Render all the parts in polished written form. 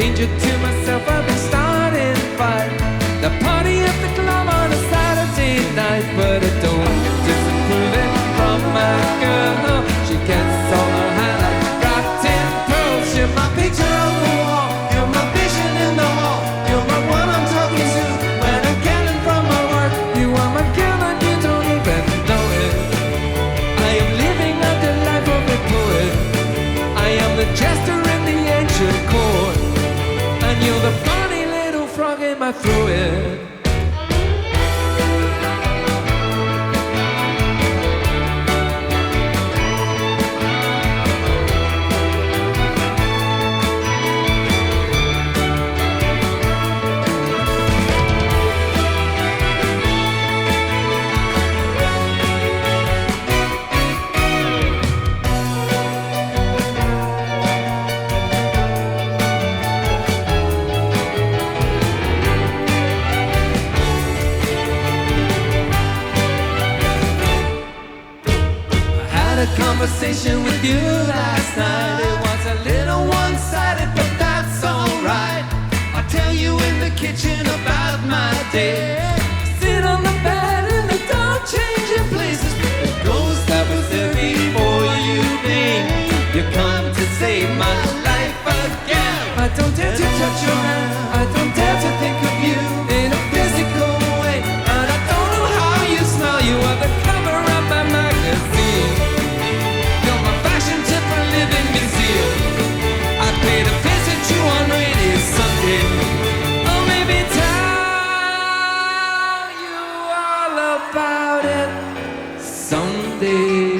danger to myself, I've been starting fight. The party at the club on a Saturday night, but I don't get disapproving from my girl. She gets all her high like rotten pearls. You're my picture on the wall, you're my vision in the hall, you're my one I'm talking to when I'm getting from my work. You are my girl and you don't even know it. I am living out the life of a poet. I am the jester in the ancient court, and you're the funny little frog in my throat. Conversation with you last night. It was a little one-sided, but that's alright. I'll tell you in the kitchen about my day. Sit on the bed in the dark, changing places with the ghost that was there before you came. You come to save my life again. I don't dare to touch your hand, I don't dare to think of you in a physical way, and I don't know how you smell. You are the cover of my magazine. I paid a visit to on rainy Sunday. Oh, maybe tell you all about it someday.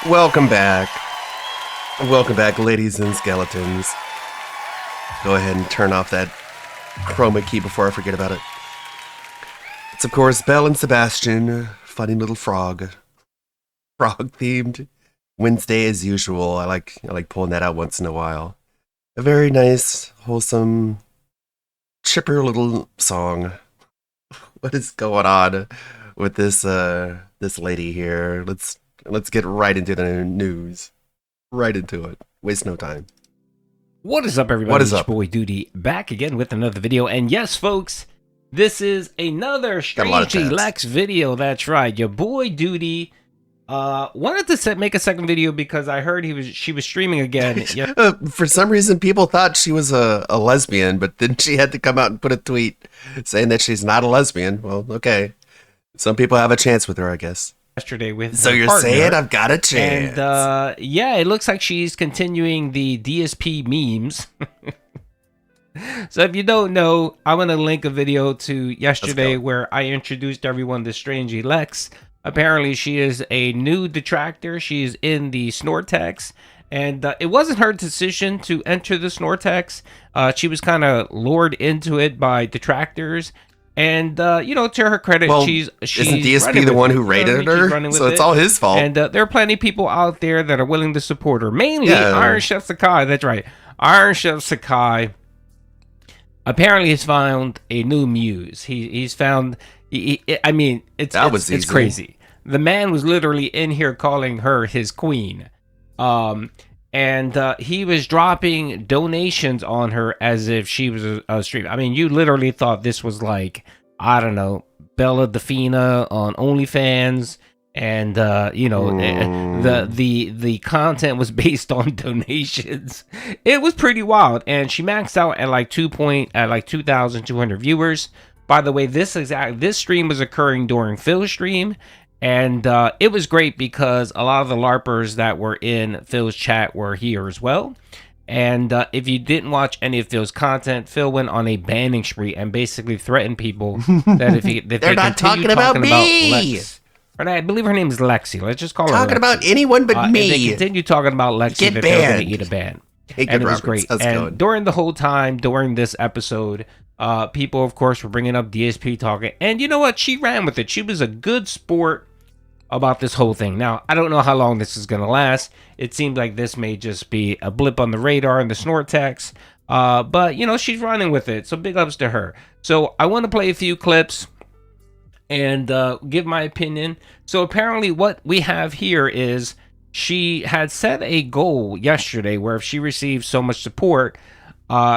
Welcome back. Welcome back, ladies and skeletons. Go ahead and turn off that chroma key before I forget about it. It's, of course, Belle and Sebastian, funny little frog. Frog themed Wednesday as usual. I like pulling that out once in a while. A very nice, wholesome, chipper little song. What is going on with this lady here? Let's get right into the news. Right into it. Waste no time. What is up, everybody? What is up? It's your boy Duty back again with another video. And yes, folks, this is another Strangely Lex video. That's right. Your boy Duty wanted to make a second video because I heard she was streaming again. For some reason, people thought she was a lesbian, but then she had to come out and put a tweet saying that she's not a lesbian. Well, okay. Some people have a chance with her, I guess. Yesterday with so you're partner. saying I've got a chance. And yeah, it looks like she's continuing the DSP memes. So if you don't know, I'm going to link a video to yesterday where I introduced everyone to Strangely Lex. Apparently, she is a new detractor. She is in the Snortex, and it wasn't her decision to enter the Snortex. She was kind of lured into it by detractors, and to her credit, she's isn't DSP the one who rated her? So it's all his fault. And there are plenty of people out there that are willing to support her. Mainly Iron Chef Sakai. That's right, Iron Chef Sakai. Apparently, he's found a new muse. He's found. It's crazy. The man was literally in here calling her his queen, and he was dropping donations on her as if she was a streamer. I mean, you literally thought this was like, I don't know, Bella Defina on OnlyFans, and the content was based on donations. It was pretty wild, and she maxed out at like 2,200 viewers. By the way, this stream was occurring during Phil's stream, and it was great because a lot of the LARPers that were in Phil's chat were here as well. And if you didn't watch any of Phil's content, Phil went on a banning spree and basically threatened people that if they're not talking about me. Lex, or I believe her name is Lexi. Let's just call her talking Lexi. About anyone but me. If they continue talking about Lexi, that they're going to eat a ban. Hey, and it was Roberts. great. And during the whole time, during this episode, people, of course, were bringing up DSP talking. And you know what? She ran with it. She was a good sport about this whole thing. Now, I don't know how long this is going to last. It seems like this may just be a blip on the radar in the Snortex. But, she's running with it. So big ups to her. So I want to play a few clips and give my opinion. So apparently what we have here is she had set a goal yesterday where if she received so much support,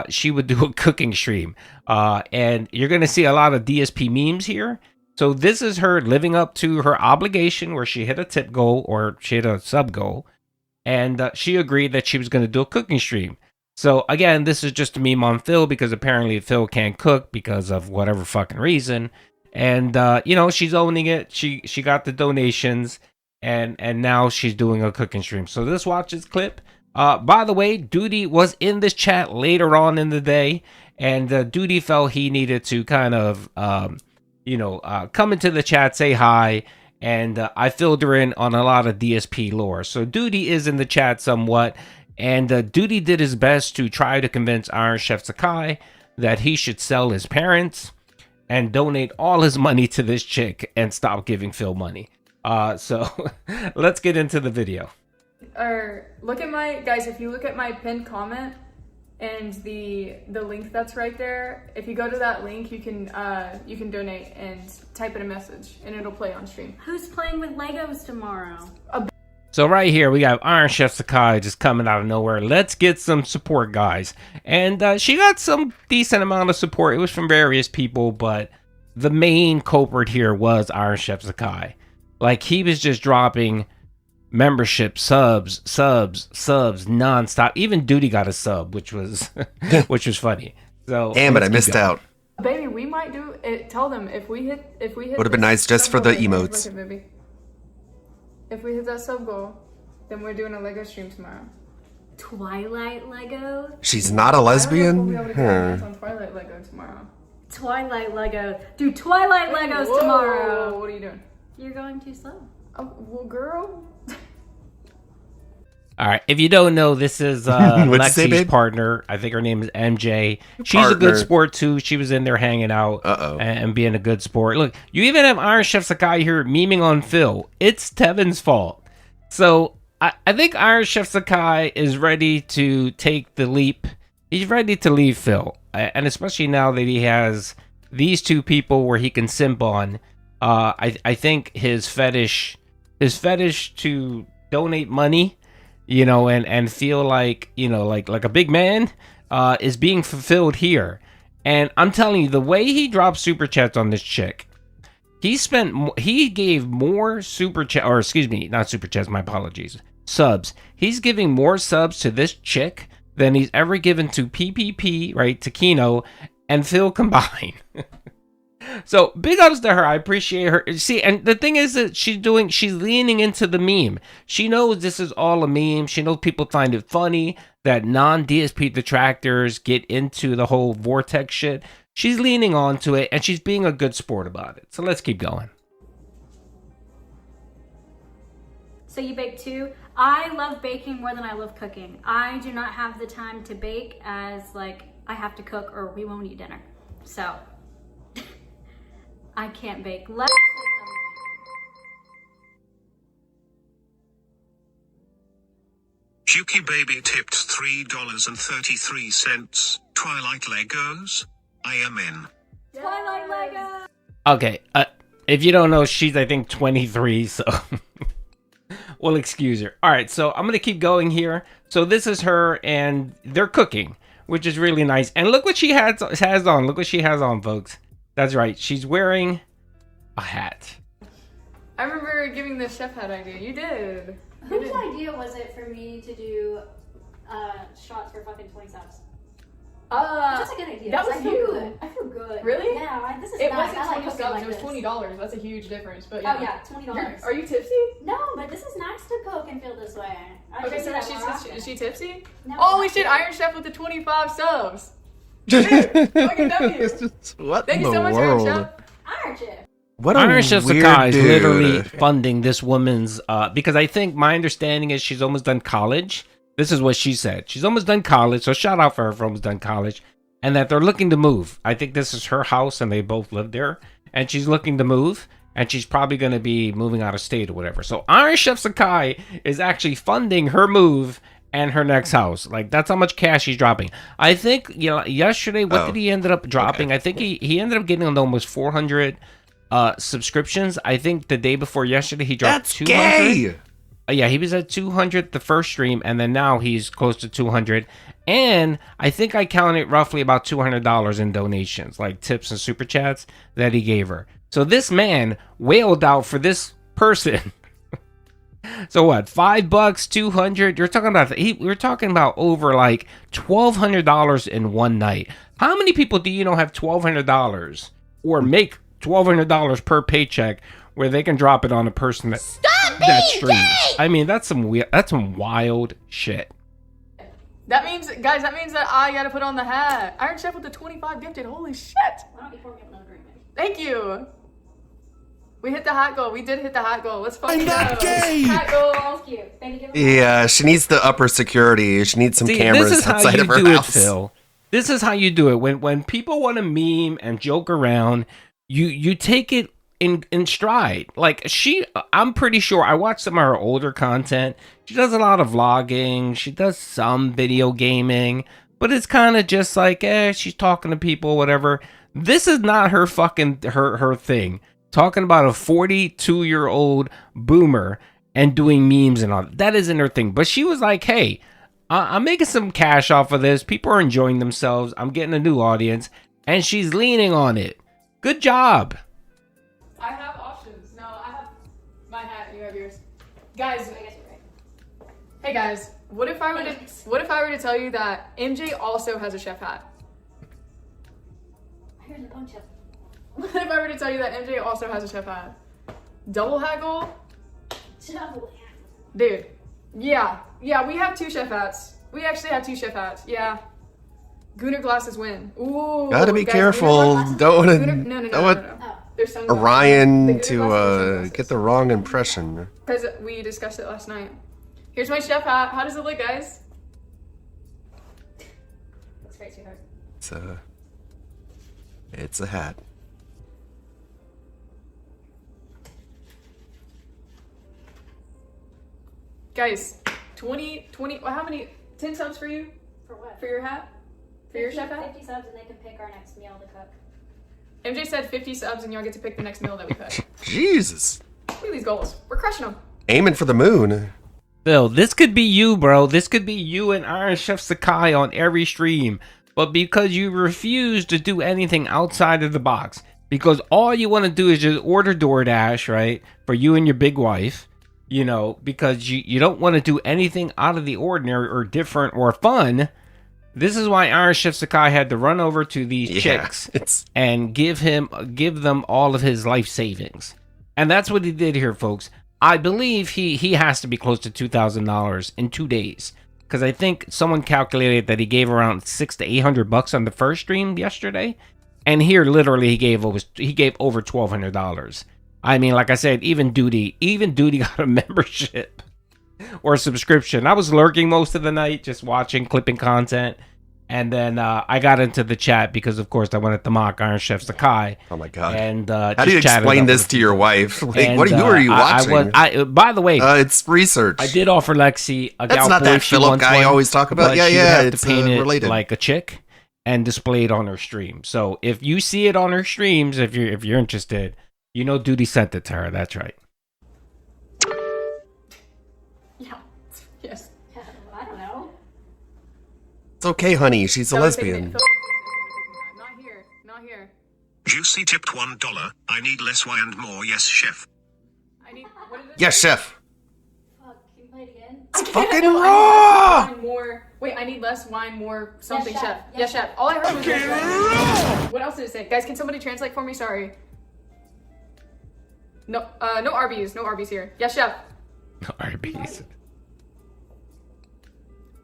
she would do a cooking stream. And you're going to see a lot of DSP memes here. So this is her living up to her obligation where she hit a tip goal or she hit a sub goal. And she agreed that she was going to do a cooking stream. So again, this is just a meme on Phil because apparently Phil can't cook because of whatever fucking reason. And, you know, she's owning it. She got the donations and now she's doing a cooking stream. So let's watch this clip. By the way, Duty was in this chat later on in the day, and Duty felt he needed to kind of, come into the chat, say hi, and I filled her in on a lot of DSP lore. So Duty is in the chat somewhat, and Duty did his best to try to convince Iron Chef Sakai that he should sell his parents and donate all his money to this chick and stop giving Phil money. So let's get into the video. Or look at my guys, if you look at my pinned comment and the link that's right there, if you go to that link, you can donate and type in a message and it'll play on stream. Who's playing with Legos tomorrow? So right here we got Iron Chef Sakai just coming out of nowhere. Let's get some support, guys. And she got some decent amount of support. It was from various people, but the main culprit here was Iron Chef Sakai. Like, he was just dropping membership subs nonstop. Even Duty got a sub, which was funny. So damn it, I missed out. Baby, we might do it. Tell them if we hit would have been nice just for the emotes. Baby. If we hit that sub goal, then we're doing a Lego stream tomorrow. Twilight Lego? She's not a lesbian? I don't know if we'll be able to get our hands on Twilight Lego tomorrow. Twilight Lego. Do Twilight Legos Whoa, tomorrow. What are you doing? You're going too slow. Oh, well, girl. All right, if you don't know, this is What'd you say, Lexi's babe? partner. I think her name is MJ. She's a good sport too. She was in there hanging out and being a good sport. Look, you even have Iron Chef Sakai here memeing on Phil. It's Tevin's fault. So I think Iron Chef Sakai is ready to take the leap. He's ready to leave Phil, and especially now that he has these two people where he can simp on. I think his fetish to donate money, you know, and feel like, you know, like a big man, is being fulfilled here. And I'm telling you, the way he dropped super chats on this chick, he gave more super chat, or excuse me, not super chats, my apologies, subs. He's giving more subs to this chick than he's ever given to PPP, right, to Kino and Phil combined. So big ups to her. I appreciate her. See, and the thing is that she's leaning into the meme. She knows this is all a meme. She knows people find it funny that non-DSP detractors get into the whole vortex shit. She's leaning onto it and she's being a good sport about it. So let's keep going. So you bake too? I love baking more than I love cooking. I do not have the time to bake as like I have to cook or we won't eat dinner. So I can't bake. Juki Baby tipped $3.33. Twilight Legos? I am in. Twilight Lego! Okay, if you don't know, she's I think 23, so we'll excuse her. All right, so I'm gonna keep going here. So this is her, and they're cooking, which is really nice. And look what she has on. Look what she has on, folks. That's right. She's wearing a hat. I remember giving the chef hat idea. You did. Whose idea was it for me to do shots for fucking 20 subs? That's a good idea. That was I feel you. good. I feel good. Really? Yeah, this is It nice. wasn't I like 20 cooking subs. like It was this. $20. That's a huge difference. But Oh yeah, $20. Are you tipsy? No, but this is nice to cook and feel this way. I Okay, should so do that more often. is she tipsy? No, Holy not shit! yet. Iron Chef with the 25 subs. Fucking W. What Thank in you the so much, Iron world? Chef. Iron Chef. What a Iron Chef weird Sakai is dude. literally funding this woman's, because I think my understanding is she's almost done college. This is what she said. She's almost done college, so shout out for her for almost done college. And that they're looking to move. I think this is her house and they both live there. And she's looking to move. And she's probably going to be moving out of state or whatever. So Iron Chef Sakai is actually funding her move and her next house. Like, that's how much cash he's dropping. I think, you know, yesterday, what did he end up dropping? Okay. I think he ended up getting almost 400 subscriptions. I think the day before yesterday, he dropped That's 200. gay. yeah, he was at 200 the first stream, and then now he's close to 200. And I think I counted roughly about $200 in donations, like tips and super chats that he gave her. So this man wailed out for this person. So what? $5, 200. You're talking about we're talking about over like $1,200 in one night. How many people do you know have $1,200 or make $1,200 per paycheck where they can drop it on a person that streams? I mean, that's some wild shit. That means, guys, that I gotta put on the hat. Iron Chef with the 25 gifted. Holy shit! Why don't you forget another agreement? Thank you. We hit the hat goal. We did hit the hat goal. Let's fucking go. Hat goal. That's cute. Thank you. Yeah, she needs the upper security. She needs some See, cameras this is how outside you of her do house. it, Phil. This is how you do it. When people want to meme and joke around, you take it in stride. Like I'm pretty sure I watched some of her older content. She does a lot of vlogging. She does some video gaming, but it's kind of just like, she's talking to people, whatever. This is not her fucking her thing. Talking about a 42-year-old boomer and doing memes and all that isn't her thing. But she was like, hey, I'm making some cash off of this. People are enjoying themselves. I'm getting a new audience. And she's leaning on it. Good job. I have options. No, I have my hat. You have yours. Guys. Hey guys. What if I were to tell you that MJ also has a chef hat? Here's a bunch of. What if I were to tell you that MJ also has a chef hat? Double hat goal? Dude. Yeah, we have 2 chef hats. We actually have 2 chef hats. Yeah. Gooner glasses win. Ooh. Gotta be guys, careful. Don't want No. to There's sunglasses. Orion The Gooner to glasses are sunglasses. get the wrong impression. Because we discussed it last night. Here's my chef hat. How does it look, guys? Looks great, sweetheart. It's a hat. Guys, 20, how many? 10 subs for you? For what? For your hat? For your chef hat? 50 subs and they can pick our next meal to cook. MJ said 50 subs and y'all get to pick the next meal that we cook. Jesus. Look at these goals. We're crushing them. Aiming for the moon. Phil, this could be you, bro. This could be you and Iron Chef Sakai on every stream. But because you refuse to do anything outside of the box, because all you want to do is just order DoorDash, right? For you and your big wife, you know, because you don't want to do anything out of the ordinary or different or fun. This is why Iron Chef Sakai had to run over to these chicks and give them all of his life savings. And that's what he did here, folks. I believe he has to be close to $2,000 in 2 days. Because I think someone calculated that he gave around $600 to $800 on the first stream yesterday. And here, literally, he gave over $1,200. I mean, like I said, even Duty got a membership or a subscription. I was lurking most of the night, just watching, clipping content. And then I got into the chat because, of course, I wanted to mock Iron Chef Sakai. Oh my god! And how do you explain this to your wife? Like, what are you watching? By the way, it's research. I did offer Lexi a That's Galp not boy that she Philip wants guy one, I always talk about. but Yeah, she would yeah, have it's to paint it related. like a chick and display it on her stream. So if you see it on her streams, if you're interested, you know Duty sent it to her. That's right. Yeah. Yes. I don't know. It's okay, honey. She's a That was taking lesbian. it- Not here. Not here. Juicy tipped $1. I need less wine and more. Yes, chef. I need. What is it? Yes, chef. Fuck, can you play it again? It's fucking No, raw. I need less wine, more. Wait, I need less wine, more something, Yes, chef. chef. Yes, chef. All I heard was yes, chef. What else did it say? Guys, can somebody translate for me? Sorry. No, no Arby's. No Arby's here. Yes, chef. Arby's.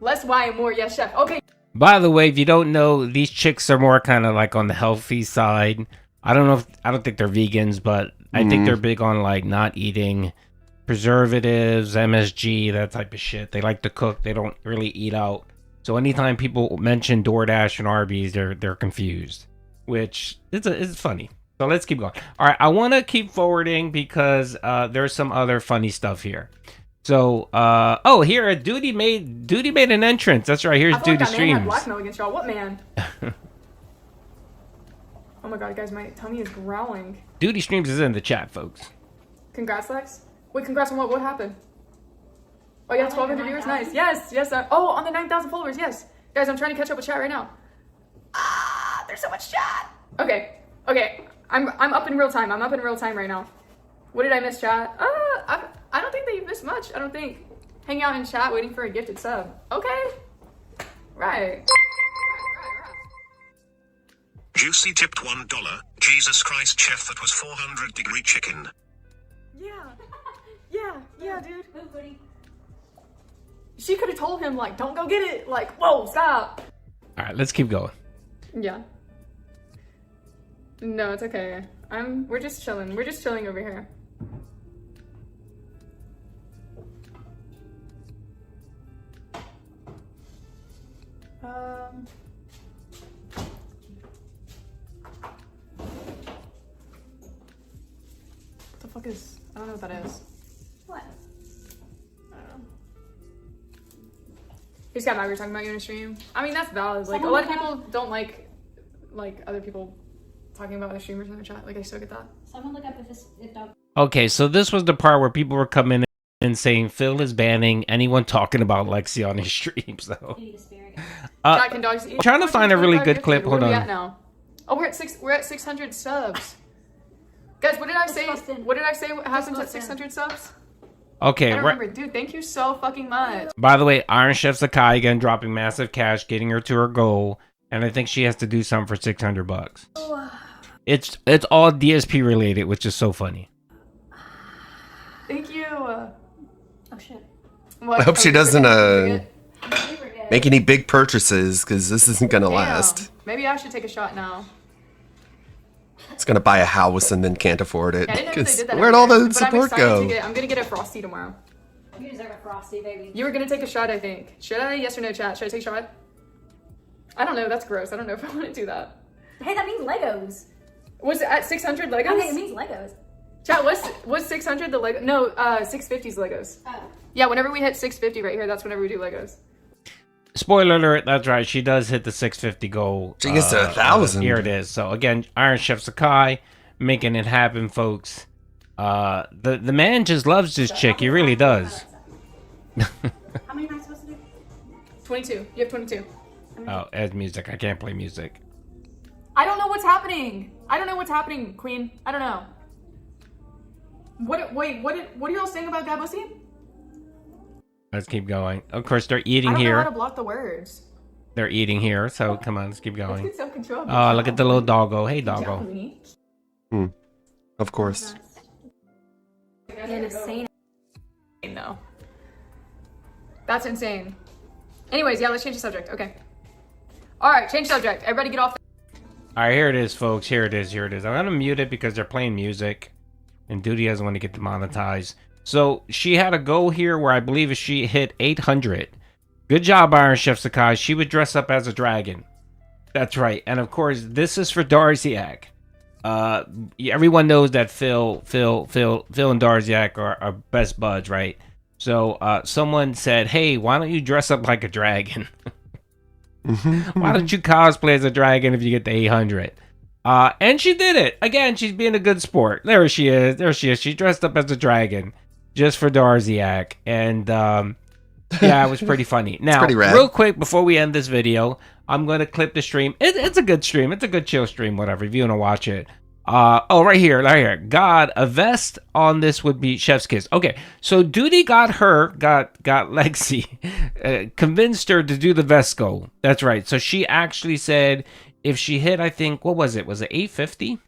Less wine, more. Yes, chef. Okay. By the way, if you don't know, these chicks are more kind of like on the healthy side. I don't think they're vegans, but I think they're big on like not eating preservatives, MSG, that type of shit. They like to cook. They don't really eat out. So anytime people mention DoorDash and Arby's, they're confused, which is funny. So let's keep going. All right, I want to keep forwarding because there's some other funny stuff here. So, here Duty made an entrance. That's right. Here's I feel Duty like that man had streams. blackmail against y'all. What man? Oh my god, guys, my tummy is growling. Duty streams is in the chat, folks. Congrats, Lex. Wait, congrats on what? What happened? Oh, yeah, 1,200 viewers. Nice. Yes, yes. Oh, on the 9,000 followers. Yes. Guys, I'm trying to catch up with chat right now. Ah, there's so much chat. Okay, okay. I'm up in real time. I'm up in real time right now. What did I miss, chat? I don't think that you missed much. I don't think. Hang out in chat waiting for a gifted sub. Okay. Right. Juicy tipped $1. Jesus Christ, chef, that was 400-degree chicken. Yeah, dude. Move, buddy. She could have told him, like, don't go get it. Like, whoa, stop. All right, let's keep going. Yeah. No, it's okay. We're just chilling. We're just chilling over here. What the fuck is? I don't know what that is. What? I don't know. He's got mad we were talking about you in a stream. I mean, that's valid. Like, Someone a lot of look people don't like other people talking about other streamers in the chat. Like, I still get that. Someone look up if dog. Okay, so this was the part where people were coming in and saying Phil is banning anyone talking about Lexi on his streams, though. You need asparagus. Chat, can dogs eat? trying to find a really good clip. Where Hold are we on. at now? Oh, we're at 600 subs. Guys, what did I say? Disgusting. What did I say happens at Disgusting. 600 subs? Okay, I don't right. remember. Dude, thank you so fucking much. By the way, Iron Chef Sakai again dropping massive cash, getting her to her goal, and I think she has to do something for $600. It's all DSP related, which is so funny. Thank you. Oh shit. What? I hope she you doesn't forget? You forget. make any big purchases because this isn't gonna Damn. last. Maybe I should take a shot now. It's gonna buy a house and then can't afford it. Yeah, I didn't know if they 'Cause did that. where'd every all year, the but I'm support excited go? I'm gonna get a Frosty tomorrow. You deserve a frosty, baby. You were gonna take a shot, I think. Should I? Yes or no, chat? Should I take a shot? I don't know. That's gross. I don't know if I want to do that. Hey, that means Legos. Was it at 600 Legos? Okay, it means Legos. Chat, was 600 the Lego? No, 650's Legos. Oh. Yeah, whenever we hit 650 right here, that's whenever we do Legos. Spoiler alert, that's right. She does hit the 650 goal. She gets to 1,000. Here it is. So again, Iron Chef Sakai making it happen, folks. The man just loves this chick. He really does. How many am I supposed to do? 22. You have 22. Oh, add music. I can't play music. I don't know what's happening. I don't know what's happening, Queen. I don't know. Wait, what are y'all saying about Gabosi? Let's keep going. Of course, they're I eating don't know how here. to block the words. They're eating here. So come on, let's keep Let's going. get self-control. Oh, look at the little doggo. Hey, Good doggo. job, Winnie. Of course. Insane. No. That's insane. Anyways, yeah, let's change the subject. Okay. All right, change subject. Everybody get off. All right, here it is, folks. Here it is. Here it is. I'm gonna mute it because they're playing music, and Duty doesn't want to get demonetized. So she had a goal here where I believe she hit 800. Good job, Iron Chef Sakai. She would dress up as a dragon. That's right. And of course, this is for Darziak. Everyone knows that Phil and Darziak are best buds, right? So someone said, "Hey, why don't you dress up like a dragon? Why don't you cosplay as a dragon if you get the 800?" And she did it. Again, she's being a good sport. There she is. There she is. She dressed up as a dragon just for Darziak. And yeah, it was pretty funny. Now, pretty rad. real quick before we end this video, I'm going to clip the stream. It's a good stream. It's a good chill stream, whatever, if you want to watch it. Right here. God, a vest on this would be Chef's Kiss. Okay, so Duty got Lexi, convinced her to do the vest goal. That's right. So she actually said if she hit, I think, what was it? Was it 850?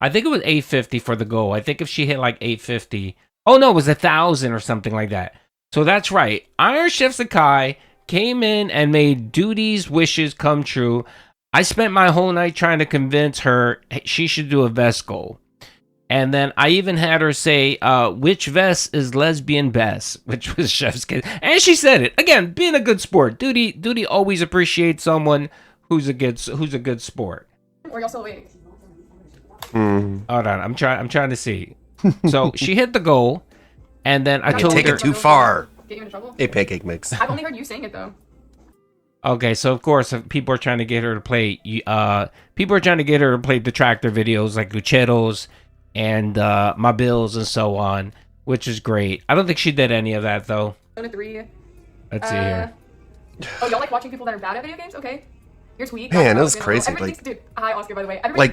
I think it was 850 for the goal. I think if she hit like 850, oh no, it was 1,000 or something like that. So that's right. Iron Chef Sakai came in and made Duty's wishes come true. I spent my whole night trying to convince her she should do a vest goal. And then I even had her say, which vest is lesbian best, which was Chef's Kiss. And she said it. Again, being a good sport. Duty always appreciates someone who's a good sport. Or y'all still awake? Mm. Hold on, I'm trying to see. So she hit the goal, and then I You told take her. it too far. Get you into trouble? Hey, pancake mix. I've only heard you saying it though. Okay, so of course people are trying to get her to play. People are trying to get her to play detractor videos like Lucheros and My Bills and so on, which is great. I don't think she did any of that though. Persona 3. Let's see here. Oh, y'all like watching people that are bad at video games? Okay. You're tweet. Man, that was crazy, Everybody like- thinks, dude, hi, Oscar, by the way. Everybody,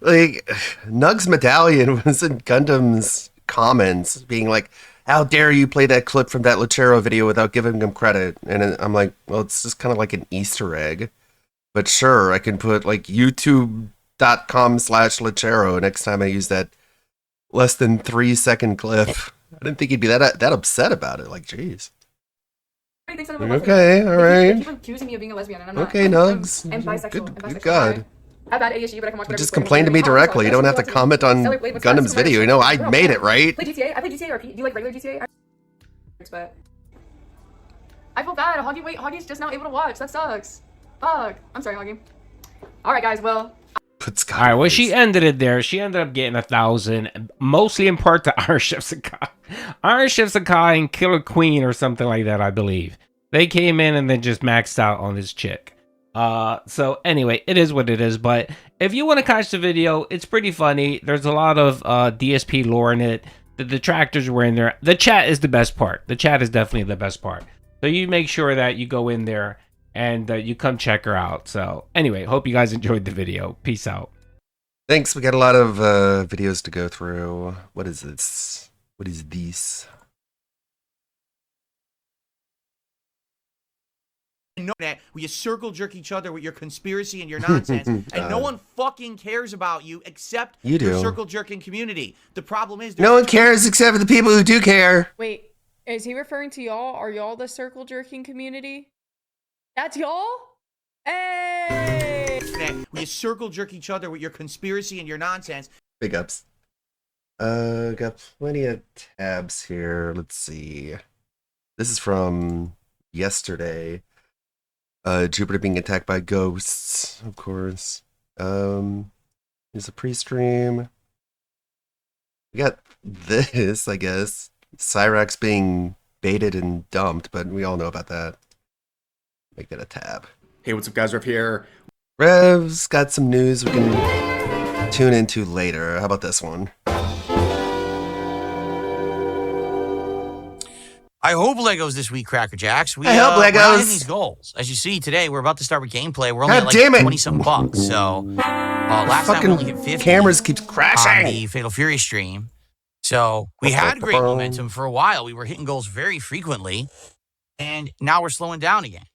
Like Nug's medallion was in Gundam's comments being like, how dare you play that clip from that Lechero video without giving him credit? And I'm like, well, it's just kind of like an Easter egg. But sure, I can put like youtube.com/Lechero next time I use that less than 3-second clip. I didn't think he'd be that upset about it. Like, jeez. thinks that I'm a lesbian. Okay, all They right. keep accusing me of being a lesbian, and I'm not. Okay, I'm Nugs. bisexual. Good- I'm good bisexual. God. I have bad ADHD, but I can watch whatever. Just play complain to me whatever. directly. You don't have to comment on Gundam's video. You know, I made it, right? Play GTA. I play GTA RP. Do you like regular GTA? But I feel bad. Hoggy's just now able to watch. That sucks. Fuck. I'm sorry, Hoggy. All right, guys. Well, Put Scott All right, well, in she place. ended it there. She ended up getting 1,000, mostly in part to Iron Chef Sakai. Iron Chef Sakai and Killer Queen or something like that, I believe. They came in and then just maxed out on this chick. So anyway, it is what it is. But if you want to catch the video, it's pretty funny. There's a lot of DSP lore in it. The detractors were in there. The chat is the best part. The chat is definitely the best part. So you make sure that you go in there and you come check her out. So anyway, hope you guys enjoyed the video. Peace out. Thanks. We got a lot of videos to go through. What is this? What is this? Know that where you circle jerk each other with your conspiracy and your nonsense, and no one fucking cares about you except You your do. circle jerking community. The problem is No one cares except for the people who do care. wait. Is he referring to y'all? Are y'all the circle jerking community? That's y'all? Hey! that where you circle jerk each other with your conspiracy and your nonsense. Big ups. Got plenty of tabs here. Let's see. This is from yesterday. Jupiter being attacked by ghosts, of course. Here's a pre-stream. We got this, I guess. Cyrax being baited and dumped, but we all know about that. Make that a tab. Hey, what's up, guys? Rev here. Rev's got some news we can tune into later. How about this one? I hope Legos this week, Cracker Jacks. I hope we're not Legos. hitting these goals. As you see today, we're about to start with gameplay. We're only God at damn it. like 20-something bucks. So last time we only hit 50 cameras keeps on crashing. the Fatal Fury stream. So we had great momentum for a while. We were hitting goals very frequently, and now we're slowing down again.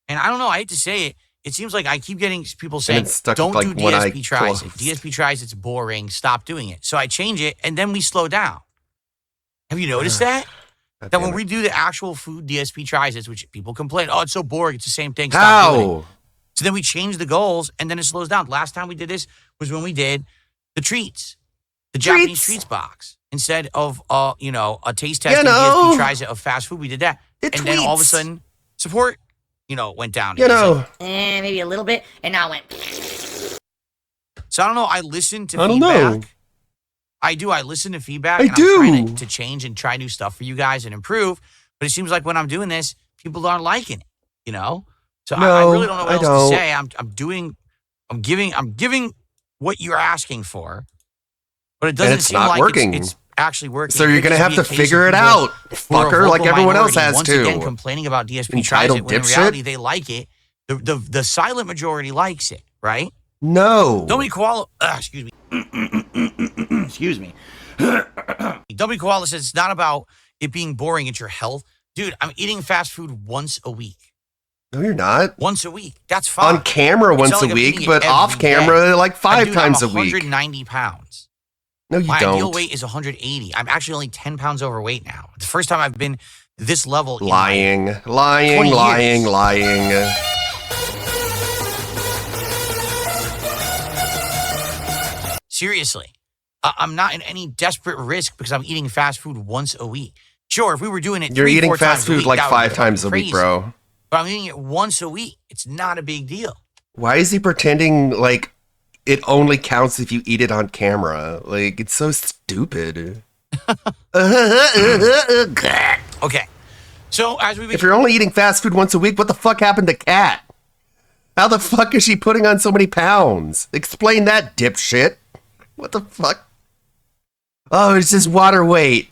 And I don't know. I hate to say it. It seems like I keep getting people saying, it's stuck don't with, do like, one eye DSP tries. If closed. DSP tries, it's boring. Stop doing it. So I change it, and then we slow down. Have you noticed that? God That damn when it. we do the actual food DSP tries, which people complain, oh, it's so boring. It's the same thing. Stop doing it. How? So then we change the goals, and then it slows down. Last time we did this was when we did the treats, the Japanese treats box. Instead of, a taste testing DSP tries of fast food, we did that. The and then all of a tweets. sudden, support, went down. You It's know. like, Maybe a little bit, and now it went. so I don't know. I listen to I don't feedback. know. I do. I listen to feedback. I and do. I'm trying to change and try new stuff for you guys and improve. But it seems like when I'm doing this, people aren't liking it. So I No, really don't know what I else don't. to say. I'm giving what you're asking for, but it doesn't it's seem not like working. It's actually working. So It you're could gonna just have be to a case figure of it people out, who are a fucker, like vocal everyone else minority, has once to. again complaining about DSP tries Entitled it when in dipshit. reality they like it. The silent majority likes it, right? No. Dominic Koala, excuse me. Excuse me. Dominic Koala says it's not about it being boring, it's your health. Dude, I'm eating fast food once a week. No, you're not. Once a week. That's fine. On camera It's once not a like I'm week, eating it but every off camera day. like 5 Dude, times a I'm week. 190 pounds. No, you My don't. ideal weight is 180. I'm actually only 10 pounds overweight now. The first time I've been this level. in Lying, 20 lying, years. lying. Seriously. I'm not in any desperate risk because I'm eating fast food once a week. Sure, if we were doing it You're 3-4 eating times fast a food week, like that would 5 be times a fucking week, crazy. bro. But I'm eating it once a week. It's not a big deal. Why is he pretending like it only counts if you eat it on camera? Like, it's so stupid. Okay. So as we If you're only eating fast food once a week, what the fuck happened to Kat? How the fuck is she putting on so many pounds? Explain that, dipshit. What the fuck? Oh, it's just water weight.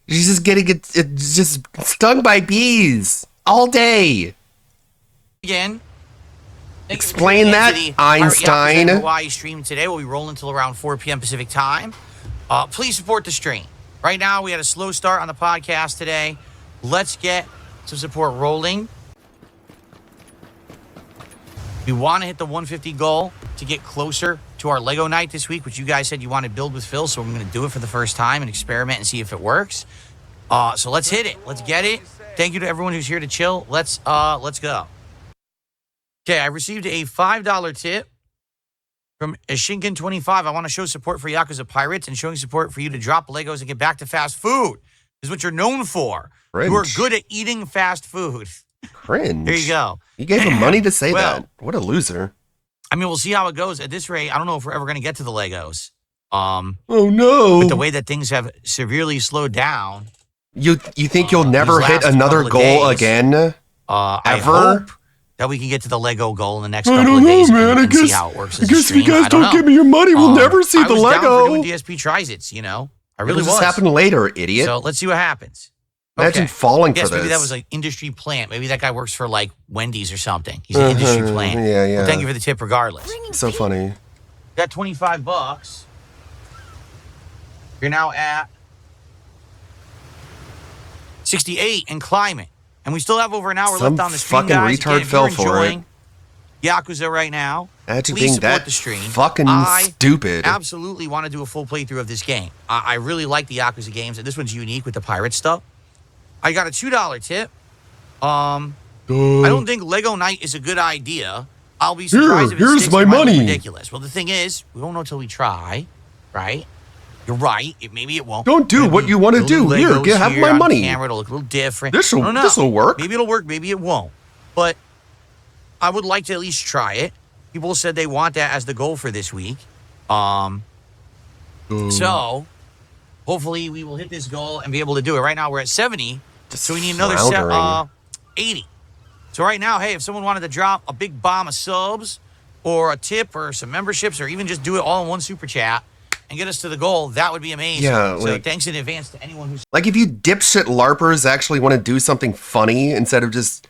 She's just getting it just stung by bees all day. Again. Explain that, Einstein. Hawaii stream today. We'll be rolling until around 4 p.m. Pacific time. Please support the stream. Right now, we had a slow start on the podcast today. Let's get some support rolling. We want to hit the 150 goal to get closer to our Lego night this week, which you guys said you want to build with Phil, so I'm going to do it for the first time and experiment and see if it works. So let's hit it. Let's get it. Thank you to everyone who's here to chill. Let's go. Okay, I received a $5 tip from Shinken25. I want to show support for Yakuza Pirates and showing support for you to drop Legos and get back to fast food. This is what you're known for. Cringe. You are good at eating fast food. Cringe. There you go. You gave him money to say Well, that. What a loser. I mean, we'll see how it goes. At this rate, I don't know if we're ever going to get to the Legos. Oh no. With the way that things have severely slowed down. You think you'll never these hit last another couple of goal days, again? I Ever? hope that we can get to the Lego goal in the next couple of days and see how it works. I guess if you guys don't give me your money, we'll never see the I was down for Lego. doing DSP Tries-Its, you know? I really It'll was. just happen later, idiot. So let's see what happens. Imagine Okay. falling Yes, for maybe this. that was like industry plant. Maybe that guy works for like Wendy's or something. He's an industry plant. Yeah, yeah. Well, thank you for the tip regardless. So funny. Got $25. You're now at 68 and climbing. And we still have over an hour Some left on the stream, fucking guys. retard Again, if fell you're for it. enjoying Yakuza right now, Imagine please being support that the stream. fucking I stupid. absolutely want to do a full playthrough of this game. I really like the Yakuza games, and this one's unique with the pirate stuff. I got a $2 tip. I don't think Lego Night is a good idea. I'll be surprised if it here's sticks. my It might look money. ridiculous. Well, the thing is, we don't know till we try, right? You're right. Maybe it won't. Don't do Maybe what you want to do. building Here, Legos have here my on money. Camera, it'll look a little different. This'll- I don't know. this'll work. Maybe it'll work. Maybe it won't. But I would like to at least try it. People said they want that as the goal for this week. So hopefully we will hit this goal and be able to do it. Right now we're at 70, so we need another floundering. 80. So right now, hey, if someone wanted to drop a big bomb of subs or a tip or some memberships or even just do it all in one super chat and get us to the goal, that would be amazing. Yeah, so like- thanks in advance to anyone who's Like, if you dipshit LARPers actually want to do something funny instead of just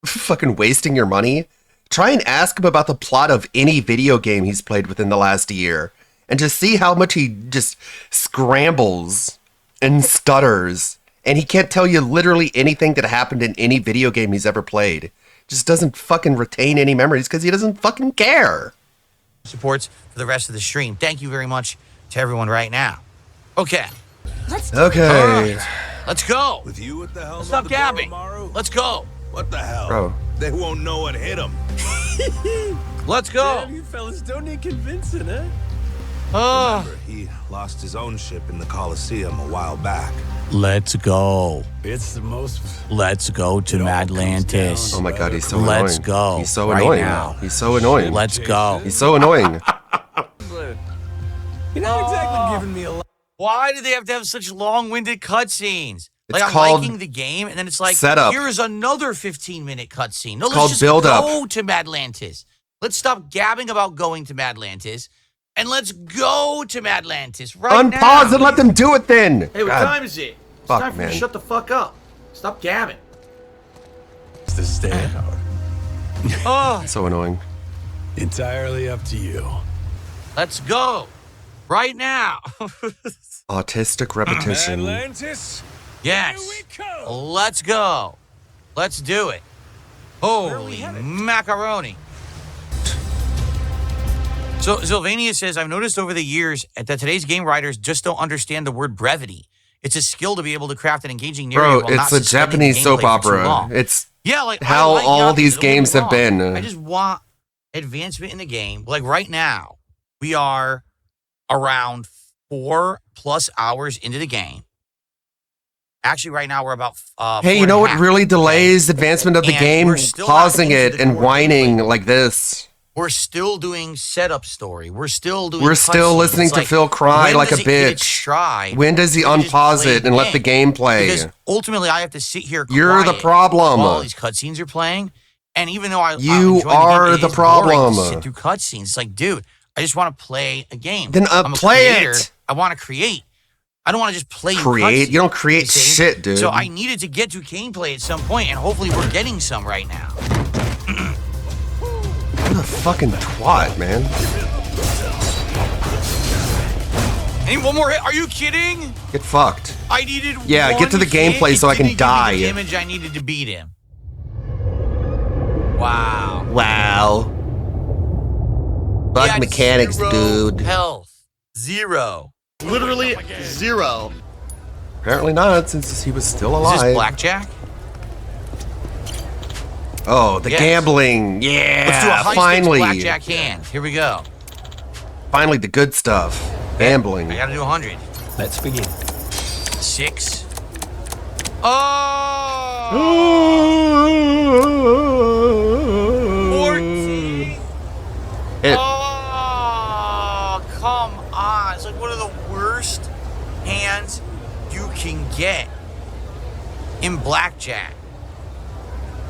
fucking wasting your money, try and ask him about the plot of any video game he's played within the last year and just see how much he just scrambles and stutters. And he can't tell you literally anything that happened in any video game he's ever played. Just doesn't fucking retain any memories because he doesn't fucking care. supports for the rest of the stream. Thank you very much to everyone right now. Okay. Okay. All right. Let's go. With you at the helm Stop of the gabbing. Goromaru? Let's go. What the hell? Bro. They won't know what hit them. Let's go. You fellas don't need convincing, eh? He lost his own ship in the Colosseum a while back. Let's go. It's the most. Let's go to Madlantis. Oh my god, he's so Let's annoying. go He's so right annoying. now. He's so annoying. Let's go. He's so annoying. You're not exactly giving me a lot. Why do they have to have such long-winded cutscenes? Like, It's I'm called liking the game, and then it's like, setup. here is another 15-minute cutscene. No, It's let's called just build up. go to Madlantis. Let's stop gabbing about going to Madlantis, and let's go to Madlantis right now. Unpause and let them do it then. Hey, what God. time is it? It's Fuck, time for you man. to shut the fuck up. Stop gabbing. It's the stay out. Oh, So annoying. Entirely up to you. let's go right now. Autistic repetition. Atlantis. Yes. Here we go. Let's go. Let's do it. Holy macaroni. So Sylvania says, I've noticed over the years that today's game writers just don't understand the word brevity. It's a skill to be able to craft an engaging narrative Bro, while not it's a suspending the Japanese soap gameplay for too opera. long. It's Yeah, like how I like all Yakuza, these don't get me games have wrong. been. I just want advancement in the game. Like right now, we are around 4+ hours into the game. Actually, right now we're about Hey, you know what really delays advancement of the And game? we're still Pausing not into it the and core whining gameplay. like this. We're still doing setup story. We're still doing. We're still cutscenes. listening It's to like, Phil cry when like a does it hit its bitch. stride? When does he We just unpause play it and let the game play? Because ultimately, I have to sit here. You're the quiet problem. While all these cutscenes are playing, and even though I'm You enjoying are the, game, the it is boring problem. to sit through cutscenes. It's like, dude, I just want to play a game. Then I'm a play creator. it. I want to create. I don't want to just play Create? cutscenes, You don't create see? shit, dude. So I needed to get to gameplay at some point, and hopefully we're getting some right now. What a fucking twat, man. I need one more hit. Are you kidding? Get fucked. I needed Yeah, one get to the hit. gameplay so I can It didn't give me the die. damage I needed to beat him. Wow. Wow. He Bug had mechanics, 0 dude. Health. 0. Literally 0. Apparently not, since he was still Is alive. this blackjack? Oh, the Yes. gambling. Yeah, Let's do a high finally. stakes blackjack hand. Here we go. Finally, the good stuff. Gambling. I gotta do 100. Let's begin. 6. Oh! 14. It, Oh, come on. It's like one of the worst hands you can get in blackjack.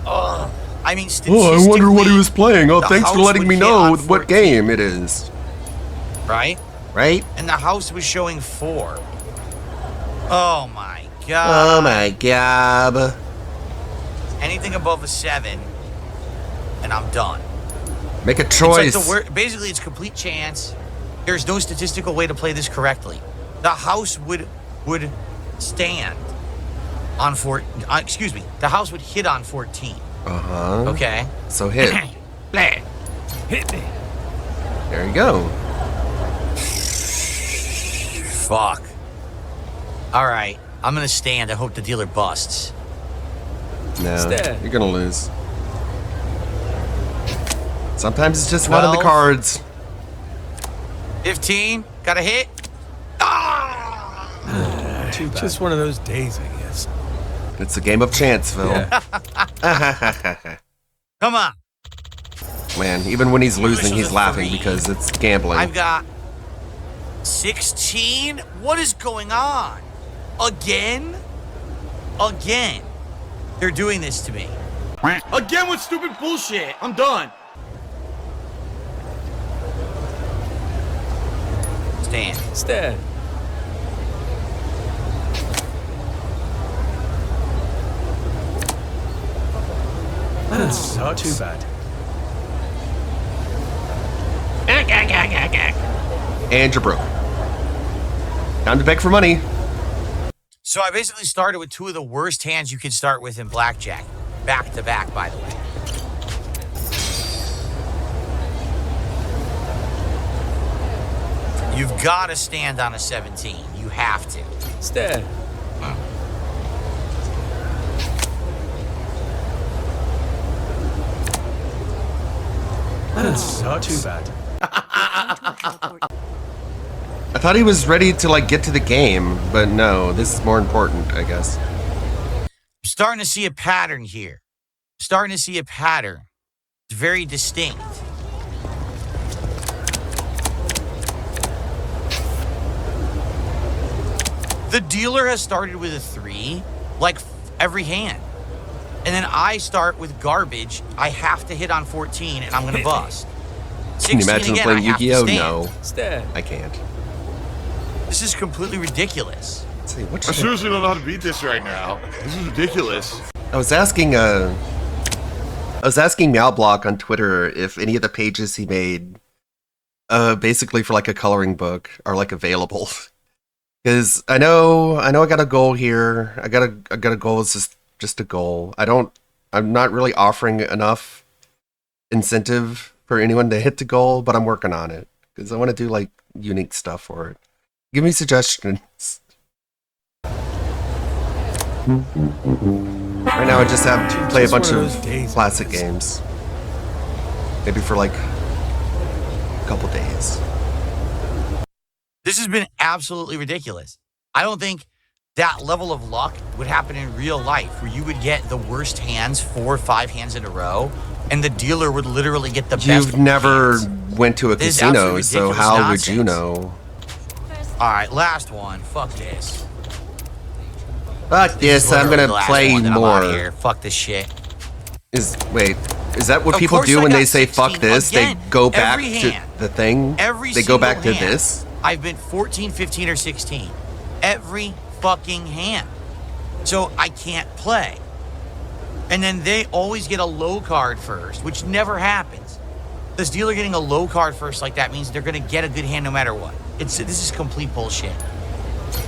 Oh, I mean, oh, I wonder what he was statistically, playing. Oh, the thanks for house letting would me hit know on what 14, game it is. Right? Right? And the house was showing 4. Oh my god. Oh my god. Anything above a 7, and I'm done. Make a It's choice. like basically, it's complete chance. There's no statistical way to play this correctly. The house would stand on excuse me. The house would hit on 14. Uh-huh. Okay. So hit. Play. Hit me. There you go. Fuck. All right. I'm gonna stand. I hope the dealer busts. No, Stay. you're gonna lose. Sometimes it's just not in the 12. cards. 15. Got a hit. Ah! Too bad. Just one of those days, I guess. It's a game of chance, Phil. Yeah. Come on. Man, even when he's losing, This is he's a laughing 3. because it's gambling. I've got 16. What is going on? Again? Again. They're doing this to me. Again with stupid bullshit. I'm done. Stand. Stand. That sucks. Too bad. And you're broke. Time to beg for money. So I basically started with 2 of the worst hands you could start with in blackjack. Back to back, by the way. You've got to stand on a 17. You have to. Stand. That sucks. Too bad. I thought he was ready to like get to the game, but no, this is more important, I guess. I'm starting to see a pattern here. Starting to see a pattern. It's very distinct. The dealer has started with a 3, like every hand. And then I start with garbage. I have to hit on 14, and I'm going to bust. Can you 16 imagine again, playing I have to Yu-Gi-Oh? stand. No, Stand. I can't. This is completely ridiculous. Let's see, what I should seriously don't know how to beat this right now. This is ridiculous. I was asking Meowblock on Twitter if any of the pages he made basically for like a coloring book are like available. Because I know I got a goal here. I got a goal. It's just a goal. I'm not really offering enough incentive for anyone to hit the goal, but I'm working on it because I want to do like unique stuff for it. Give me suggestions. Right now I just have to play a bunch of classic games. Maybe for like a couple days. This has been absolutely ridiculous. I don't think that level of luck would happen in real life where you would get the worst hands 4 or 5 hands in a row and the dealer would literally get the best. You've never hands. went to a This is casino, absolutely so ridiculous how nonsense. would you know? All right, last one. Fuck this. Fuck this, I'm Literally gonna the last play one, then I'm outta more. here. Fuck this shit. Wait, is that what Of people course do I when got they say 16 fuck this? again. They go back Every to hand. the thing? Every They go back to single hand. this? I've been 14, 15, or 16. every fucking hand. So I can't play. And then they always get a low card first, which never happens. This dealer getting a low card first like that means they're going to get a good hand no matter what. This is complete bullshit.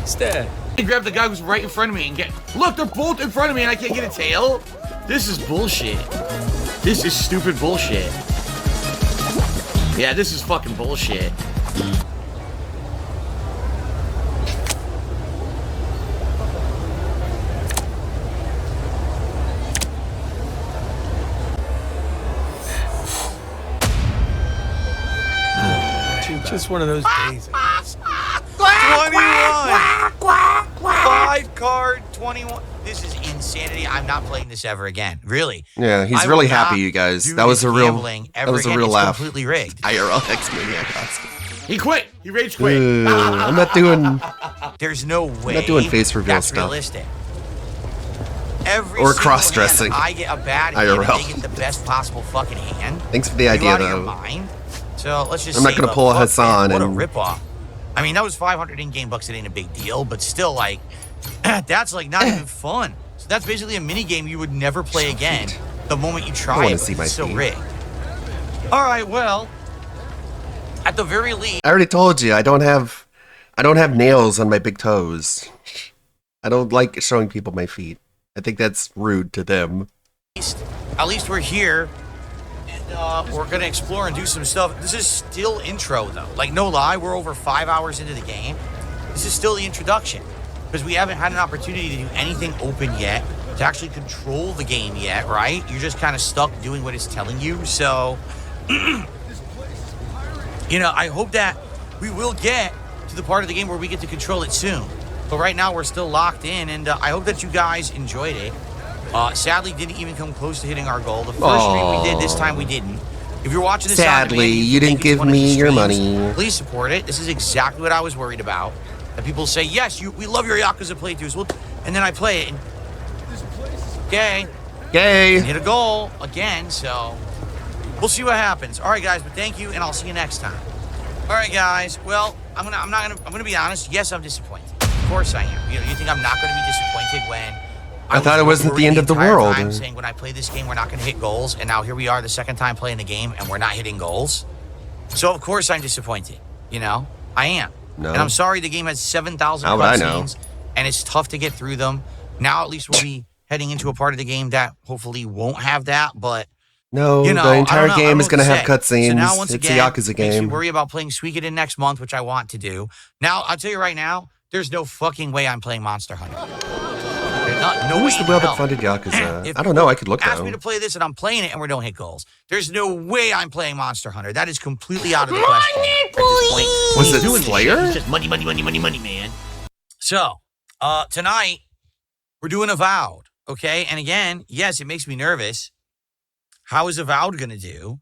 Stare. I grabbed the guy who's right in front of me and look, they're both in front of me and I can't get a tail? This is bullshit. This is stupid bullshit. Yeah, this is fucking bullshit. Just one of those days. 21! 5 card, 21. This is insanity. I'm not playing this ever again. Really. Yeah, he's I really will not happy, you guys. do That was this a real gambling ever again. It's laugh. Completely rigged. IRL X-Maniac Oscar. He quit. He rage quit. I'm not doing... There's no way I'm not doing face reveal that's stuff. realistic. Every Or single cross-dressing. hand I get a bad hand IRL. and they get the best possible fucking hand. Thanks for the You idea, out of your though. mind? So let's just I'm not say gonna the pull a fuck, Hassan man. What and- a ripoff. I mean, that was 500 in-game bucks. It ain't a big deal, but still, like, that's like not even fun. So that's basically a mini game you would never play again the moment you I try wanna it. see my It's so feet. rigged. All right, well, at the very least, I already told you, I don't have nails on my big toes. I don't like showing people my feet. I think that's rude to them. at least we're here. And we're gonna explore and do some stuff. This is still intro though. Like, no lie, we're over 5 hours into the game. This is still the introduction. Because we haven't had an opportunity to do anything open yet, to actually control the game yet, right? You're just kind of stuck doing what it's telling you. So, you know, I hope that we will get to the part of the game where we get to control it soon. But right now we're still locked in, and I hope that you guys enjoyed it. Sadly, didn't even come close to hitting our goal. The first stream we did, this time we didn't. If you're watching this on Sadly, demand, you didn't think it's give one of me the your streams, money. Please support it. This is exactly what I was worried about. That people say, yes, we love your Yakuza playthroughs. Well, and then I play it, and okay, Yay! and hit a goal again. So we'll see what happens. All right, guys, but thank you, and I'll see you next time. All right, guys. Well, I'm gonna be honest. Yes, I'm disappointed. Of course I am. You think I'm not gonna be disappointed when I thought it wasn't the end of the entire world. time saying when I play this game we're not gonna hit goals, and now here we are the second time playing the game and we're not hitting goals. So of course I'm disappointed. You know, I am. No. And I'm sorry the game has 7,000 How would I know? cutscenes, and it's tough to get through them. Now at least we'll be heading into a part of the game that hopefully won't have that, but No, you know, the I entire don't know. I game don't is know going to what have to say. cutscenes. So now, once It's again, a Yakuza makes me game. worry about playing Suikoden next month, which I want to do. Now, I'll tell you right now, there's no fucking way I'm playing Monster Hunter. There's no Who's way the in hell. well-funded Yakuza? If I don't know. I could look ask though. me to play this and I'm playing it and we don't hit goals. There's no way I'm playing Monster Hunter. That is completely out of the question at this point. Was He's it doing this Slayer? shit. It's just money, money, money, money, money, man. So, tonight, we're doing Avowed, okay? And again, yes, it makes me nervous. How is Avowed going to do?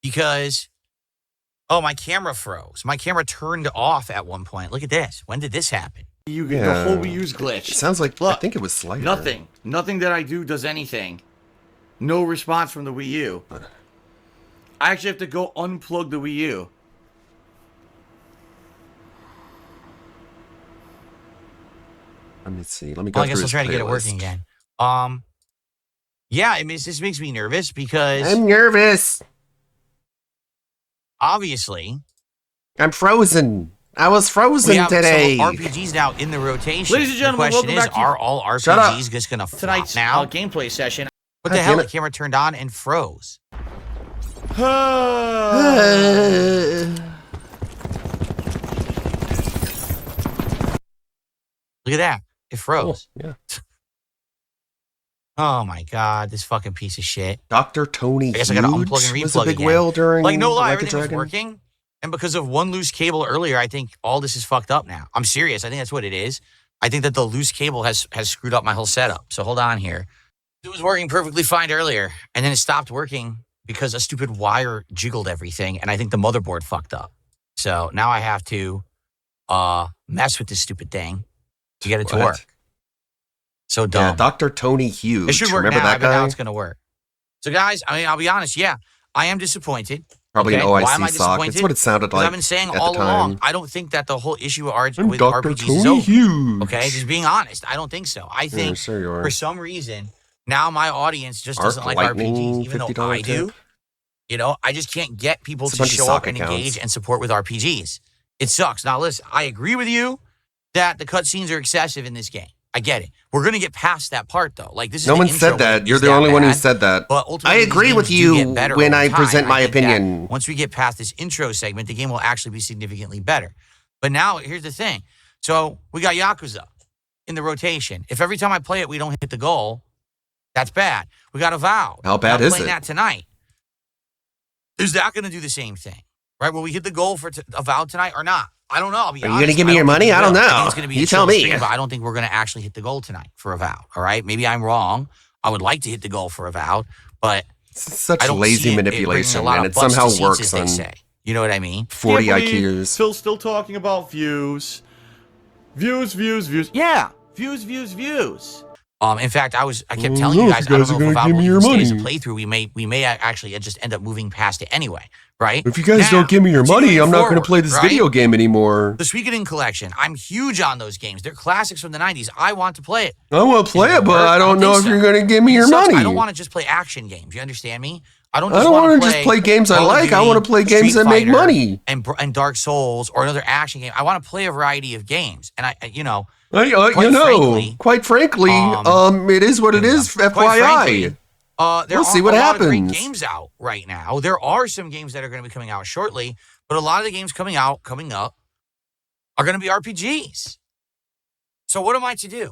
Because, oh, my camera froze. My camera turned off at one point. Look at this. When did this happen? The whole Wii U's glitch. It sounds like, Look, I think it was Slayer. Nothing that I do does anything. No response from the Wii U. I actually have to go unplug the Wii U. Let me see. Let me go Well, I through guess I'll his try to get it playlist. working again. Yeah, this makes me nervous because I'm nervous. obviously I'm frozen. I was frozen we have today. some RPGs now in the rotation. Ladies and gentlemen, the question welcome is, back to are all Shut up. RPGs just gonna flop Tonight's now? gameplay session. What the God hell? damn The camera turned on and froze. Look at that. It froze. Yeah. Oh my god, this fucking piece of shit. Dr. Tony I guess I gotta Huge unplug and was a replug big again. whale during Like, no lie, Like a everything was Dragon. working. And because of one loose cable earlier, I think all this is fucked up now. I'm serious. I think that's what it is. I think that the loose cable has screwed up my whole setup. So hold on here. It was working perfectly fine earlier, and then it stopped working because a stupid wire jiggled everything, and I think the motherboard fucked up. So now I have to mess with this stupid thing to get it to What? work. So dumb. Yeah, Dr. Tony Huge. It should work Remember now. that I bet now guy? it's going to work. So, guys, I mean, I'll be honest. Yeah, I am disappointed. Probably Okay? an Why am I OIC sock. disappointed? That's what it sounded 'Cause like. I've been saying at all the time. along, I don't think that the whole issue with I'm with Dr. RPGs is Tony over. Hughes. Okay, just being honest, I don't think so. I think sure you are. for some reason now my audience just Arc doesn't like Lightning, RPGs, even though $50 I do. tip. You know, I just can't get people It's a to bunch of show sock up and accounts. engage and support with RPGs. It sucks. Now, listen, I agree with you that the cutscenes are excessive in this game. I get it. We're going to get past that part, though. Like, this is No the one intro said where that. it You're is the that only one who bad, said that. But I ultimately, these agree with games do you get better when over I time, present and my think that opinion. Once we get past this intro segment, the game will actually be significantly better. But now, here's the thing. So, we got Yakuza in the rotation. If every time I play it, we don't hit the goal, that's bad. We got Avowed. How bad I'm is playing it? that tonight. Is that going to do the same thing? Right? Will we hit the goal for Avowed tonight or not? I don't know. I'll be Are you honest. going to give me I your don't think money? we I don't will. I know. think it's going to be You a tell chill me. stream, but I don't think we're going to actually hit the goal tonight for Avowed. All right? Maybe I'm wrong. I would like to hit the goal for Avowed, but Such I don't lazy see it manipulation, bringing a lot man. of It butts somehow to seats, works as they on say. You know what I mean? 40 Can't believe IQs. Phil's still talking about views. Views. Yeah, views. In fact, I kept telling you guys, I don't know if Avowed will even stay as a playthrough. We may actually just end up moving past it anyway, right? If you guys Now, don't give me your money, continuing I'm not going to forward, play this right? video game anymore. The Suikoden collection. I'm huge on those games. They're classics from the 90s. I want to play it. I want to play it, but I don't know think if so. you're going to give me It your sucks. money. I don't want to just play action games. You understand me? I don't I don't want want to just play games I Call of like. I Duty, want to play games Street that make Fighter, money. and Dark Souls or another action game. I want to play a variety of games. And Quite frankly, it is what it is. quite FYI. frankly, there We'll see aren't what a lot of great happens. games out right now. There are some games that are going to be coming out shortly, but a lot of the games coming up are going to be RPGs. So what am I to do?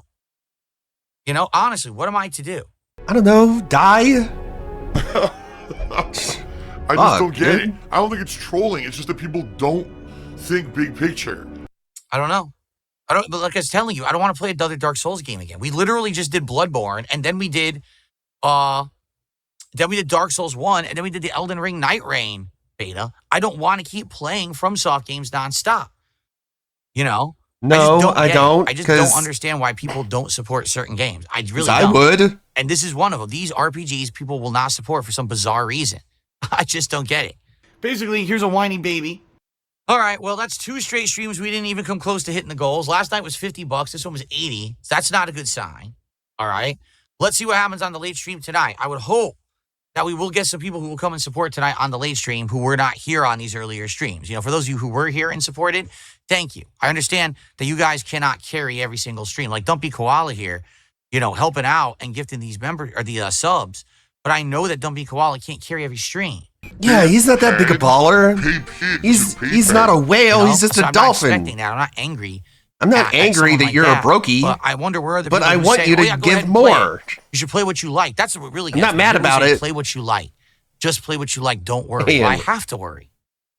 You know, honestly, what am I to do? I don't know. Die. I just don't get it. I don't think it's trolling. It's just that people don't think big picture. I don't know. But like I was telling you, I don't want to play another Dark Souls game again. We literally just did Bloodborne, and then we did Dark Souls 1, and then we did the Elden Ring Night Rain beta. I don't want to keep playing FromSoft games nonstop. You know? No, I don't. I just don't understand why people don't support certain games. I really don't. I would. And this is one of them. These RPGs people will not support for some bizarre reason. I just don't get it. Basically, here's a whiny baby. All right, well, that's 2 straight streams. We didn't even come close to hitting the goals. Last night was $50. This one was 80. So that's not a good sign. All right. Let's see what happens on the late stream tonight. I would hope that we will get some people who will come and support tonight on the late stream who were not here on these earlier streams. You know, for those of you who were here and supported, thank you. I understand that you guys cannot carry every single stream. Like Dumpy Koala here, you know, helping out and gifting these subs. But I know that Dumpy Koala can't carry every stream. Yeah, he's not that big a baller. He's not a whale. You know? He's just So a I'm dolphin. not expecting that. I'm not angry. I'm not at angry someone that like you're a brokey. But I wonder where other But people I who want say, you to "Oh, yeah, go give ahead and play more." it. You should play what you like. That's what really I'm gets not me. mad People about say, it. Play what you like. Just play what you like. Don't worry. Man. Well, I have to worry.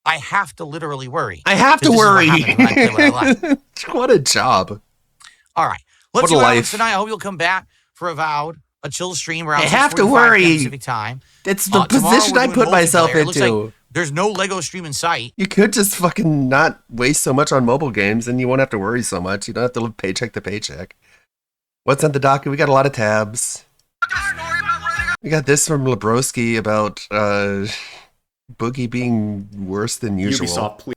I have to literally worry. I have to Because worry. this is what happens when I play what I like. What a job. All right. Let's What see a what happens life. tonight. I hope you'll come back for Avowed, a chill stream around I have to 6:45 worry. p.m. Pacific time. It's the Tomorrow position we're I doing put myself multiplayer. It looks into. like there's no Lego stream in sight. You could just fucking not waste so much on mobile games and you won't have to worry so much. You don't have to live paycheck to paycheck. What's on the docket? We got a lot of tabs. We got this from Lebroski about Boogie being worse than usual. Ubisoft, please.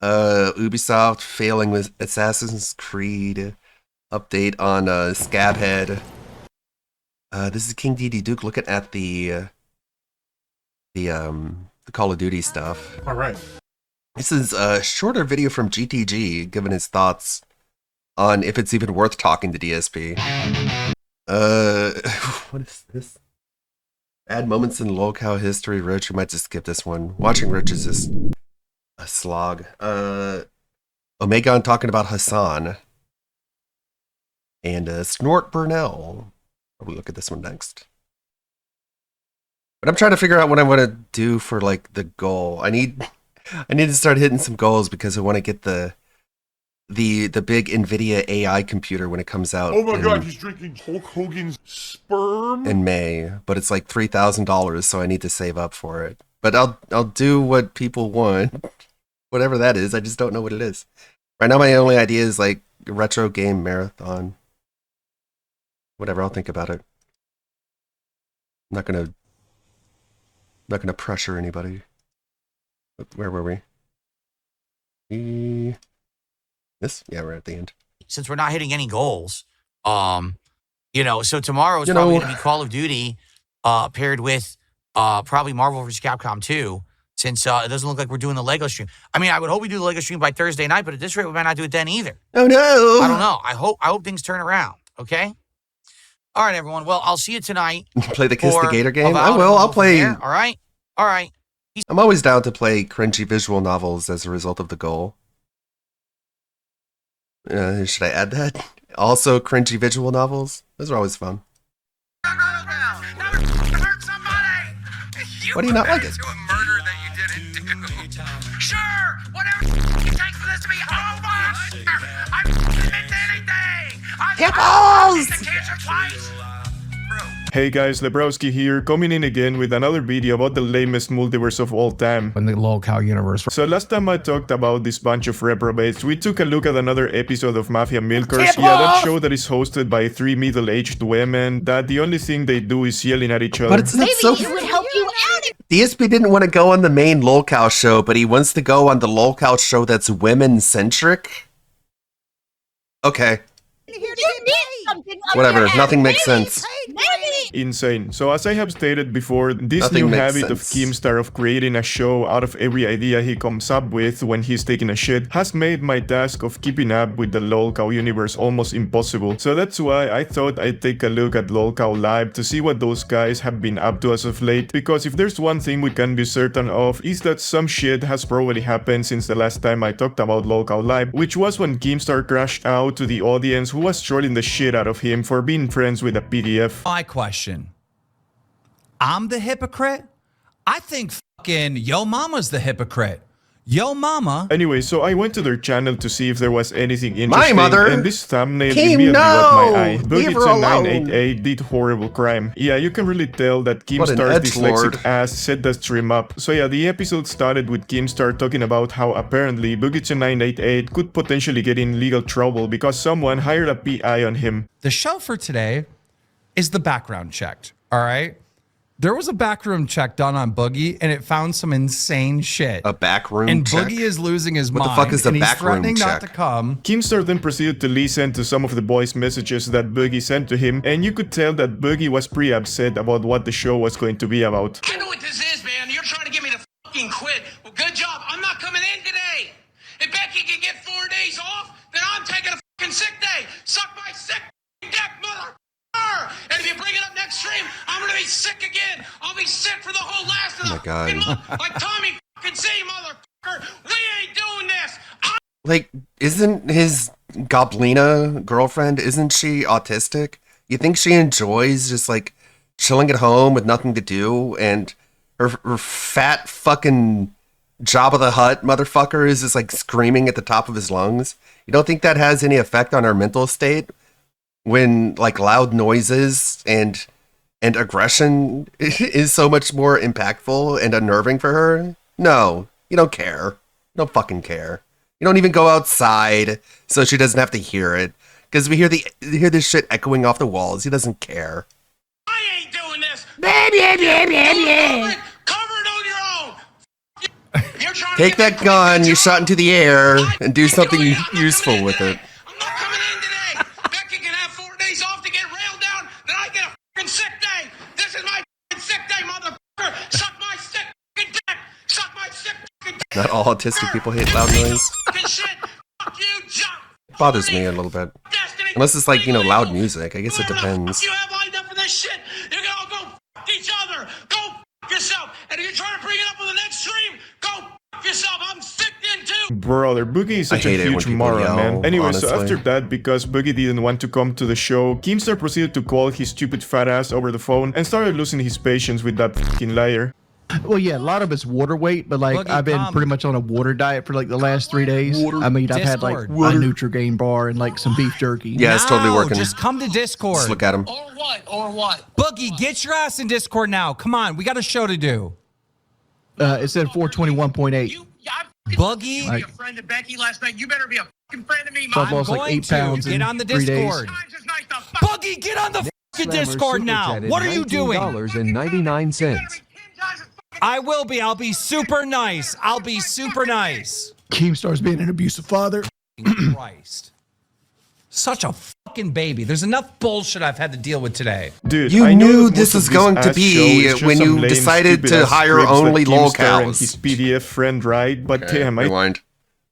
Ubisoft failing with Assassin's Creed. Update on Scabhead. This is King DD Duke looking at the Call of Duty stuff. All right. This is a shorter video from GTG giving his thoughts on if it's even worth talking to DSP. What is this? Add moments in lolcow history. Rich, you might just skip this one. Watching Rich is just a slog. Omegon talking about Hassan. And Snort Burnell. We'll look at this one next. But I'm trying to figure out what I want to do for like the goal. I need to start hitting some goals because I want to get the big NVIDIA AI computer when it comes out. Oh my god, he's drinking Hulk Hogan's sperm? In May, but it's like $3,000, so I need to save up for it. But I'll do what people want, whatever that is. I just don't know what it is. Right now, my only idea is like a retro game marathon. Whatever, I'll think about it. I'm not gonna pressure anybody. Where were we? This? Yeah, we're at the end. Since we're not hitting any goals, so tomorrow is probably going to be Call of Duty paired with probably Marvel vs. Capcom 2, since it doesn't look like we're doing the Lego stream. I mean, I would hope we do the Lego stream by Thursday night, but at this rate, we might not do it then either. Oh, no. I don't know. I hope things turn around, okay? All right, everyone. Well, I'll see you tonight. Play the Kiss the for Gator game? I Avowed, will. and I'll we'll go from play. there. All right? All right. I'm always down to play cringy visual novels as a result of the goal. Should I add that? Also, cringy visual novels? Those are always fun. Why do you not like it? Sure, whatever it takes for this to be over. I'm into anything. Hippos! Hey guys, Lebrowski here, coming in again with another video about the lamest multiverse of all time. In the lolcow universe. So last time I talked about this bunch of reprobates, we took a look at another episode of Mafia Milkers. Yeah, that show that is hosted by 3 middle-aged women, that the only thing they do is yelling at each other. But it's not so... It would help you out. DSP didn't want to go on the main lolcow show, but he wants to go on the lolcow show that's women-centric? Okay. Whatever, nothing makes sense. Insane. So as I have stated before, this Nothing new makes habit of sense. Keemstar of creating a show out of every idea he comes up with when he's taking a shit has made my task of keeping up with the lolcow universe almost impossible. So that's why I thought I'd take a look at lolcow Live to see what those guys have been up to as of late, because if there's one thing we can be certain of is that some shit has probably happened since the last time I talked about lolcow Live, which was when Keemstar crashed out to the audience who was trolling the shit out of him for being friends with a PDF. My question. I'm the hypocrite? I think fucking Yo Mama's the hypocrite. Yo Mama. Anyway, so I went to their channel to see if there was anything interesting. My mother? And this thumbnail Kim, immediately got my eye. no! Leave her Boogie988 did horrible crime. Yeah, you can really tell that What an Keemstar's edgelord. dyslexic ass set the stream up. So yeah, the episode started with Keemstar talking about how apparently Boogie988 could potentially get in legal trouble because someone hired a PI on him. The show for today is the background checked. All right. There was a backroom check done on Boogie, and it found some insane shit. A backroom and check? Boogie is losing his What mind. the fuck is a and he's backroom threatening check? not to come. Keemstar then proceeded to listen to some of the boys' messages that Boogie sent to him, and you could tell that Boogie was pretty upset about what the show was going to be about. I know what this is, man. You're trying to get me to fucking quit. Well, good job. I'm not coming in today. If Becky can get 4 days off, then I'm taking a fucking sick day. Suck my sick dick, mother. And if you bring it up next stream, I'm gonna be sick again. I'll be sick for the whole last of the fucking month. Like Tommy fucking say, motherfucker, we ain't doing this. Like, isn't his Goblina girlfriend, isn't she autistic? You think she enjoys just, like, chilling at home with nothing to do, and her fat fucking Jabba the Hutt motherfucker is just, like, screaming at the top of his lungs? You don't think that has any effect on her mental state? When, like, loud noises and aggression is so much more impactful and unnerving for her? No, you don't care. You don't fucking care. You don't even go outside so she doesn't have to hear it. Because we hear this shit echoing off the walls. He doesn't care. I ain't doing this. Cover it on your own. You're trying Take that gun you shot into the air and do something useful with it. Becky can have 4 days off to get railed down, then I get a fucking sick day. This is my fucking sick day, motherfucker. Suck my sick fucking dick. Suck my sick fucking dick. Not all autistic people hate loud noise. Fucking shit. Fuck you, John. It bothers me a little bit. Unless it's like, loud music. I guess it depends. You have lined up for this shit. You're gonna go fuck each other. Go fuck yourself. And if you're trying to bring it up on the next stream, go fuck yourself. I'm sick in too. Brother, Boogie is such a huge moron, man. Anyway, so after that, because Boogie didn't want to come to the show, Keemstar proceeded to call his stupid fat ass over the phone and started losing his patience with that fucking liar. Well, yeah, a lot of it's water weight, but like I've been pretty much on a water diet for like the last 3 days. I mean, I've had like a Nutrigrain bar and like some beef jerky. Yeah, it's totally working. Just come to Discord. Just look at him. Or what? Boogie, get your ass in Discord now. Come on, we got a show to do. It said 421.8. Boogie, Be a friend of Becky last night. You better be a fucking friend of me, So I've Mom. lost like 8 pounds get in on the 3 days. Discord. Boogie, get on the fucking Discord now. What are you doing? $19.99. I will be. I'll be super nice. I'll be super nice. Keemstar's being an abusive father. Christ. Such a fucking baby. There's enough bullshit I've had to deal with today. Dude, You I know knew that this most was of going to ass show be is just when some you lame, decided to stupid-ass hire scripts that only Keemstar lolcows. and his PDF friend write, but damn, Rewind.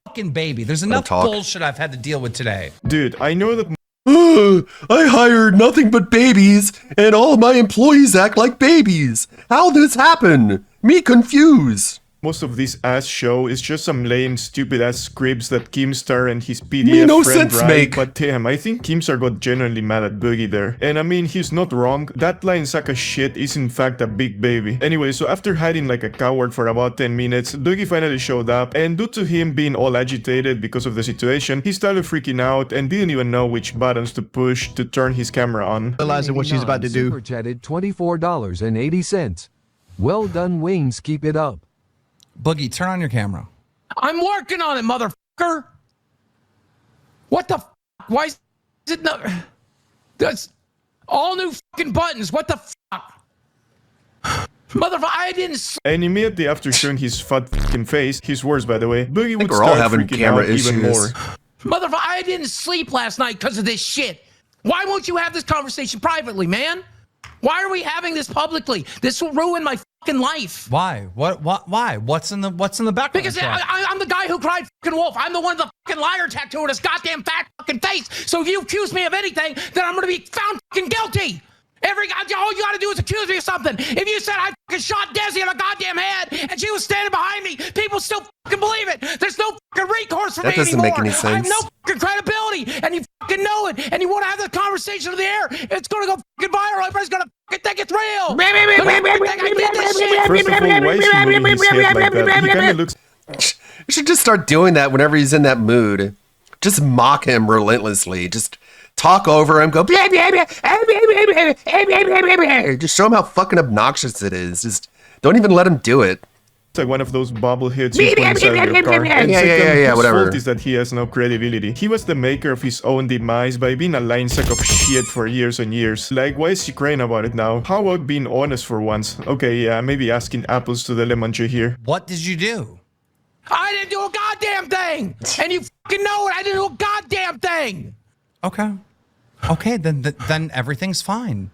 Fucking baby. There's enough talk. bullshit I've had to deal with today. Dude, I know that I hired nothing but babies, and all of my employees act like babies. How'd this happen? Me confused. most of this ass show is just some lame, stupid-ass scripts that Keemstar and his Me PDF no friend sense write, make. but damn, I think Keemstar got genuinely mad at Boogie there. And I mean, he's not wrong, that lying sack of shit is in fact a big baby. Anyway, so after hiding like a coward for about 10 minutes, Boogie finally showed up, and due to him being all agitated because of the situation, he started freaking out and didn't even know which buttons to push to turn his camera on. Realizing what she's about to do. Super chatted $24.80. Well done, Wings. Keep it up. Boogie, turn on your camera. I'm working on it, motherfucker. What the fuck? Why is it no? That's all new fucking buttons. What the fuck? Motherfucker, I didn't. And immediately after showing his fat fucking face, his words by the way, Boogie would we're all start having freaking camera out even issues. more. Motherfucker, I didn't sleep last night because of this shit. Why won't you have this conversation privately, man? Why are we having this publicly? This will ruin my fucking life. Why? What? Why? What's in the background? Because I'm the guy who cried fucking wolf. I'm the one with the fucking liar tattoo on his goddamn fat fucking face. So if you accuse me of anything, then I'm gonna be found fucking guilty. All you gotta do is accuse me of something. If you said I fucking shot Desi in the goddamn head and she was standing behind me, people still fucking believe it. There's no fucking recourse for That me doesn't anymore. make any I have sense. no fucking credibility, and you fucking know it. And you want to have the conversation in the air, it's gonna go fucking viral. Everybody's gonna fucking think it's real. They're gonna think I did this shit. First of all, why is he moving his head like that? He kinda looks... You should just start doing that whenever he's in that mood. Just mock him relentlessly. Just talk over him. Go blah, blah, blah, just show him how fucking obnoxious it is. Just don't even let him do it. It's like one of those bobbleheads you put inside your car. And Yeah, second, his whatever. fault is that he has no credibility. He was the maker of his own demise by being a lying sack of shit for years and years. Like, why is she crying about it now? How about being honest for once? Okay, yeah, maybe asking apples to the lemon tree here. What did you do? I didn't do a goddamn thing, and you fucking know it. I didn't do a goddamn thing. Okay. Okay, then everything's fine.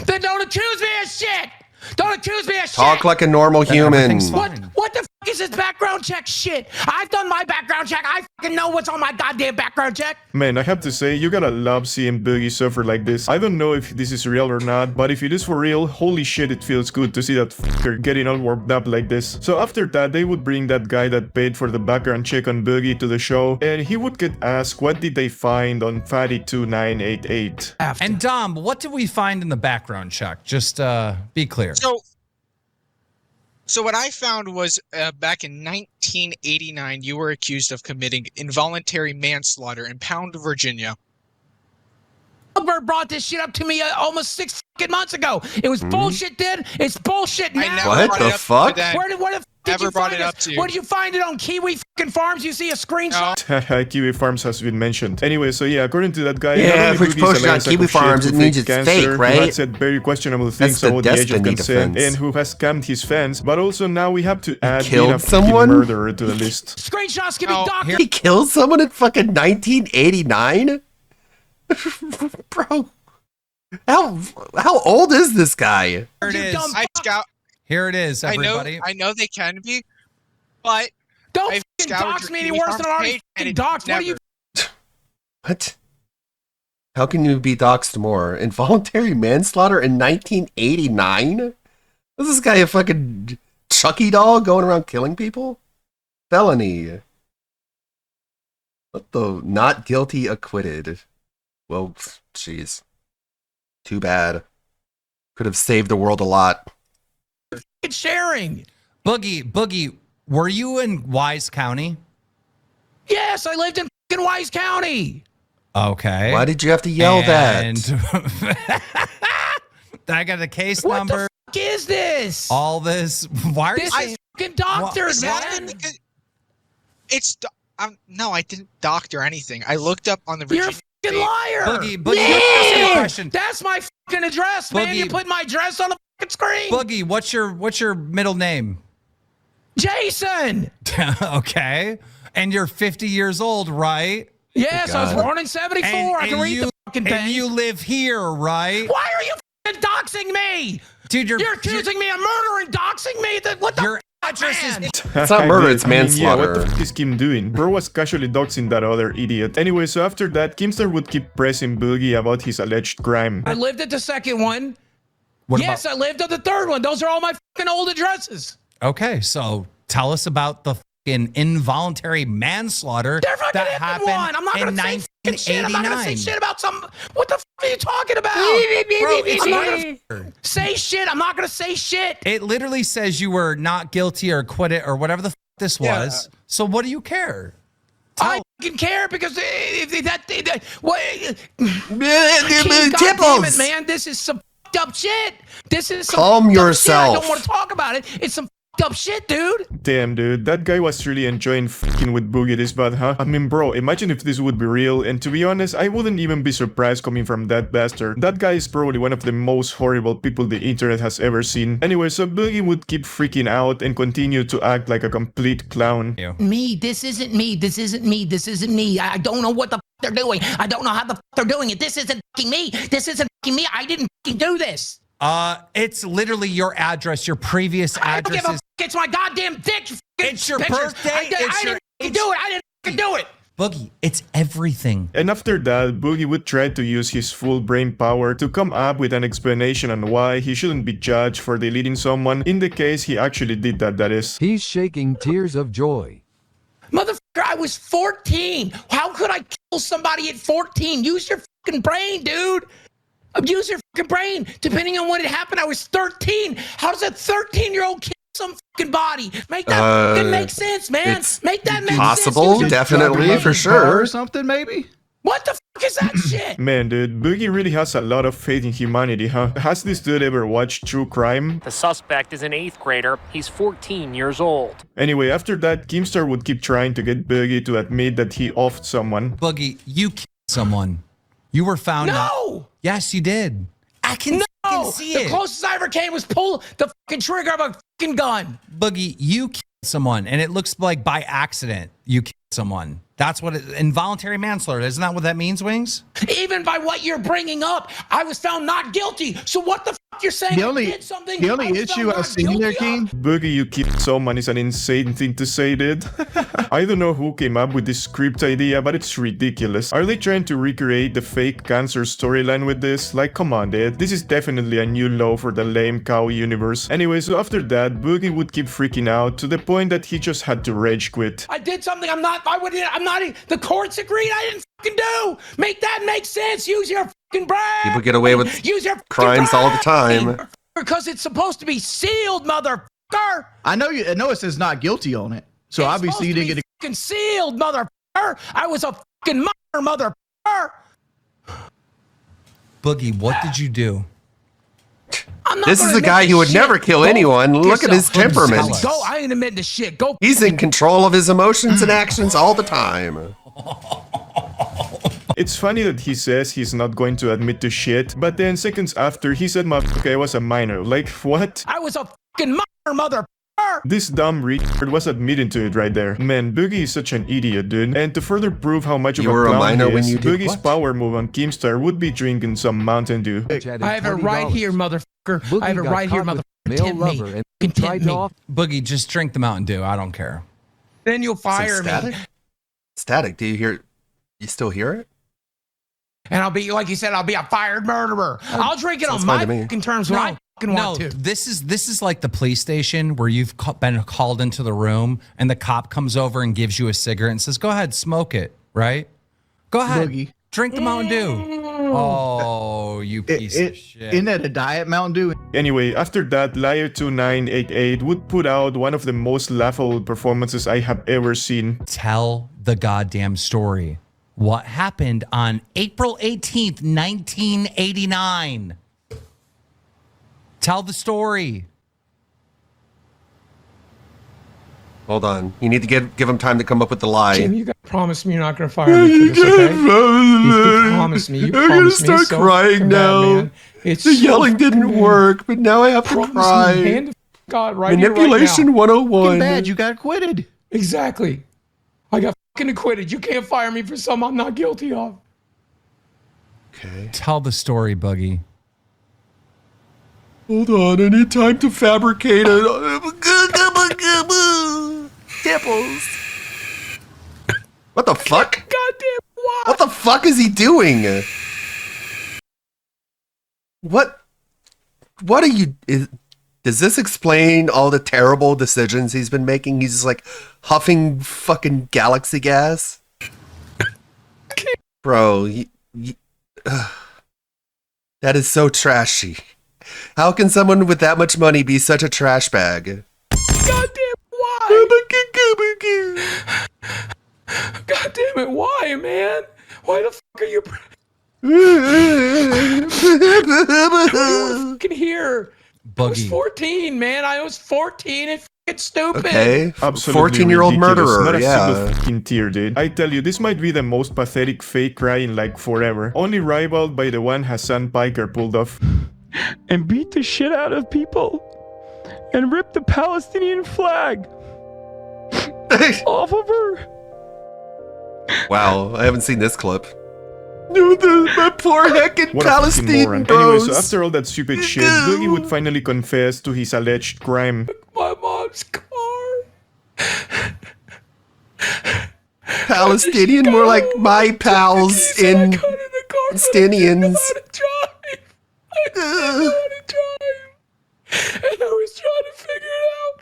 Then don't accuse me of shit. Don't accuse me of shit. Talk like a normal human. What the fuck is this background check shit? I've done my background check. I fucking know what's on my goddamn background check. Man, I have to say, you gotta love seeing Boogie suffer like this. I don't know if this is real or not, but if it is for real, holy shit, it feels good to see that fucker getting all warmed up like this. So after that, they would bring that guy that paid for the background check on Boogie to the show, and he would get asked what did they find on Fatty2988. And Dom, what did we find in the background check? Just be clear. So what I found was back in 1989, you were accused of committing involuntary manslaughter in Pound, Virginia. Albert brought this shit up to me almost 6 fucking months ago. It was bullshit then. It's bullshit now. What the fuck? Where the fuck did Never you brought find it up this? to you. Where did you find it on Kiwi fucking Farms? You see a screenshot? Haha, Kiwi Farms has been mentioned. Anyway, so yeah, according to that guy, Yeah, not only if it's Boogie's posted a on lying sack Kiwi of shit Farms, who it means faked it's cancer, fake, right? Who had said very questionable things the about the age of Destiny consent, defense. and who has scammed his fans, but also now we have to add being killed a fucking someone? murderer to the list. Screenshots give me doctor. He killed someone in fucking 1989? Bro. How old is this guy? Here it is. Here it is, everybody. I know they can be, but don't I've fucking scoured dox your me any Kiwi worse Farms than I already page, and fucking it's doxed. What are you? What? How can you be doxxed more? Involuntary manslaughter in 1989? Was this guy a fucking Chucky doll going around killing people? Felony. What the? Not guilty, acquitted. Well, jeez. Too bad. Could have saved the world a lot. It's sharing. Boogie, were you in Wise County? Yes, I lived in fucking Wise County. Okay. Why did you have to yell that? I got the case number. What the fuck is this? All this. Why are This you is fucking doctors, Exactly, man. because it's no, I didn't doctor anything. I looked up on the You're a Virginia. fucking liar. Boogie, let me ask you a question. That's my fucking address, man. Boogie. You put my address on the fucking screen. Boogie, what's your middle name? Jason. Okay. And you're 50 years old, right? Yes, I was born in 74. I can read the fucking thing. And you live here, right? Why are you fucking doxing me? Dude, you're accusing me of murder and doxing me? What the your address is... It's not murder, it's manslaughter. Yeah, what the f is Kim doing? Bro was casually doxing that other idiot. Anyway, so after that, Keemstar would keep pressing Boogie about his alleged crime. I lived at the second one. What yes, I lived at the third one. Those are all my fucking old addresses. Okay, so tell us about the fucking involuntary manslaughter that happened I'm not in gonna say fucking shit. I'm not gonna say 1989. shit about some. What the f are you talking about? Bro, it's I'm not gonna say shit. I'm not gonna say shit. It literally says you were not guilty or acquitted or whatever the f this was. So what do you care? I fucking care because what? Tipples! It, man, this is some up shit. This is some Calm yourself. Shit. I don't want to talk about it. It's some up shit, dude. Damn, dude, that guy was really enjoying fucking with Boogie this bad, huh? I mean, bro, imagine if this would be real, and to be honest, I wouldn't even be surprised coming from that bastard. That guy is probably one of the most horrible people the internet has ever seen. Anyway, so Boogie would keep freaking out and continue to act like a complete clown. Me, this isn't me. This isn't me. This isn't me. I don't know what the f they're doing. I don't know how the f they're doing it. This isn't fucking me. This isn't fucking me. I didn't fucking do this. It's literally your address, your previous I don't address give a is... It's my goddamn dick. It's your pictures. birthday. I didn't fucking do it. I didn't fucking do it. Boogie, it's everything. And after that, Boogie would try to use his full brain power to come up with an explanation on why he shouldn't be judged for deleting someone, in the case he actually did that is. He's shaking tears of joy. Motherfucker, I was 14. How could I kill somebody at 14? Use your fucking brain, dude. Use your fucking brain. Depending on what had happened, I was 13. How does a 13-year-old kill some fucking body? Make that fucking make sense, man. Make that make possible, sense. definitely, for sure. Or something, maybe? What the fuck is that shit? Man, dude, Boogie really has a lot of faith in humanity, huh? Has this dude ever watched true crime? The suspect is an 8th grader. He's 14 years old. Anyway, after that, Keemstar would keep trying to get Boogie to admit that he offed someone. Boogie, you killed someone. You were found No! Yes, you did. I can see it. The closest I ever came was pull the fucking trigger of a fucking gun. Boogie, you killed someone, and it looks like by accident you killed someone. That's what involuntary manslaughter. Isn't that what that means, Wings? Even by what you're bringing up, I was found not guilty. So what the fuck you're saying? The only issue I see there, King. Boogie, you killed someone is an insane thing to say, dude. I don't know who came up with this script idea, but it's ridiculous. Are they trying to recreate the fake cancer storyline with this? Like, come on, dude. This is definitely a new low for the lame cow universe. Anyway, so after that, Boogie would keep freaking out to the point that he just had to rage quit. I did something I'm not. The courts agreed I didn't fucking do. Make that make sense. Use your fucking brain. People get away with Use your crimes all the time. Because it's supposed to be sealed, motherfucker. I know it says not guilty on it. So it's obviously you didn't get fucking sealed, motherfucker. I was a fucking motherfucker. Boogie, what did you do? This is a guy who would never kill anyone. Look at his temperament. Go, I ain't admitting to shit. Go. He's in control of his emotions and actions all the time. It's funny that he says he's not going to admit to shit, but then seconds after he said, "Motherfucker, I was a minor." Like, what? I was a fucking motherfucker. This dumb retard was admitting to it right there. Man, Boogie is such an idiot, dude. And to further prove how much You of were a a clown minor he when is, you did Boogie's what? power move on Keemstar would be drinking some Mountain Dew. I have it right here, motherfucker. I have it right here, motherfucker. Tempt me. Contempt me. Boogie, just drink the Mountain Dew. I don't care. Then you'll fire me. Static, do you hear? You still hear it? And I'll be, like you said, I'll be a fired murderer. I'll drink it on my fucking terms when I fucking want to. This is like the police station where you've been called into the room and the cop comes over and gives you a cigarette and says, "Go ahead, smoke it." Right? Go ahead, Boogie. drink the Mountain Dew. Oh, you piece of shit! Isn't that a diet Mountain Dew? Anyway, after that, Liar2988 would put out one of the most laughable performances I have ever seen. Tell the goddamn story. What happened on April 18th, 1989? Tell the story. Hold on. You need to give him time to come up with the lie. Jim, you gotta promise me you're not gonna fire me for this, okay? You promise me. You I'm gonna promise me. start It's so crying fucking now. bad, man. It's The so yelling didn't fucking bad. work, but now I have to Promise cry. me, hand to God right here, Manipulation right now. 101. Bad, you got acquitted. Exactly. I got fucking acquitted. You can't fire me for something I'm not guilty of. Okay. Tell the story, Boogie. Hold on, I need time to fabricate it. Tipples. What the fuck? Goddamn why? What the fuck is he doing? What are you... Does this explain all the terrible decisions he's been making? He's just like huffing fucking galaxy gas? Bro, that is so trashy. How can someone with that much money be such a trash bag? Goddamn why? Goddamn it, why, man? Why the fuck are you... fucking here? I was Boogie. 14, man. I was 14 and fucking stupid. Okay, Absolutely 14-year-old ridiculous. murderer, Not a yeah. single fucking tear, dude. I tell you, this might be the most pathetic fake cry in like forever. Only rivaled by the one Hassan Piker pulled off. And beat the shit out of people. And rip the Palestinian flag off of her. Wow, I haven't seen this clip. No, my poor heckin' What a fucking Palestinian moron. bros. Anyway, so after all that stupid shit, Boogie would finally confess to his alleged crime. My mom's car. Palestinian, more like my pals in Palestinians. I didn't know how to drive. And I was trying to figure it out.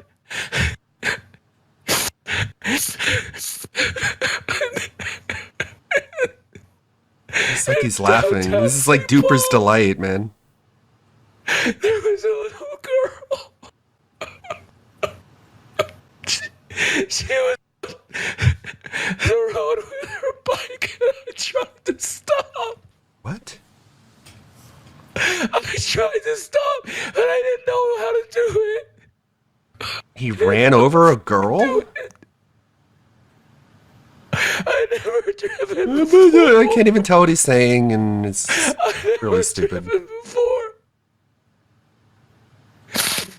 It's like he's laughing. This is like Duper's delight, man. There was a little girl. She was on the road with her bike and I tried to stop. What? I tried to stop and I didn't know how to do it. He ran over a girl? I never driven before. I can't even tell what he's saying, and it's really stupid. Before.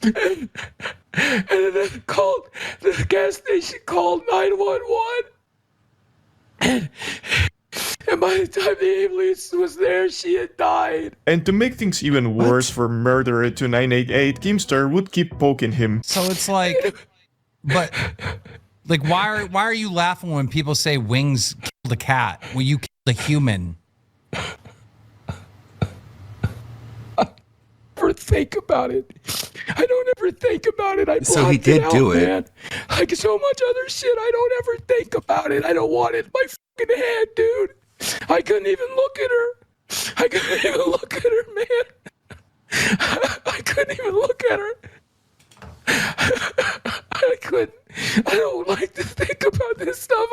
And then called the gas station, called 911. And by the time the ambulance was there, she had died. And to make things even worse for murderer 2988, Keemstar would keep poking him. So it's like, but like, why are you laughing when people say Wings killed a cat? Well, you killed a human. Ever think about it? I don't ever think about it. I So he blocked did it out, do it. man. Like so much other shit, I don't ever think about it. I don't want it in my fucking head, dude. I couldn't even look at her. I couldn't even look at her, man. I couldn't even look at her. I couldn't. I don't like to think about this stuff.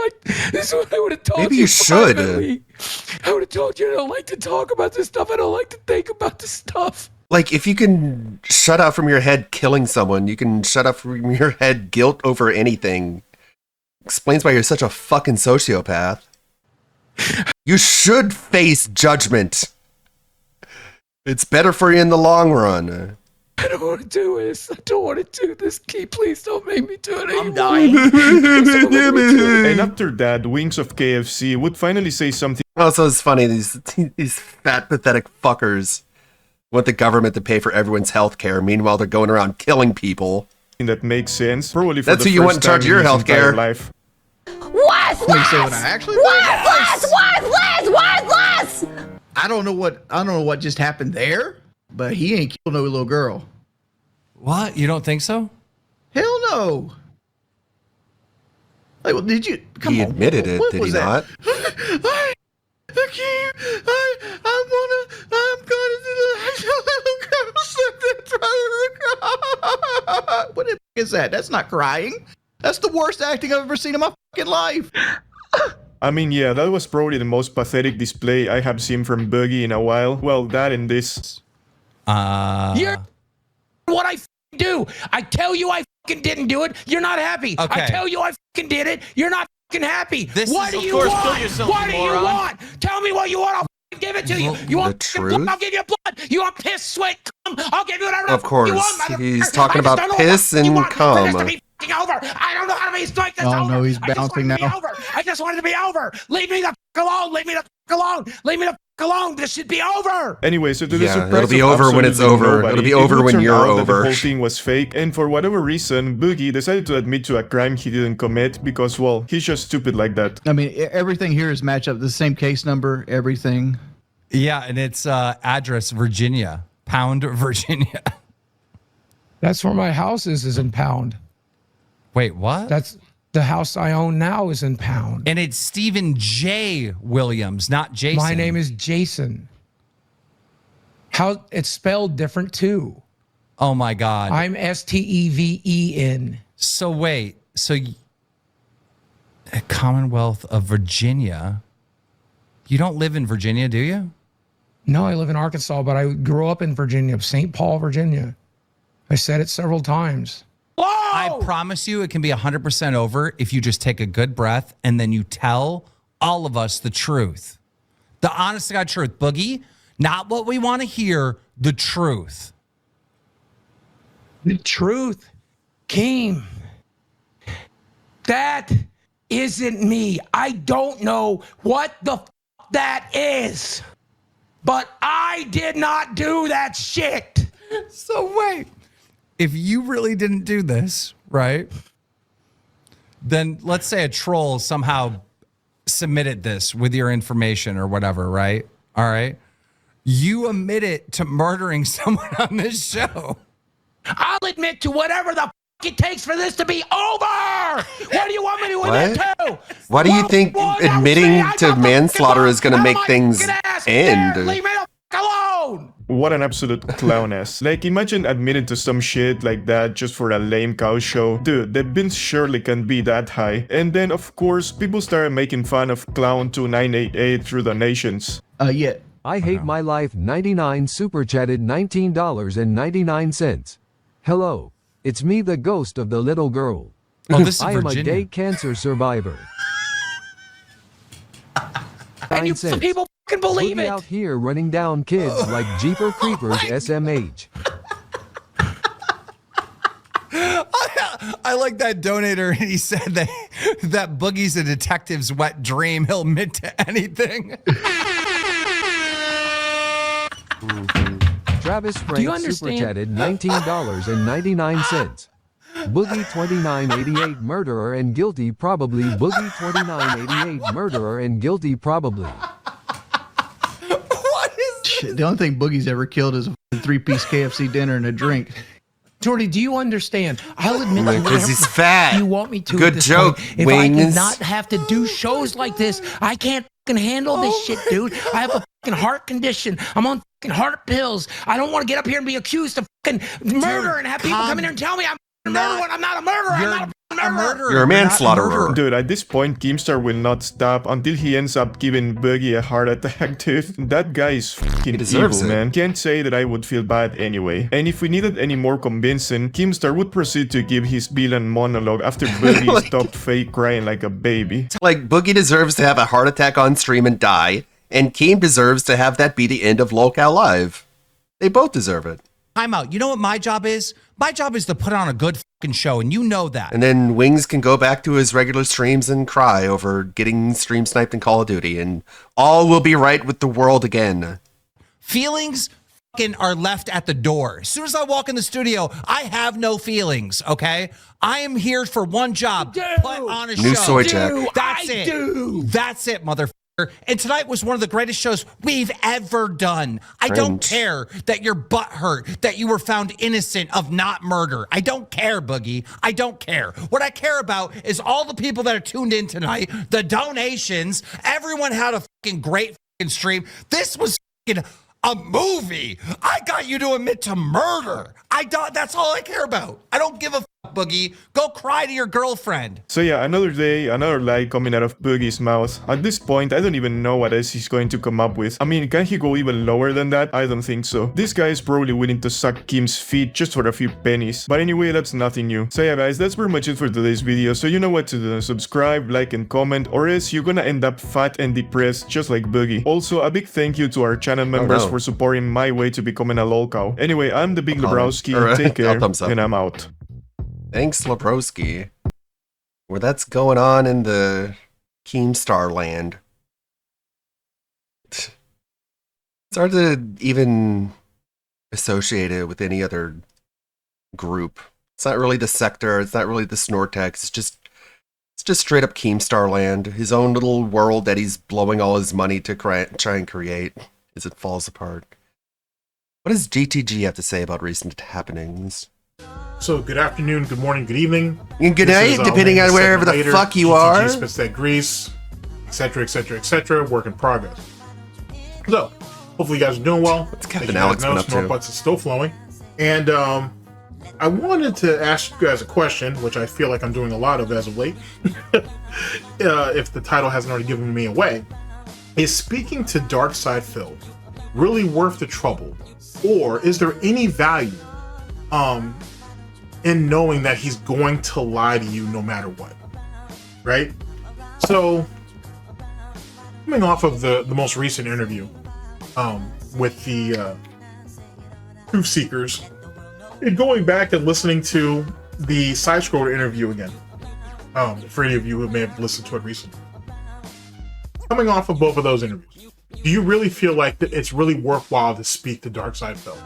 This is what I would have told you. Maybe you should. privately. I would have told you I don't like to talk about this stuff. I don't like to think about this stuff. Like, if you can shut out from your head killing someone, you can shut out from your head guilt over anything. Explains why you're such a fucking sociopath. You should face judgment. It's better for you in the long run. I don't want to do this. I don't want to do this. Key, please don't make me do it anymore. I'm dying. And after that, Wings of KFC would finally say something. Also, it's funny, these fat, pathetic fuckers want the government to pay for everyone's health care. Meanwhile, they're going around killing people. That makes sense. Probably for That's the who you first want in charge time of your his health care. entire life. What's Let me say what I actually think. Worthless! I don't know what just happened there, but he ain't killed no little girl. What? You don't think so? Hell no. Like, well, did you? Come He on. admitted it, What did was he that? not? What the is that? That's not crying. That's the worst acting I've ever seen in my fucking life. I mean, yeah, that was probably the most pathetic display I have seen from Boogie in a while. Well, that and this. You're what I do. I tell you I fucking didn't do it, you're not happy. Okay. I tell you I fucking did it, you're not fucking happy. This What is- do of you course, want? kill yourself, What do you moron. want? Tell me what you want. I'll fucking give it to you. You want The fucking truth? blood? I'll give you blood. You want piss, sweat, cum? I'll give you whatever Of the fuck course, you want, motherfucker. he's talking I just about don't know piss what the fuck you and want for this cum. to be fucking over. I don't know how to make this Oh, over. no, he's I just bouncing want it to be now. over. I just want it to be over. Leave me the fuck alone. Leave me the fuck alone. Leave me the fuck alone. This should be over. Anyway, so to the Yeah, surprise it'll be of over when it's absolutely over. nobody, It'll be it over would when turn you're out that over. The whole thing was fake, and for whatever reason, Boogie decided to admit to a crime he didn't commit because, well, he's just stupid like that. I mean, everything here is match up. The same case number, everything. Yeah, and it's address Virginia, Pound, Virginia. That's where my house is in Pound. Wait, what? That's the house I own now is in Pound. And it's Stephen J. Williams, not Jason. My name is Jason. How it's spelled different too. Oh my God. I'm Steven. So wait, Commonwealth of Virginia. You don't live in Virginia, do you? No, I live in Arkansas, but I grew up in Virginia, St. Paul, Virginia. I said it several times. I promise you it can be 100% over if you just take a good breath and then you tell all of us the truth. The honest to God truth. Boogie, not what we want to hear, the truth. The truth came. That isn't me. I don't know what the f that is. But I did not do that shit. So wait, if you really didn't do this, right? Then let's say a troll somehow submitted this with your information or whatever, right? All right. You admitted to murdering someone on this show. I'll admit to whatever the f it takes for this to be over. What do you want me to admit to? Why do you think admitting to manslaughter is going to make things end? Leave me the f alone. What an absolute clown-ass. Like, imagine admitting to some shit like that just for a lame cow show. Dude, the bins surely can't be that high. And then, of course, people started making fun of Clown2988 through donations. Yeah. I hate my life 99 super chatted $19.99. Hello. It's me, the ghost of the little girl. Oh, this is I am Virginia. a gay cancer survivor. And you Cents. people fucking believe Boogie it. out here running down kids like Jeeper Creepers SMH. I like that donator, and he said that Boogie's a detective's wet dream. He'll admit to anything. Travis you Frank super understand? chatted $19.99. Boogie 2988 murderer and guilty probably. Boogie 2988 murderer and guilty probably. Shit, the only thing Boogie's ever killed is a 3-piece KFC dinner and a drink. Jordy, do you understand? I'll admit to Because whatever he's the fat. f- you want me to. Good at this joke, point. If I Wings. cannot have to do shows like this, I can't fucking handle this shit, dude. I have a fucking heart condition. I'm on fucking heart pills. I don't want to get up here and be accused of fucking murder and have people come in here and tell me I'm a murderer when I'm not a murderer. I'm not a murderer. You're a manslaughterer. Dude, at this point, Keemstar will not stop until he ends up giving Boogie a heart attack, dude. That guy is fucking deserves evil, it. man. Can't say that I would feel bad anyway. And if we needed any more convincing, Keemstar would proceed to give his villain monologue after Boogie Like- stopped fake crying like a baby. Like, Boogie deserves to have a heart attack on stream and die, and Keem deserves to have that be the end of LOLcow Live. They both deserve it. I'm out. You know what my job is? My job is to put on a good fucking show, and you know that. And then Wings can go back to his regular streams and cry over getting stream sniped in Call of Duty, and all will be right with the world again. Feelings fucking are left at the door. As soon as I walk in the studio, I have no feelings, okay? I am here for one job. Put on a New show. soy jack. That's it. That's it, motherfucker. And tonight was one of the greatest shows we've ever done. I don't Cringe. care that you're butthurt, that you were found innocent of not murder. I don't care, Boogie. I don't care. What I care about is all the people that are tuned in tonight, the donations. Everyone had a fucking great fucking stream. This was fucking a movie. I got you to admit to murder. That's all I care about. I don't give a fuck, Boogie. Go cry to your girlfriend. So yeah, another day, another lie coming out of Boogie's mouth. At this point, I don't even know what else he's going to come up with. I mean, can he go even lower than that? I don't think so. This guy is probably willing to suck Kim's feet just for a few pennies. But anyway, that's nothing new. So yeah guys, that's pretty much it for today's video. So you know what to do. Subscribe, like, and comment, or else you're gonna end up fat and depressed just like Boogie. Also, a big thank you to our channel members for supporting my way to becoming a lolcow. Anyway, I'm the Big Lebrowski. Take care, and I'm out. Thanks, Lebrowski. Where that's going on in the Keemstar land. It's hard to even associate it with any other group. It's not really the Sector, it's not really the Snortex, it's just straight up Keemstar land. His own little world that he's blowing all his money to try and create as it falls apart. What does GTG have to say about recent happenings? So, good afternoon, good morning, good evening. And good night, depending on wherever the fuck you are. GTG spits that grease, etc., etc., etc. Work in progress. So, hopefully you guys are doing well. What's Captain Alex been up to? Snortbutts is still flowing. And I wanted to ask you guys a question, which I feel like I'm doing a lot of as of late. If the title hasn't already given me away. Is speaking to Darkside Phil really worth the trouble? Or is there any value in knowing that he's going to lie to you no matter what, right? So, coming off of the most recent interview with the Truth Seekers, and going back and listening to the Side-Scroller interview again, for any of you who may have listened to it recently. Coming off of both of those interviews, do you really feel like it's really worthwhile to speak to Darkside Phil?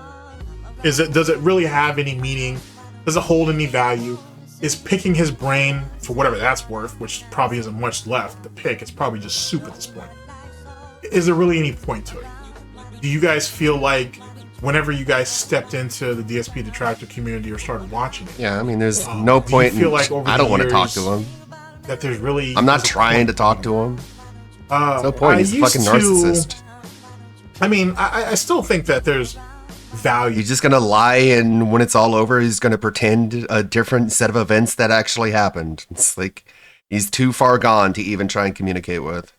Does it really have any meaning? Does it hold any value? Is picking his brain for whatever that's worth, which probably isn't much left to pick, it's probably just soup at this point. Is there really any point to it? Do you guys feel like whenever you guys stepped into the DSP detractor community or started watching it? Yeah, I mean, there's no point in, I don't want to talk to him. That there's really... I'm not trying to talk to him. There's no point, he's a fucking narcissist. I mean, I still think that there's value. He's just gonna lie, and when it's all over, he's gonna pretend a different set of events that actually happened. It's like, he's too far gone to even try and communicate with.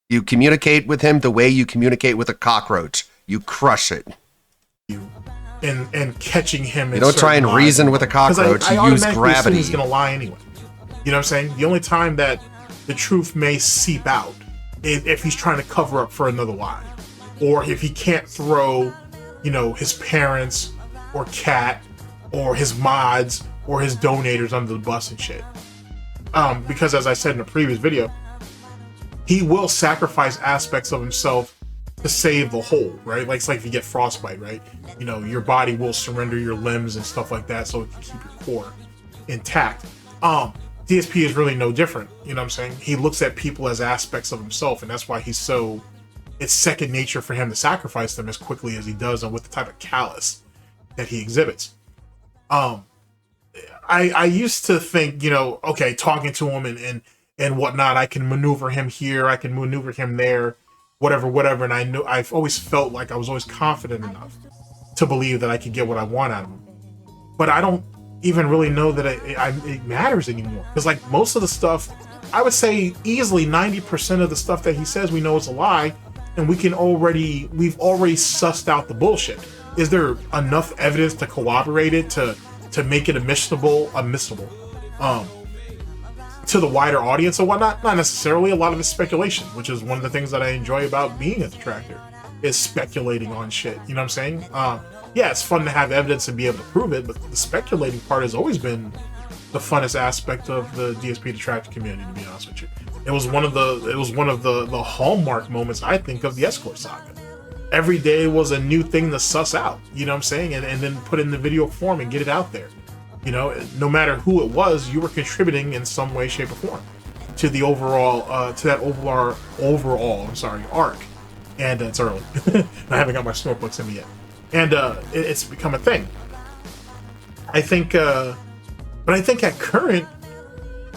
You communicate with him the way you communicate with a cockroach. You crush it. And catching him. You don't try and reason with a cockroach. You use gravity. He's gonna lie anyway. You know what I'm saying? The only time that the truth may seep out is if he's trying to cover up for another lie, or if he can't throw, you know, his parents or Cat or his mods or his donators under the bus and shit. Because as I said in a previous video, he will sacrifice aspects of himself to save the whole, right? Like, it's like if you get frostbite, right? You know, your body will surrender your limbs and stuff like that so it can keep your core intact. DSP is really no different, you know what I'm saying? He looks at people as aspects of himself, and that's why he's so... It's second nature for him to sacrifice them as quickly as he does and with the type of callous that he exhibits. I used to think, you know, okay, talking to him and whatnot, I can maneuver him here, I can maneuver him there, whatever, and I've always felt like I was always confident enough to believe that I could get what I want out of him. But I don't even really know that it matters anymore. Because like most of the stuff, I would say easily 90% of the stuff that he says we know is a lie, and we've already sussed out the bullshit. Is there enough evidence to corroborate it to make it admissible to the wider audience or whatnot? Not necessarily. A lot of it's speculation, which is one of the things that I enjoy about being a detractor, is speculating on shit. You know what I'm saying? Yeah, it's fun to have evidence and be able to prove it, but the speculating part has always been the funnest aspect of the DSP detractor community, to be honest with you. It was one of the hallmark moments, I think, of the Escort saga. Every day was a new thing to suss out, you know what I'm saying, and then put in the video form and get it out there. You know, no matter who it was, you were contributing in some way, shape, or form to the overall, arc. And it's early. I haven't got my snort books in me yet. And it's become a thing. I think, but I think at current,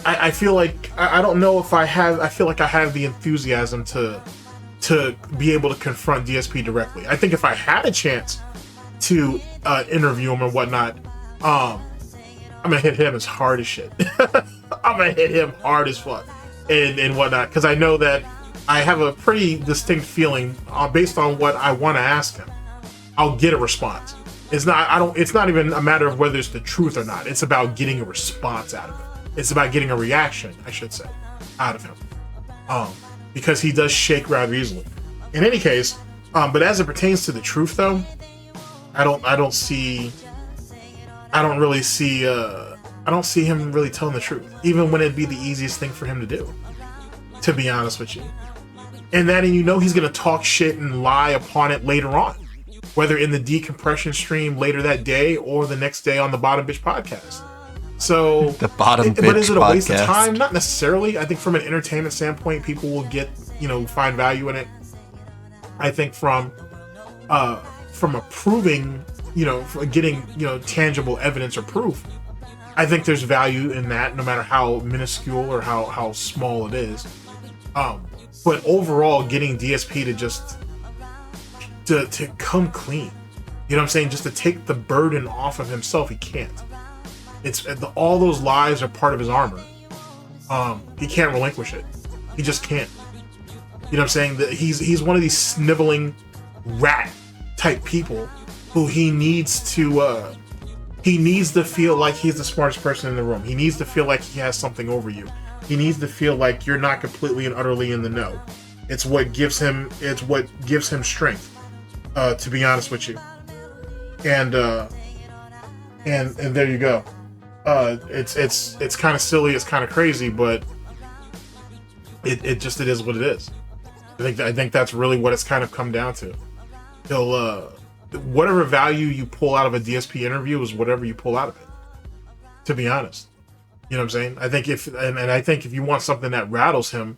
I feel like, I don't know if I feel like I have the enthusiasm to be able to confront DSP directly. I think if I had a chance to interview him and whatnot, I'm gonna hit him as hard as shit. I'm gonna hit him hard as fuck and whatnot, because I know that I have a pretty distinct feeling based on what I want to ask him. I'll get a response. It's not even a matter of whether it's the truth or not. It's about getting a response out of it. It's about getting a reaction, I should say, out of him. Because he does shake rather easily. In any case, but as it pertains to the truth, though, I don't see him really telling the truth, even when it'd be the easiest thing for him to do, to be honest with you. And he's gonna talk shit and lie upon it later on, whether in the decompression stream later that day or the next day on the Bottom Bitch podcast. So the Bottom Bitch but is it a waste podcast. of time? Not necessarily. I think from an entertainment standpoint, people will get, find value in it. I think from approving, for getting, tangible evidence or proof, I think there's value in that, no matter how minuscule or how small it is. But overall, getting DSP to just to come clean, you know what I'm saying? Just to take the burden off of himself, he can't. All those lies are part of his armor. He can't relinquish it. He just can't. You know what I'm saying? He's one of these sniveling rat type people who he needs to feel like he's the smartest person in the room. He needs to feel like he has something over you. He needs to feel like you're not completely and utterly in the know. It's what gives him strength, to be honest with you. And there you go. It's kind of silly, it's kind of crazy, but it is what it is. I think that's really what it's kind of come down to. He'll whatever value you pull out of a DSP interview is whatever you pull out of it, to be honest. You know what I'm saying? I think if you want something that rattles him,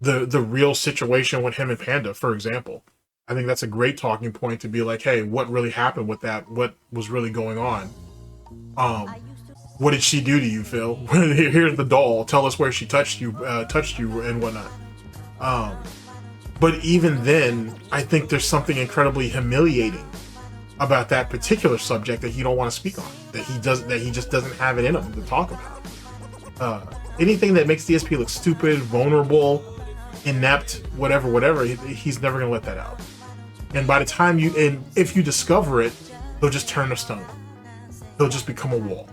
the real situation with him and Panda, for example, I think that's a great talking point to be like, hey, what really happened with that? What was really going on? What did she do to you, Phil? Here's the doll. Tell us where she touched you and whatnot. But even then, I think there's something incredibly humiliating about that particular subject that he don't want to speak on. That he just doesn't have it in him to talk about. Anything that makes DSP look stupid, vulnerable, inept, whatever, he's never gonna let that out. And by the time if you discover it, he'll just turn to stone. He'll just become a wall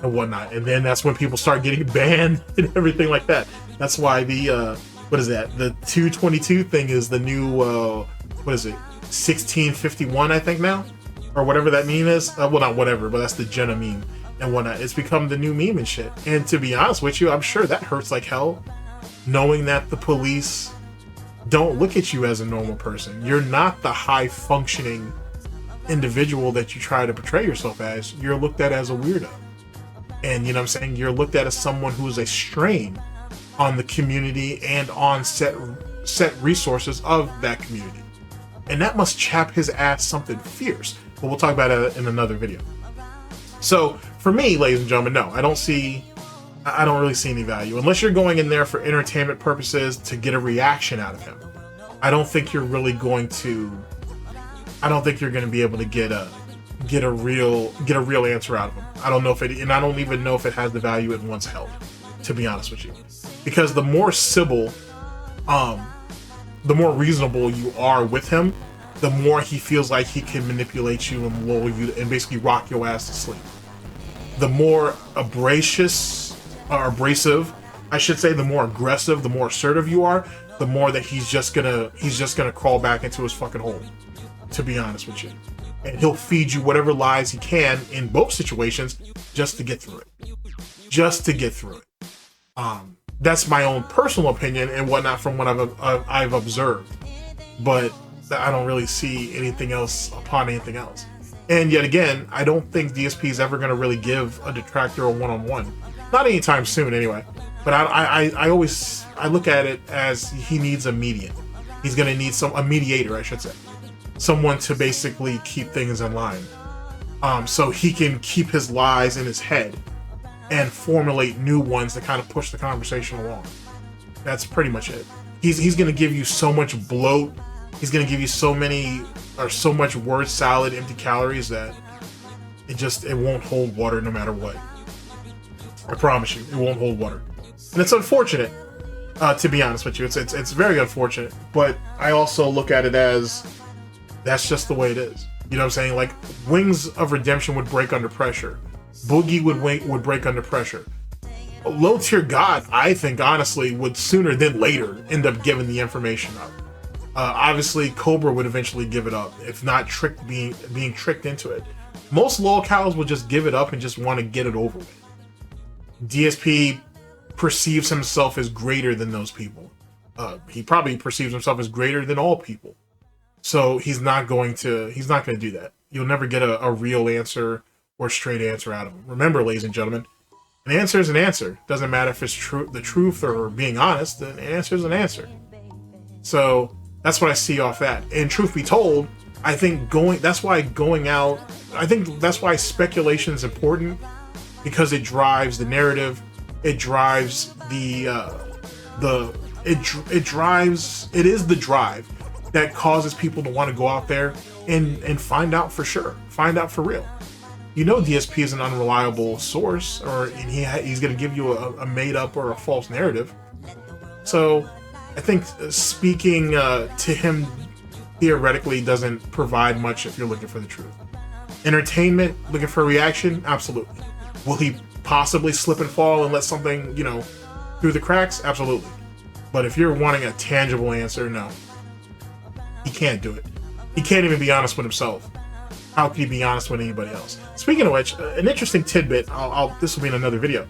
and whatnot. And then that's when people start getting banned and everything like that. That's why the what is that? The 222 thing is the new 1651, I think now, or whatever that meme is. Well, not whatever, but that's the Jenna meme and whatnot. It's become the new meme and shit. And to be honest with you, I'm sure that hurts like hell, knowing that the police don't look at you as a normal person. You're not the high functioning individual that you try to portray yourself as. You're looked at as a weirdo. And you know what I'm saying? You're looked at as someone who is a strain on the community and on set resources of that community. And that must chap his ass something fierce. But we'll talk about it in another video. So for me, ladies and gentlemen, no, I don't really see any value. Unless you're going in there for entertainment purposes to get a reaction out of him. I don't think you're going to be able to get a real answer out of him. I don't know if it, and I don't even know if it has the value it once held, to be honest with you. Because the more civil, the more reasonable you are with him, the more he feels like he can manipulate you and lull you and basically rock your ass to sleep. The more abrasive, I should say, the more aggressive, the more assertive you are, the more that he's just gonna crawl back into his fucking hole, to be honest with you. And he'll feed you whatever lies he can in both situations just to get through it. That's my own personal opinion and whatnot from what I've observed, but I don't really see anything else upon anything else. And yet again, I don't think DSP is ever going to really give a detractor a one-on-one, not anytime soon anyway. But I look at it as he needs a median. He's going to need a mediator, I should say, someone to basically keep things in line, so he can keep his lies in his head and formulate new ones to kind of push the conversation along. That's pretty much it. He's going to give you so much bloat he's gonna give you so much word salad, empty calories that it won't hold water no matter what. I promise you, it won't hold water. And it's unfortunate, to be honest with you. It's very unfortunate, but I also look at it as that's just the way it is. You know what I'm saying? Like, Wings of Redemption would break under pressure. Boogie would break under pressure. Low Tier God, I think, honestly, would sooner than later end up giving the information up. Obviously, Cobra would eventually give it up, if not being tricked into it. Most lolcows will just give it up and just want to get it over with. DSP perceives himself as greater than those people. He probably perceives himself as greater than all people. So he's not going to do that. You'll never get a real answer or straight answer out of him. Remember, ladies and gentlemen, an answer is an answer. Doesn't matter if it's the truth or being honest. An answer is an answer. So that's what I see off that. And truth be told, I think that's why speculation is important, because it drives the narrative. It drives it is the drive that causes people to want to go out there and find out for sure, find out for real. You know, DSP is an unreliable source, and he's going to give you a made up or a false narrative. So I think speaking to him theoretically doesn't provide much if you're looking for the truth. Entertainment, looking for a reaction, absolutely. Will he possibly slip and fall and let something, through the cracks? Absolutely. But if you're wanting a tangible answer, no. He can't do it. He can't even be honest with himself. How can he be honest with anybody else? Speaking of which, an interesting tidbit, this will be in another video,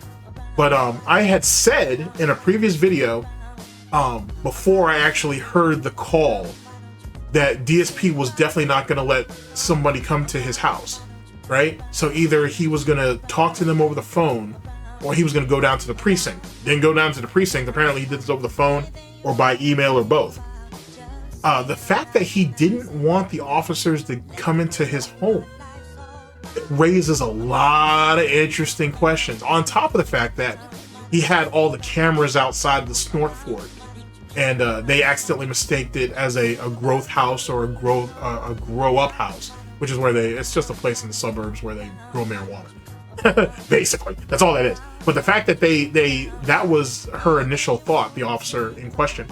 but I had said in a previous video, before I actually heard the call, that DSP was definitely not going to let somebody come to his house, right? So either he was going to talk to them over the phone, or he was going to go down to the precinct. Didn't go down to the precinct. Apparently he did this over the phone or by email or both. The fact that he didn't want the officers to come into his home raises a lot of interesting questions. On top of the fact that he had all the cameras outside the Snort Fort, and they accidentally mistaked it as a growth house or a grow up house, which is where it's just a place in the suburbs where they grow marijuana. Basically, that's all that is. But the fact that that was her initial thought, the officer in question,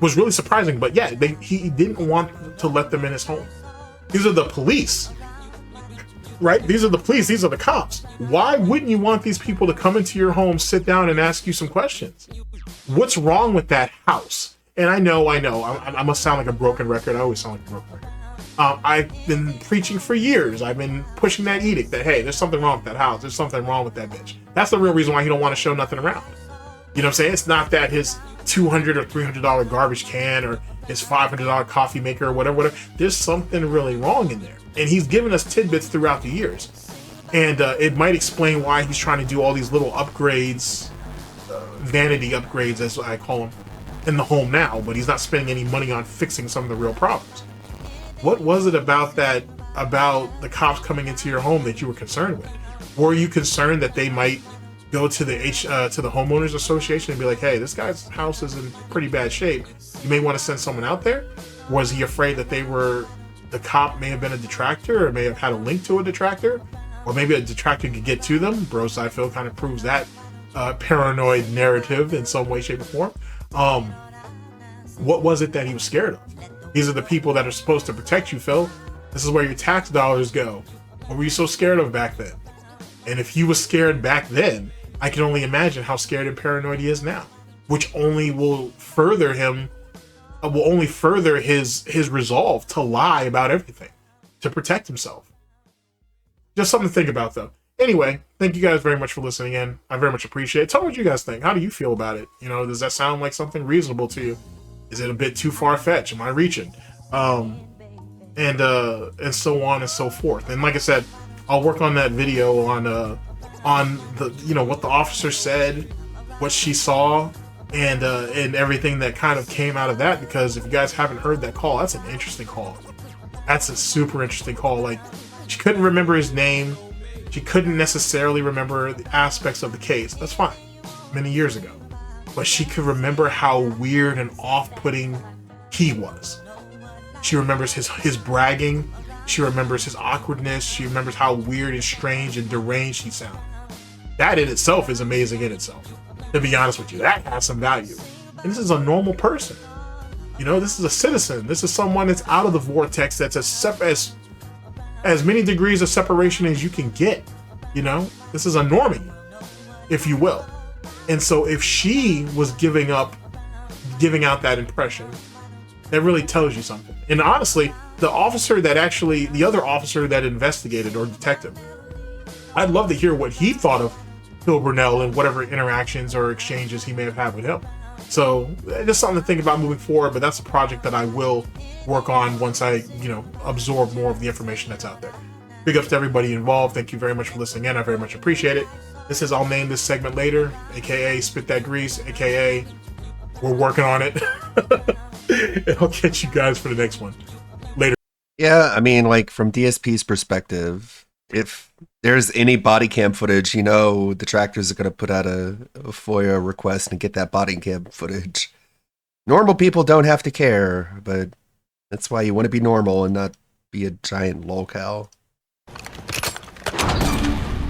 was really surprising. But yeah, he didn't want to let them in his home. These are the police, right? These are the police. These are the cops. Why wouldn't you want these people to come into your home, sit down, and ask you some questions? What's wrong with that house? And I know. I must sound like a broken record. I always sound like a broken record. I've been preaching for years. I've been pushing that edict that, hey, there's something wrong with that house. There's something wrong with that bitch. That's the real reason why he don't want to show nothing around. You know what I'm saying? It's not that his $200 or $300 garbage can or his $500 coffee maker or whatever. There's something really wrong in there. And he's given us tidbits throughout the years. And it might explain why he's trying to do all these little upgrades, vanity upgrades, as I call them, in the home now. But he's not spending any money on fixing some of the real problems. What was it about the cops coming into your home that you were concerned with? Were you concerned that they might go to the homeowners association and be like, hey, this guy's house is in pretty bad shape, you may want to send someone out there? Was he afraid that the cop may have been a detractor, or may have had a link to a detractor, or maybe a detractor could get to them? Bro Seinfeld kind of proves that paranoid narrative in some way, shape, or form. What was it that he was scared of? These are the people that are supposed to protect you, Phil. This is where your tax dollars go. What were you so scared of back then? And if he was scared back then, I can only imagine how scared and paranoid he is now, which only will further his resolve to lie about everything, to protect himself. Just something to think about, though. Anyway, thank you guys very much for listening in. I very much appreciate it. Tell me what you guys think. How do you feel about it? Does that sound like something reasonable to you? Is it a bit too far-fetched? Am I reaching? And so on and so forth. And like I said, I'll work on that video on the what the officer said, what she saw, and everything that kind of came out of that. Because if you guys haven't heard that call, that's an interesting call. That's a super interesting call. Like, she couldn't remember his name. She couldn't necessarily remember the aspects of the case. That's fine. Many years ago. But she could remember how weird and off-putting he was. She remembers his bragging. She remembers his awkwardness. She remembers how weird and strange and deranged he sounded. That in itself is amazing in itself. To be honest with you, that has some value. And this is a normal person. You know, this is a citizen. This is someone that's out of the vortex, that's as many degrees of separation as you can get. You know, this is a normie, if you will. And so if she was giving out that impression, that really tells you something. And honestly, the other officer that investigated, or detective, I'd love to hear what he thought of Phil Brunel and whatever interactions or exchanges he may have had with him. So just something to think about moving forward, but that's a project that I will work on once I, absorb more of the information that's out there. Big ups to everybody involved. Thank you very much for listening in. I very much appreciate it. This is, I'll name this segment later, aka Spit That Grease, aka we're working on it. And I'll catch you guys for the next one. Later. Yeah, I mean, like, from DSP's perspective, if there's any body cam footage, the trackers are going to put out a FOIA request and get that body cam footage. Normal people don't have to care, but that's why you want to be normal and not be a giant lolcow.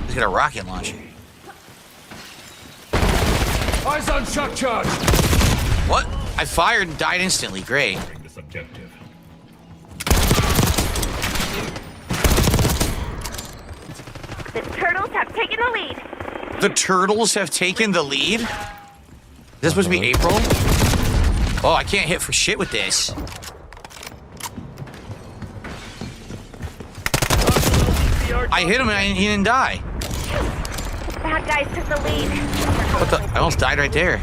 He's got a rocket launcher. Eyes on shock charge. What? I fired and died instantly. Great. This objective. The turtles have taken the lead. The turtles have taken the lead? Is this supposed to be April? Oh, I can't hit for shit with this. I hit him and he didn't die. Bad guys took the lead. What the? I almost died right there.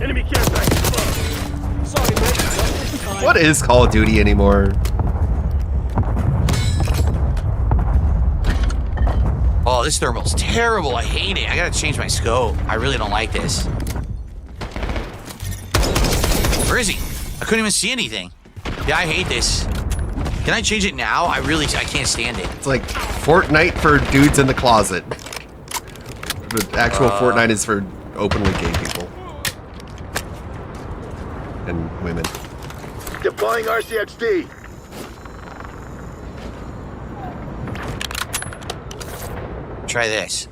Enemy care package. Sorry, man. What is Call of Duty anymore? Oh, this thermal's terrible. I hate it. I gotta change my scope. I really don't like this. Where is he? I couldn't even see anything. Yeah, I hate this. Can I change it now? I can't stand it. It's like Fortnite for dudes in the closet. The actual Fortnite is for openly gay people. And women. Deploying RCXD. Try this.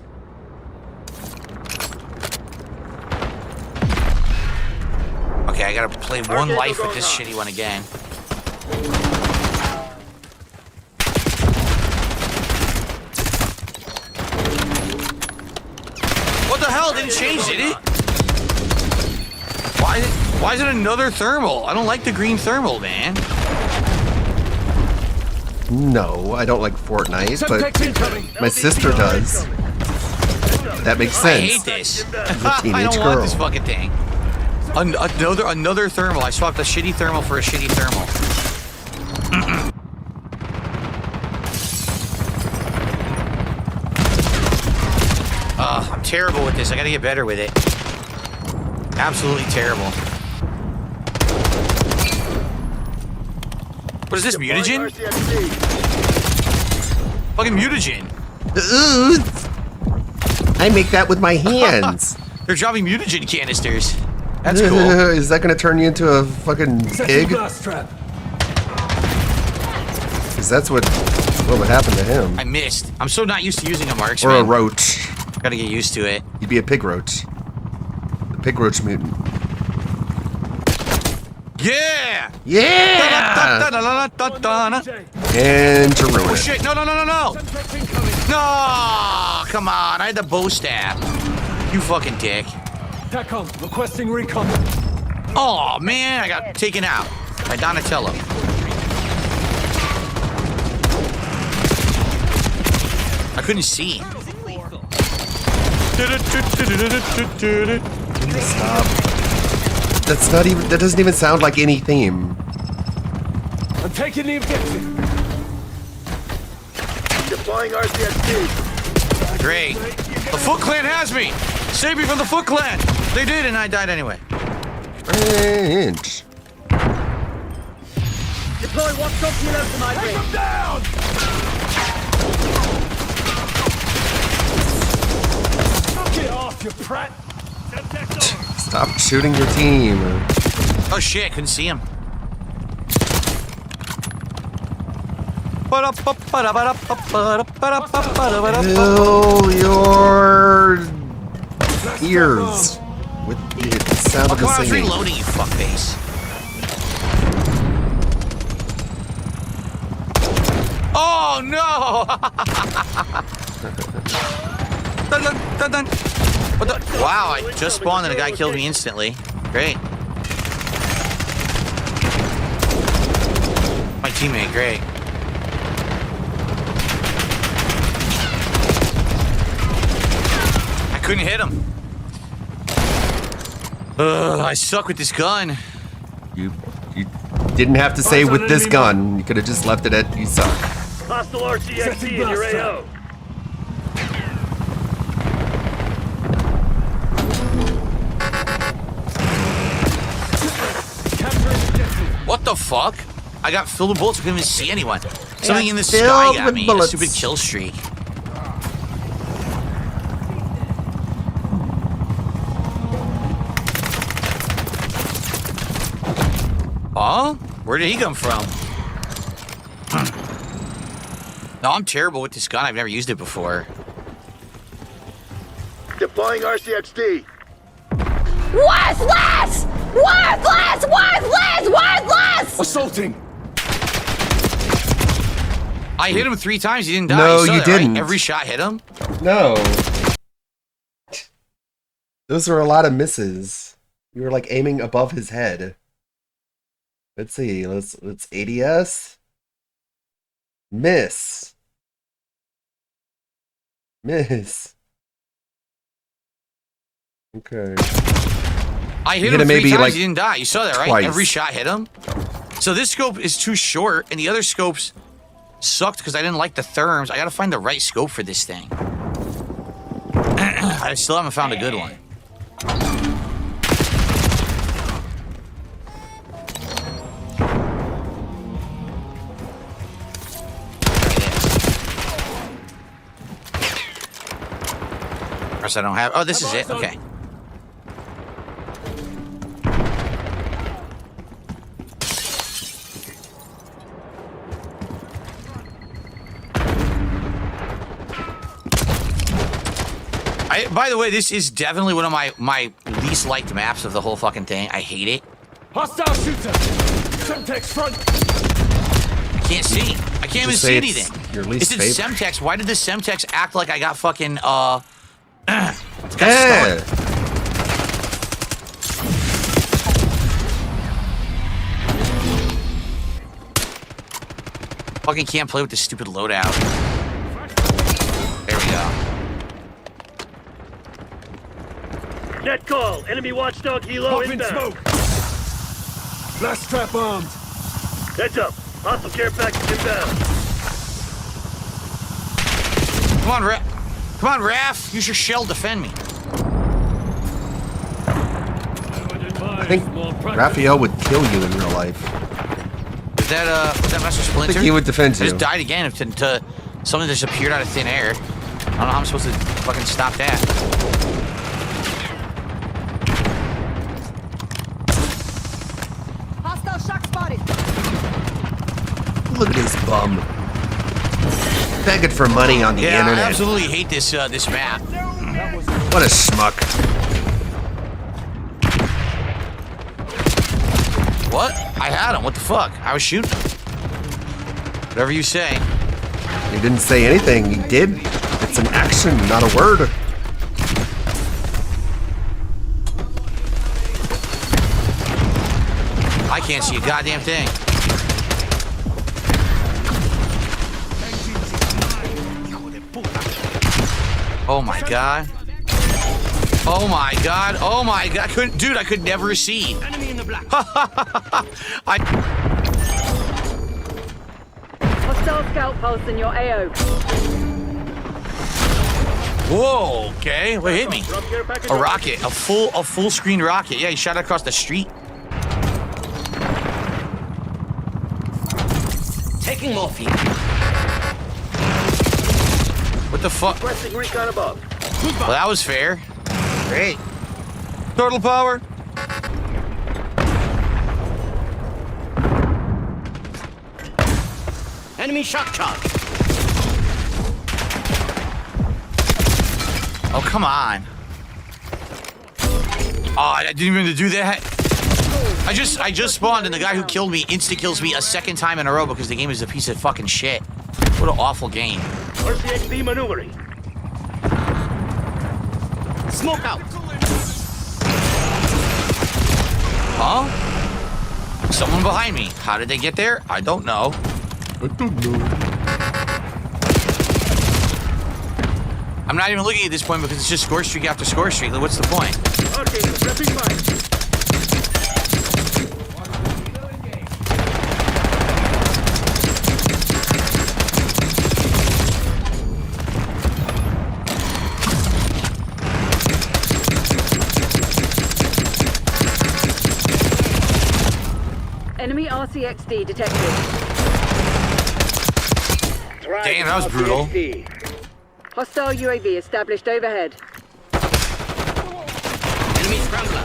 Okay, I gotta play one life with this shitty one again. What the hell? Didn't change, did it? Why is it another thermal? I don't like the green thermal, man. No, I don't like Fortnite, but my sister does. That makes sense. I hate this. She's a teenage I don't girl. want this fucking thing. Another thermal. I swapped a shitty thermal for a shitty thermal. I'm terrible with this. I gotta get better with it. Absolutely terrible. What is this, mutagen? Fucking mutagen. I make that with my hands. They're dropping mutagen canisters. That's cool. Is that gonna turn you into a fucking pig? Because that's what would happen to him. I missed. I'm so not used to using a marksman. Or a roach. Gotta get used to it. You'd be a pig roach. The pig roach mutant. Yeah! Yeah! And to ruin Oh it. shit, no! No, come on, I had the bow stab. You fucking dick. TACOM, requesting recon. Oh man, I got taken out by Donatello. I couldn't see him. Stop. That doesn't even sound like any theme. I'm taking the objective. Deploying RCXD. Great. The Foot Clan has me. Save me from the Foot Clan. They did, and I died anyway. French. Deploy one torpedo to my base. Take them down! Get off, you prat! Stop shooting your team. Oh shit, couldn't see him. Fill your ears with the sound of the Come on, I was singing. reloading, you fuckface. Oh no! Dun, dun, dun, dun. What the? Wow, I just spawned and a guy killed me instantly. Great. My teammate, great. I couldn't hit him. Ugh, I suck with this gun. You didn't have to say with this gun. You could have just left it at you suck. Hostile RCXD in your AO. What the fuck? I got filled with bullets. I couldn't even see anyone. Something in the filled sky got with me. A bullets. stupid kill streak. Huh? Where did he come from? No, I'm terrible with this gun. I've never used it before. Deploying RCXD. Worthless! Worthless! Worthless! Worthless! Assaulting. I hit him 3 times. He didn't die. No, saw you that, right? didn't. Every shot hit him. No. Those were a lot of misses. You were like aiming above his head. Let's see. Let's ADS. Miss. Miss. Okay. I hit hit him him 3 maybe, times. like, He didn't die. You saw that, right? twice. Every shot hit him. So this scope is too short, and the other scopes sucked because I didn't like the therms. I gotta find the right scope for this thing. I still haven't found a good one. Of course I don't have. Oh, this is it. Okay. By the way, this is definitely one of my least liked maps of the whole fucking thing. I hate it. Hostile shooter. Semtex front. I can't see. I can't even Just see say anything. it's your least It's in favorite. Semtex. Why did the Semtex act like I got fucking got Yeah. stuck? Fucking can't play with this stupid loadout. There we go. Net call. Enemy watchdog helo Pop in inbound. smoke. Blast trap armed. Heads up. Hostile care package inbound. Come on, Come on, Raph. Use your shell to defend me. I think Raphael would kill you in real life. Was that Master Splinter? I think he would defend I you. just died again to something that just appeared out of thin air. I don't know how I'm supposed to fucking stop that. Hostile shock spotted. Look at this bum. Begging for money on the Yeah, I internet. absolutely hate this this map. What a schmuck. What? I had him. What the fuck? I was shooting him. Whatever you say. He didn't say anything. He did. It's an action, not a word. I can't see a goddamn thing. Oh my god. Oh my god. Oh my god. Dude, I could never see. Enemy in the black. Hostile scout pulse in your AO. Whoa, okay. What hit me? A rocket. A full screen rocket. Yeah, he shot it across the street. Taking morphine. What the fuck? Pressing recon above. Well, that was fair. Great. Total power. Enemy shock charge. Oh, come on. Oh, I didn't even mean to do that. I just spawned and the guy who killed me insta-kills me a second time in a row because the game is a piece of fucking shit. What an awful game. RCXD maneuvering. Smoke out. Huh? Someone behind me. How did they get there? I don't know. I'm not even looking at this point because it's just score streak after score streak. What's the point? Okay, repping fire. Enemy RCXD detected. Damn, that was brutal. Hostile UAV established overhead. Enemy scrambler.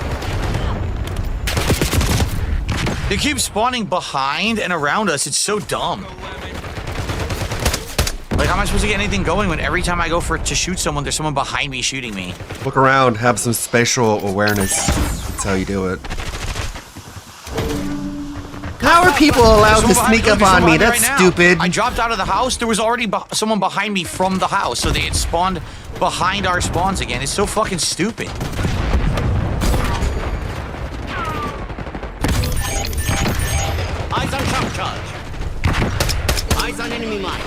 They keep spawning behind and around us. It's so dumb. Like, how am I supposed to get anything going when every time I go to shoot someone, there's someone behind me shooting me? Look around, have some spatial awareness. That's how you do it. How are people allowed to sneak up on me? That's stupid. I dropped out of the house. There was already someone behind me from the house, so they had spawned behind our spawns again. It's so fucking stupid. Eyes on shock charge. Eyes on enemy mine.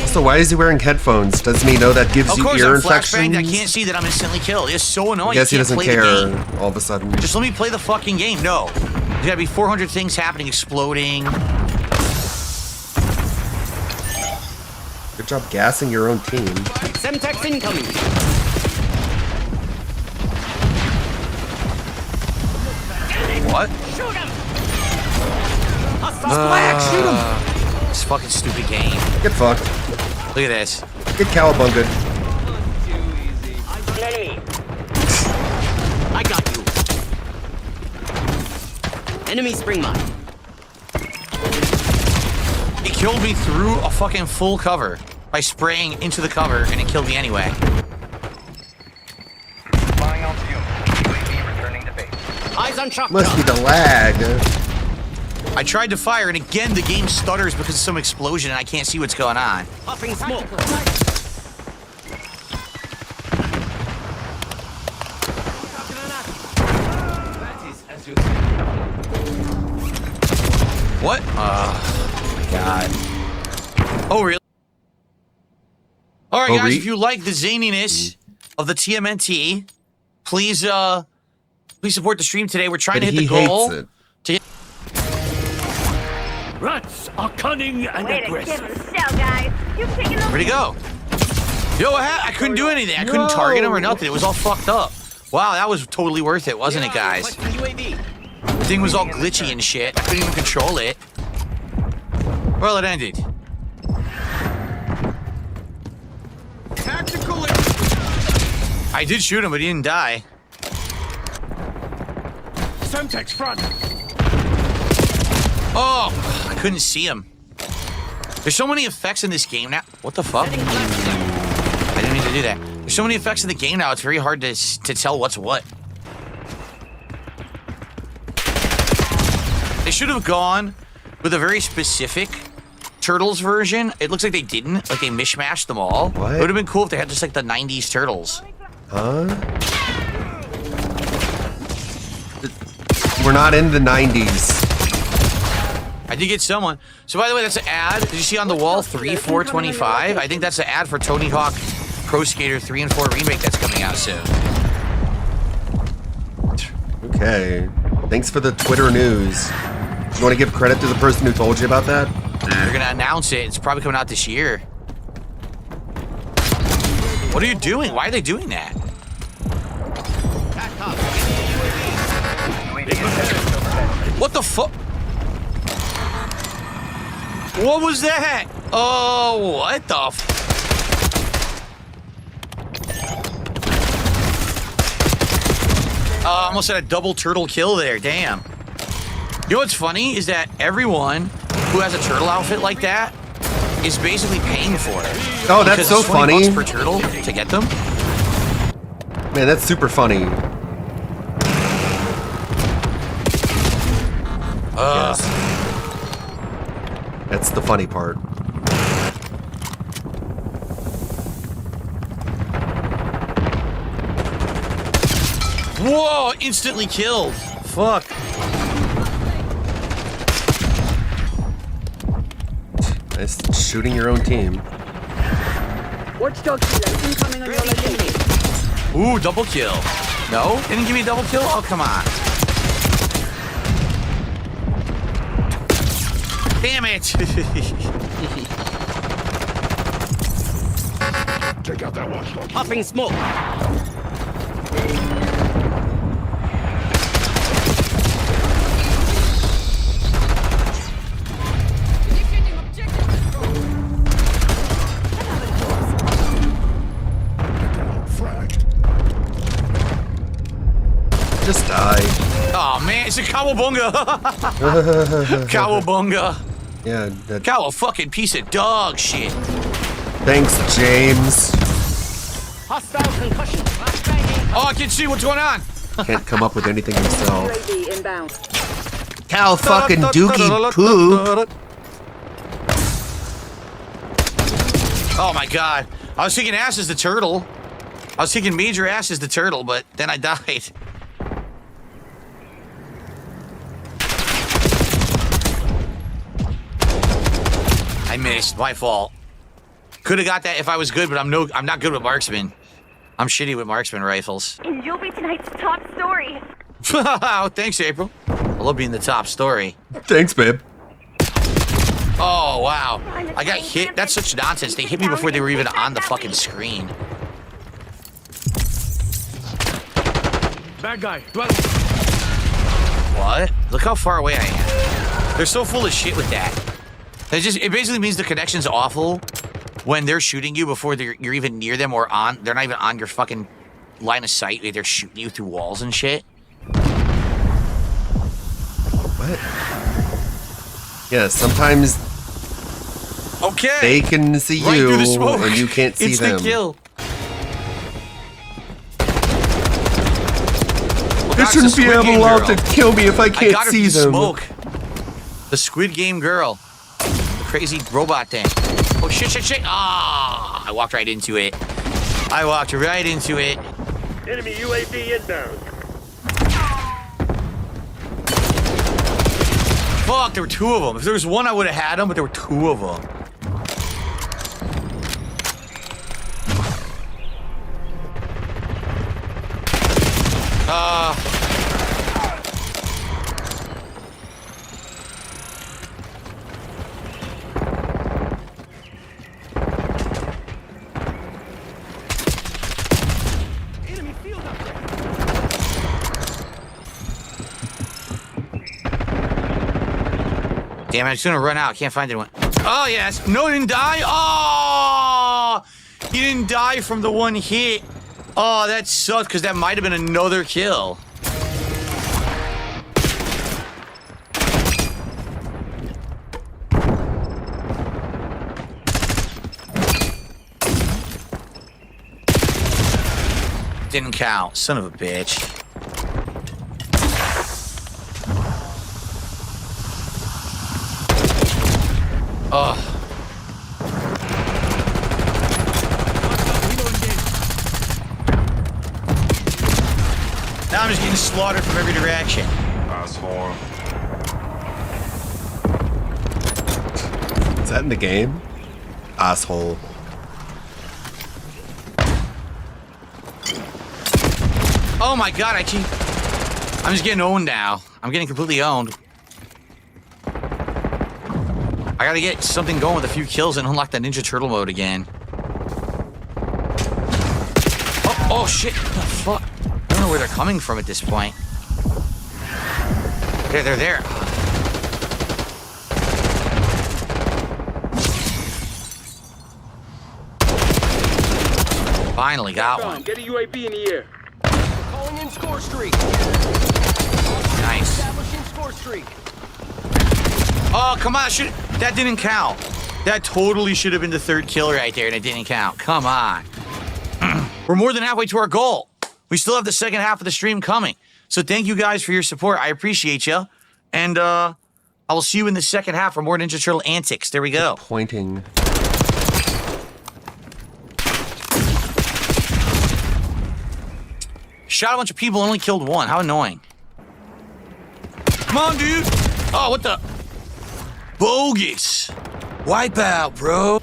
So why is he wearing headphones? Doesn't he know that gives you ear infections? I can't see that I'm instantly killed. It's so annoying. I guess he doesn't care all of a sudden. Just let me play the fucking game. No. There's gotta be 400 things happening, exploding. Good job gassing your own team. Semtex incoming. What? Shoot him. Shoot him. This fucking stupid game. Get fucked. Look at this. Get cowabunga. I got you. Enemy spring mine. He killed me through a fucking full cover by spraying into the cover, and it killed me anyway. Eyes on shock. Must be the lag. I tried to fire, and again the game stutters because of some explosion, and I can't see what's going on. Puffing smoke. What? Oh, my God. Oh, really? All right, guys, if you like the zaniness of the TMNT, please support the stream today. We're trying to hit the goal. Rats are cunning and aggressive. Guys. You've taken the Where'd he go? Yo, I couldn't do anything. I couldn't target him or nothing. It was all fucked up. Wow, that was totally worth it, wasn't it, guys? The thing was all glitchy and shit. I couldn't even control it. Well, it ended. Tactical. I did shoot him, but he didn't die. Semtex front. Oh, I couldn't see him. There's so many effects in this game now. What the fuck? I didn't mean to do that. There's so many effects in the game now, it's very hard to tell what's what. They should have gone with a very specific Turtles version. It looks like they didn't. Like they mishmashed them all. What? It would have been cool if they had just like the 90s Turtles. Huh? We're not in the 90s. I did get someone. So by the way, that's an ad. Did you see on the wall 3/4/25? I think that's an ad for Tony Hawk Pro Skater 3 and 4 remake that's coming out soon. Okay. Thanks for the Twitter news. You want to give credit to the person who told you about that? They're gonna announce it. It's probably coming out this year. What are you doing? Why are they doing that? What the fuck? What was that? Oh, what the f... almost had a double turtle kill there. Damn. You know what's funny is that everyone who has a turtle outfit like that is basically paying for it. Oh, that's Because so it's 20 funny. bucks per turtle to get them. Man, that's super funny. Yes. That's the funny part. Whoa! Instantly killed. Fuck. Nice shooting your own team. Watchdog Kilo incoming on your location. Ooh, double kill. No? Didn't give me a double kill? Oh, come on. Damn it. Take out that watchdog. Popping smoke. Just die. Oh man, it's a cowabunga. Cowabunga. Yeah. That, Cow a fucking piece of dog shit. thanks, James. Hostile concussion. Oh, I can see what's going on. Can't come up with anything himself. UAV inbound. Cow fucking dookie poo. Oh my god. I was thinking ass is the turtle. I was thinking major ass is the turtle, but then I died. I missed. My fault. Could have got that if I was good, but I'm not good with marksman. I'm shitty with marksman rifles. And you'll be tonight's top story. Oh, thanks, April. I love being the top story. Thanks, babe. Oh, wow. I got hit. That's such nonsense. They hit me before they were even on the fucking screen. Bad guy. What? Look how far away I am. They're so full of shit with that. It basically means the connection's awful when they're shooting you before you're even near them or on. They're not even on your fucking line of sight. They're shooting you through walls and shit. What? Yeah, sometimes okay. they can see Right you through the smoke. and you can't see Instant them. Kill. They shouldn't be allowed to kill me if I can't see them. Smoke. The Squid Game girl. The crazy robot thing. Oh shit, shit, shit. Ah, I walked right into it. I walked right into it. Enemy UAV inbound. Fuck, there were two of them. If there was one, I would have had them, but there were two of them. Damn it, I'm just gonna run out. Can't find anyone. Oh, yes. No, he didn't die. Oh! He didn't die from the one hit. Oh, that sucked, because that might have been another kill. Didn't count. Son of a bitch. Ugh. Now I'm just getting slaughtered from every direction. Asshole. Is that in the game? Asshole. Oh my god, I'm just getting owned now. I'm getting completely owned. I gotta get something going with a few kills and unlock that Ninja Turtle mode again. Oh shit, what the fuck? I don't know where they're coming from at this point. They're there. Finally got one. Get a UAV in the air. Calling in score streak. Nice. Establishing score streak. Oh, come on. That didn't count. That totally should have been the third kill right there, and it didn't count. Come on. We're more than halfway to our goal. We still have the second half of the stream coming. So thank you guys for your support. I appreciate you. And I will see you in the second half for more Ninja Turtle antics. There we go. Pointing. Shot a bunch of people and only killed one. How annoying. Come on, dude. Oh, what the? Bogus. Wipe out, bro.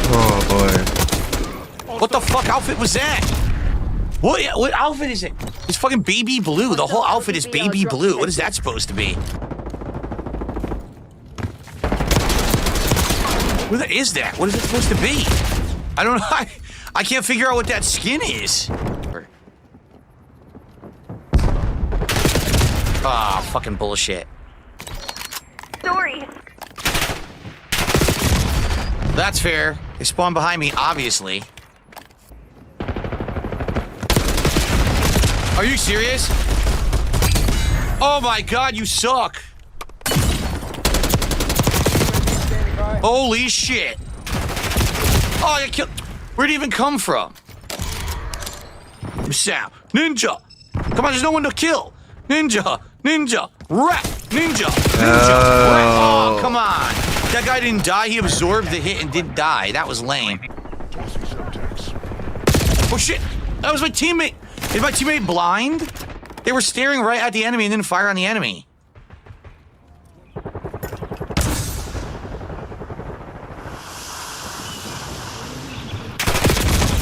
Oh, boy. What the fuck outfit was that? What outfit is it? It's fucking baby blue. The whole outfit is baby blue. What is that supposed to be? What is that? What is it supposed to be? I don't know. I can't figure out what that skin is. Ah, fucking bullshit. Story. That's fair. They spawned behind me, obviously. Are you serious? Oh my god, you suck. Holy shit. Oh, I got killed. Where'd it even come from? Sam, ninja. Come on, there's no one to kill. Ninja, ninja, rat, ninja, ninja, rat. Oh, come on. That guy didn't die. He absorbed the hit and didn't die. That was lame. Oh shit, that was my teammate. Is my teammate blind? They were staring right at the enemy and didn't fire on the enemy.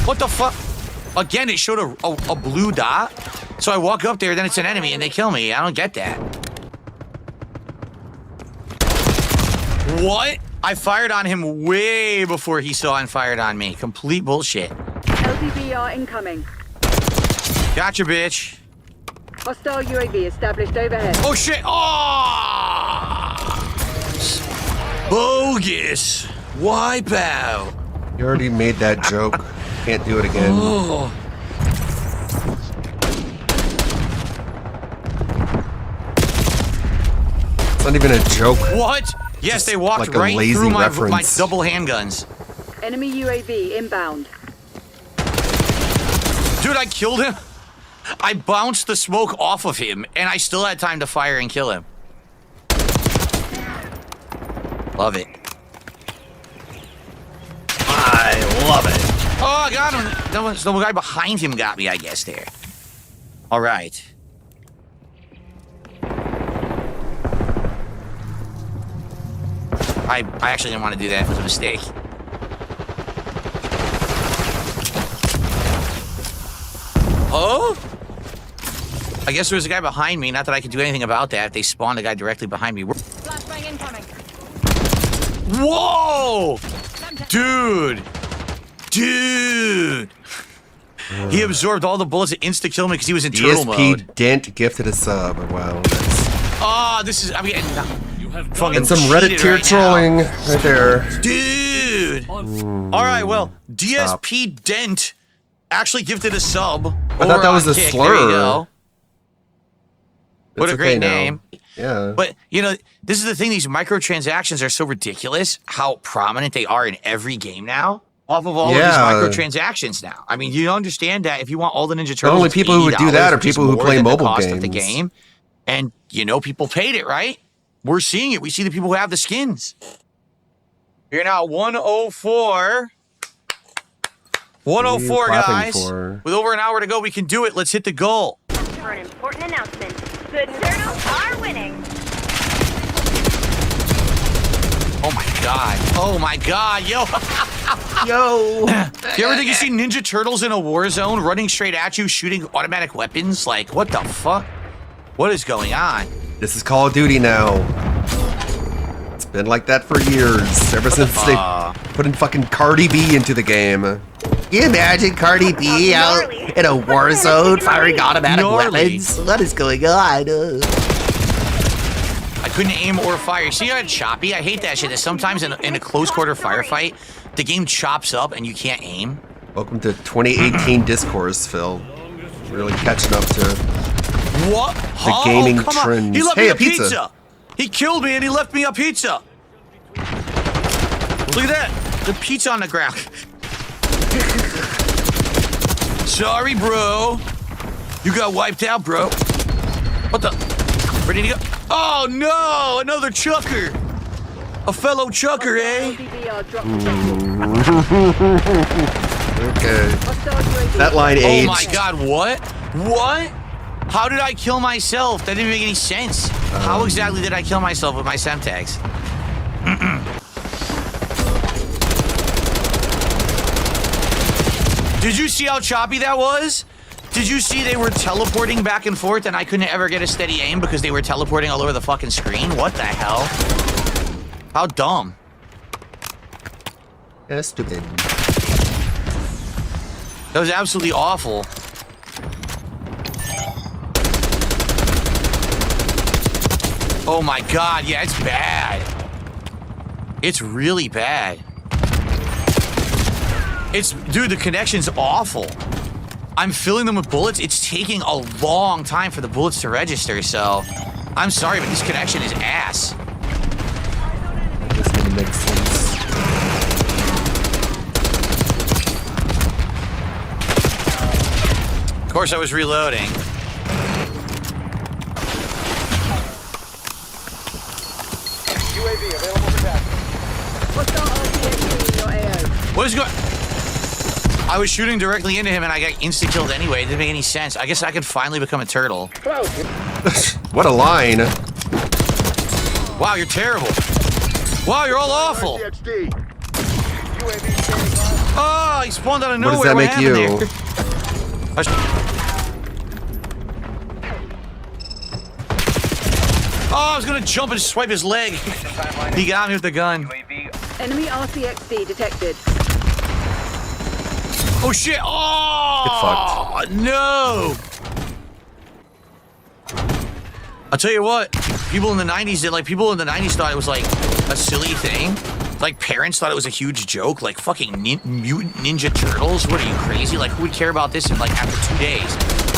What the fuck? Again, it showed a blue dot. So I walk up there, then it's an enemy, and they kill me. I don't get that. What? I fired on him way before he saw and fired on me. Complete bullshit. LDBR incoming. Gotcha, bitch. Hostile UAV established overhead. Oh, shit. Oh! Bogus. Wipeout. You already made that joke. Can't do it again. Oh. It's not even a joke. What? Yes, Just they walked like a right lazy through my reference. double handguns. Enemy UAV inbound. Dude, I killed him. I bounced the smoke off of him, and I still had time to fire and kill him. Love it. I love it. Oh, I got him. The guy behind him got me, I guess, there. All right. I actually didn't want to do that. It was a mistake. Oh? I guess there was a guy behind me. Not that I could do anything about that. They spawned a guy directly behind me. Flashbang incoming. Whoa! Dude! Dude! He absorbed all the bullets that insta-killed me because he was in turtle mode. ESP Dent gifted a sub. Wow. Oh, this is... I mean, fucking and some Reddit tier right trolling now. right there. Dude! All right, well, DSP Dent actually gifted a sub. I thought that was a slur. There you go. What a great okay name. Yeah. But, you know, this is the thing. These microtransactions are so ridiculous how prominent they are in every game now. Off of all of these microtransactions now. I mean, you understand that if you want all the Ninja Turtles, the only people who would do that are people who play mobile games. Of the game, and you know, people paid it, right? We're seeing it. We see the people who have the skins. You're now 104. 104, guys. With over an hour to go, we can do it. Let's hit the goal. For an important announcement, the Turtles are winning. Oh my god. Oh my god, yo. Yo. You ever think you see Ninja Turtles in a war zone running straight at you, shooting automatic weapons? Like, what the fuck? What is going on? This is Call of Duty now. It's been like that for years. Ever since they put in fucking Cardi B into the game. Can you imagine Cardi B out in a war zone firing automatic weapons? What is going on? I couldn't aim or fire. See how it's choppy? I hate that shit. That sometimes in a close quarter firefight, the game chops up and you can't aim. Welcome to 2018 Discourse, Phil. Really catching up to what? the gaming trends. He left hey, me a pizza. He killed me and he left me a pizza. Look at that. The pizza on the ground. Sorry, bro. You got wiped out, bro. What the? Ready to go? Oh, no. Another chucker. A fellow chucker, eh? Okay. That line aged. Oh, my God. What? What? How did I kill myself? That didn't make any sense. How exactly did I kill myself with my Semtex? Did you see how choppy that was? Did you see they were teleporting back and forth and I couldn't ever get a steady aim because they were teleporting all over the fucking screen? What the hell? How dumb. That's stupid. That was absolutely awful. Oh my God, yeah, it's bad. It's really bad. Dude, the connection's awful. I'm filling them with bullets. It's taking a long time for the bullets to register, so I'm sorry, but this connection is ass. This doesn't make sense. Of course, I was reloading. UAV available for task. What is going? I was shooting directly into him and I got insta-killed anyway. It didn't make any sense. I guess I could finally become a turtle. What a line. Wow, you're terrible. Wow, you're all awful. Oh, he spawned out of nowhere. What does that make you? Oh, I was gonna jump and swipe his leg. He got me with the gun. Enemy RCXD detected. Oh shit! Oh no! I'll tell you what. People in the '90s did people in the '90s thought it was like a silly thing. Like parents thought it was a huge joke. Like fucking Mutant Ninja Turtles. What are you crazy? Like who would care about this in like after 2 days?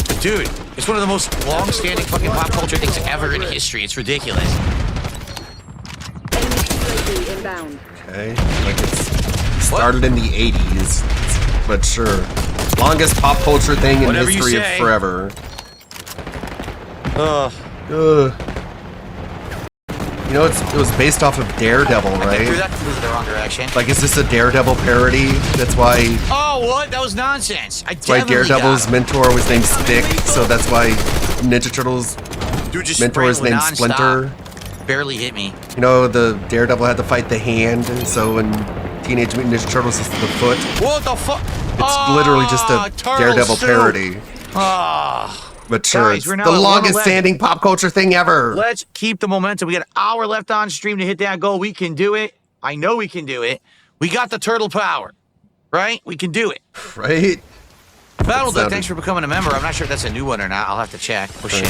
But dude, it's one of the most long-standing fucking pop culture things ever in history. It's ridiculous. Enemy UAV inbound. Okay, like it started in the 80s, but sure. Longest pop culture thing in Whatever history of forever. You know, it was based off of Daredevil, right? I threw that completely the wrong direction. Like, is this a Daredevil parody? That's why. Oh, what? That was nonsense. That's why Daredevil's mentor was named Stick, so that's why Ninja Turtles' mentor is named Splinter. Barely hit me. You know, the Daredevil had to fight the hand, so in Teenage Mutant Ninja Turtles, it's the foot. What the fuck? It's literally just a Daredevil parody. But sure, Guys, it's we're now the at longest 111. standing pop culture thing ever. Let's keep the momentum. We got an hour left on stream to hit that goal. We can do it. I know we can do it. We got the turtle power, right? We can do it. Right? Battle Duck, thanks for becoming a member. I'm not sure if that's a new one or not. I'll have to check. Oh, shit.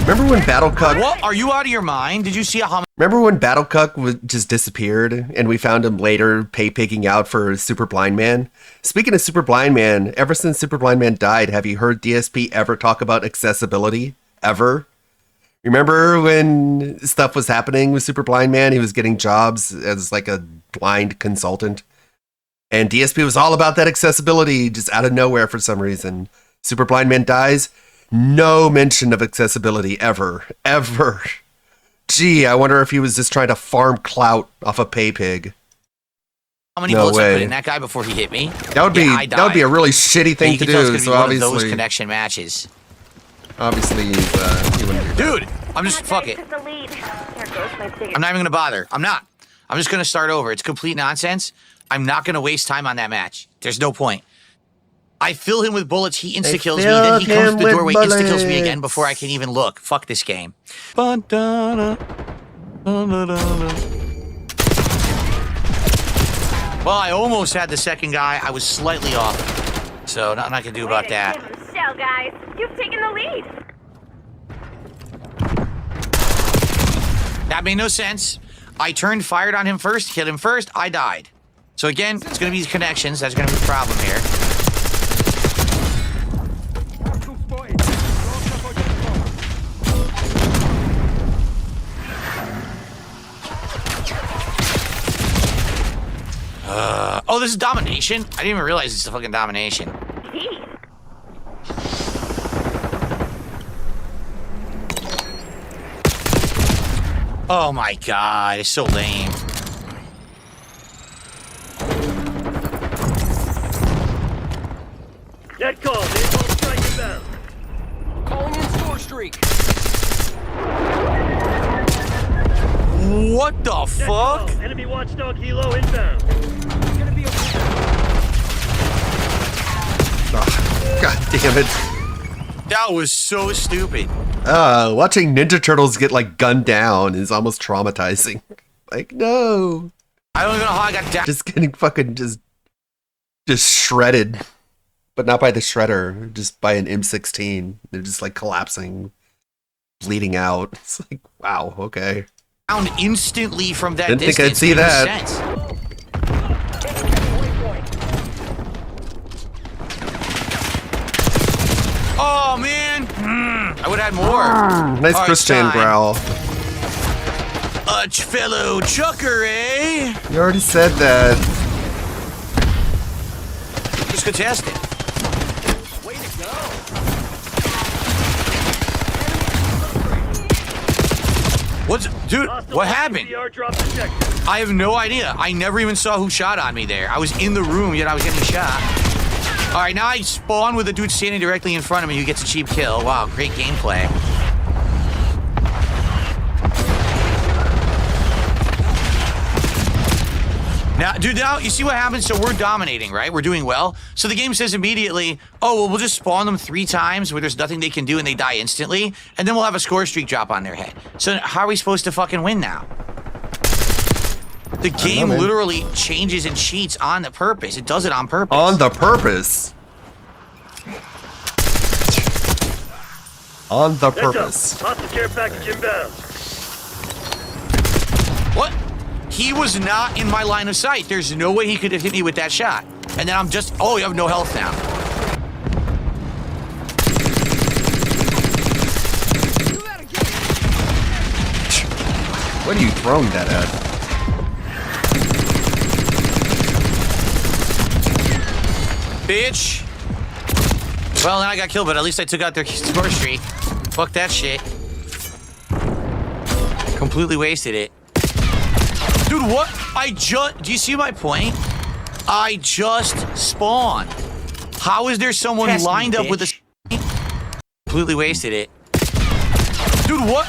Remember when Battle Cuck... What? Are you out of your mind? Did you see how... Remember when Battle Cuck just disappeared and we found him later picking out for Super Blind Man? Speaking of Super Blind Man, ever since Super Blind Man died, have you heard DSP ever talk about accessibility? Ever? Remember when stuff was happening with Super Blind Man? He was getting jobs as like a blind consultant. And DSP was all about that accessibility just out of nowhere for some reason. Super Blind Man dies. No mention of accessibility ever. Ever. Gee, I wonder if he was just trying to farm clout off a pay pig. How many bullets I put in that guy before he hit me? That would be a really shitty thing to do. So obviously, those connection matches. Obviously, he wouldn't do Dude, I'm just fuck it. I'm not even gonna bother. I'm not. I'm just gonna start over. It's complete nonsense. I'm not gonna waste time on that match. There's no point. I fill him with bullets, he insta-kills me, then he comes to the doorway, insta-kills me again before I can even look. Fuck this game. Well, I almost had the second guy. I was slightly off. So, nothing I can do about that. Shell, guys. You've taken the lead. That made no sense. I turned, fired on him first, hit him first, I died. So again, it's going to be these connections. That's going to be the problem here. this is domination? I didn't even realize it's a fucking domination. Oh my god, it's so lame. Net call. Napalm strike inbound. Calling in score streak. What the fuck? Enemy watchdog helo inbound. Oh, god damn it. That was so stupid. Watching Ninja Turtles get like gunned down is almost traumatizing. Like, no. I don't even know how I got down. Just getting fucking just shredded. But not by the shredder, just by an M16. They're just like collapsing, bleeding out. It's like, wow, okay. Down instantly from that Didn't distance. think I'd see that. Sense. Oh man, I would have had more. Nice All right, Christian time. growl. A fellow chucker, eh? You already said that. Just contested. Way to go. What's, dude? What happened? CR drop detected. I have no idea. I never even saw who shot on me there. I was in the room, yet I was getting shot. All right, now I spawn with a dude standing directly in front of me who gets a cheap kill. Wow, great gameplay. Now, dude, now you see what happens? So we're dominating, right? We're doing well. So the game says immediately, oh, well, we'll just spawn them 3 times where there's nothing they can do and they die instantly, and then we'll have a score streak drop on their head. So how are we supposed to fucking win now? The game literally changes and cheats on the purpose. It does it on purpose. On the purpose. On the purpose. Hostile care package inbound. What? He was not in my line of sight. There's no way he could have hit me with that shot. And then I'm just, oh, you have no health now. What are you throwing that at? Bitch. Well, then I got killed, but at least I took out their score streak. Fuck that shit. Completely wasted it. Dude, what? Do you see my point? I just spawned. How is there someone Test me, lined up with a... Completely wasted it. Dude, what?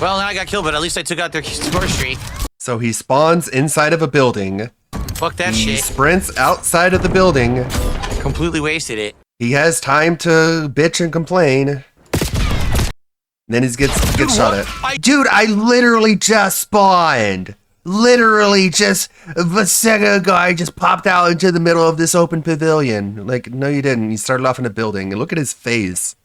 Well, then I got killed, but at least I took out their score streak. So he spawns inside of a building. Fuck that He shit. sprints outside of the building. Completely wasted it. He has time to bitch and complain. Then he gets shot at. Dude, I literally just spawned. Literally just a second ago, I just popped out into the middle of this open pavilion. Like, no, you didn't. You started off in a building. And look at his face.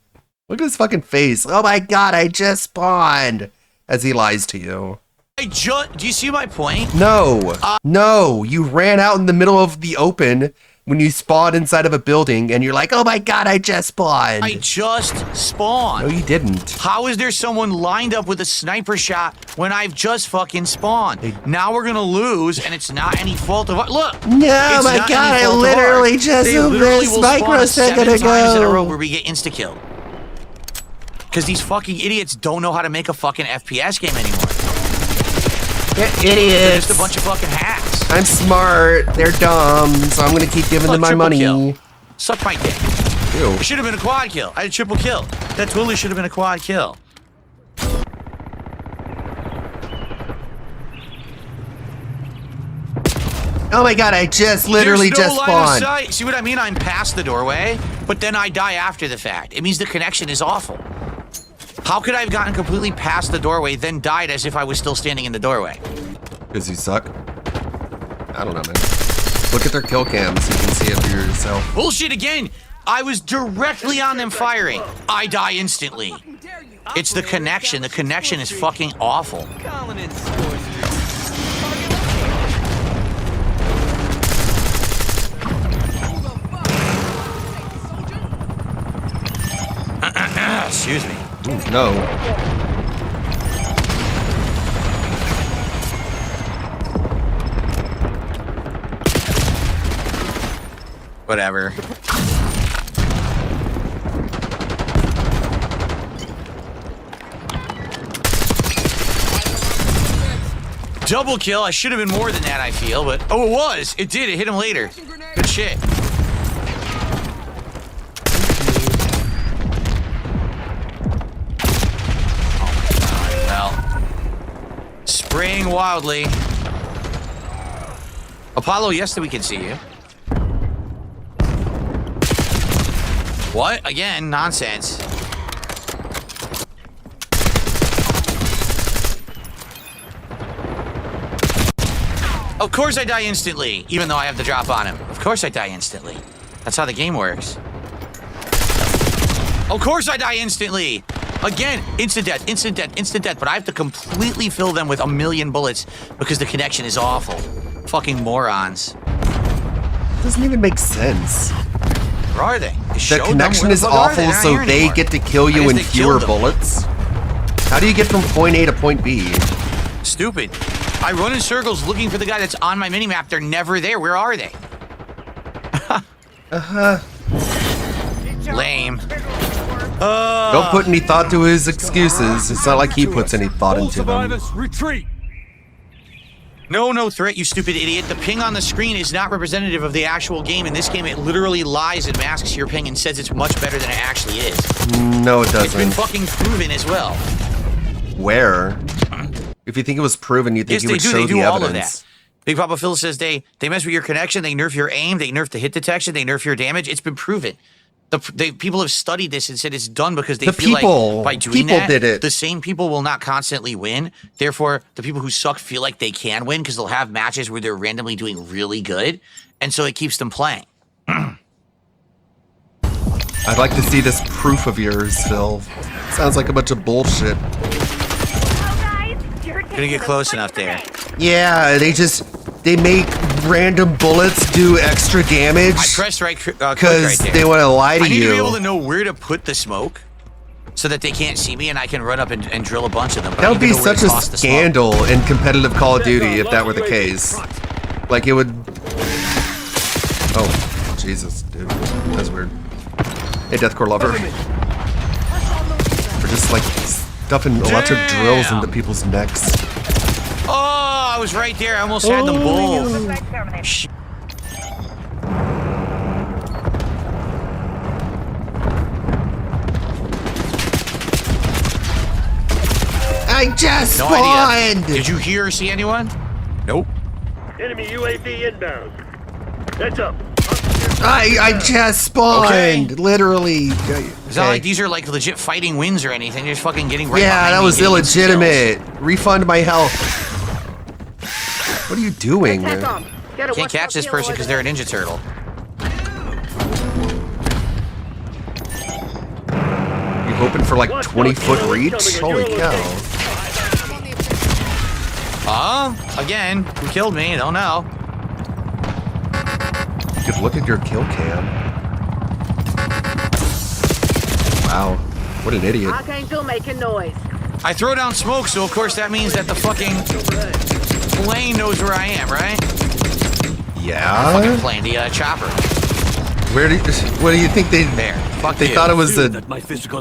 Look at his fucking face. Oh my god, I just spawned. As he lies to you. Do you see my point? No. No, you ran out in the middle of the open when you spawned inside of a building and you're like, oh my god, I just spawned. I just spawned. No, you didn't. How is there someone lined up with a sniper shot when I've just fucking spawned? Now we're gonna lose, and it's not any fault of ours. Look! No, my god, I literally just moved this microsecond times in a row ago. where we get insta-killed. Because these fucking idiots don't know how to make a fucking FPS game anymore. They're They're idiots. just a bunch of fucking hacks. I'm smart. They're dumb, so I'm gonna keep giving them my Triple money. kill. Suck my dick. Ew. It should have been a quad kill. I had a triple kill. That totally should have been a quad kill. Oh my god, I just literally There's no just line of spawned. sight. See what I mean? I'm past the doorway, but then I die after the fact. It means the connection is awful. How could I have gotten completely past the doorway, then died as if I was still standing in the doorway? Because you suck? I don't know, man. Look at their kill cams. You can see it for yourself. Bullshit again! I was directly on them firing. I die instantly. It's the connection. The connection is fucking awful. Excuse me. Ooh, no. Whatever. Double kill. I should have been more than that, I feel, but oh, it was. It did. It hit him later. Good shit. Well, spraying wildly. Apollo, yes, that we can see you. What? Again, nonsense. Of course I die instantly, even though I have the drop on him. Of course I die instantly. That's how the game works. Of course I die instantly. Again, instant death, instant death, instant death. But I have to completely fill them with 1,000,000 bullets because the connection is awful. Fucking morons. Doesn't even make sense. Where are they? The connection is awful, so they get to kill you in fewer bullets. How do you get from point A to point B? Stupid. I run in circles looking for the guy that's on my minimap. They're never there. Where are they? Lame. Don't put any thought to his excuses. It's not like he puts any thought into them. Retreat. No threat, you stupid idiot. The ping on the screen is not representative of the actual game. In this game, it literally lies and masks your ping and says it's much better than it actually is. No, it doesn't. It's been fucking proven as well. Where? If you think it was proven, you'd think you would show the evidence. They do all of that. Big Papa Phil says they mess with your connection, they nerf your aim, they nerf the hit detection, they nerf your damage. It's been proven. People have studied this and said it's done because they feel like by doing that, the same people will not constantly win. Therefore, the people who suck feel like they can win because they'll have matches where they're randomly doing really good, and so it keeps them playing. I'd like to see this proof of yours, Phil. Sounds like a bunch of bullshit. Gonna get close enough there. Yeah, they make random bullets do extra damage. I pressed right because they want to lie to you. I need to be able to know where to put the smoke so that they can't see me and I can run up and drill a bunch of them. That would be such a scandal in competitive Call of Duty if that were the case. Like it would. Oh, Jesus, dude, that's weird. Hey, Deathcore lover. We're just like stuffing electric drills into people's necks. Oh, I was right there. I almost had them both. I just no spawned! Idea. Did you hear or see anyone? Nope. Enemy UAV inbound. Heads up. I just spawned, okay. Literally. It's not like these are like legit fighting wins or anything. They're just fucking getting right yeah, behind that me, was illegitimate. Refund my health. What are you doing? Can't catch this person because they're a Ninja Turtle. You hoping for like 20-foot reach? Holy cow. Again, who killed me? I don't know. You could look at your kill cam. Wow, what an idiot. Archangel making noise. I throw down smoke, so of course that means that the fucking plane knows where I am, right? Yeah? Fucking plane, the chopper. What do you think they... There, fuck They you. thought it was a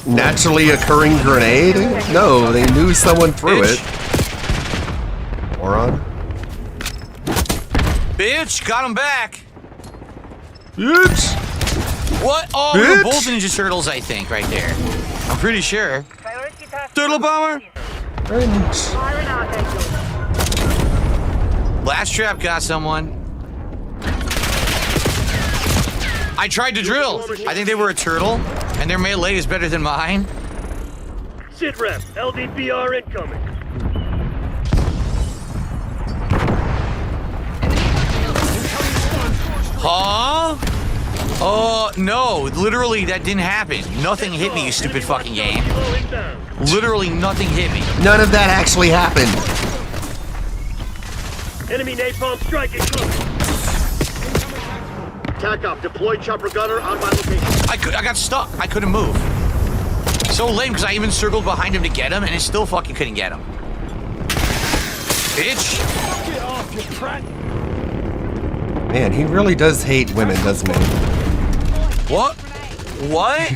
naturally occurring grenade? No, they knew someone threw it. Moron. Bitch, got him back. Bitch. What? Oh, Bitch. they're both Ninja Turtles, I think, right there. I'm pretty sure. Turtle bomber. Last trap got someone. I tried to drill. I think they were a turtle, and their melee is better than mine. Sit rep. LDPR incoming. Huh? Oh, no. Literally, that didn't happen. Nothing hit me, you stupid fucking game. Literally, nothing hit me. None of that actually happened. Enemy napalm strike incoming. Tack up. Deploy chopper gunner on my location. I got stuck. I couldn't move. So lame, because I even circled behind him to get him, and it still fucking couldn't get him. Bitch. Get off, you prat. Man, he really does hate women, doesn't he? What? What?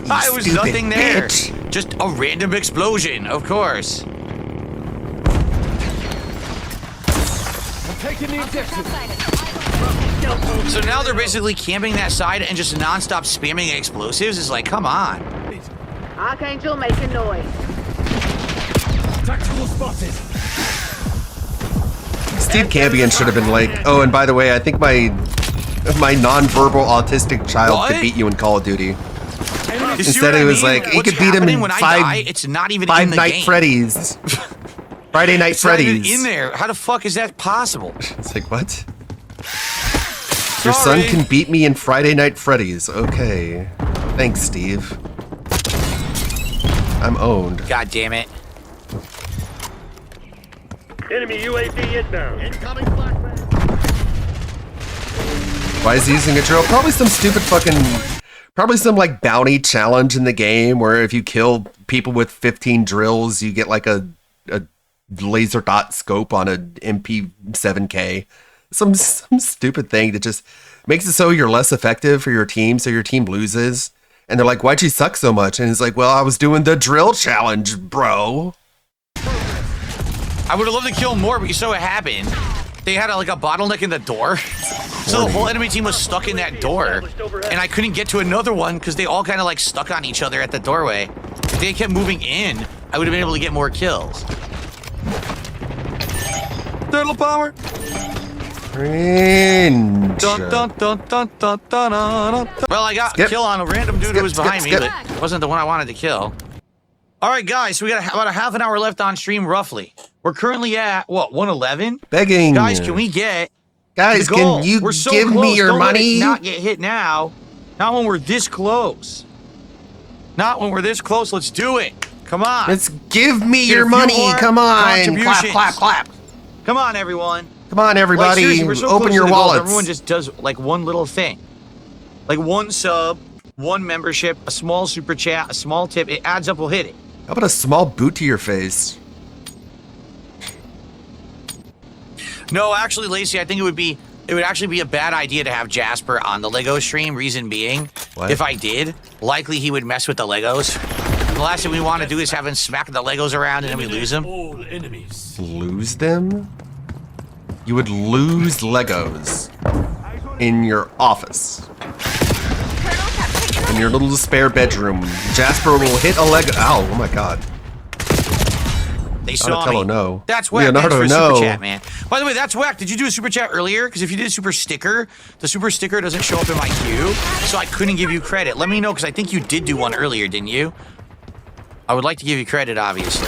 I was stupid nothing there. bitch. Just a random explosion, of course. I'm taking the objective. So now they're basically camping that side and just non-stop spamming explosives. It's like, come on. Archangel making noise. Tactical spotted. Steve Campion should have been like, oh, and by the way, I think my non-verbal autistic child could beat you in Call of Duty. Instead, it was like, he could beat him in it's not even Five in the Night game. Freddy's. Friday Night It's not even Freddy's. in there. How the fuck is that possible? It's like, what? Your son can beat me in Friday Night Freddy's. Okay. Thanks, Steve. I'm owned. God damn it. Enemy UAV inbound. Incoming flashbang. Why is he using a drill? Probably some stupid fucking... Probably some, like, bounty challenge in the game where if you kill people with 15 drills, you get, like, a laser dot scope on a MP7K. Some stupid thing that just makes it so you're less effective for your team, so your team loses. And they're like, why'd you suck so much? And it's like, well, I was doing the drill challenge, bro. I would have loved to kill more, but so it happened. They had like a bottleneck in the door. So the whole enemy team was stuck in that door. And I couldn't get to another one because they all kind of like stuck on each other at the doorway. If they kept moving in, I would have been able to get more kills. Turtle power. Cringe. Dun, dun, dun, dun, dun, dun, dun. Well, I got a kill on a random dude who was behind me, but it wasn't the one I wanted to kill. All right, guys, so we got about a half an hour left on stream, roughly. We're currently at, what, 111? Begging. Guys, can we get Guys, the goal? can you We're so give close. me your Don't let it money? not get hit now. Not when we're this close. Not when we're this close. Let's do it. Come on. Let's give me Get a your few money. more Come on. Clap, contributions. clap, clap. Come on, everyone. Come on, everybody. Like, seriously, we're so Open close your to the goal, wallets. Everyone just does like one little thing. Like one sub, one membership, a small super chat, a small tip. It adds up, we'll hit it. How about a small boot to your face? No, actually, Lacey, I think it would actually be a bad idea to have Jasper on the Lego stream. Reason being, if I did, likely he would mess with the Legos. The last thing we want to do is have him smack the Legos around and then we lose them. Lose them? You would lose Legos in your office. In your little spare bedroom. Jasper will hit a Lego. Ow, oh my god. They saw Donatello, me. no. That's whack. Leonardo, Thanks for no. super chat, man. By the way, that's whack. Did you do a super chat earlier? Because if you did a super sticker, the super sticker doesn't show up in my queue, so I couldn't give you credit. Let me know, because I think you did do one earlier, didn't you? I would like to give you credit, obviously.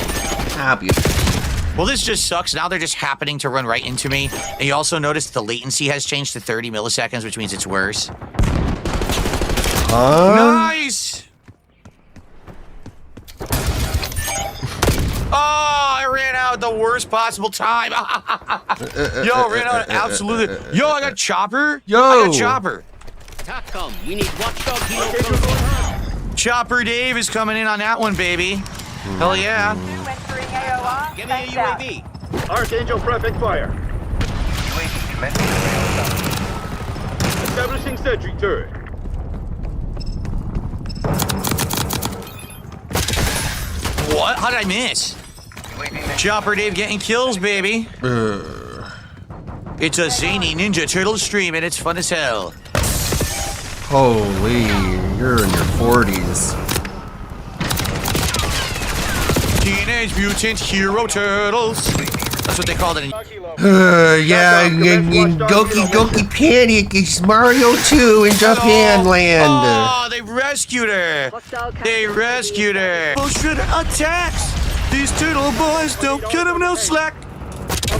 Well, this just sucks. Now they're just happening to run right into me. And you also notice the latency has changed to 30 milliseconds, which means it's worse. Nice! Oh, I ran out at the worst possible time. Yo, I ran out absolutely. Yo, I got Chopper. Yo. I got Chopper. TACCOM, we need watchdog helo. Chopper Dave is coming in on that one, baby. Hell yeah. Give me a UAV. Archangel prepping fire. Establishing sentry turret. What? How did I miss? Chopper Dave getting kills, baby. It's a zany Ninja Turtle stream and it's fun as hell. Holy, you're in your 40s. Teenage Mutant Hero Turtles. That's what they called it. Yeah, in Goki Panic, it's Mario 2 in Japan land. Oh, they rescued her. They rescued her. Bullshit attacks. These turtle boys don't cut them no slack.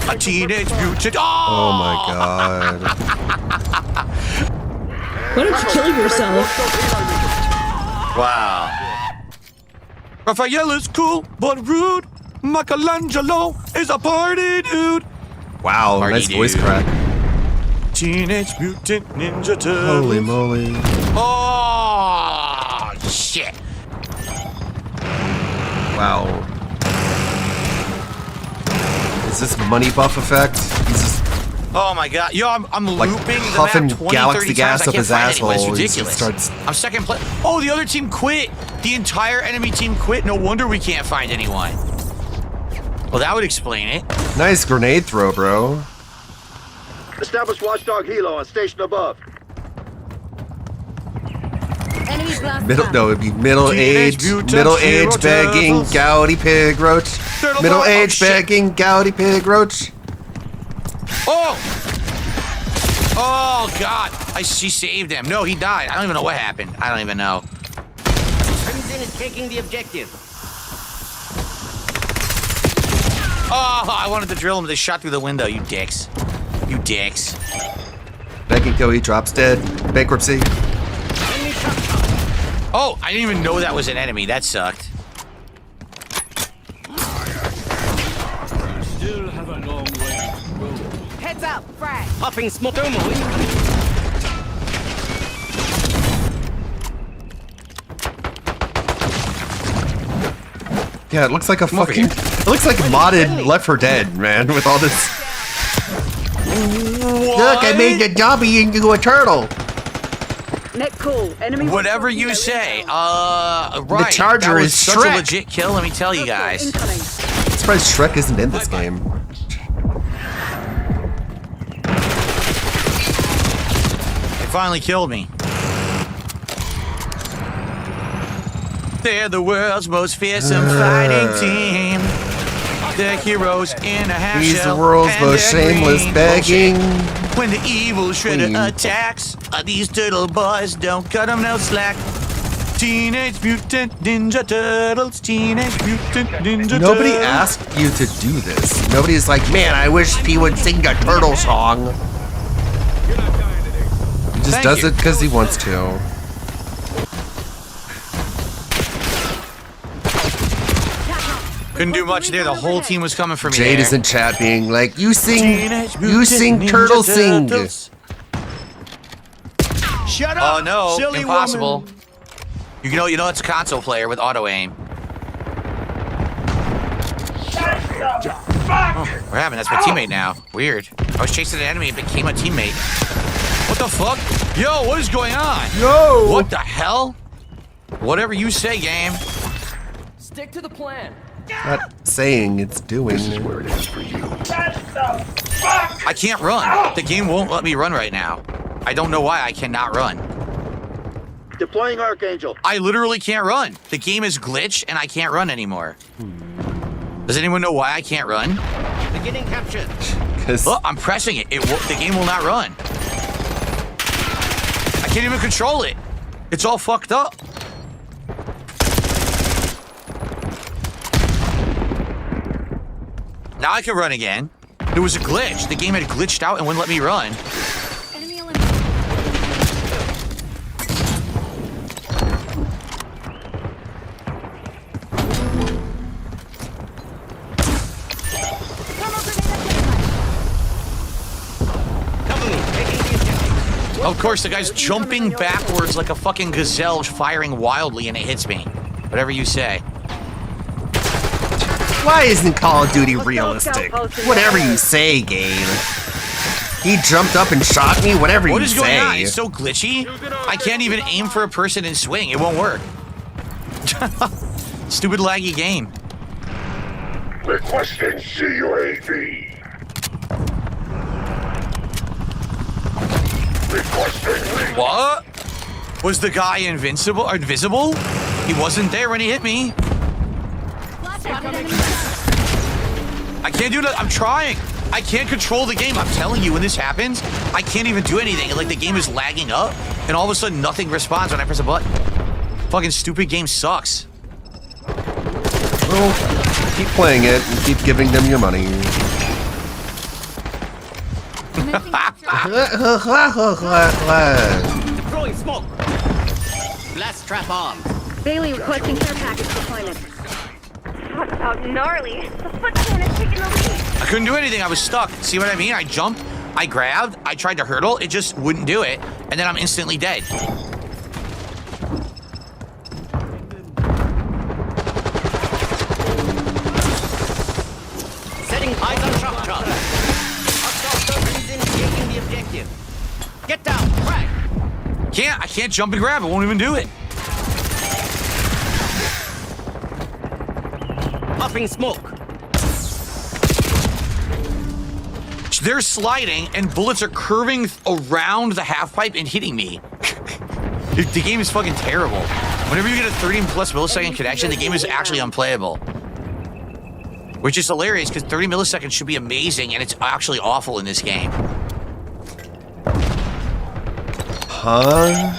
A teenage mutant. Oh my god. Why don't you kill yourself? Wow. Raphael is cool, but rude. Michelangelo is a party dude. Wow, Party nice voice dude. crack. Teenage Mutant Ninja Turtles. Holy moly. Oh, shit. Wow. Is this money buff effect? He's just Oh my god. Yo, I'm Like, looping the huffing map 20, galaxy 30 gas times. up I can't his find anyone. It's asshole. He ridiculous. starts- I'm second place. Oh, the other team quit. The entire enemy team quit. No wonder we can't find anyone. Well, that would explain it. Nice grenade throw, bro. Establish watchdog helo on station above. Enemy blast. It'd be middle-aged begging turtles. gouty pig roach. Turtle Middle-aged dog. Oh, shit. begging gouty pig roach. Oh! Oh, God. She saved him. No, he died. I don't even know what happened. I don't even know. Crimson is taking the objective. Oh, I wanted to drill him. They shot through the window. You dicks. You dicks. Begging till he drops dead. Bankruptcy. Oh, I didn't even know that was an enemy. That sucked. Still have a long way to go. Heads up, frag. Popping smoke. Thermal. Yeah, it looks like a Come over fucking... here. It looks like modded Left 4 Dead, man, with all this... What? Look, I made the zombie into a turtle. Net call. Enemy. Whatever you say. Right. Charger that was is such Shrek. a legit kill, let me tell you guys. Incoming. I'm surprised Shrek isn't in this game. They finally killed me. They're the world's most fearsome fighting team. The heroes in a half He's shell the world's and most they're shameless green. begging. When the evil shredder Queen. attacks, these turtle boys don't cut them no slack. Teenage Mutant Ninja Turtles, Teenage Mutant Ninja Nobody Turtles. asked you to do this. Nobody's like, man, I wish he would sing a turtle song. He just Thank does you. it because he wants to. Couldn't do much there. The whole team was coming for me. Jade there. is in chat being like, you sing, Teenage you Mutant sing Ninja turtle sing. Turtles. Shut up. Oh no, silly impossible. woman. You know it's a console player with auto aim. Oh, what happened? That's my teammate now. Weird. I was chasing an enemy and became a teammate. What the fuck? Yo, what is going on? Yo! What the hell? Whatever you say, game. Stick to the plan. Not saying, it's doing. I can't run. The game won't let me run right now. I don't know why I cannot run. Deploying Archangel. I literally can't run. The game is glitched and I can't run anymore. Does anyone know why I can't run? Beginning capture. Look, I'm pressing it. The game will not run. I can't even control it. It's all fucked up. Now I can run again. There was a glitch. The game had glitched out and wouldn't let me run. Enemy eliminated. Cover me. Taking the objective. Of course, the guy's jumping backwards like a fucking gazelle, firing wildly, and it hits me. Whatever you say. Why isn't Call of Duty realistic? Whatever you say, game. He jumped up and shot me, whatever What you is say. going on? It's so glitchy. I can't even aim for a person and swing. It won't work. Stupid laggy game. Requesting CUAV. Requesting. What? Was the guy invincible or invisible? He wasn't there when he hit me. I can't do that. I'm trying. I can't control the game. I'm telling you, when this happens, I can't even do anything. Like the game is lagging up, and all of a sudden nothing responds when I press a button. Fucking stupid game sucks. Well, keep playing it and keep giving them your money. Deploying smoke. Blast trap armed. Bailey requesting care package deployment. Talk about gnarly. The Foot Clan is taking the lead. I couldn't do anything. I was stuck. See what I mean? I jumped, I grabbed, I tried to hurdle, it just wouldn't do it, and then I'm instantly dead. Setting eyes on shock charge. objective. Get down, frag. I can't jump and grab. It won't even do it. Puffing smoke. They're sliding, and bullets are curving around the half pipe and hitting me. The game is fucking terrible. Whenever you get a 30+ millisecond connection, the game is actually unplayable. Which is hilarious, because 30 milliseconds should be amazing, and it's actually awful in this game. Huh?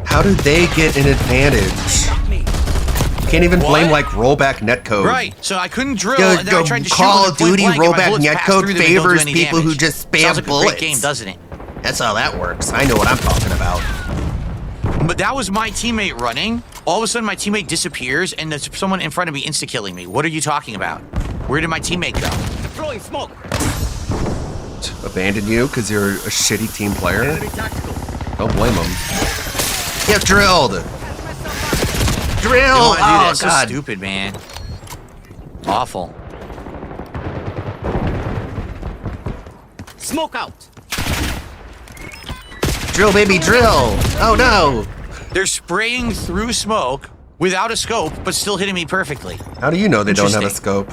How did they get an advantage? You can't even blame like rollback netcode. Right, so I couldn't drill, and then I tried to Call of Duty rollback netcode favors people who just spam Sounds like bullets. a great game, doesn't it? That's how that works. I know what I'm talking about. But that was my teammate running. All of a sudden, my teammate disappears, and there's someone in front of me insta-killing me. What are you talking about? Where did my teammate go? Throwing smoke. Abandon you because you're a shitty team player? Don't blame them. Get drilled! Drill! Oh, God. so stupid, man. Awful. Smoke out. Drill, baby, drill! Oh, no! They're spraying through smoke without a scope, but still hitting me perfectly. How do you know they don't have a scope?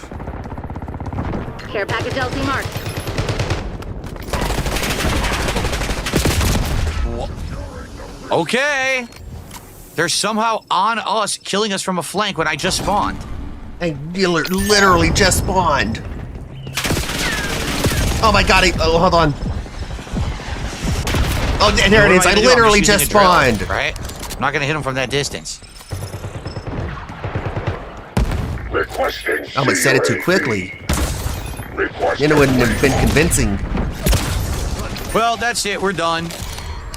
Care package LT marked. Okay. They're somehow on us, killing us from a flank when I just spawned. I literally just spawned. Oh my god, hold on. Oh, there it is. I literally just spawned. Right? I'm not gonna hit him from that distance. I almost said it too quickly. You know, it wouldn't have been convincing. Well, that's it. We're done.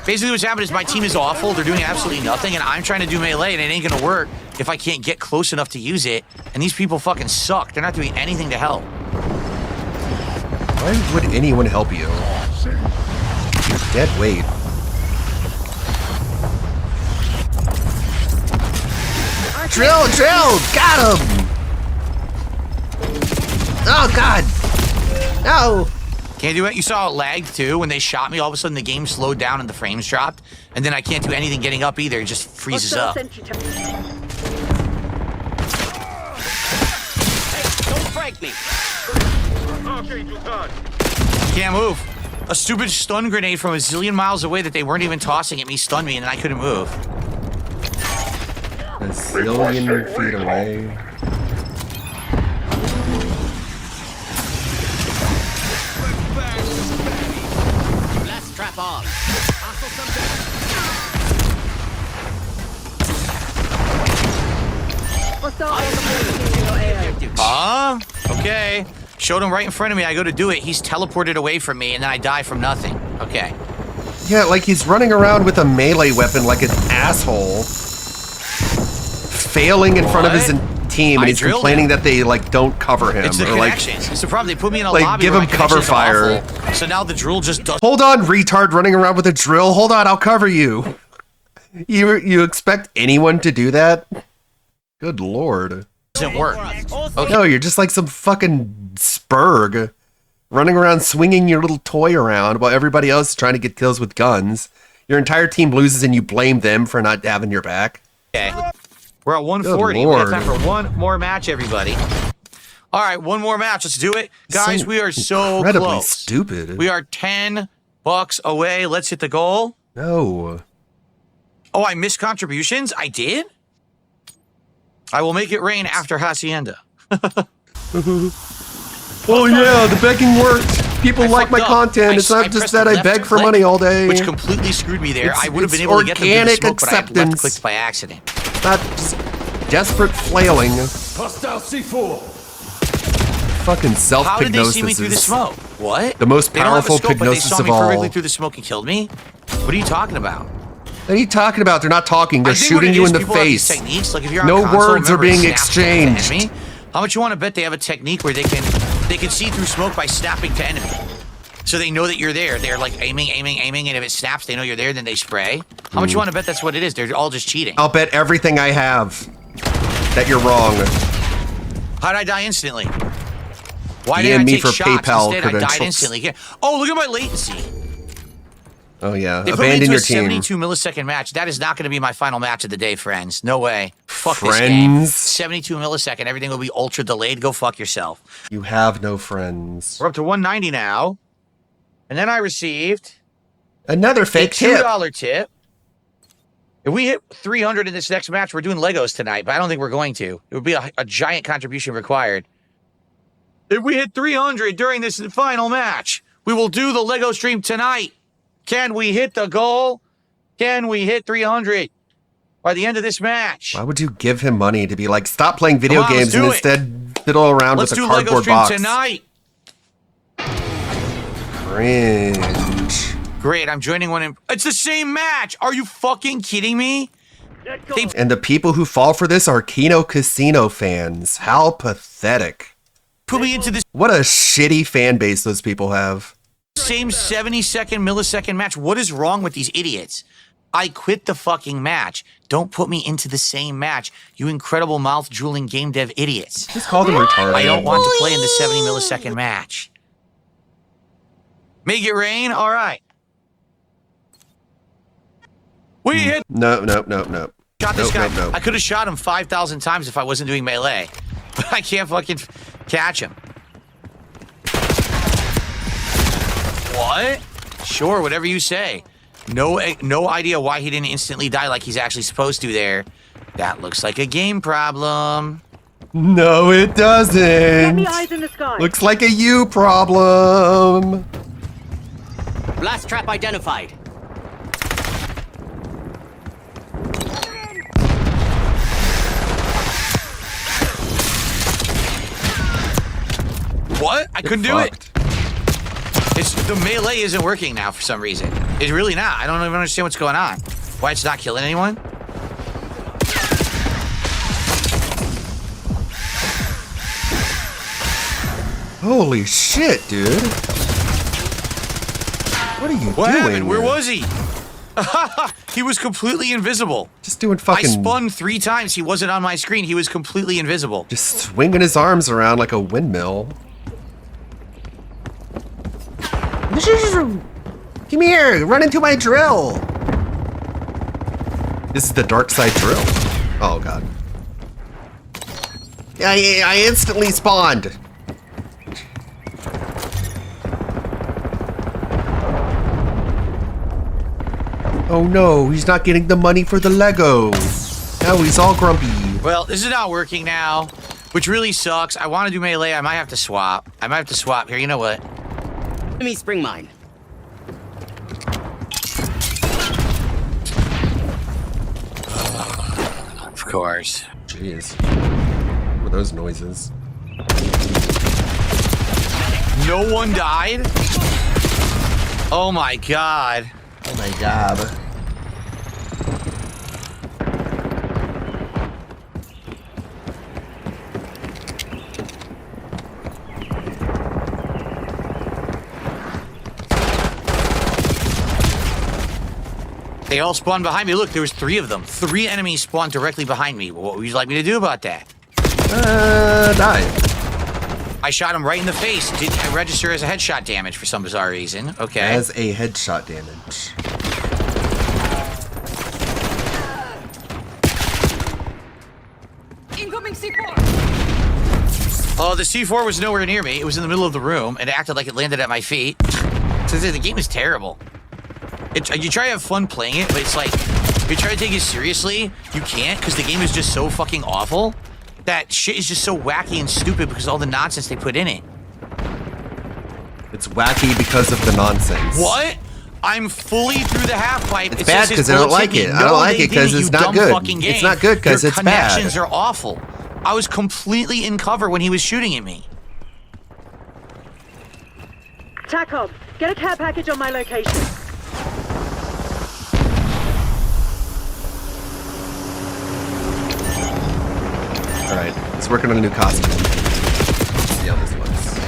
Basically, what's happened is my team is awful. They're doing absolutely nothing, and I'm trying to do melee, and it ain't gonna work if I can't get close enough to use it. And these people fucking suck. They're not doing anything to help. Why would anyone help you? You're dead weight. Drill! Got him! Oh, God! No! Can't do it. You saw it lagged, too. When they shot me, all of a sudden the game slowed down and the frames dropped. And then I can't do anything getting up either. It just freezes up. Hey, don't frag me. Can't move. A stupid stun grenade from a zillion miles away that they weren't even tossing at me stunned me, and then I couldn't move. A zillion feet away. Blast trap on. Okay. Showed him right in front of me. I go to do it. He's teleported away from me, and then I die from nothing. Okay. Yeah, like he's running around with a melee weapon like an asshole. Failing in front of his team, and he's complaining that they, like, don't cover him. It's the or, like, connections. It's the problem. They put me in a like, lobby give where him my cover connections are fire. awful. So now the drill just doesn't Hold on, retard running around with a drill. Hold on, I'll cover you. You expect anyone to do that? Good lord. work. No, you're just like some fucking spurg running around swinging your little toy around while everybody else is trying to get kills with guns. Your entire team loses and you blame them for not having your back. Okay. We're at 140. We have time for one more match, everybody. All right, one more match. Let's do it. Guys, we are so incredibly close. Stupid. We are $10 away. Let's hit the goal. No. Oh, I missed contributions? I did? I will make it rain after Hacienda. Oh yeah, the begging worked. People like my content. It's not just that I beg for money all day. Which completely screwed me there. I would have been able to get them to the smoke, but I left-clicked by accident. Not just desperate flailing. Hostile C4. Fucking self-pignosis. How did they see me through the smoke? What? The most They don't have a powerful scope, but they pignosis saw of me all. perfectly through the smoke and killed me? What are you talking about? What are you talking about? They're not talking. They're I think what shooting it you is, in the people have these face. techniques. Like if you're on No console, words are remember, being snap to enemy. exchanged. How much you want to bet they have a technique where they can see through smoke by snapping to enemy? So they know that you're there. They're like aiming, and if it snaps, they know you're there, then they spray. How much you want to bet that's what it is? They're all just cheating. I'll bet everything I have that you're wrong. How'd I die instantly? Why didn't I DM me take for shots? PayPal Instead, I died credentials. instantly. Oh, look at my latency. Oh yeah, They put me abandon into your a team. 72 millisecond match. That is not going to be my final match of the day, friends. No way. Fuck this game. Friends? 72 millisecond. Everything will be ultra delayed. Go fuck yourself. You have no friends. We're up to 190 now. And then I received Another fake a tip. $2 tip. If we hit 300 in this next match, we're doing Legos tonight, but I don't think we're going to. It would be a giant contribution required. If we hit 300 during this final match, we will do the Lego stream tonight. Can we hit the goal? Can we hit 300 by the end of this match? Why would you give him money to be like, stop playing video Come on, games let's and do instead fiddle around Let's with a do Lego cardboard stream box? tonight. Cringe. Great, I'm joining one in. It's the same match. Are you fucking kidding me? And the people who fall for this are Kino Casino fans. How pathetic. Put me into this What a shitty fan base those people have. same 70-second, millisecond match. What is wrong with these idiots? I quit the fucking match. Don't put me into the same match, you incredible mouth-drooling game dev idiots. Just call them retarded. I don't want to play in the 70-millisecond match. Make it rain? All right. We hit No. shot this Nope, guy. nope. I could have shot him 5,000 times if I wasn't doing melee. But I can't fucking catch him. What? Sure, whatever you say. No idea why he didn't instantly die like he's actually supposed to there. That looks like a game problem. No, it doesn't. Enemy eyes in the sky. Looks like a you problem. Blast trap identified. What? I couldn't do it. It's the melee isn't working now for some reason. It's really not. I don't even understand what's going on. Why it's not killing anyone? Holy shit, dude. What are you What doing? happened? Where here? was he? He was completely invisible. Just doing fucking... I spun 3 times. He wasn't on my screen. He was completely invisible. Just swinging his arms around like a windmill. Come here, run into my drill. This is the dark side drill. Oh god. I instantly spawned. Oh no, he's not getting the money for the Lego. Now he's all grumpy. Well, this is not working now, which really sucks. I want to do melee. I might have to swap. Here, you know what? Enemy spring mine. Of course. Jeez. What were those noises? No one died? Oh my god. Oh my god. They all spawned behind me. Look, there was 3 of them. 3 enemies spawned directly behind me. What would you like me to do about that? Die. I shot him right in the face. Didn't register as a headshot damage for some bizarre reason. Okay. As a headshot damage. Incoming C4. Oh, the C4 was nowhere near me. It was in the middle of the room and it acted like it landed at my feet. So the game is terrible. You try to have fun playing it, but it's like, if you try to take it seriously, you can't because the game is just so fucking awful. That shit is just so wacky and stupid because of all the nonsense they put in it. It's wacky because of the nonsense. What? I'm fully through the half pipe. It's bad because I don't like it. I don't like it because it's not good. It's not good because it's bad. Connections are awful. I was completely in cover when he was shooting at me. TACOM, get a care package on my location. Alright, he's working on a new costume. Let's see how this looks.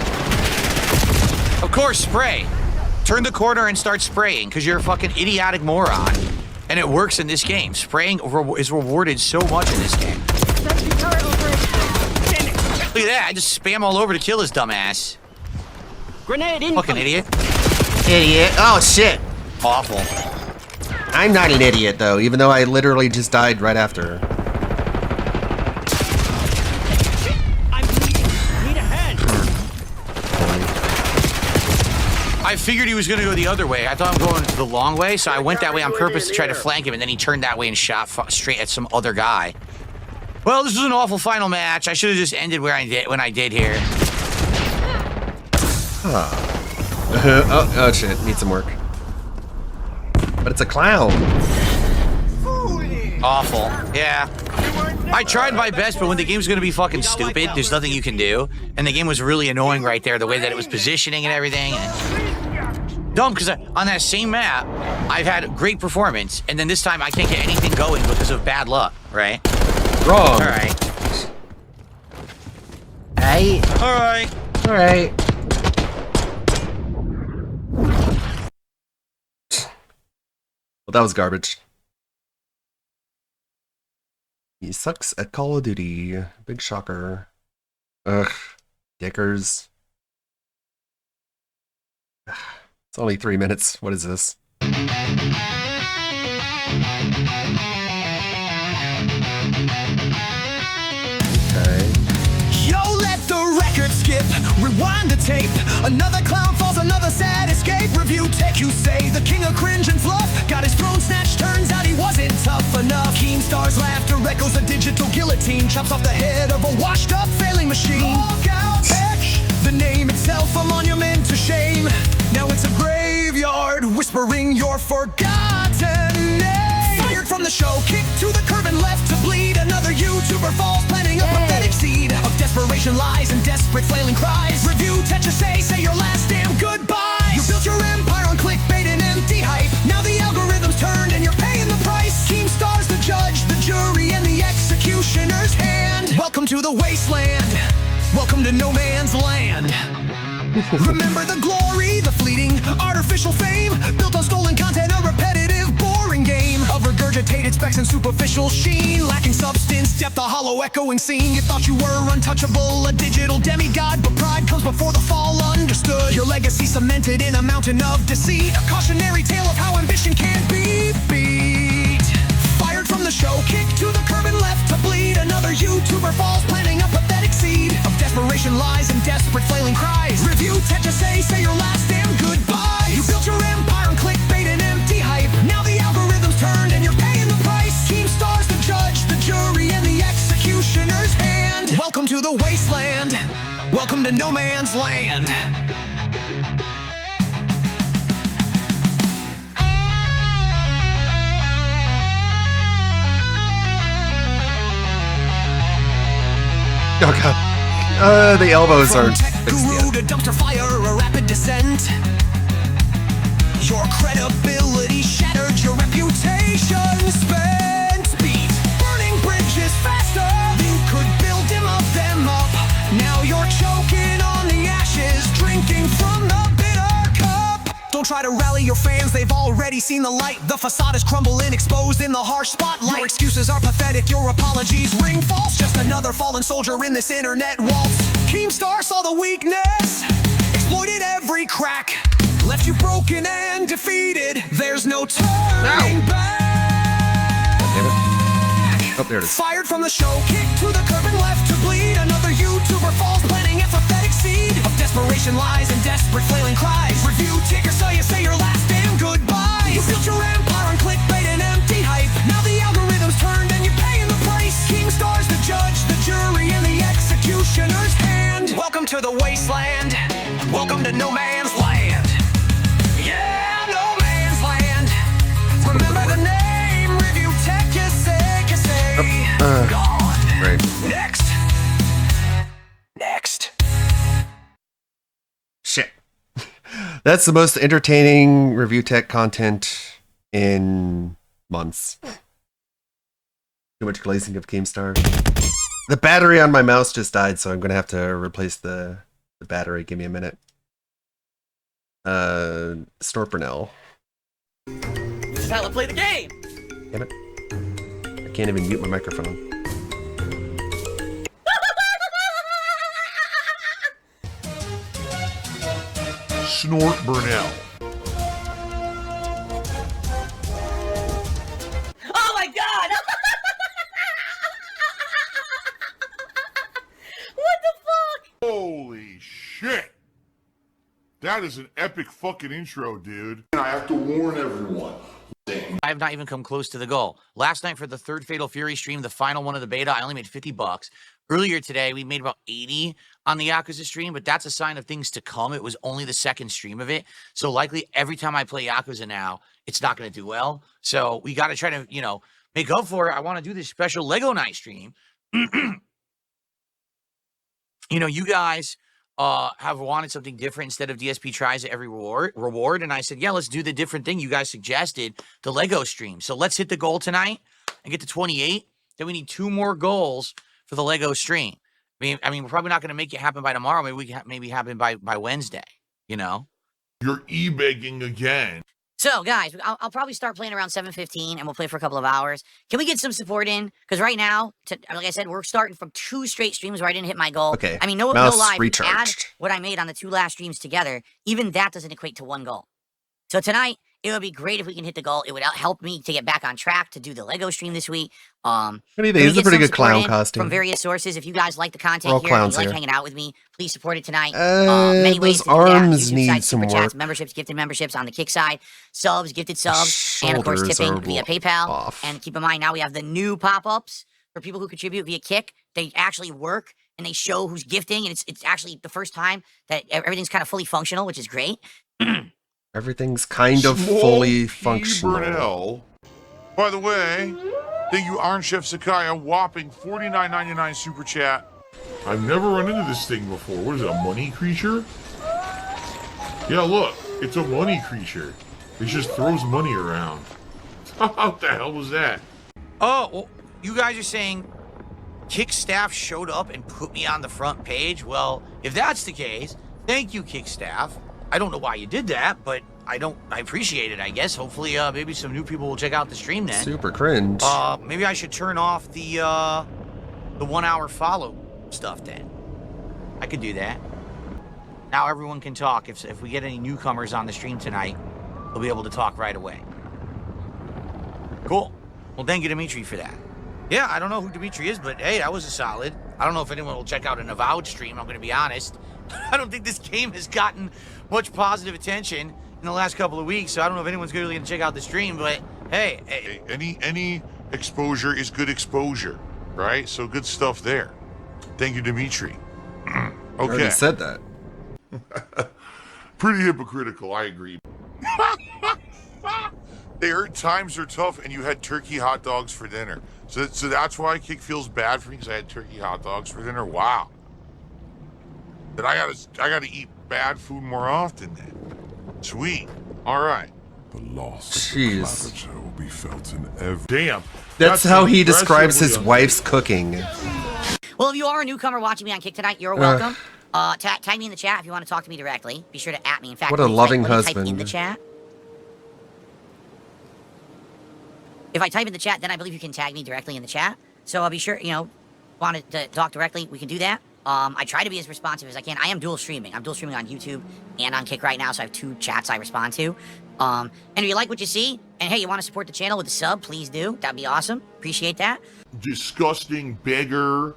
Of course, spray. Turn the corner and start spraying because you're a fucking idiotic moron. And it works in this game. Spraying is rewarded so much in this game. Look at that. I just spam all over to kill his dumbass. Grenade incoming. Fucking idiot. Idiot. Oh, shit. Awful. I'm not an idiot, though, even though I literally just died right after. I'm bleeding. Need a hand. I figured he was going to go the other way. I thought I'm going the long way, so I went that way on purpose to try to flank him, and then he turned that way and shot straight at some other guy. Well, this was an awful final match. I should have just ended where I did when I did here. Oh, shit. Need some work. But it's a clown. Awful. Yeah. I tried my best, but when the game's going to be fucking stupid, there's nothing you can do. And the game was really annoying right there, the way that it was positioning and everything. And dumb, because on that same map, I've had great performance, and then this time I can't get anything going because of bad luck, right? Wrong. All right. All right. All right. Well, that was garbage. He sucks at Call of Duty. Big shocker. Ugh. Dickers. It's only 3 minutes. What is this? Okay. Yo, let the record skip. Rewind the tape. Another clown falls, another sad escape. Review tech, you say. The king of cringe and fluff got his throne snatched. Turns out he wasn't tough enough. Keemstar's laughter echoes a digital guillotine. Chops off the head of a washed up failing machine. Walk out tech. The name itself a monument to shame. Now it's a graveyard whispering your forgotten name. Fired from the show, kicked to the curb and left to bleed. Another YouTuber falls, planting a pathetic seed of desperation, lies, and desperate flailing cries. Review tech, you say your last damn goodbye. You built your empire on clickbait and empty hype. Now the algorithm's turned and you're paying the price. Keemstar's the judge, the jury, and the executioner's hand. Welcome to the wasteland. Welcome to no man's land. Remember the glory, the fleeting, artificial fame, built on stolen content, a repetitive, boring game of regurgitated specs and superficial sheen, lacking substance, depth, a hollow echoing scene. You thought you were untouchable, a digital demigod, but pride comes before the fall. Understood your legacy cemented in a mountain of deceit, a cautionary tale of how ambition can't be beat. Fired from the show, kicked to the curb and left to bleed. Another YouTuber falls, planting a pathetic seed of desperation, lies, and desperate flailing cries. Review tech, you say your last damn goodbye. You built your empire on clickbait and empty hype. Now the algorithm's turned and you're paying the price. Keemstar's the judge, the jury, and the executioner's hand. Welcome to the wasteland. Welcome to no man's land. Oh god. The elbows aren't fixed yet. Guru to dumpster fire, a rapid descent. Your credibility shattered, your reputation spent. Speed, burning bridges faster. You could build them up. Now you're choking on the ashes, drinking from the bitter cup. Don't try to rally your fans, they've already seen the light. The facade is crumbling, exposed in the harsh spotlight. Your excuses are pathetic, your apologies ring false. Just another fallen soldier in this internet waltz. Keemstar saw the weakness, exploited every crack, left you broken and defeated. There's no turning back. Damn it. Oh, there it is. Fired from the show, kicked to the curb and left to bleed. Another YouTuber falls, planting a pathetic seed of desperation, lies, and desperate flailing cries. Review ticker, so you say your last damn goodbye. You built your empire on clickbait and empty hype. Now the algorithm's turned and you're paying the price. Keemstar's the judge, the jury, and the executioner's hand. Welcome to the wasteland. Welcome to no man's land. Yeah, no man's land. Remember the name, Review tech, you say. Gone. Right. Next. Shit. That's the most entertaining review tech content in months. Too much glazing of Keemstar. The battery on my mouse just died, so I'm gonna have to replace the battery. Give me a minute. Snorpernell. This is how to play the game. Damn it. I can't even mute my microphone. Snort Burnell. Oh my god! What the fuck? Holy shit! That is an epic fucking intro, dude. And I have to warn everyone. I have not even come close to the goal. Last night for the third Fatal Fury stream, the final one of the beta, I only made $50. Earlier today, we made about 80 on the Yakuza stream, but that's a sign of things to come. It was only the second stream of it. So likely every time I play Yakuza now, it's not going to do well. So we got to try to, you know, make up for it. I want to do this special Lego Night stream. You know, you guys have wanted something different instead of DSP tries at every reward. And I said, yeah, let's do the different thing you guys suggested, the Lego stream. So let's hit the goal tonight and get to 28. Then we need 2 more goals for the Lego stream. I mean, we're probably not going to make it happen by tomorrow. Maybe we can maybe happen by Wednesday, you know? You're e-begging again. So, guys, I'll probably start playing around 7:15, and we'll play for a couple of hours. Can we get some support in? Because right now, like I said, we're starting from 2 straight streams where I didn't hit my goal. Okay. I mean, no Mouse lie. If you add recharged. what I made on the 2 last streams together, even that doesn't equate to 1 goal. So tonight, it would be great if we can hit the goal. It would help me to get back on track to do the Lego stream this week. What do you think? This is a pretty good clown costume. From various sources. If you guys like the content We're all here and you clowns like here. hanging out with me, please support it tonight. Many ways those to do that. arms YouTube need side, some super chats, work. memberships, gifted memberships on the kick side, subs, gifted subs, and of course Shoulders tipping are via PayPal. off. And keep in mind now we have the new pop-ups for people who contribute via Kick. They actually work and they show who's gifting, and it's actually the first time that everything's kind of fully functional, which is great. Everything's kind of Small fully E. functional. Burnell. By the way, thank you, Iron Chef Sakaya, whopping $49.99 super chat. I've never run into this thing before. What is it, a money creature? Yeah, look, it's a money creature. It just throws money around. What the hell was that? Oh, well, you guys are saying Kick staff showed up and put me on the front page? Well, if that's the case, thank you, Kick staff. I don't know why you did that, but I appreciate it, I guess. Hopefully, maybe some new people will check out the stream then. Super cringe. Maybe I should turn off the 1 hour follow stuff then. I could do that. Now everyone can talk. If we get any newcomers on the stream tonight, they'll be able to talk right away. Cool. Well, thank you, Dimitri, for that. Yeah, I don't know who Dimitri is, but hey, that was a solid. I don't know if anyone will check out an Avowed stream, I'm going to be honest. I don't think this game has gotten much positive attention in the last couple of weeks, so I don't know if anyone's really going to check out the stream, but hey. Any exposure is good exposure, right? So good stuff there. Thank you, Dimitri. I Okay. already said that. Pretty hypocritical, I agree. They heard times are tough and you had turkey hot dogs for dinner. So that's why Kick feels bad for me, because I had turkey hot dogs for dinner. Wow. Then I gotta eat bad food more often then. Sweet. All right. The loss Jeez. of the Clapper will be felt in every... Damn. That's how he describes his impressively wife's cooking. Well, if you are a newcomer watching me on Kick tonight, you're welcome. Tag me in the chat if you want to talk to me directly. Be sure to @me. In fact, What a let me loving type in husband. the chat. If I type in the chat, then I believe you can tag me directly in the chat. So I'll be sure, want to talk directly, we can do that. I try to be as responsive as I can. I am dual streaming. I'm dual streaming on YouTube and on Kick right now, so I have 2 chats I respond to. And if you like what you see, and hey, you want to support the channel with a sub, please do. That'd be awesome. Appreciate that. Disgusting beggar.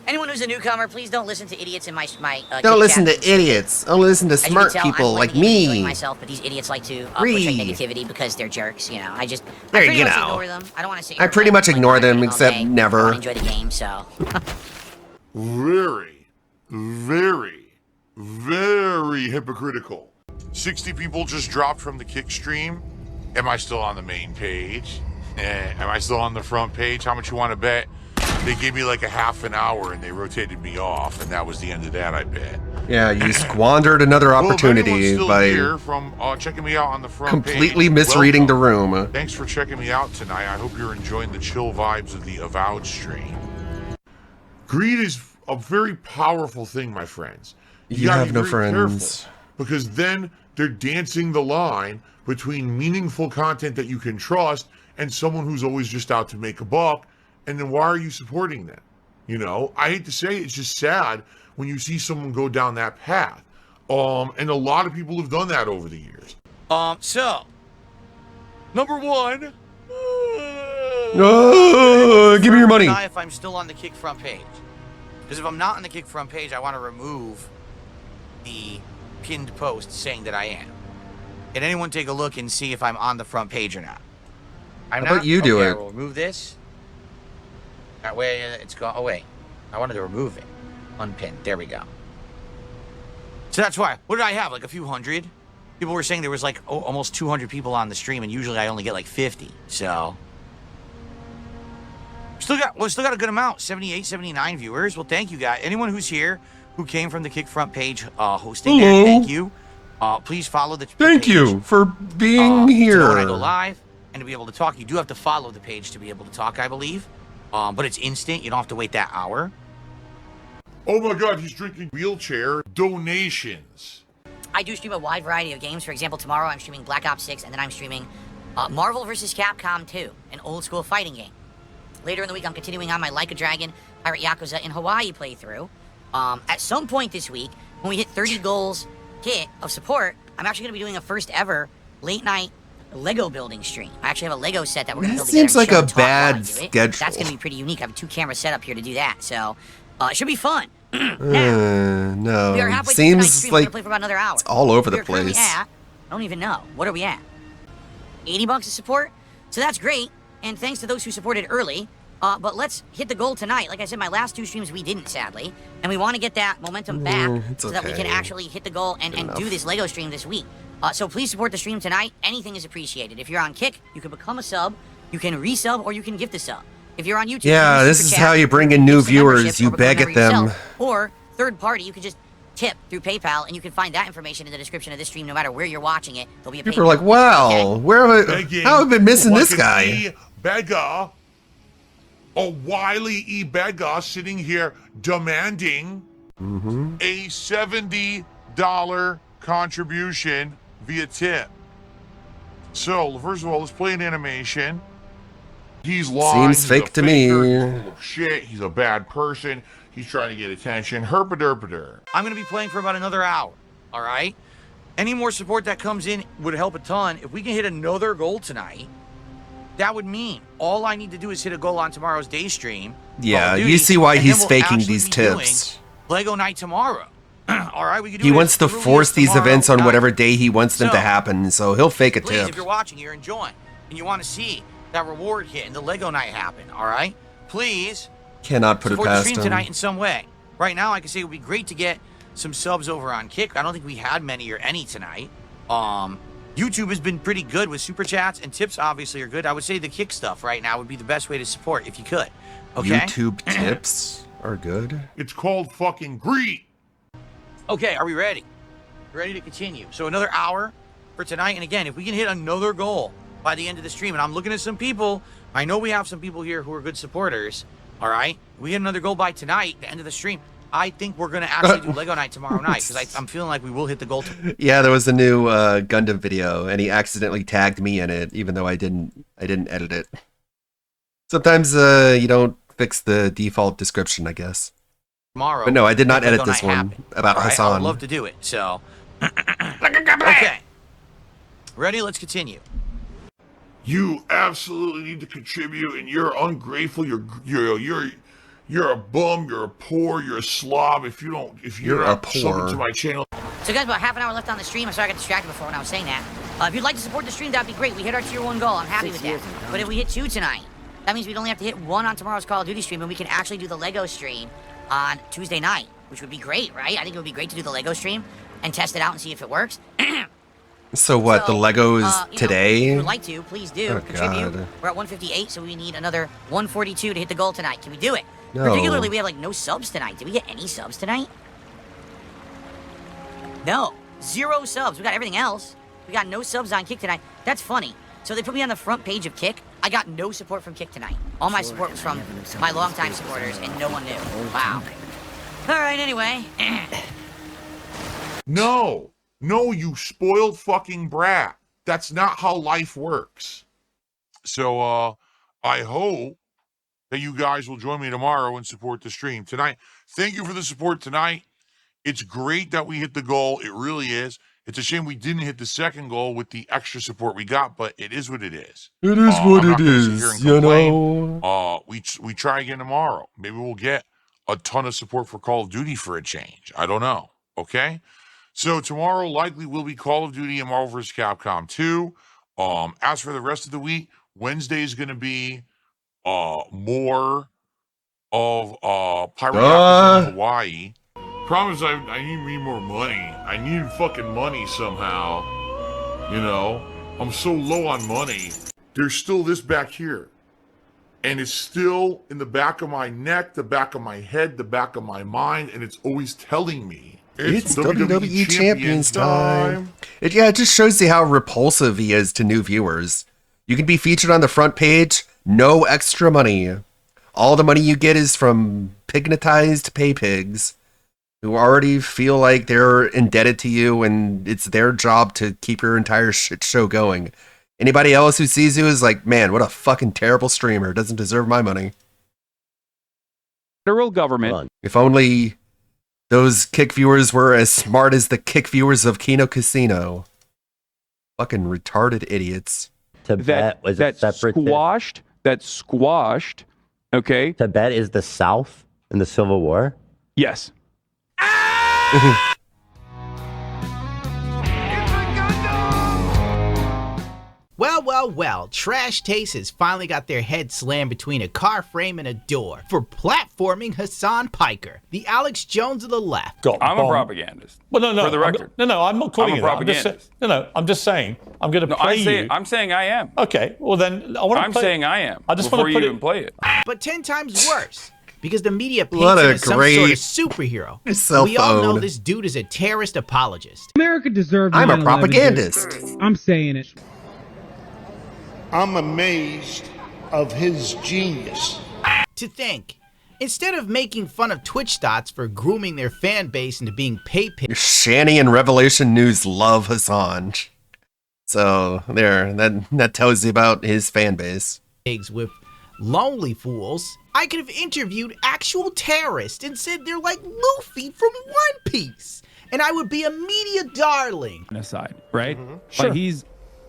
Anyone who's a newcomer, please don't listen to idiots in my Don't Kick listen chat. to idiots. Don't listen to As you smart can tell, people I'm like blaming and enjoying me. myself, but these idiots like to portray Read. negativity because they're jerks. I just There, I pretty you much know. ignore them. I don't want to say I pretty much ignore them, except I never. want to enjoy the game, so. Very, very, very hypocritical. 60 people just dropped from the Kick stream. Am I still on the main page? Am I still on the front page? How much you want to bet? They gave me like a half an hour and they rotated me off, and that was the end of that, I bet. Yeah, you squandered another Well, if opportunity anyone's still by here from checking me out on the front completely page, misreading the welcome. room. Thanks for checking me out tonight. I hope you're enjoying the chill vibes of the Avowed stream. Greed is a very powerful thing, my friends. You gotta have be no very friends. careful, because then they're dancing the line between meaningful content that you can trust and someone who's always just out to make a buck. And then why are you supporting them? I hate to say it, it's just sad when you see someone go down that path. And a lot of people have done that over the years. So, number one. Give me your money. If I'm still on the Kick front page. Because if I'm not on the Kick front page, I want to remove the pinned post saying that I am. Can anyone take a look and see if I'm on the front page or not? How about you do it? We'll remove this. That way it's gone. Oh, wait. I wanted to remove it. Unpinned. There we go. So that's why. What did I have? Like a few hundred? People were saying there was like almost 200 people on the stream, and usually I only get like 50. So still got a good amount. 78, 79 viewers. Well, thank you guys. Anyone who's here who came from the Kick front page hosting there, thank you. Please follow the Thank page. you for being here. To know when I go live and to be able to talk. You do have to follow the page to be able to talk, I believe. But it's instant. You don't have to wait that hour. Oh my God, he's drinking wheelchair donations. I do stream a wide variety of games. For example, tomorrow I'm streaming Black Ops 6, and then I'm streaming Marvel vs. Capcom 2, an old-school fighting game. Later in the week, I'm continuing on my Like a Dragon, Pirate Yakuza in Hawaii playthrough. At some point this week, when we hit 30 goals hit of support, I'm actually going to be doing a first-ever late-night Lego building stream. I actually have a Lego set that we're going to build together. Seems like a and bad schedule. That's going to be pretty unique. I have a 2-camera setup here to do that, so it should be fun. Now, no. we are halfway through Seems tonight's stream. like We're gonna play for about another hour. it's all over We the are currently place. I don't even know. What are we at? $80 of support. So that's great. And thanks to those who supported early. But let's hit the goal tonight. Like I said, my last 2 streams we didn't, sadly. And we want to get that momentum back so that we can actually hit the goal and do this Lego stream this week. So please support the stream tonight. Anything is appreciated. If you're on Kick, you can become a sub, you can resub, or you can gift a sub. If you're on YouTube, Yeah, this is how you bring in new viewers. You beg at them. Or third party, you can just tip through PayPal, and you can find that information in the description of this stream. No matter where you're watching it, there'll be a People are like, wow, where have how have I been missing this guy? Beggar, a wily E. Beggar sitting here demanding a $70 contribution via tip. So, first of all, let's play an animation. He's lying. Seems fake to me. He's full of shit. He's a bad person. He's trying to get attention. Herpaderpader. I'm going to be playing for about another hour. All right? Any more support that comes in would help a ton. If we can hit another goal tonight, that would mean all I need to do is hit a goal on tomorrow's day stream. Yeah, you see why he's faking these tips. Lego night tomorrow. All right, we can do He it wants to force these events on whatever day he wants them to happen, so he'll fake a please, tip. if you're watching, you're enjoying, and you want to see that reward hit and the Lego night happen, all right? Please Cannot put it support the past stream him. tonight in some way. Right now, I can say it would be great to get some subs over on Kick. I don't think we had many or any tonight. YouTube has been pretty good with super chats, and tips obviously are good. I would say the Kick stuff right now would be the best way to support if you could. Okay? YouTube tips are good. It's called fucking greed. Okay, are we ready? Ready to continue. So another hour for tonight. And again, if we can hit another goal by the end of the stream, and I'm looking at some people, I know we have some people here who are good supporters. All right? If we hit another goal by tonight, the end of the stream, I think we're going to actually do Lego night tomorrow night, because I'm feeling like we will hit the goal. Yeah, there was a new Gundam video, and he accidentally tagged me in it, even though I didn't edit it. Sometimes you don't fix the default description, I guess. Tomorrow. But no, I did not Lego edit this night one happen. about All right? Hassan. I'd love to do it. So, okay. Ready? Let's continue. You absolutely need to contribute, and you're ungrateful. You're a bum. You're a poor. You're a slob. If you're not subbing to my channel. So guys, about half an hour left on the stream. I'm sorry I got distracted before when I was saying that. If you'd like to support the stream, that'd be great. We hit our tier 1 goal. I'm happy with that. But if we hit 2 tonight, that means we'd only have to hit 1 on tomorrow's Call of Duty stream, and we can actually do the Lego stream on Tuesday night, which would be great, right? I think it would be great to do the Lego stream and test it out and see if it works. So what, the Legos today? If you would like to, please do. Oh, contribute. God. We're at 158, so we need another 142 to hit the goal tonight. Can we do it? No. Particularly, we have like no subs tonight. Did we get any subs tonight? No. 0 subs. We got everything else. We got no subs on Kick tonight. That's funny. So they put me on the front page of Kick. I got no support from Kick tonight. All my support was from my longtime supporters, and no one knew. Wow. All right, anyway. No, you spoiled fucking brat. That's not how life works. So, I hope that you guys will join me tomorrow and support the stream tonight. Thank you for the support tonight. It's great that we hit the goal. It really is. It's a shame we didn't hit the second goal with the extra support we got, but it is what it is. It is what I'm it not gonna sit here is, and you complain. know. We try again tomorrow. Maybe we'll get a ton of support for Call of Duty for a change. I don't know. Okay? So tomorrow likely will be Call of Duty and Marvel vs. Capcom 2. As for the rest of the week, Wednesday is going to be more of Pirate Yakuza in Hawaii. Promise I need more money. I need fucking money somehow. You know? I'm so low on money. There's still this back here. And it's still in the back of my neck, the back of my head, the back of my mind, and it's always telling me. It's WWE Champions time. It just shows you how repulsive he is to new viewers. You can be featured on the front page, no extra money. All the money you get is from pignatized pay pigs who already feel like they're indebted to you and it's their job to keep your entire shit show going. Anybody else who sees you is like, man, what a fucking terrible streamer. Doesn't deserve my money. Federal government. If only those kick viewers were as smart as the kick viewers of Kino Casino. Fucking retarded idiots. Tibet was a separate. That squashed. Okay. Tibet is the South in the Civil War? Yes. Well, Trash Taste has finally got their head slammed between a car frame and a door for platforming Hassan Piker, the Alex Jones of the left. I'm a propagandist. Well, no. For the record. I'm not calling I'm a you that. propagandist. I'm just saying. I'm going to play you. I'm saying I am. Okay, well then, I want to I'm saying I am. I just before want to you even play it. But 10 times worse. Because the media paints What him a as some great sort of superhero. cell We all know phone. this dude is a terrorist apologist. America deserved I'm a 9/11. propagandist. I'm saying it. I'm amazed of his genius. To think, instead of making fun of Twitch dots for grooming their fan base into being pay pigs, Shanny and Revelation News love Hassan. So there, that tells you about his fan base. with lonely fools, I could have interviewed actual terrorists and said they're like Luffy from One Piece, and I would be a media darling. Aside, right? Sure. But he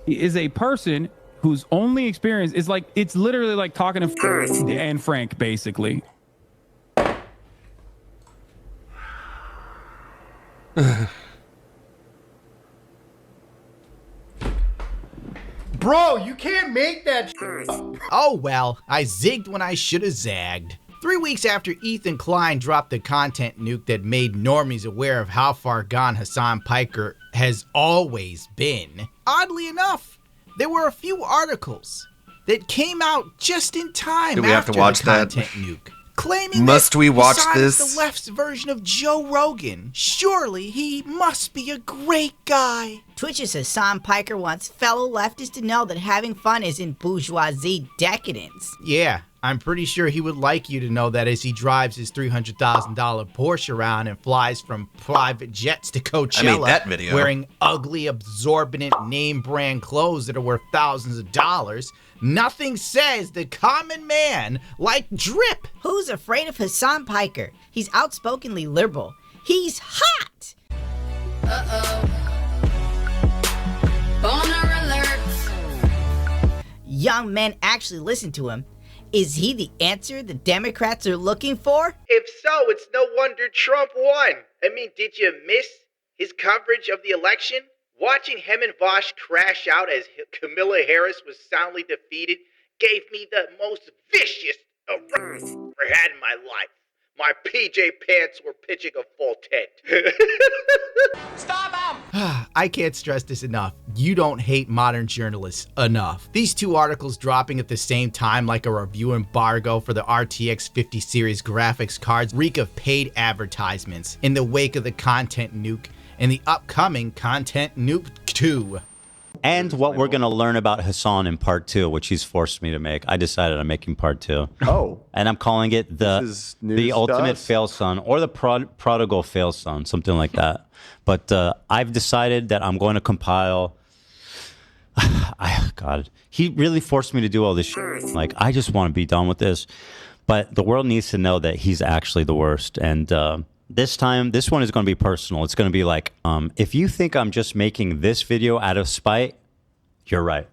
is a person whose only experience is like, it's literally like talking to Anne Frank, basically. Bro, you can't make that Oh well, I zigged when I should have zagged. 3 weeks after Ethan Klein dropped the content nuke that made normies aware of how far gone Hassan Piker has always been, oddly enough, there were a few articles that came out just in time Do we have after to watch the that? content nuke, claiming Must that we watch Hassan is this? the left's version of Joe Rogan. Surely he must be a great guy. Twitch's Hassan Piker wants fellow leftists to know that having fun isn't bourgeoisie decadence. Yeah, I'm pretty sure he would like you to know that as he drives his $300,000 Porsche around and flies from private jets to Coachella, that video. wearing ugly, absorbent name brand clothes that are worth thousands of dollars. Nothing says the common man like Drip. Who's afraid of Hassan Piker? He's outspokenly liberal. He's hot! Boner alert! Young men actually listen to him. Is he the answer the Democrats are looking for? If so, it's no wonder Trump won. I mean, did you miss his coverage of the election? Watching him and Vosh crash out as Kamala Harris was soundly defeated gave me the most vicious erupt I've ever had in my life. My PJ pants were pitching a full tent. Stop him! I can't stress this enough. You don't hate modern journalists enough. These two articles dropping at the same time like a review embargo for the RTX 50 series graphics cards reek of paid advertisements in the wake of the content nuke and the upcoming Content Nuke 2. And what we're going to learn about Hassan in part 2, which he's forced me to make. I decided I'm making part 2. Oh. And I'm calling it the ultimate fail son, or the prodigal fail son, something like that. But I've decided that I'm going to compile. God, he really forced me to do all this shit. Like, I just want to be done with this. But the world needs to know that he's actually the worst. And This time, this one is going to be personal. It's going to be like, if you think I'm just making this video out of spite, you're right.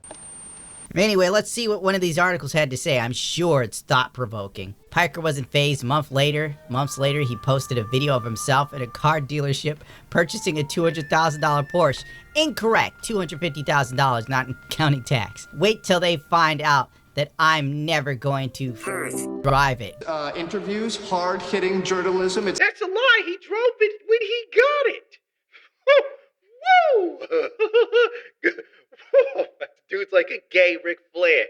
Anyway, let's see what one of these articles had to say. I'm sure it's thought-provoking. Piker wasn't phased. Months later, he posted a video of himself at a car dealership purchasing a $200,000 Porsche. Incorrect. $250,000, not counting tax. Wait till they find out that I'm never going to drive it. Interviews, hard-hitting journalism. That's a lie. He drove it when he got it. Woo! Dude's like a gay Ric Flair.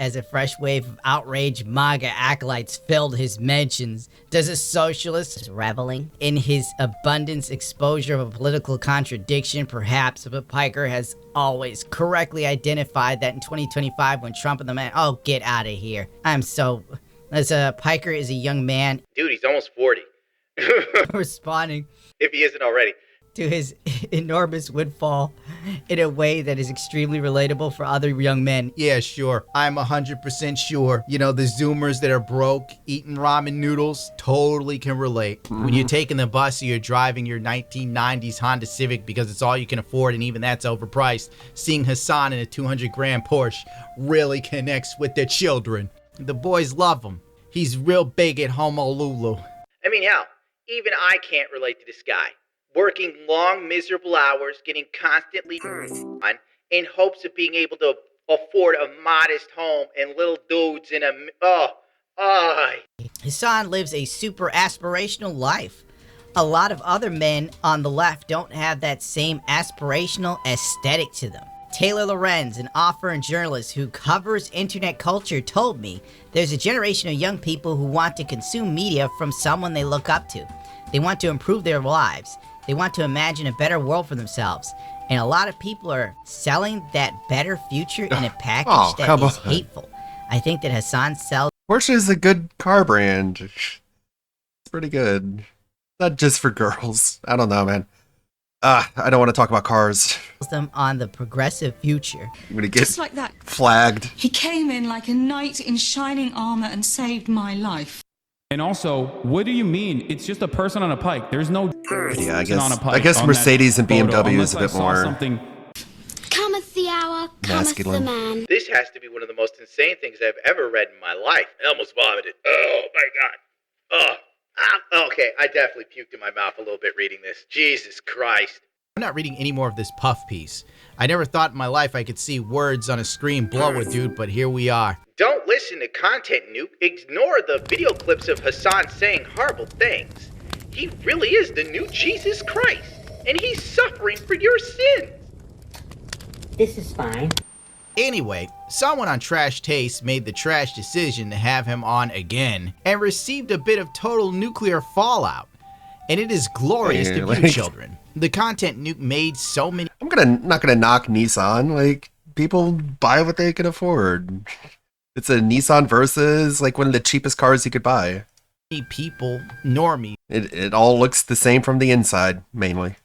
As a fresh wave of outraged MAGA acolytes filled his mentions, does a socialist reveling in his abundance exposure of a political contradiction? Perhaps, but Piker has always correctly identified that in 2025 when Trump and the man— oh, get out of here. Piker is a young man. Dude, he's almost 40. Responding, if he isn't already, to his enormous windfall in a way that is extremely relatable for other young men. Yeah, sure. I'm 100% sure. You know, the Zoomers that are broke, eating ramen noodles, totally can relate. When you're taking the bus or you're driving your 1990s Honda Civic because it's all you can afford and even that's overpriced, seeing Hassan in a 200-grand Porsche really connects with their children. The boys love him. He's real big at Honolulu. I mean, hell, even I can't relate to this guy. Working long, miserable hours, getting constantly on, in hopes of being able to afford a modest home and little dudes in a... Hassan lives a super aspirational life. A lot of other men on the left don't have that same aspirational aesthetic to them. Taylor Lorenz, an author and journalist who covers internet culture, told me there's a generation of young people who want to consume media from someone they look up to. They want to improve their lives. They want to imagine a better world for themselves. And a lot of people are selling that better future in a package that is hateful. I think that Hassan sells... Porsche is a good car brand. It's pretty good. Not just for girls. I don't know, man. I don't want to talk about cars. ...them on the progressive future. I'm gonna get just like that. Flagged. He came in like a knight in shining armor and saved my life. And also, what do you mean? It's just a person on a pike. There's no yeah, on a pike. I guess Mercedes and BMW is a bit more Cometh the hour, cometh the man. This has to be one of the most insane things I've ever read in my life. I almost vomited. Oh my god. Okay, I definitely puked in my mouth a little bit reading this. Jesus Christ. I'm not reading any more of this puff piece. I never thought in my life I could see words on a screen blow a dude, but here we are. Don't listen to Content Nuke. Ignore the video clips of Hassan saying horrible things. He really is the new Jesus Christ, and he's suffering for your sins. This is fine. Anyway, someone on Trash Taste made the trash decision to have him on again, and received a bit of total nuclear fallout. And it is glorious to view, children. The Content Nuke made so many... I'm not gonna knock Nissan. Like, people buy what they can afford. It's a Nissan Versa, like one of the cheapest cars you could buy. People, normies, it all looks the same from the inside, mainly.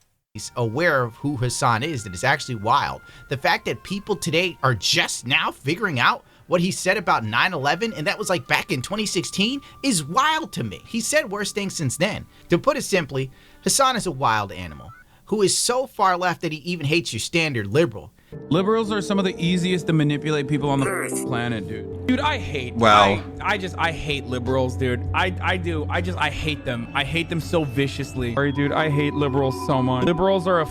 Aware of who Hassan is, that is actually wild. The fact that people today are just now figuring out what he said about 9/11, and that was like back in 2016, is wild to me. He said worse things since then. To put it simply, Hassan is a wild animal who is so far left that he even hates your standard liberal. Liberals are some of the easiest to manipulate people on the planet, dude. Dude, I hate. Wow. I hate liberals, dude. I hate them. I hate them so viciously. Sorry, dude. I hate liberals so much. Liberals are a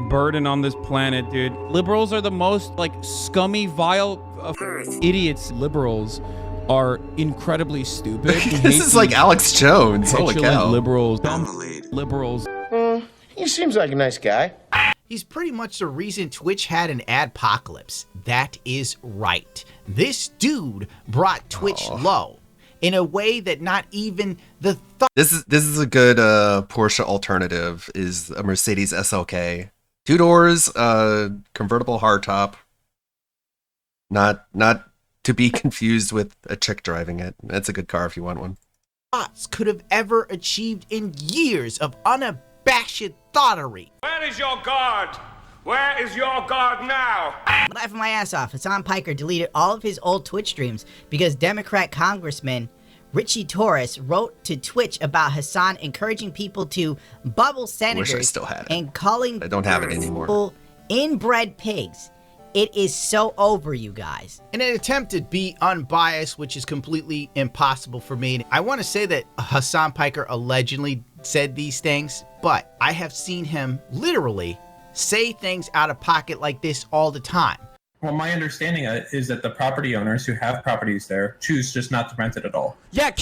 burden on this planet, dude. Liberals are the most like scummy, vile idiots. Liberals are incredibly stupid. This is like Alex Jones. Holy cow. Liberals. Liberals. He seems like a nice guy. He's pretty much the reason Twitch had an adpocalypse. That is right. This dude brought Twitch low in a way that not even the This is a good Porsche alternative, is a Mercedes SLK. 2 doors, convertible hardtop. Not to be confused with a chick driving it. That's a good car if you want one. thoughts could have ever achieved in years of unabashed thoughterry. Where is your guard? Where is your guard now? Laughing my ass off, Hassan Piker deleted all of his old Twitch streams because Democrat congressmen Richie Torres wrote to Twitch about Hassan encouraging people to bubble senators Wish I still had it. and calling I don't have it anymore. people inbred pigs. It is so over, you guys. In an attempt to be unbiased, which is completely impossible for me, I want to say that Hassan Piker allegedly said these things, but I have seen him literally say things out of pocket like this all the time. Well, my understanding is that the property owners who have properties there choose just not to rent it at all. Yeah,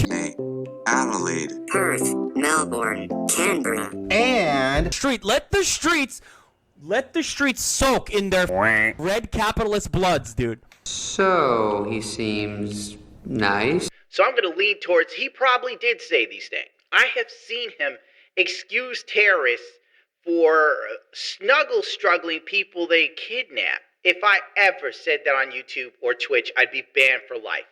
Adelaide, Perth, Melbourne, Canberra, and Street. Let the streets soak in their red capitalist bloods, dude. So, he seems nice. So I'm going to lean towards he probably did say these things. I have seen him excuse terrorists for struggling people they kidnap. If I ever said that on YouTube or Twitch, I'd be banned for life.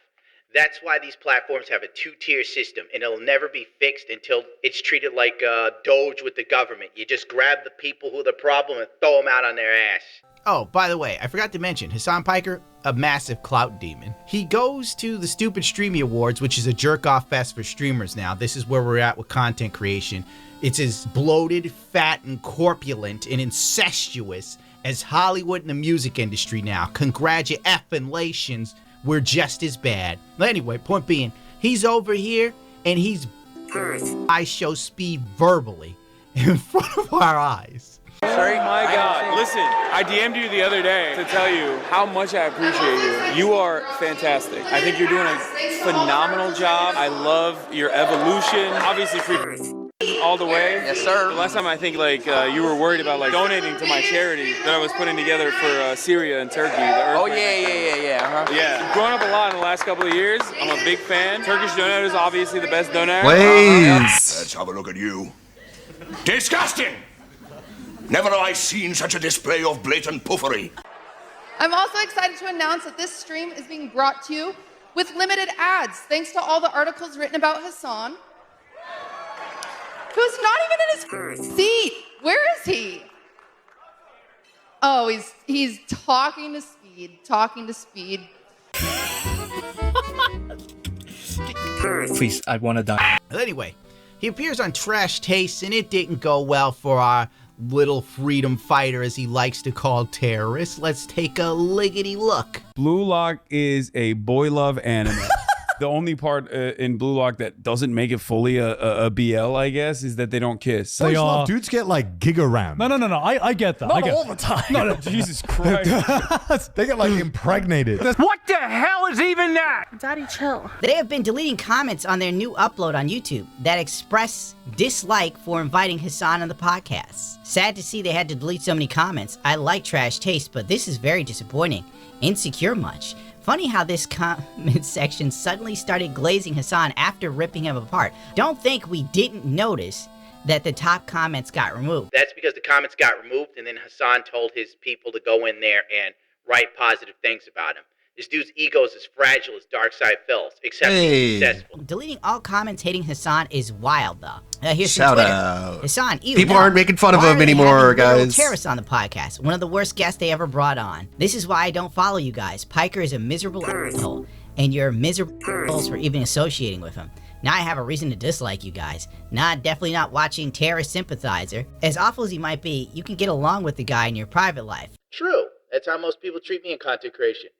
That's why these platforms have a two-tier system, and it'll never be fixed until it's treated like Doge with the government. You just grab the people who are the problem and throw them out on their ass. Oh, by the way, I forgot to mention, Hassan Piker, a massive clout demon. He goes to the Stupid Streamy Awards, which is a jerk-off fest for streamers now. This is where we're at with content creation. It's as bloated, fat, and corpulent and incestuous as Hollywood and the music industry now. Congratulations, we're just as bad. Anyway, point being, he's over here and he's I show speed verbally in front of our eyes. Sorry, my God. Listen, I DM'd you the other day to tell you how much I appreciate you. You are fantastic. I think you're doing a phenomenal job. I love your evolution. Obviously, free all the way. Yes, sir. The last time I think you were worried about donating to my charity that I was putting together for Syria and Turkey. Oh yeah. Yeah. Growing up a lot in the last couple of years. I'm a big fan. Turkish donator is obviously the best donator. Let's have a look at you. Disgusting! Never have I seen such a display of blatant puffery. I'm also excited to announce that this stream is being brought to you with limited ads, thanks to all the articles written about Hassan, who's not even in his seat. Where is he? Oh, he's talking to Speed. Please, I want to die. Anyway, he appears on Trash Taste, and it didn't go well for our little freedom fighter, as he likes to call terrorists. Let's take a liggity look. Blue Lock is a boy love anime. The only part in Blue Lock that doesn't make it fully a BL, I guess, is that they don't kiss. Boys love dudes get like Giga Ram. No. I get that. Not I get all the time. No, Jesus Christ. They get like impregnated. What the hell is even that? Daddy, chill. They have been deleting comments on their new upload on YouTube that express dislike for inviting Hassan on the podcast. Sad to see they had to delete so many comments. I like Trash Taste, but this is very disappointing. Insecure much. Funny how this comment section suddenly started glazing Hassan after ripping him apart. Don't think we didn't notice that the top comments got removed. That's because the comments got removed, and then Hassan told his people to go in there and write positive things about him. This dude's ego is as fragile as Darkseid Phil's, except he's successful. Deleting all comments hating Hassan is wild, though. Here's Shout some Twitter. out. Hassan, ew, People no. aren't making fun of Why him are they anymore, having literal guys. terrorists on the podcast. One of the worst guests they ever brought on. This is why I don't follow you guys. Piker is a miserable asshole, and you're miserable for even associating with him. Now I have a reason to dislike you guys. Definitely not watching Terrorist Sympathizer. As awful as he might be, you can get along with the guy in your private life. True. That's how most people treat me in content creation.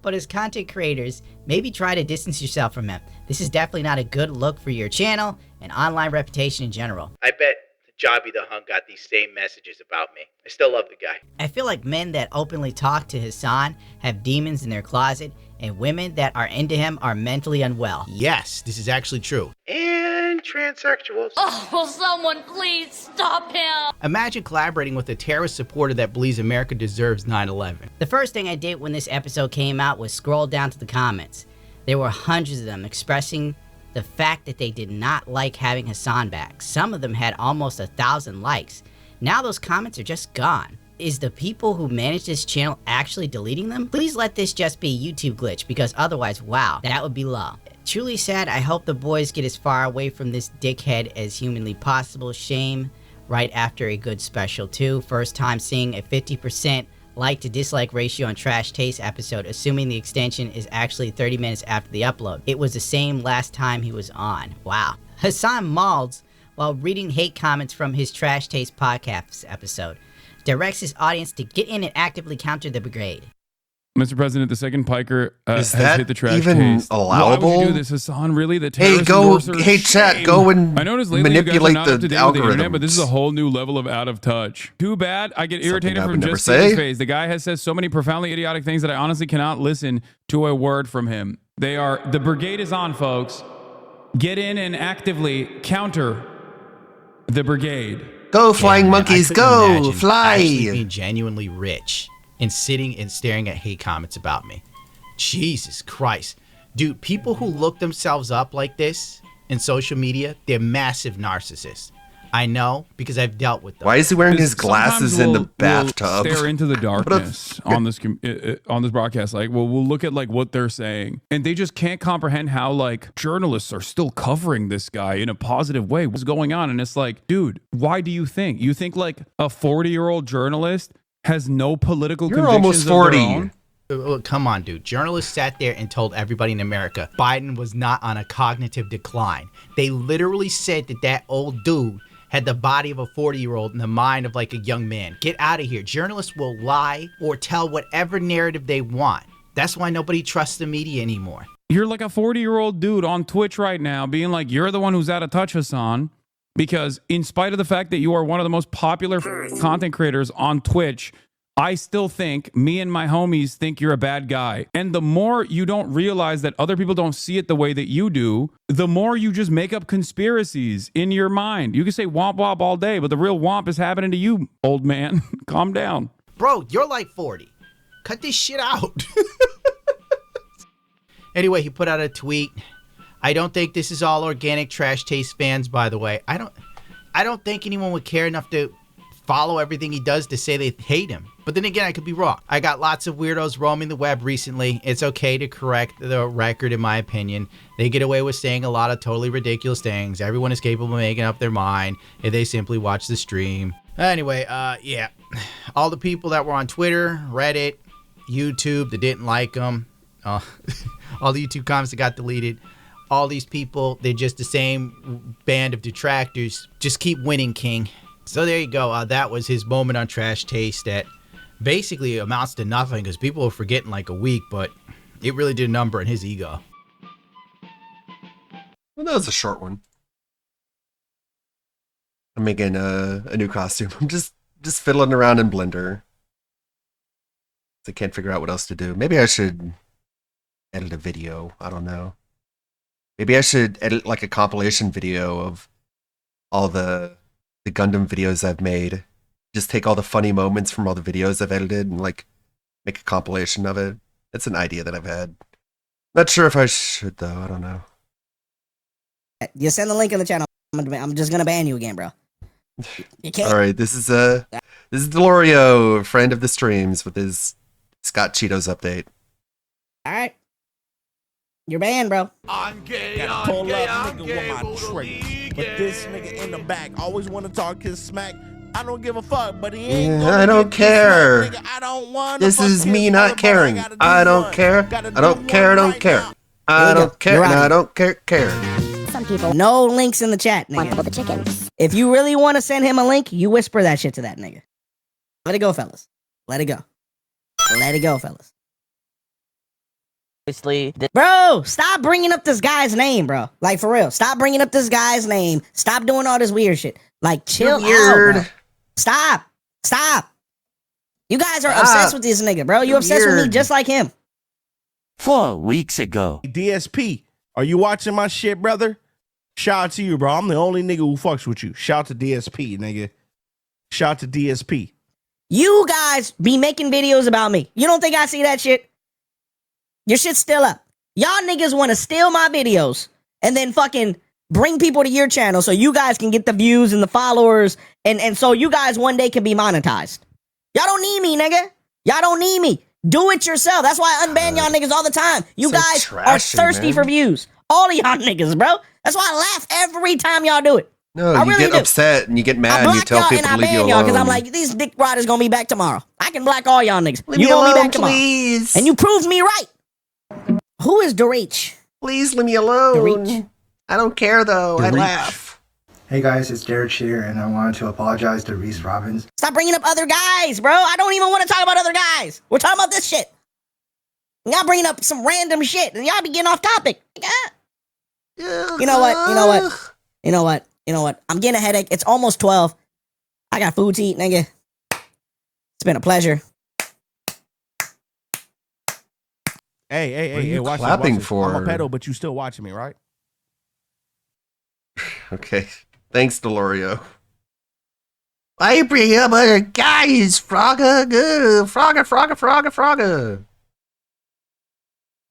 But as content creators, maybe try to distance yourself from him. This is definitely not a good look for your channel and online reputation in general. I bet Jobby the Hunk got these same messages about me. I still love the guy. I feel like men that openly talk to Hassan have demons in their closet, and women that are into him are mentally unwell. Yes, this is actually true. And transsexuals. Oh, will someone please stop him? Imagine collaborating with a terrorist supporter that believes America deserves 9/11. The first thing I did when this episode came out was scroll down to the comments. There were hundreds of them expressing the fact that they did not like having Hassan back. Some of them had almost 1,000 likes. Now those comments are just gone. Is the people who manage this channel actually deleting them? Please let this just be a YouTube glitch, because otherwise, wow, that would be low. Truly sad. I hope the boys get as far away from this dickhead as humanly possible. Shame right after a good special too. First time seeing a 50% like to dislike ratio on Trash Taste episode, assuming the extension is actually 30 minutes after the upload. It was the same last time he was on. Wow. Hassan Malds, while reading hate comments from his Trash Taste podcast episode, directs his audience to get in and actively counter the brigade. Mr. President, the second piker has that hit the trash even case. allowable? Why would you do this, Hassan? Really? The Hey, terrorist go. endorser? Hey, chat. Shame. Go and I noticed lately manipulate you guys are not up to the date with the internet, but this is a algorithms. whole new level of out of touch. Too bad. I get irritated I from would never just seeing his say. face. The guy has said so many profoundly idiotic things that I honestly cannot listen to a word from him. The brigade is on, folks. Get in and actively counter the brigade. Go, flying monkeys, I couldn't go, imagine fly. actually being genuinely rich and sitting and staring at hate comments about me. Jesus Christ. Dude, people who look themselves up like this in social media, they're massive narcissists. I know because I've dealt with them. Why is he wearing his Sometimes glasses in the we'll bathtub? stare into the darkness on this broadcast. Like, we'll look at like what they're saying, and they just can't comprehend how like journalists are still covering this guy in a positive way. What's going on? And it's like, dude, why do you think like a 40-year-old journalist has no political You're convictions almost of their 40. own? Come on, dude. Journalists sat there and told everybody in America Biden was not on a cognitive decline. They literally said that old dude had the body of a 40-year-old and the mind of like a young man. Get out of here. Journalists will lie or tell whatever narrative they want. That's why nobody trusts the media anymore. You're like a 40-year-old dude on Twitch right now being like, you're the one who's out of touch, Hassan, because in spite of the fact that you are one of the most popular content creators on Twitch, I still think me and my homies think you're a bad guy. And the more you don't realize that other people don't see it the way that you do, the more you just make up conspiracies in your mind. You can say womp womp all day, but the real womp is happening to you, old man. Calm down. Bro, you're like 40. Cut this shit out. Anyway, he put out a tweet. I don't think this is all organic Trash Taste fans, by the way. I don't think anyone would care enough to follow everything he does to say they hate him. But then again, I could be wrong. I got lots of weirdos roaming the web recently. It's okay to correct the record, in my opinion. They get away with saying a lot of totally ridiculous things. Everyone is capable of making up their mind if they simply watch the stream. Anyway, yeah. All the people that were on Twitter, Reddit, YouTube that didn't like him, all the YouTube comments that got deleted, all these people, they're just the same band of detractors. Just keep winning, King. So there you go. That was his moment on Trash Taste that basically amounts to nothing because people will forget in like a week, but it really did a number on his ego. Well, that was a short one. I'm making a new costume. I'm just fiddling around in Blender. I can't figure out what else to do. Maybe I should edit a video. I don't know. Maybe I should edit like a compilation video of all the Gundam videos I've made. Just take all the funny moments from all the videos I've edited and like make a compilation of it. That's an idea that I've had. Not sure if I should though. I don't know. You send the link in the channel. I'm just gonna ban you again, bro. You can't. All right, this is Delorio, a friend of the streams, with his Scott Cheetos update. All right, you're banned, bro. Pull up nigga with my trait. But this nigga in the back always want to talk his smack. I don't give a fuck, but he ain't gonna I don't get care. this smack, nigga. I don't want This is me not caring. I don't care. I don't care. I don't care. I don't care. I don't care. Some people. No links in the chat, nigga. The chickens. If you really want to send him a link, you whisper that shit to that nigga. Let it go, fellas. Let it go. Let it go, fellas. Bro, stop bringing up this guy's name, bro. Like, for real. Stop bringing up this guy's name. Stop doing all this weird shit. Like, chill out, bro. Stop. Stop. You guys are obsessed with this nigga, bro. You obsessed with me just like him. 4 weeks ago. DSP, are you watching my shit, brother? Shout out to you, bro. I'm the only nigga who fucks with you. Shout out to DSP, nigga. Shout out to DSP. You guys be making videos about me. You don't think I see that shit? Your shit's still up. Y'all niggas want to steal my videos and then fucking bring people to your channel so you guys can get the views and the followers and so you guys one day can be monetized. Y'all don't need me, nigga. Y'all don't need me. Do it yourself. That's why I unban y'all niggas all the time. You So guys trashy, are thirsty man. for views. All of y'all niggas, bro. That's why I laugh every time y'all do it. No, I you really get do. upset and you get I mad and you block tell y'all people and I to leave you ban y'all because I'm alone. like, this dick rider's gonna be back tomorrow. I can block all y'all niggas. Leave You me gonna be alone, back tomorrow. please. And you proved me right. Who is Dorich? Please leave me alone. I don't care though. I Dorich. laugh. Hey guys, it's Derek here, and I wanted to apologize to Reese Robbins. Stop bringing up other guys, bro. I don't even want to talk about other guys. We're talking about this shit. Y'all bringing up some random shit, and y'all be getting off topic. You know what? You know what? You know what? You know what? I'm getting a headache. It's almost 12. I got food to eat, nigga. It's been a pleasure. Hey, you watch this, clapping watch this. for? I'm a pedo, but you still watching me, right? Okay. Thanks, Delorio. Why you bring up other guys, Frogger? Frogger.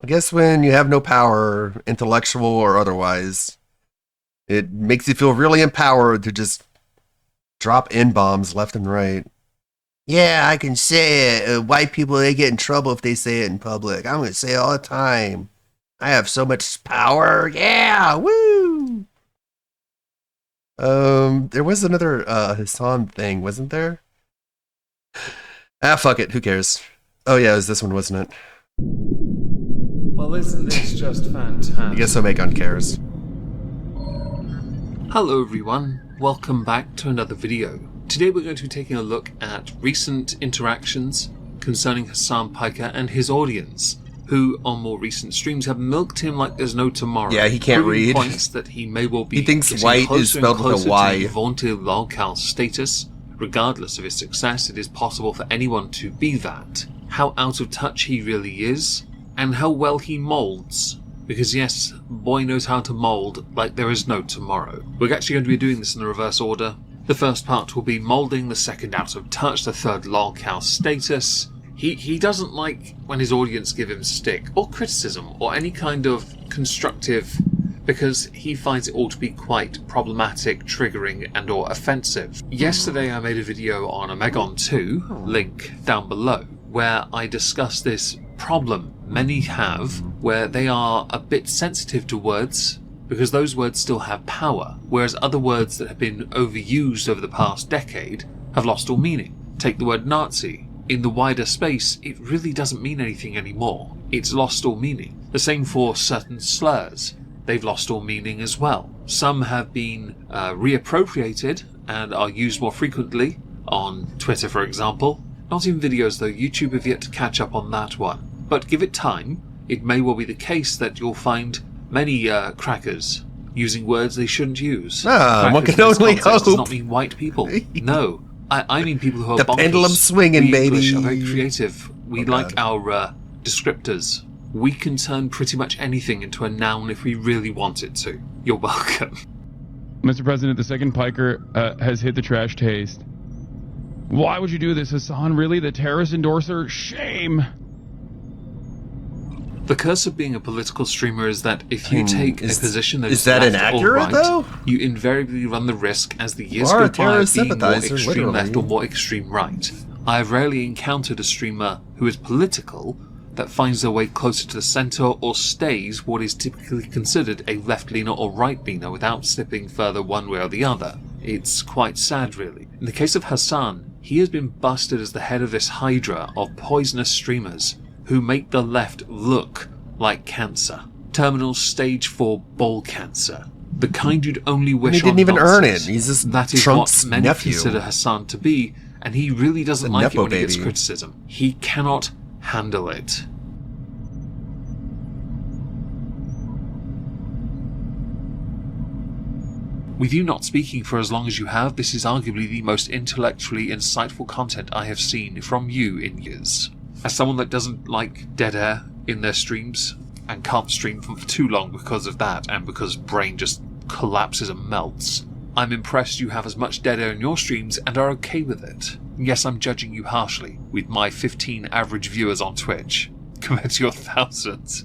I guess when you have no power, intellectual or otherwise, it makes you feel really empowered to just drop N-bombs left and right. Yeah, I can say it. White people, they get in trouble if they say it in public. I'm going to say it all the time. I have so much power. Yeah, woo! There was another Hassan thing, wasn't there? Ah, fuck it. Who cares? Oh yeah, it was this one, wasn't it? Well, isn't this just fantastic? I guess Omegon cares. Hello everyone, welcome back to another video. Today we're going to be taking a look at recent interactions concerning Hassan Piker and his audience, who on more recent streams have milked him like there's no tomorrow. Yeah, he can't proving read. Points that he may well be He thinks getting white is closer and spelled with a closer Y. to vaunted lolcal status. Regardless of his success, it is possible for anyone to be that. How out of touch he really is, and how well he molds. Because yes, boy knows how to mold like there is no tomorrow. We're actually going to be doing this in the reverse order. The first part will be molding, the second out of touch, the third lolcal status. He doesn't like when his audience give him stick or criticism or any kind of constructive, because he finds it all to be quite problematic, triggering and or offensive. Yesterday I made a video on Omegon 2, link down below, where I discussed this problem many have where they are a bit sensitive to words because those words still have power, whereas other words that have been overused over the past decade have lost all meaning. Take the word Nazi. In the wider space, it really doesn't mean anything anymore. It's lost all meaning. The same for certain slurs. They've lost all meaning as well. Some have been reappropriated and are used more frequently on Twitter, for example. Not in videos though, YouTube have yet to catch up on that one. But give it time, it may well be the case that you'll find many crackers using words they shouldn't use. One can Crackers in this only context does hope. not mean white people. No, I mean people who are The bonkers. pendulum swinging, We English baby. are very creative. We like our descriptors. We can turn pretty much anything into a noun if we really want it to. You're welcome. Mr. President, the second Piker has hit the trash taste. Why would you do this, Hassan? Really? The terrorist endorser? Shame! The curse of being a political streamer is that if you take a position that is that left inaccurate, or right, though? you invariably run the risk as the years You are go a by terrorist of being more sympathizer, extreme left literally. or more extreme right. I have rarely encountered a streamer who is political that finds their way closer to the centre or stays what is typically considered a left-leaner or right-leaner without slipping further one way or the other. It's quite sad, really. In the case of Hassan, he has been busted as the head of this hydra of poisonous streamers who make the left look like cancer. Terminal stage 4 ball cancer. The kind you'd only wish he didn't on even earn nonsense. it. He's just That is Trump's what many nephew. consider Hassan to be, and he really doesn't The like it Nepo when he gets baby. criticism. He cannot handle it. With you not speaking for as long as you have, this is arguably the most intellectually insightful content I have seen from you in years. As someone that doesn't like dead air in their streams, and can't stream for too long because of that, and because brain just collapses and melts, I'm impressed you have as much dead air in your streams and are okay with it. Yes, I'm judging you harshly, with my 15 average viewers on Twitch, compared to your thousands.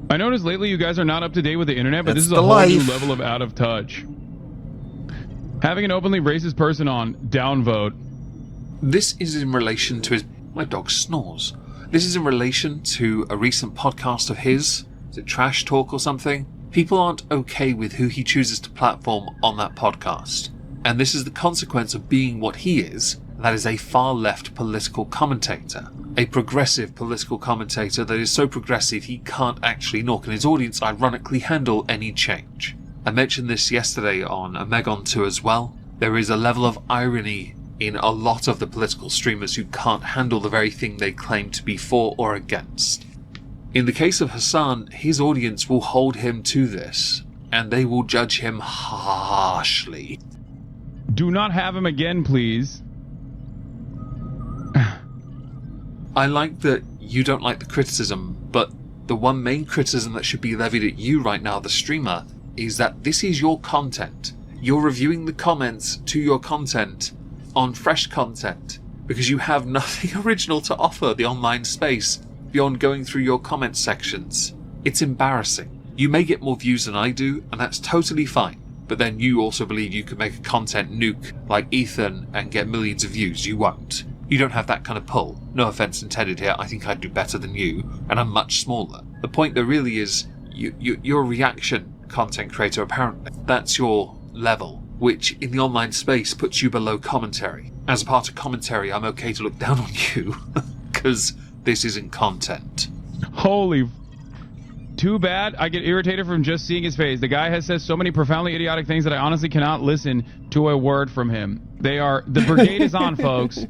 I noticed lately you guys are not up to date with the internet, but That's this is a the whole new life. level of out of touch. Having an openly racist person on, downvote. This is in relation to his... My dog snores. This is in relation to a recent podcast of his. Is it Trash Talk or something? People aren't okay with who he chooses to platform on that podcast. And this is the consequence of being what he is, that is a far-left political commentator. A progressive political commentator that is so progressive he can't actually, nor can his audience ironically handle any change. I mentioned this yesterday on a Megon 2 as well. There is a level of irony in a lot of the political streamers who can't handle the very thing they claim to be for or against. In the case of Hasan, his audience will hold him to this, and they will judge him harshly. Do not have him again, please. I like that you don't like the criticism, but the one main criticism that should be levied at you right now, the streamer, is that this is your content. You're reviewing the comments to your content on fresh content because you have nothing original to offer the online space beyond going through your comment sections. It's embarrassing. You may get more views than I do, and that's totally fine, but then you also believe you can make a content nuke like Ethan and get millions of views. You won't. You don't have that kind of pull. No offense intended here, I think I'd do better than you, and I'm much smaller. The point there really is, you're a reaction content creator apparently. That's your level, which in the online space puts you below commentary. As a part of commentary, I'm okay to look down on you, because this isn't content. Holy... Too bad I get irritated from just seeing his face. The guy has said so many profoundly idiotic things that I honestly cannot listen to a word from him. The brigade is on, folks.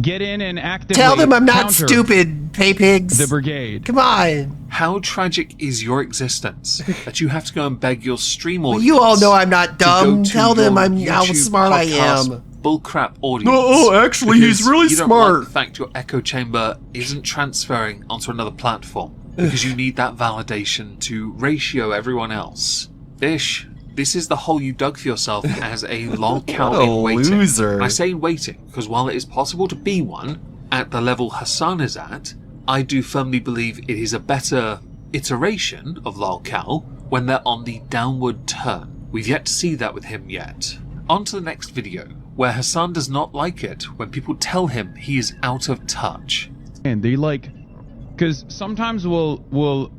Get in and actively tell them I'm not counter stupid, pay pigs. The brigade. Come on. How tragic is your existence that you have to go and beg your stream audience? You all know I'm not dumb. Tell them how smart I am. Bullcrap audience. No, actually, he's really you don't smart. Like the fact your echo chamber isn't transferring onto another platform because you need that validation to ratio everyone else. Ish. This is the hole you dug for yourself as a lolcow in waiting. Loser. And I say in waiting because while it is possible to be one at the level Hasan is at, I do firmly believe it is a better iteration of lolcow when they're on the downward turn. We've yet to see that with him yet. On to the next video, where Hasan does not like it when people tell him he is out of touch. And they because sometimes we'll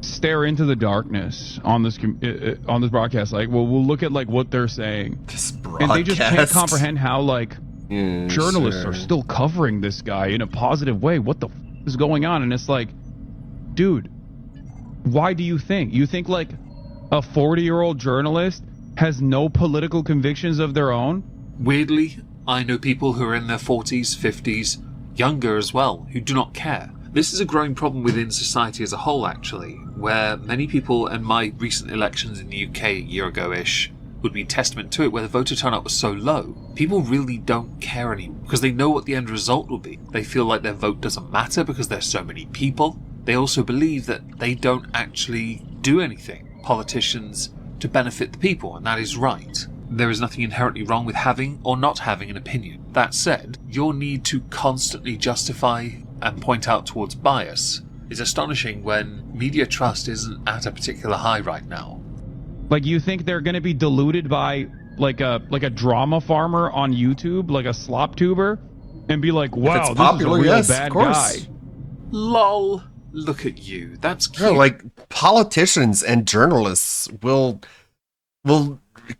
stare into the darkness on this broadcast. We'll look at what they're saying, and they just can't comprehend how journalists are still covering this guy in a positive way. What the is going on? And it's dude, why do you think a 40-year-old journalist has no political convictions of their own? Weirdly, I know people who are in their 40s, 50s, younger as well, who do not care. This is a growing problem within society as a whole, actually, where many people, and my recent elections in the UK a year ago-ish would be testament to it, where the voter turnout was so low. People really don't care anymore because they know what the end result will be. They feel like their vote doesn't matter because there's so many people. They also believe that they don't actually do anything, politicians, to benefit the people, and that is right. There is nothing inherently wrong with having or not having an opinion. That said, your need to constantly justify and point out towards bias is astonishing when media trust isn't at a particular high right now. You think they're going to be diluted by a drama farmer on YouTube, like a slop tuber, and be like, wow, this popular, is a real bad guy. Lol, look at you. That's cute. No, politicians and journalists will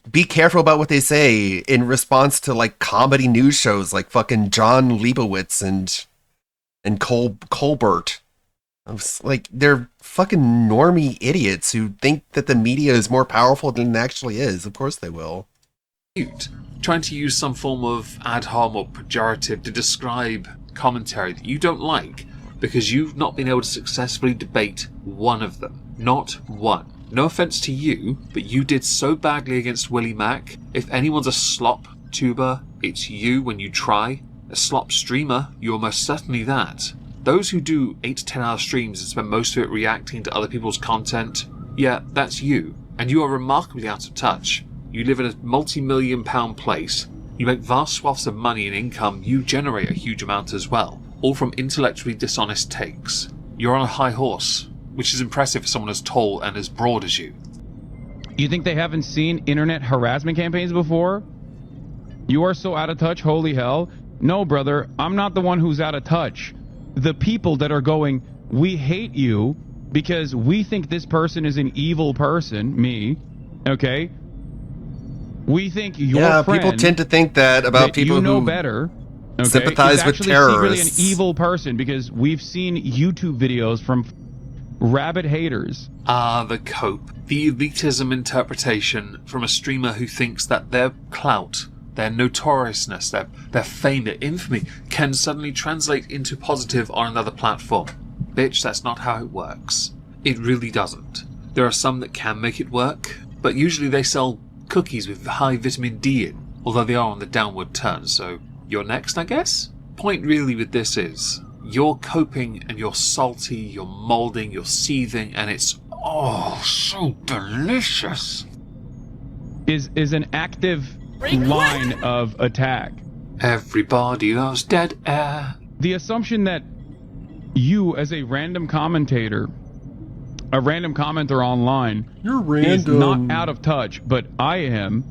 be careful about what they say in response to comedy news shows like fucking John Leibowitz and Colbert. They're fucking normie idiots who think that the media is more powerful than it actually is. Of course they will. Trying to use some form of ad hom or pejorative to describe commentary that you don't like because you've not been able to successfully debate one of them. Not one. No offense to you, but you did so badly against Willie Mack. If anyone's a slop tuber, it's you when you try. A slop streamer, you're most certainly that. Those who do 8 to 10 hour streams and spend most of it reacting to other people's content, yeah, that's you. And you are remarkably out of touch. You live in a multi-million pound place. You make vast swaths of money and income. You generate a huge amount as well. All from intellectually dishonest takes. You're on a high horse, which is impressive for someone as tall and as broad as you. You think they haven't seen internet harassment campaigns before? You are so out of touch, holy hell. No, brother, I'm not the one who's out of touch. The people that are going, we hate you, because we think this person is an evil person, me, okay? We think your friend, people tend to think that about that people you know who better, okay, sympathize is with actually secretly terrorists. an evil person because we've seen YouTube videos from rabid haters. The cope. The elitism interpretation from a streamer who thinks that their clout, their notoriousness, their fame, their infamy can suddenly translate into positive on another platform. Bitch, that's not how it works. It really doesn't. There are some that can make it work, but usually they sell cookies with high vitamin D in, although they are on the downward turn, so you're next, I guess? Point really with this is, you're coping and you're salty, you're molding, you're seething, and it's so delicious. Is an active line of attack. Everybody loves dead air. The assumption that you, as a random commentator, a random commenter online, is not out of touch, but I am,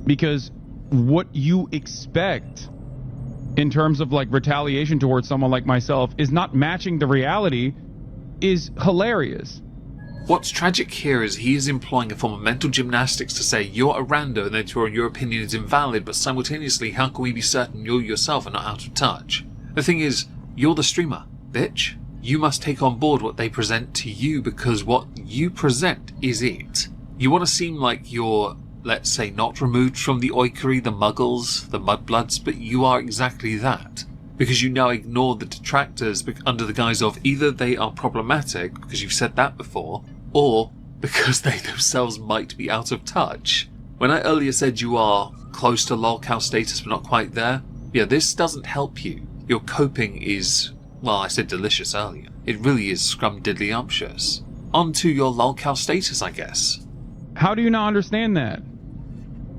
because what you expect in terms of like retaliation towards someone like myself is not matching the reality is hilarious. What's tragic here is he is employing a form of mental gymnastics to say you're a rando and therefore your opinion is invalid, but simultaneously how can we be certain you yourself are not out of touch? The thing is, you're the streamer, bitch. You must take on board what they present to you because what you present is it. You want to seem like you're, let's say, not removed from the oikery, the muggles, the mudbloods, but you are exactly that. Because you now ignore the detractors under the guise of either they are problematic, because you've said that before, or because they themselves might be out of touch. When I earlier said you are close to lolcow status but not quite there, yeah, this doesn't help you. Your coping is, well, I said delicious earlier. It really is scrumdiddlyumptious. On to your lolcow status, I guess. How do you not understand that?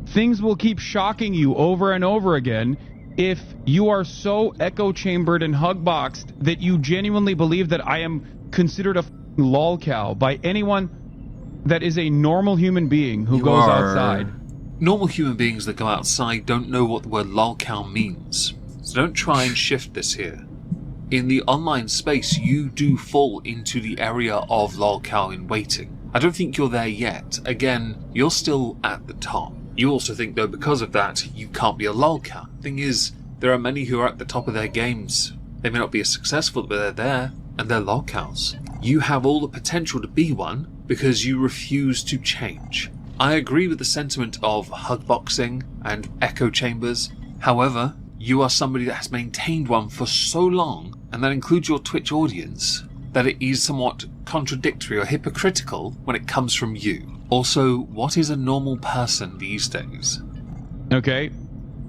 Things will keep shocking you over and over again if you are so echo-chambered and hug-boxed that you genuinely believe that I am considered a lolcow by anyone that is a normal human being who goes outside. Normal human beings that go outside don't know what the word lolcow means. So don't try and shift this here. In the online space, you do fall into the area of lolcow in waiting. I don't think you're there yet. Again, you're still at the top. You also think, though, because of that, you can't be a lolcow. Thing is, there are many who are at the top of their games. They may not be as successful, but they're there, and they're lolcows. You have all the potential to be one because you refuse to change. I agree with the sentiment of hugboxing and echo chambers. However, you are somebody that has maintained one for so long, and that includes your Twitch audience, that it is somewhat contradictory or hypocritical when it comes from you. Also, what is a normal person these days? Okay,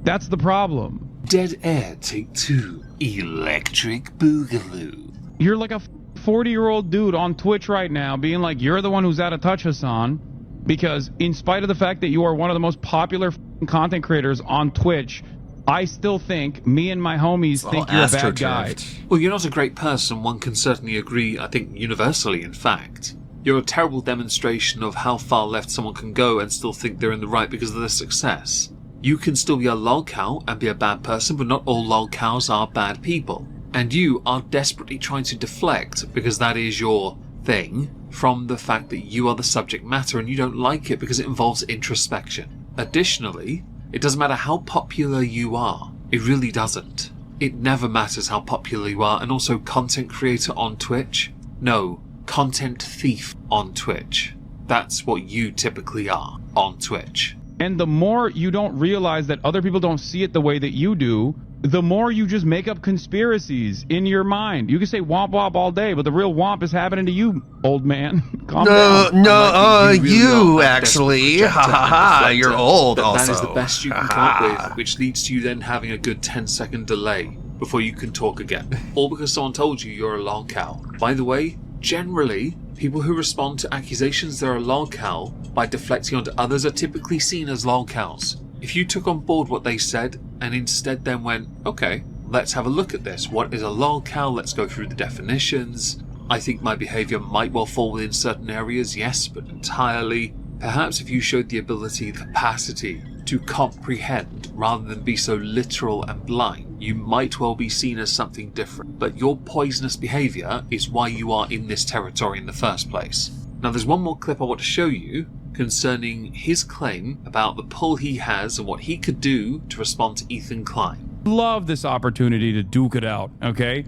that's the problem. Dead Air Take 2, Electric Boogaloo. You're like a 40-year-old dude on Twitch right now being like, you're the one who's out of touch, Hassan, because in spite of the fact that you are one of the most popular content creators on Twitch, I still think me and my homies think you're a bad guy. Well, you're not a great person, one can certainly agree, I think universally in fact. You're a terrible demonstration of how far left someone can go and still think they're in the right because of their success. You can still be a lolcow and be a bad person, but not all lolcows are bad people. And you are desperately trying to deflect, because that is your thing, from the fact that you are the subject matter and you don't like it because it involves introspection. Additionally, it doesn't matter how popular you are. It really doesn't. It never matters how popular you are, and also content creator on Twitch. No, content thief on Twitch. That's what you typically are on Twitch. And the more you don't realize that other people don't see it the way that you do, the more you just make up conspiracies in your mind. You can say womp womp all day, but the real womp is happening to you, old man. Calm down. You actually. Ha ha ha, you're old also. That is the best you can come up with, which leads to you then having a good 10-second delay before you can talk again. All because someone told you you're a lolcow. By the way, generally, people who respond to accusations they're a lolcow by deflecting onto others are typically seen as lolcows. If you took on board what they said and instead then went, okay, let's have a look at this. What is a lolcow? Let's go through the definitions. I think my behavior might well fall within certain areas, yes, but entirely. Perhaps if you showed the ability, the capacity to comprehend rather than be so literal and blind, You might well be seen as something different, but your poisonous behaviour is why you are in this territory in the first place. Now there's one more clip I want to show you concerning his claim about the pull he has and what he could do to respond to Ethan Klein. Love this opportunity to duke it out, okay?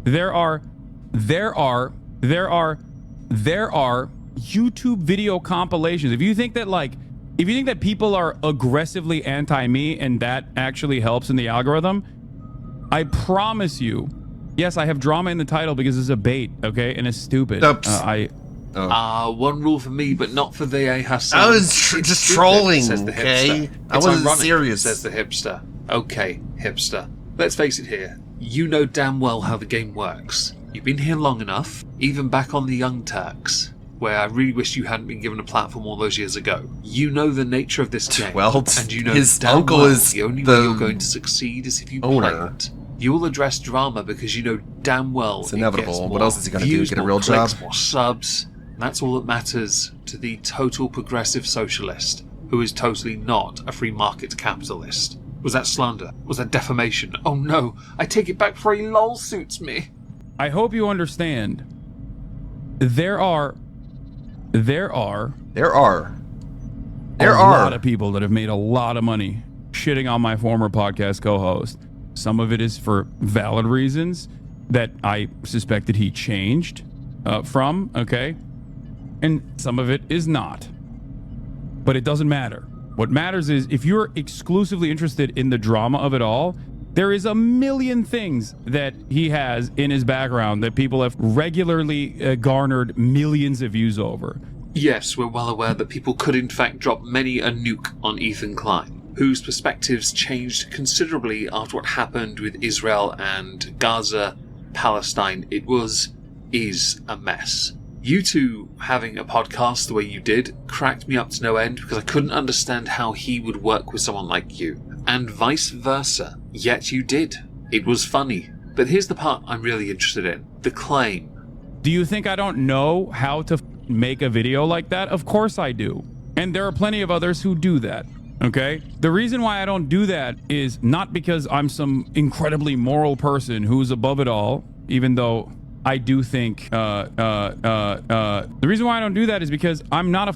There are YouTube video compilations. If you think that people are aggressively anti-me and that actually helps in the algorithm, I promise you, yes, I have drama in the title because it's a bait, okay? And it's stupid. Oops. One rule for me, but not for the Hassan. I was just trolling, says the okay? hipster. I It's wasn't ironic, serious. says the hipster. Okay, hipster. Let's face it here. You know damn well how the game works. You've been here long enough, even back on the Young Turks, where I really wish you hadn't been given a platform all those years ago. You know the nature of this game, Well, and you know his damn uncle well is the only the way you're going to succeed is if you owner. play it. You will address drama because you know damn well It's inevitable. It gets What more else is he gonna do? views, Get a more real clicks, job? more subs. And that's all that matters to the total progressive socialist, who is totally not a free market capitalist. Was that slander? Was that defamation? Oh no, I take it back for he lol suits me. I hope you understand. There are a lot of people that have made a lot of money shitting on my former podcast co-host. Some of it is for valid reasons that I suspected he changed from, okay? And some of it is not. But it doesn't matter. What matters is if you're exclusively interested in the drama of it all, there is a million things that he has in his background that people have regularly garnered millions of views over. Yes, we're well aware that people could in fact drop many a nuke on Ethan Klein, whose perspectives changed considerably after what happened with Israel and Gaza, Palestine. It is a mess. You two having a podcast the way you did cracked me up to no end because I couldn't understand how he would work with someone like you, and vice versa. Yet you did. It was funny. But here's the part I'm really interested in. The claim. Do you think I don't know how to make a video like that? Of course I do. And there are plenty of others who do that. Okay? The reason why I don't do that is not because I'm some incredibly moral person who's above it all, even though I do think the reason why I don't do that is because I'm not a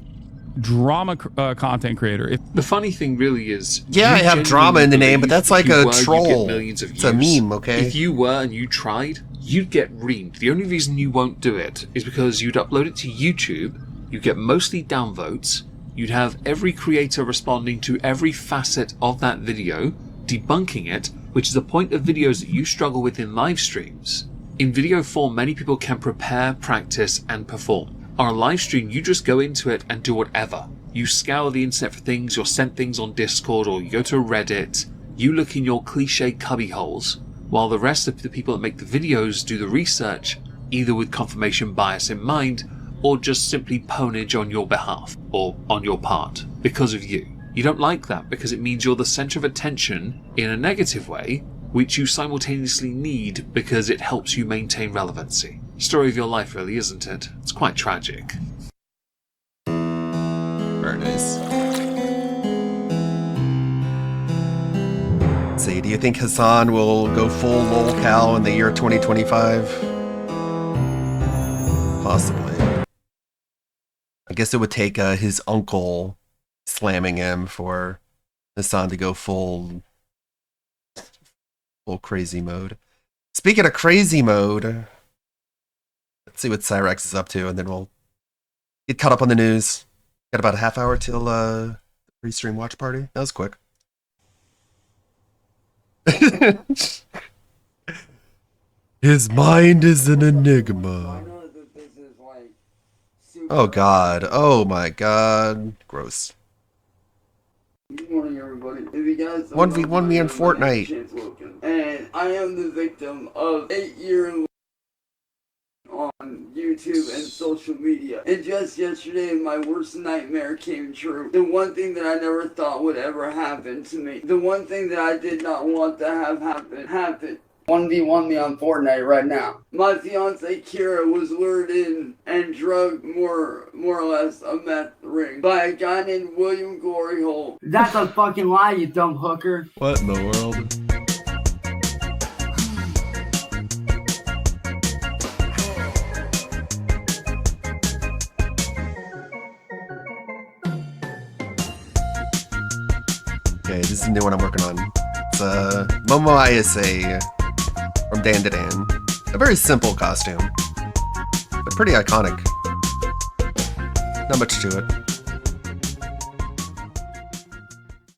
drama content creator. The funny thing really is, Yeah, I you have drama in the genuinely name, but believe that's like if you a were, you'd troll. get millions of It's a views. meme, okay? If you were and you tried, you'd get reamed. The only reason you won't do it is because you'd upload it to YouTube, you'd get mostly downvotes, you'd have every creator responding to every facet of that video, debunking it, which is the point of videos that you struggle with in live streams. In video form, many people can prepare, practice, and perform. On a live stream, you just go into it and do whatever. You scour the internet for things, you're sent things on Discord, or you go to Reddit, you look in your cliche cubby holes, while the rest of the people that make the videos do the research, either with confirmation bias in mind, or just simply ponage on your behalf, or on your part, because of you. You don't like that because it means you're the center of attention in a negative way, which you simultaneously need because it helps you maintain relevancy. Story of your life, really, isn't it? It's quite tragic. Very nice. Let's see, do you think Hassan will go full lolcow in the year 2025? Possibly. I guess it would take his uncle slamming him for Hassan to go full crazy mode. Speaking of crazy mode, let's see what Cyrex is up to, and then we'll get caught up on the news. Got about a half hour till the pre-stream watch party. That was quick. His mind is an enigma. Oh god. Oh my god. Gross. Good morning, everybody. If you guys don't 1v1 me in know, my name is Fortnite. Chance Wilkin, and I am the victim of 8-year on YouTube and social media. And just yesterday, my worst nightmare came true. The one thing that I never thought would ever happen to me. The one thing that I did not want to have happen, happened. 1v1 me on Fortnite right now. My fiance Kira was lured in and drugged more or less a meth ring by a guy named William Gloryhole. That's a fucking lie, you dumb hooker. What in the world? Okay, this is a new one I'm working on. It's Momo Ayase from Dan to Dan. A very simple costume, but pretty iconic. Not much to it.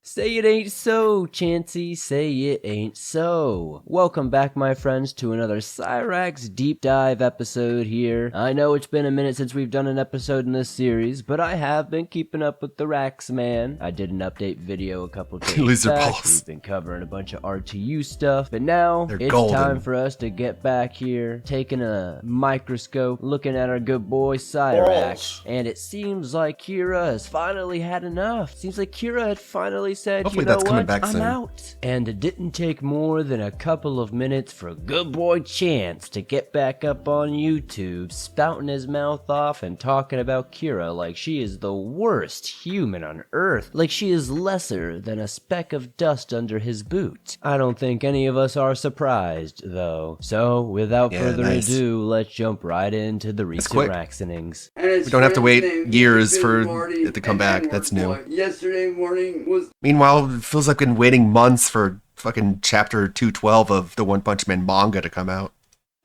Say it ain't so, Chansey, say it ain't so. Welcome back, my friends, to another Cyrax Deep Dive episode here. I know it's been a minute since we've done an episode in this series, but I have been keeping up with the Rax Man. I did an update video a couple days Loser back. balls. We've been covering a bunch of RTU stuff, but now They're it's golden. time for us to get back here, taking a microscope, looking at our good boy Cyrax, and it seems like Kira has finally had enough. Seems like Kira had finally said, Hopefully you know that's coming what, back I'm soon. out. And it didn't take more than a couple of minutes for good boy Chance to get back up on YouTube, spouting his mouth off and talking about Kira like she is the worst human on earth, like she is lesser than a speck of dust under his boot. I don't think any of us are surprised, though. So, without further ado, let's jump right into the recent quick. Raxenings. We don't have to wait years for it to come back. That's new. Yesterday morning was Meanwhile, it feels like I've been waiting months for fucking chapter 212 of the One Punch Man manga to come out.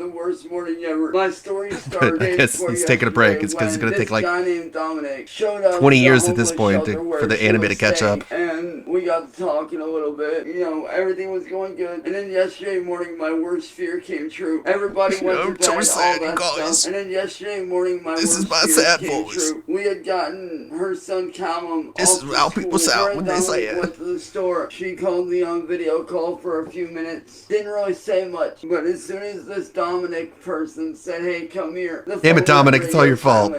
the worst morning ever. My story started. I guess he's taking a break. It's because it's going to take like guy named Dominic showed up 20 at the years at this homeless point shelter where for the she anime was to catch staying, up. And we got to talking a little bit. You know, everything was going good. And then yesterday morning, my worst fear came true. Everybody went to I'm bed, so all sad, that you guys. stuff. And then yesterday morning, my This is worst my fear sad came voice. true. We had gotten her son Callum. This off is to how school. people sound Her when and they say Dominic it. went to the store. She called me on video call for a few minutes. Didn't really say much, but as soon as this Dominic person said, "Hey, come here," the Damn it, phone Dominic, rang it's all your fault.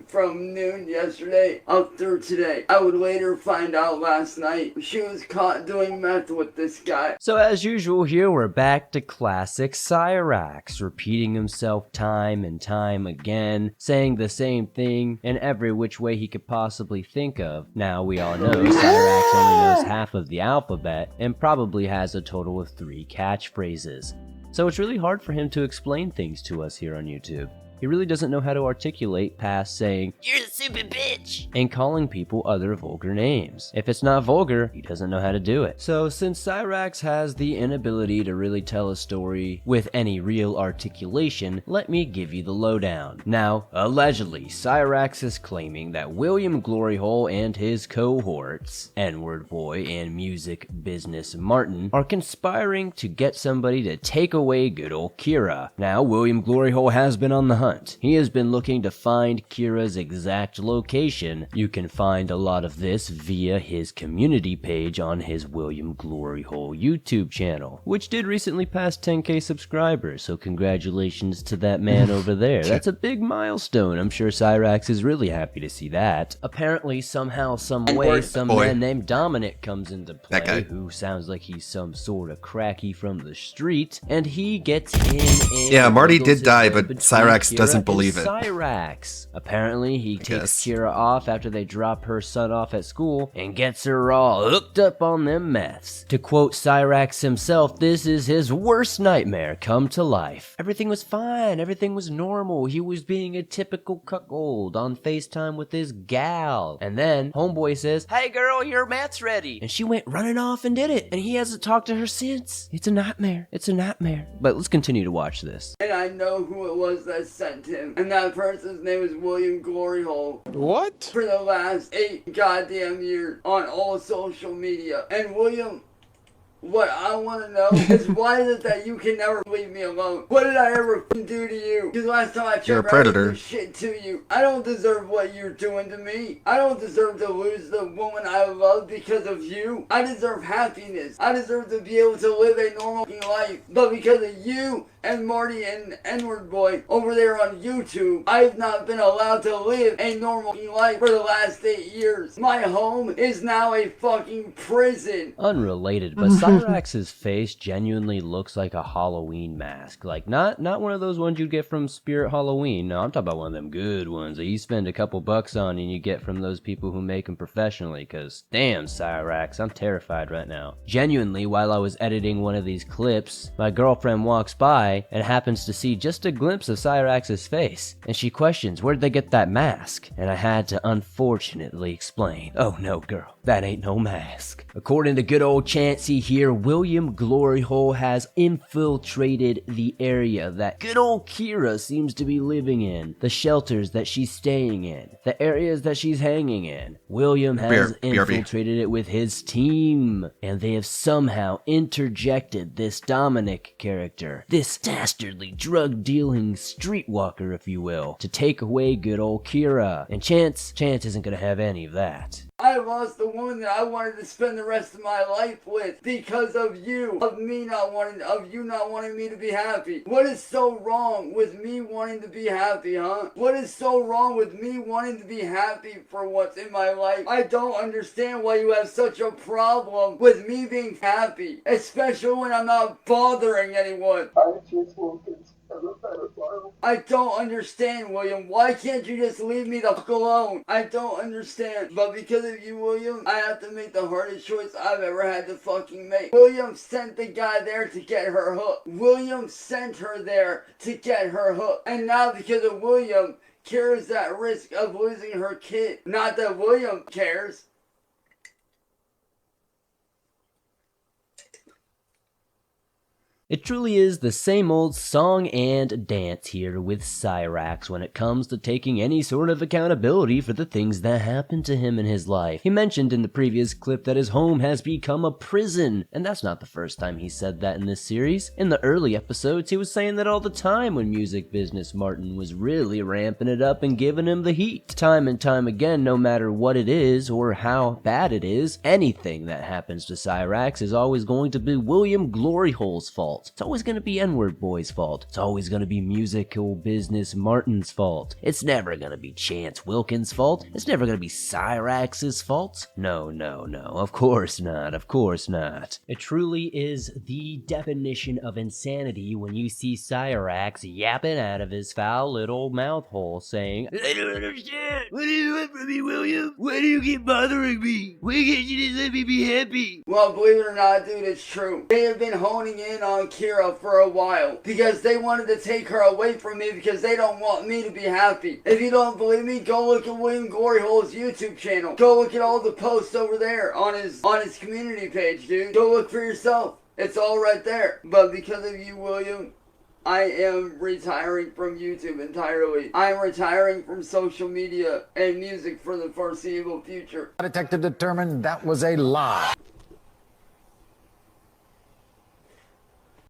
From noon yesterday up through today. I would later find out last night she was caught doing meth with this guy. So as usual here, we're back to classic Cyrax, repeating himself time and time again, saying the same thing in every which way he could possibly think of. Now, we all know Cyrax only knows half of the alphabet and probably has a total of 3 catchphrases. So it's really hard for him to explain things to us here on YouTube. He really doesn't know how to articulate past saying, "You're the stupid bitch," and calling people other vulgar names. If it's not vulgar, he doesn't know how to do it. So since Cyrax has the inability to really tell a story with any real articulation, let me give you the lowdown. Now, allegedly, Cyrax is claiming that William Gloryhole and his cohorts, N-Word Boy and Music Business Martin, are conspiring to get somebody to take away good old Kira. Now, William Gloryhole has been on the hunt. He has been looking to find Kira's exact location. You can find a lot of this via his community page on his William Gloryhole YouTube channel, which did recently pass 10k subscribers, so congratulations to that man over there. That's a big milestone. I'm sure Cyrax is really happy to see that. Apparently, somehow, some way, some man named Dominic comes into play, who sounds like he's some sort of cracky from the street, and he gets in and Yeah, Marty wiggles did his die, way but between Cyrax Kira doesn't and believe it. Cyrax. Apparently, he takes Kira off after they drop her son off at school and gets her all hooked up on them meths. To quote Cyrax himself, this is his worst nightmare come to life. Everything was fine. Everything was normal. He was being a typical cuckold on FaceTime with his gal. And then, homeboy says, "Hey girl, your meth's ready." And she went running off and did it. And he hasn't talked to her since. It's a nightmare. It's a nightmare. But let's continue to watch this. And I know who it was that sent him. And that person's name is William Gloryhole. What? For the last 8 goddamn years on all social media. And William, what I want to know is why is it that you can never leave me alone? What did I ever do to you? Because last time I checked, You're a I didn't predator. do shit to you. I don't deserve what you're doing to me. I don't deserve to lose the woman I love because of you. I deserve happiness. I deserve to be able to live a normal life. But because of you and Marty and N-Word Boy over there on YouTube, I've not been allowed to live a normal life for the last 8 years. My home is now a fucking prison. Unrelated, but Cyrax's face genuinely looks like a Halloween mask. Like, not one of those ones you get from Spirit Halloween. No, I'm talking about one of them good ones that you spend a couple bucks on and you get from those people who make them professionally, because damn, Cyrax, I'm terrified right now. Genuinely, while I was editing one of these clips, my girlfriend walks by and happens to see just a glimpse of Cyrax's face, and she questions, where'd they get that mask? And I had to unfortunately explain, oh no, girl, That ain't no mask. According to good old Chancey here, William Glory Hole has infiltrated the area that good old Kira seems to be living in, the shelters that she's staying in, the areas that she's hanging in. William has infiltrated it with his team, and they have somehow interjected this Dominic character, this dastardly drug-dealing streetwalker, if you will, to take away good old Kira. And Chance isn't gonna have any of that. I lost the woman that I wanted to spend the rest of my life with because of you, of you not wanting me to be happy. What is so wrong with me wanting to be happy, huh? What is so wrong with me wanting to be happy for what's in my life? I don't understand why you have such a problem with me being happy, especially when I'm not bothering anyone. I just want this. I don't understand, William. Why can't you just leave me the fuck alone? I don't understand. But because of you, William, I have to make the hardest choice I've ever had to fucking make. William sent the guy there to get her hooked. William sent her there to get her hooked. And now because of William, Kira's at risk of losing her kid. Not that William cares. It truly is the same old song and dance here with Cyrax when it comes to taking any sort of accountability for the things that happened to him in his life. He mentioned in the previous clip that his home has become a prison, and that's not the first time he said that in this series. In the early episodes, he was saying that all the time when Music Business Martin was really ramping it up and giving him the heat. Time and time again, no matter what it is or how bad it is, anything that happens to Cyrax is always going to be William Gloryhole's fault. It's always going to be N-Word Boy's fault. It's always going to be Musical Business Martin's fault. It's never going to be Chance Wilkins' fault. It's never going to be Cyrax's fault. No. Of course not. Of course not. It truly is the definition of insanity when you see Cyrax yapping out of his foul little mouth hole saying, I don't understand. What do you want from me, William? Why do you keep bothering me? Why can't you just let me be happy? Well, believe it or not, dude, it's true. They have been honing in on Kira for a while because they wanted to take her away from me because they don't want me to be happy. If you don't believe me, go look at William Gloryhole's YouTube channel. Go look at all the posts over there on his community page, dude. Go look for yourself. It's all right there. But because of you, William, I am retiring from YouTube entirely. I am retiring from social media and music for the foreseeable future. Detective determined that was a lie.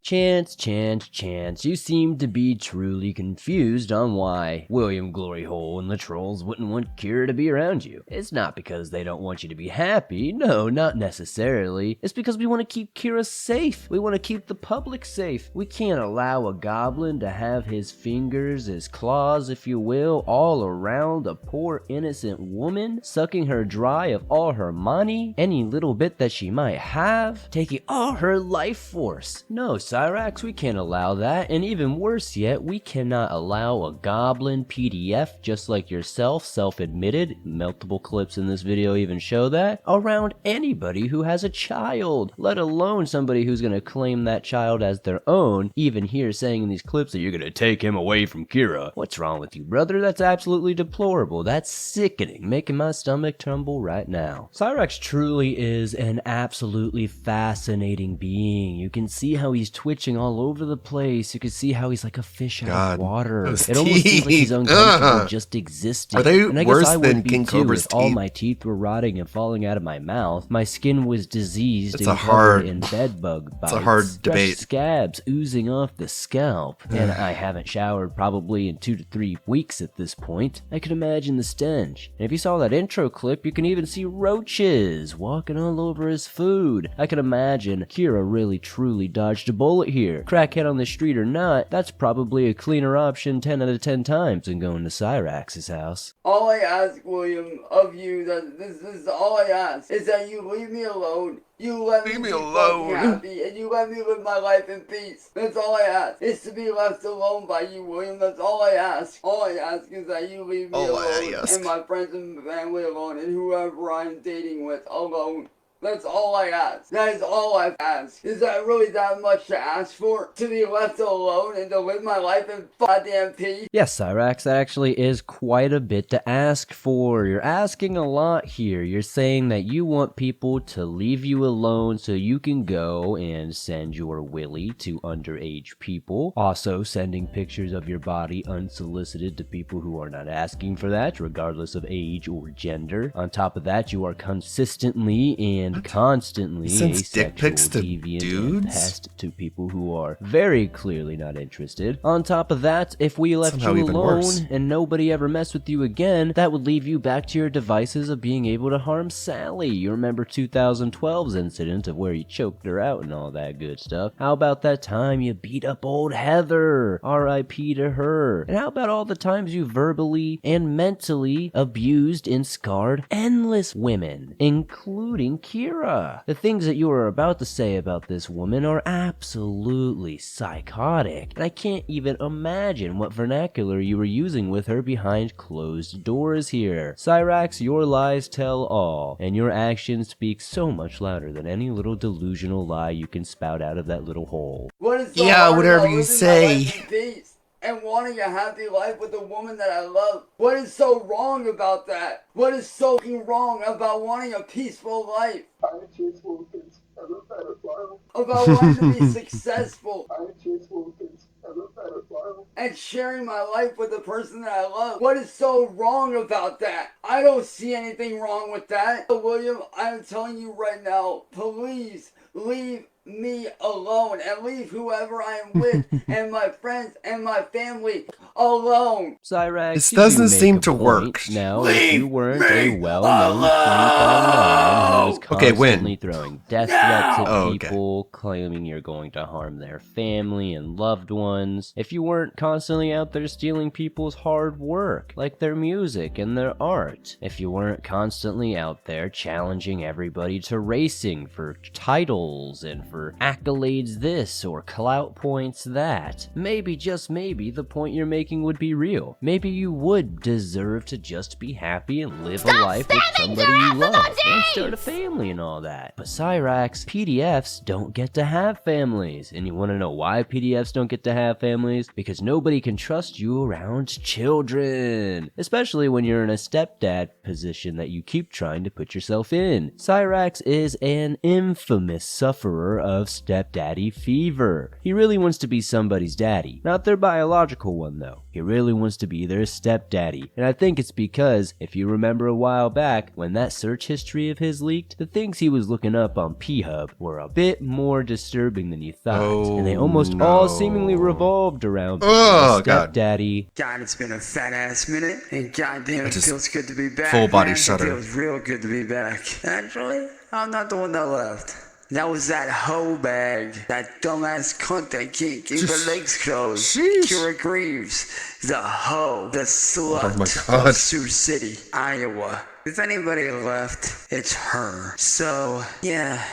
Chance, you seem to be truly confused on why William Gloryhole and the trolls wouldn't want Kira to be around you. It's not because they don't want you to be happy, no, not necessarily. It's because we want to keep Kira safe. We want to keep the public safe. We can't allow a goblin to have his fingers, his claws, if you will, all around a poor innocent woman, sucking her dry of all her money, any little bit that she might have, taking all her life force. No, Cyrax, we can't allow that, and even worse yet, we cannot allow a goblin PDF just like yourself, self-admitted, multiple clips in this video even show that, around anybody who has a child, let alone somebody who's gonna claim that child as their own, even here saying in these clips that you're gonna take him away from Kira. What's wrong with you, brother? That's absolutely deplorable. That's sickening, making my stomach tremble right now. Cyrax truly is an absolutely fascinating being. You can see how he's twitching all over the place. You can see how he's like a fish out of water. It almost seems like he's uncomfortable just existing. Are they and I worse guess I than would be King too Cobra's if all teeth? my teeth were rotting and falling out of my mouth. My skin was diseased It's and a hard- covered in bed bug bites. it's a hard Fresh debate. scabs oozing off the scalp. And I haven't showered probably in 2 to 3 weeks at this point. I can imagine the stench. And if you saw that intro clip, you can even see roaches walking all over his food. I can imagine Kira really truly dodged a bullet here. Crackhead on the street or not, that's probably a cleaner option 10 out of 10 times than going to Cyrax's house. All I ask, William, of you, that this is all I ask, is that you leave me alone. You let me be fucking happy, and you let me live my life in peace. That's all I ask, is to be left alone by you, William. That's all I ask. All I ask is that you leave me alone, and my friends and family alone, and whoever I'm dating with alone. That's all I ask. That is all I've asked. Is that really that much to ask for? To be left alone and to live my life in goddamn peace? Yes, Cyrax, that actually is quite a bit to ask for. You're asking a lot here. You're saying that you want people to leave you alone so you can go and send your willy to underage people. Also, sending pictures of your body unsolicited to people who are not asking for that, regardless of age or gender. On top of that, you are consistently and constantly Sends dick pics to deviant, dudes? and pest to people who are very clearly not interested. On top of that, if we left Somehow you even alone worse. and nobody ever messed with you again, that would leave you back to your devices of being able to harm Sally. You remember 2012's incident of where you choked her out and all that good stuff. How about that time you beat up old Heather? R.I.P. to her. And how about all the times you verbally and mentally abused and scarred endless women, including Kira? The things that you are about to say about this woman are absolutely psychotic, and I can't even imagine what vernacular you were using with her behind closed doors here. Cyrax, your lies tell all, and your actions speak so much louder than any little delusional lie you can spout out of that little hole. What is so Yeah, hard whatever about you living my say. life in peace and wanting a happy life with a woman that I love? What is so wrong about that? What is so wrong about wanting a peaceful life? About wanting to be successful and sharing my life with the person that I love. What is so wrong about that? I don't see anything wrong with that. William, I'm telling you right now, please leave me alone and leave whoever I am with and my friends and my family alone. Cyrax, This you do doesn't make seem a to point. work. Now, if you weren't a well-known creep online who was Okay, when? constantly throwing death threats at Oh, okay. people, claiming you're going to harm their family and loved ones, if you weren't constantly out there stealing people's hard work, like their music and their art, if you weren't constantly out there challenging everybody to racing for titles and for accolades this or clout points that, maybe, just maybe, the point you're making would be real. Maybe you would deserve to just be happy and live a life with somebody you love and start a family and all that. But Cyrax, PDFs don't get to have families. And you want to know why PDFs don't get to have families? Because nobody can trust you around children, especially when you're in a stepdad position that you keep trying to put yourself in. Cyrax is an infamous sufferer of stepdaddy fever. He really wants to be somebody's daddy. Not their biological one, though. He really wants to be their stepdaddy. And I think it's because, if you remember a while back, when that search history of his leaked, the things he was looking up on P-Hub were a bit more disturbing than you thought. And they almost all seemingly revolved around being a stepdaddy. God, it's been a fat ass minute, and goddamn, it feels good to be back. Full body man. shudder. It feels real good to be back. Actually, I'm not the one that left. That was that hoe bag, that dumbass cunt that can't keep her legs closed. Kira Greaves, the hoe, the slut Oh my God. of Sioux City, Iowa. If anybody left, it's her. So, yeah.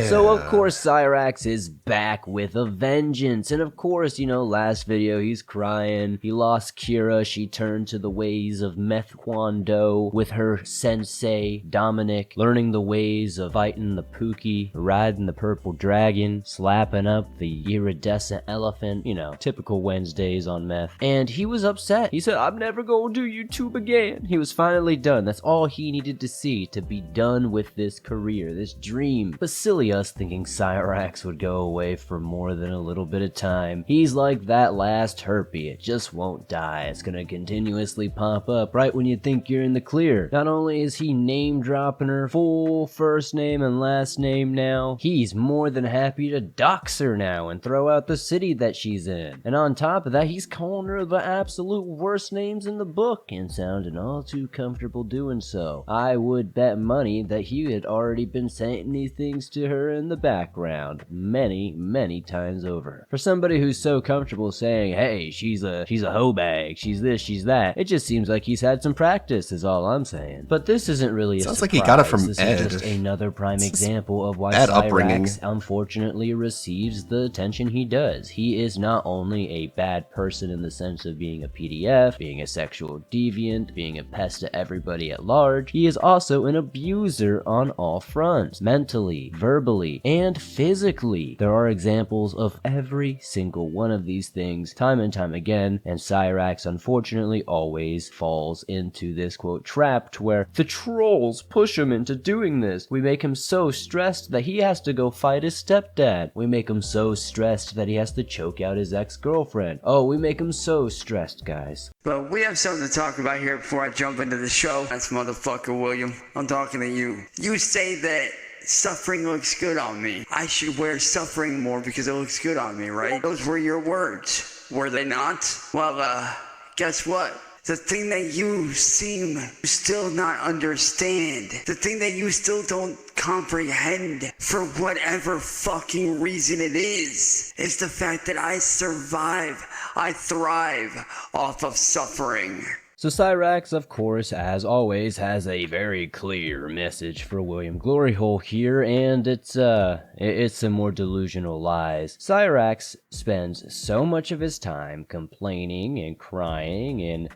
So of course Cyrax is back with a vengeance, and of course, you know, last video he's crying, he lost Kira, she turned to the ways of Meth Kwando with her sensei, Dominic, learning the ways of fighting the Pookie, riding the purple dragon, slapping up the iridescent elephant, you know, typical Wednesdays on Meth, and he was upset. He said, I'm never gonna do YouTube again. He was finally done. That's all he needed to see to be done with this career, this dream. But silly us thinking Cyrax would go away for more than a little bit of time. He's like that last herpy, it just won't die. It's gonna continuously pop up right when you think you're in the clear. Not only is he name dropping her full first name and last name now, he's more than happy to dox her now and throw out the city that she's in. And on top of that, he's calling her the absolute worst names in the book and sounding all too comfortable doing so. I would bet money that he had already been saying these things to to her in the background many, many times over. For somebody who's so comfortable saying, hey, she's a hoe bag, she's this, she's that, it just seems like he's had some practice is all I'm saying. But this isn't really a Sounds surprise. like he got it from This Ed. is just another prime example of why Ed upbringing. Cyrax unfortunately receives the attention he does. He is not only a bad person in the sense of being a PDF, being a sexual deviant, being a pest to everybody at large, he is also an abuser on all fronts, mentally, verbally, and physically. There are examples of every single one of these things time and time again, and Cyrax unfortunately always falls into this quote trap to where the trolls push him into doing this. We make him so stressed that he has to go fight his stepdad. We make him so stressed that he has to choke out his ex-girlfriend. Oh, we make him so stressed, guys. But we have something to talk about here before I jump into the show. That's motherfucker William. I'm talking to you. You say that suffering looks good on me. I should wear suffering more because it looks good on me, right? Those were your words, were they not? Well, guess what? The thing that you seem to still not understand, the thing that you still don't comprehend for whatever fucking reason it is the fact that I survive, I thrive off of suffering. So Cyrax, of course, as always, has a very clear message for William Gloryhole here, and it's some more delusional lies. Cyrax spends so much of his time complaining and crying and,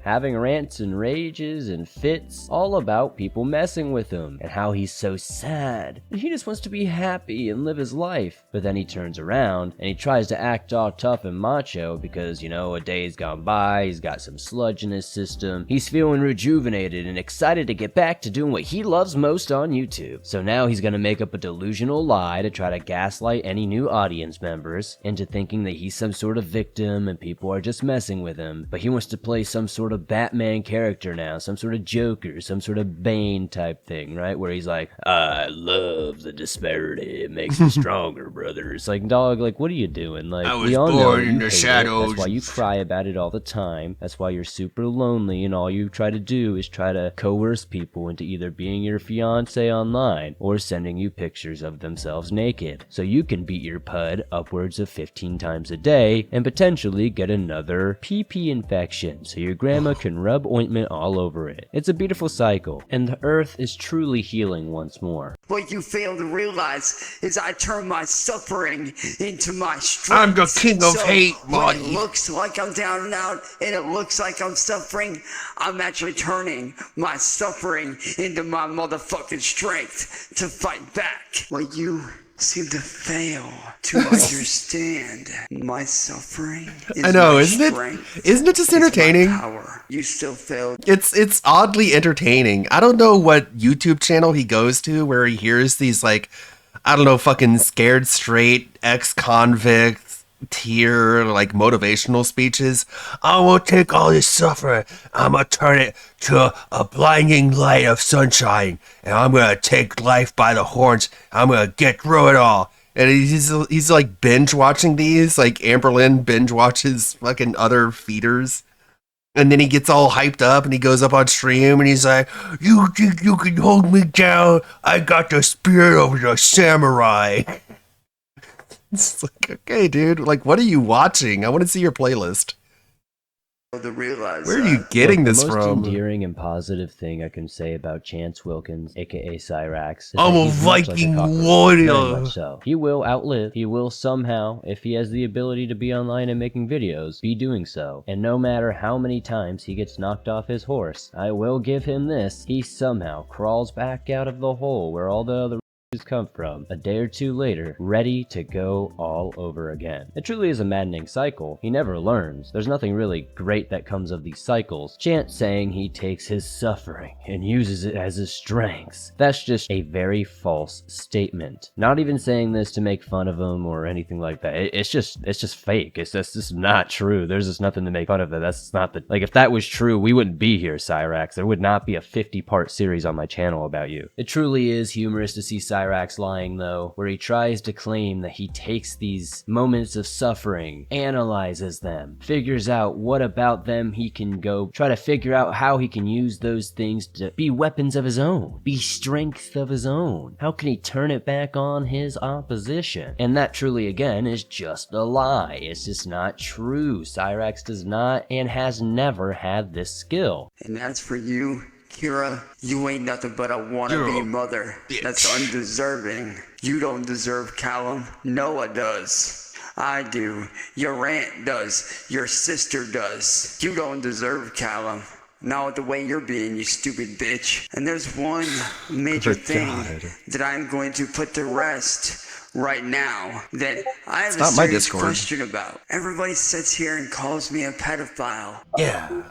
having rants and rages and fits all about people messing with him and how he's so sad and he just wants to be happy and live his life. But then he turns around and he tries to act all tough and macho because, a day's gone by, he's got some sludge in his system, he's feeling rejuvenated and excited to get back to doing what he loves most on YouTube. So now he's gonna make up a delusional lie to try to gaslight any new audience members into thinking that he's some sort of victim and people are just messing with him. But he wants to play some sort of Batman character now, some sort of Joker, some sort of Bane type thing, right? Where he's like, I love the disparity, it makes me stronger, brother. It's like, dog, like, what are you doing? Like, I was we all know born you in the hate it. shadows. That's why you cry about it all the time. That's why you're super lonely and all you try to do is try to coerce people into either being your fiance online or sending you pictures of themselves naked. So you can beat your pud upwards of 15 times a day and potentially get another PP infection so your grandma can rub ointment all over it. It's a beautiful cycle, and the earth is truly healing once more. What you fail to realize is I turn my suffering into my strength. I'm the king of hate, when Marty. it looks like I'm down and out and it looks like I'm suffering, I'm actually turning my suffering into my motherfucking strength to fight back. What you seem to fail to understand, my suffering is I know, my isn't it? strength. Isn't it just It's my entertaining? power. You still failed. It's oddly entertaining. I don't know what YouTube channel he goes to where he hears these like, I don't know, fucking scared straight ex-convict tier like motivational speeches. I will take all this suffering, I'm gonna turn it to a blinding light of sunshine, and I'm gonna take life by the horns. I'm gonna get through it all. And he's like binge watching these, like Amberlynn binge watches fucking other feeders. And then he gets all hyped up and he goes up on stream and he's like, you think you can hold me down? I got the spirit of the samurai. It's like, okay, dude, like, what are you watching? I want to see your playlist. To realize Where are you getting this the most from? endearing and positive thing I can say about Chance Wilkins, aka Cyrax, is I'm that a he's much Viking like a cockroach. warrior. Very much so. He will outlive. He will somehow, if he has the ability to be online and making videos, be doing so. And no matter how many times he gets knocked off his horse, I will give him this: he somehow crawls back out of the hole where all the other come from a day or two later, ready to go all over again. It truly is a maddening cycle. He never learns. There's nothing really great that comes of these cycles. Chance saying he takes his suffering and uses it as his strengths. That's just a very false statement. Not even saying this to make fun of him or anything like that. It's just fake. It's just not true. There's just nothing to make fun of that. That's not the, like, if that was true, we wouldn't be here, Cyrax. There would not be a 50-part series on my channel about you. It truly is humorous to see Cyrax Cyrax lying though, where he tries to claim that he takes these moments of suffering, analyzes them, figures out what about them he can go try to figure out how he can use those things to be weapons of his own, be strength of his own. How can he turn it back on his opposition? And that truly again is just a lie. It's just not true. Cyrax does not and has never had this skill. And as for you, Kira, you ain't nothing but a wannabe mother that's undeserving. You don't deserve Callum. Noah does. I do. Your aunt does. Your sister does. You don't deserve Callum. Not with the way you're being, you stupid bitch. And there's one major thing that I'm going to put to rest right now that I have a serious question about. Everybody sits here and calls me a pedophile. Yeah.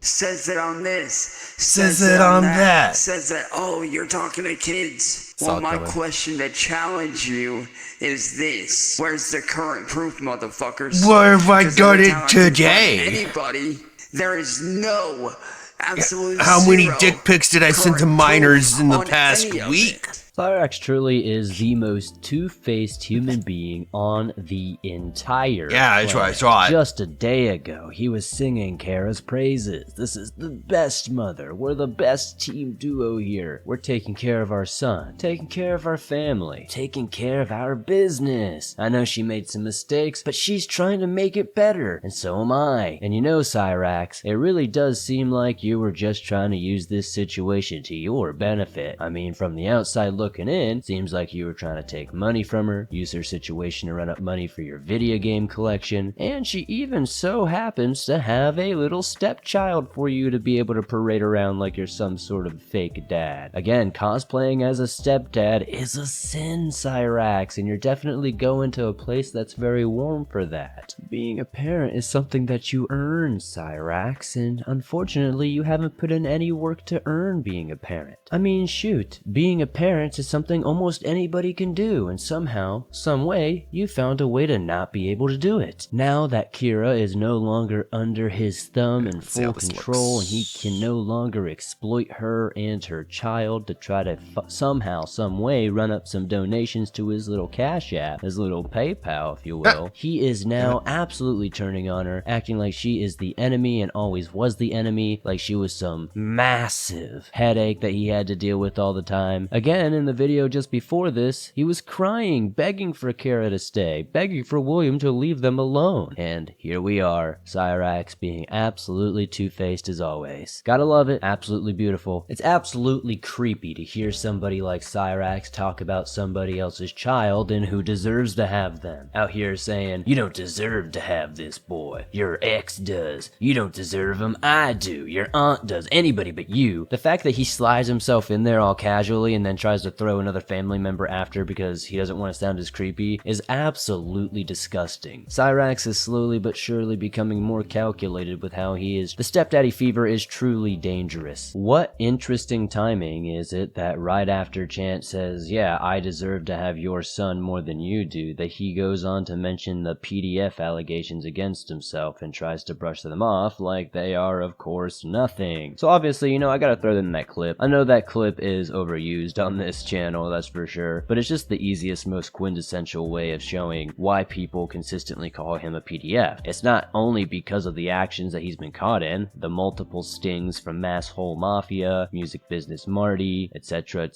Says it on this. Says it on that. Says that, oh, you're talking to kids. Well, my question to challenge you is this. Where's the current proof, motherfuckers? Where have I got it today? Anybody, there is no absolute How many zero dick pics did I send to minors in the on past any of week? Cyrax truly is the most two-faced human being on the entire Yeah, planet. I saw it. Just a day ago, he was singing Kara's praises. This is the best mother. We're the best team duo here. We're taking care of our son, taking care of our family, taking care of our business. I know she made some mistakes, but she's trying to make it better, and so am I. And you know, Cyrax, it really does seem like you were just trying to use this situation to your benefit. I mean, from the outside looking in, seems like you were trying to take money from her, use her situation to run up money for your video game collection, and she even so happens to have a little stepchild for you to be able to parade around like you're some sort of fake dad. Again, cosplaying as a stepdad is a sin, Cyrax, and you're definitely going to a place that's very warm for that. Being a parent is something that you earn, Cyrax, and unfortunately you haven't put in any work to earn being a parent. I mean, shoot, being a parent is something almost anybody can do, and somehow, some way, you found a way to not be able to do it. Now that Kira is no longer under his thumb and full control, and he can no longer exploit her and her child to try to somehow, some way, run up some donations to his little Cash App, his little PayPal, if you will, he is now absolutely turning on her, acting like she is the enemy and always was the enemy, like she was some massive headache that he had to deal with all the time. Again, in the video just before this, he was crying, begging for Kara to stay, begging for William to leave them alone. And here we are, Cyrax being absolutely two-faced as always. Gotta love it, absolutely beautiful. It's absolutely creepy to hear somebody like Cyrax talk about somebody else's child and who deserves to have them. Out here saying, you don't deserve to have this boy. Your ex does. You don't deserve him. I do. Your aunt does. Anybody but you. The fact that he slides himself in there all casually and then tries to throw another family member after because he doesn't want to sound as creepy is absolutely disgusting. Cyrax is slowly but surely becoming more calculated with how he is. The stepdaddy fever is truly dangerous. What interesting timing is it that right after Chance says, yeah, I deserve to have your son more than you do, that he goes on to mention the PDF allegations against himself and tries to brush them off like they are, of course, nothing. So obviously, you know, I gotta throw them in that clip. I know that clip is overused on this channel, that's for sure, but it's just the easiest, most quintessential way of showing why people consistently call him a PDF. It's not only because of the actions that he's been caught in, the multiple stings from Masshole Mafia, Music Business Marty, etc.,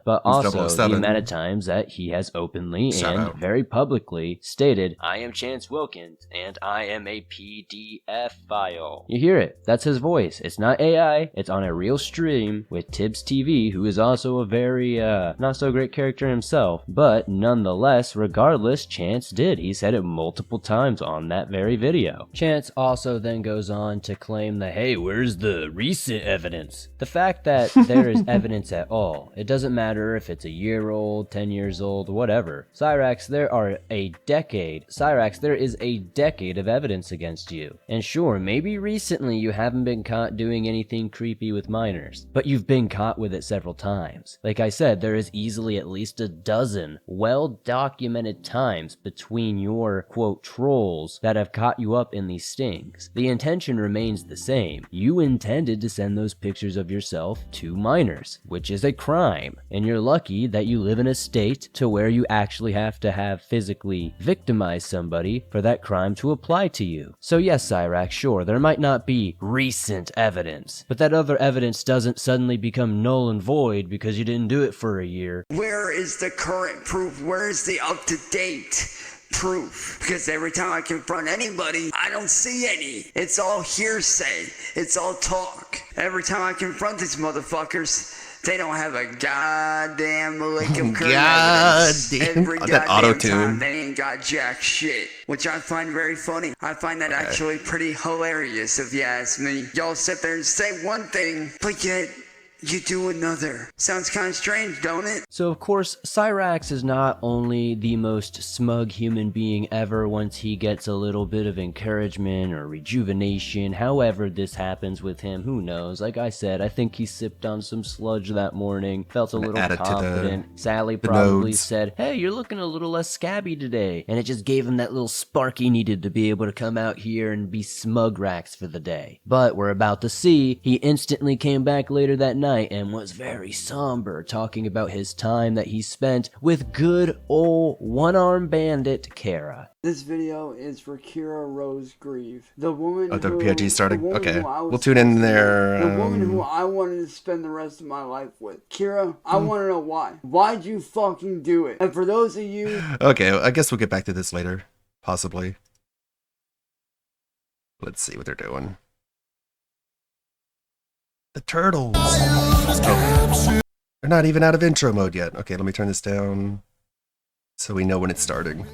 but also the amount of times that he has openly and very publicly stated, I am Chance Wilkins, and I am a PDF file. You hear it, that's his voice. It's not AI, it's on a real stream with Tibbs TV, who is also a very, not so great character himself, but nonetheless, regardless, Chance did. He said it multiple times on that very video. Chance also then goes on to claim that, hey, where's the recent evidence? The fact that there is evidence at all, it doesn't matter if it's a year old, 10 years old, whatever. Cyrax, there is a decade of evidence against you. And sure, maybe recently you haven't been caught doing anything creepy with minors, but you've been caught with it several times. Like I said, said, there is easily at least a dozen well-documented times between your, quote, trolls that have caught you up in these stings. The intention remains the same. You intended to send those pictures of yourself to minors, which is a crime, and you're lucky that you live in a state to where you actually have to have physically victimized somebody for that crime to apply to you. So yes, Cyrax, sure, there might not be recent evidence, but that other evidence doesn't suddenly become null and void because you didn't do it for a year. Where is the current proof? Where is the up-to-date proof? Because every time I confront anybody, I don't see any. It's all hearsay. It's all talk. Every time I confront these motherfuckers, they don't have a goddamn lick of current evidence. Every that goddamn auto-tune. time, they ain't got jack shit. Which I find very funny. I find that actually pretty hilarious, if you ask me. Y'all sit there and say one thing, but yet you do another. Sounds kind of strange, don't it? So of course, Cyrax is not only the most smug human being ever once he gets a little bit of encouragement or rejuvenation, however this happens with him, who knows. Like I said, I think he sipped on some sludge that morning, felt a little add it to confident. Sally the probably nodes. said, hey, you're looking a little less scabby today, and it just gave him that little spark he needed to be able to come out here and be Smugrax for the day. But we're about to see, he instantly came back later that night and was very somber, talking about his time that he spent with good old one-armed bandit Kara. This video is for Kira Rose Grieve, the woman Oh, the who, PIG starting? the woman Okay. who I was We'll tune in supposed to- there, The woman who I wanted to spend the rest of my life with. Kira, I want to know why. Why'd you fucking do it? And for those of you... Okay, I guess we'll get back to this later. Possibly. Let's see what they're doing. The turtles. Oh. They're not even out of intro mode yet. Okay, let me turn this down so we know when it's starting.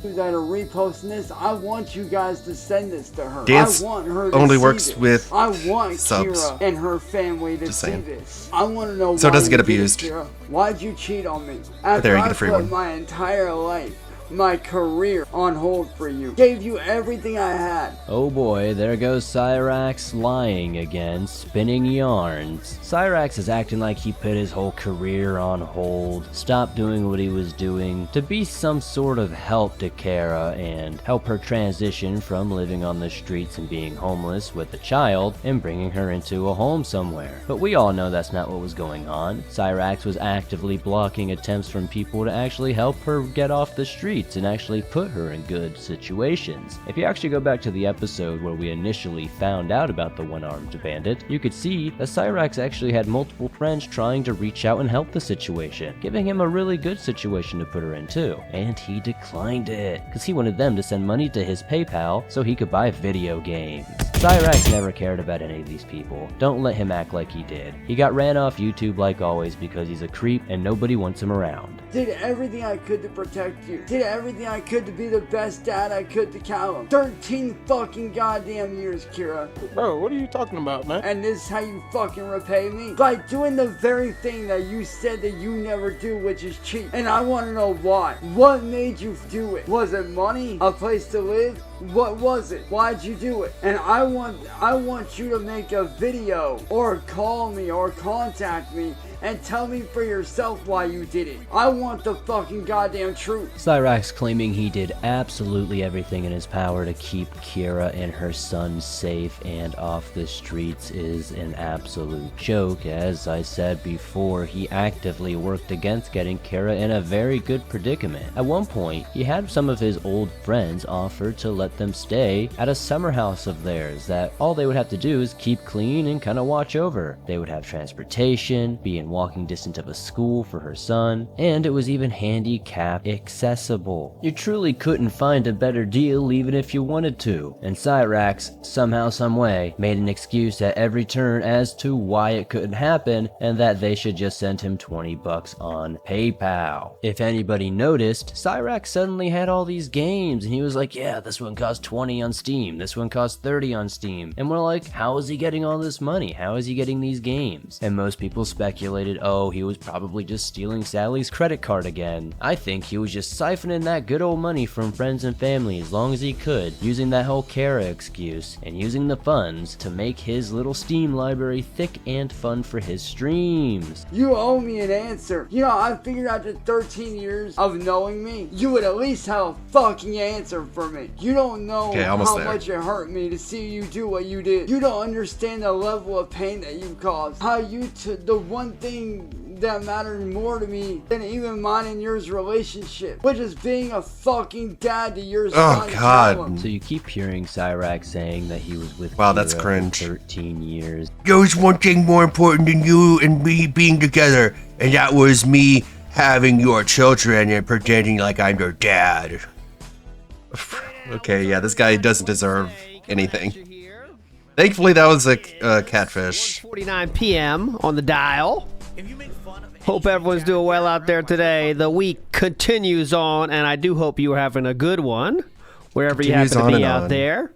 that are reposting this, I want you guys to send this to her. Dance I want her to only see works this. with I want subs. Kira and her family to Just see saying. this. I want to know So it why doesn't get you did it, abused. Kira. Why'd you cheat on me? there, After you I get a free put one. my entire life, my career on hold for you. Gave you everything I had. Oh boy, there goes Cyrax lying again, spinning yarns. Cyrax is acting like he put his whole career on hold, stopped doing what he was doing to be some sort of help to Kara and help her transition from living on the streets and being homeless with a child and bringing her into a home somewhere. But we all know that's not what was going on. Cyrax was actively blocking attempts from people to actually help her get off the streets and actually put her in good situations. If you actually go back to the episode where we initially found out about the one-armed bandit, you could see that Cyrax actually had multiple friends trying to reach out and help the situation, giving him a really good situation to put her in too. And he declined it, because he wanted them to send money to his PayPal so he could buy video games. Cyrax never cared about any of these people. Don't let him act like he did. He got ran off YouTube like always because he's a creep and nobody wants him around. Did everything I could to protect you. Did everything I could to be the best dad I could to Callum. 13 fucking goddamn years, Kira. Bro, what are you talking about, man? And this is how you fucking repay me? By doing the very thing that you said that you never do, which is cheat. And I want to know why. What made you do it? Was it money? A place to live? What was it? Why'd you do it? And I want you to make a video or call me or contact me and tell me for yourself why you did it. I want the fucking goddamn truth. Cyrax claiming he did absolutely everything in his power to keep Kira and her son safe and off the streets is an absolute joke. As I said before, he actively worked against getting Kira in a very good predicament. At one point, he had some of his old friends offer to let them stay at a summer house of theirs that all they would have to do is keep clean and kind of watch over. They would have transportation, be in walking distance of a school for her son, and it was even handicap accessible. You truly couldn't find a better deal even if you wanted to. And Cyrax, somehow, someway, made an excuse at every turn as to why it couldn't happen and that they should just send him $20 on PayPal. If anybody noticed, Cyrax suddenly had all these games and he was like, yeah, this one costs 20 on Steam, this one costs 30 on Steam. And we're like, how is he getting all this money? How is he getting these games? And most people speculate speculated, oh, he was probably just stealing Sally's credit card again. I think he was just siphoning that good old money from friends and family as long as he could, using that whole Kara excuse, and using the funds to make his little Steam library thick and fun for his streams. You owe me an answer. You know, I figured after 13 years of knowing me, you would at least have a fucking answer for me. You don't know how much it hurt me to see you do what you did. You don't understand the level of pain that you caused. How you took the one thing that mattered more to me than even mine and yours relationship, which is being a fucking dad to your son. Oh God. So you keep hearing Cyrax saying that he was with Wow, that's Kira cringe. for 13 years. There was one thing more important than you and me being together, and that was me having your children and pretending like I'm your dad. Okay, yeah, this guy doesn't deserve anything. Thankfully, that was a catfish. 49 p.m. on the dial. Hope everyone's doing well out there today. The week continues on, and I do hope you are having a good one, wherever you happen to be out there.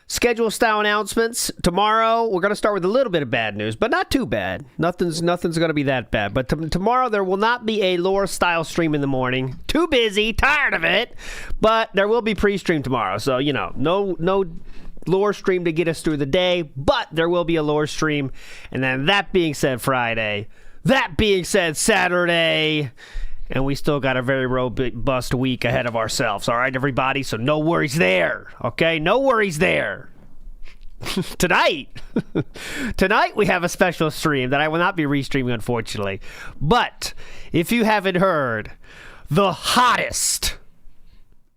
Schedule style announcements. Tomorrow, we're going to start with a little bit of bad news, but not too bad. Nothing's going to be that bad. But tomorrow, there will not be a lore style stream in the morning. Too busy, tired of it. But there will be pre-stream tomorrow. So, you know, no lore stream to get us through the day, but there will be a lore stream. And then that being said, Friday. That being said, Saturday. And we still got a very robust week ahead of ourselves. All right, everybody? So no worries there. Okay? No worries there. Tonight we have a special stream that I will not be restreaming, unfortunately. But if you haven't heard, the hottest,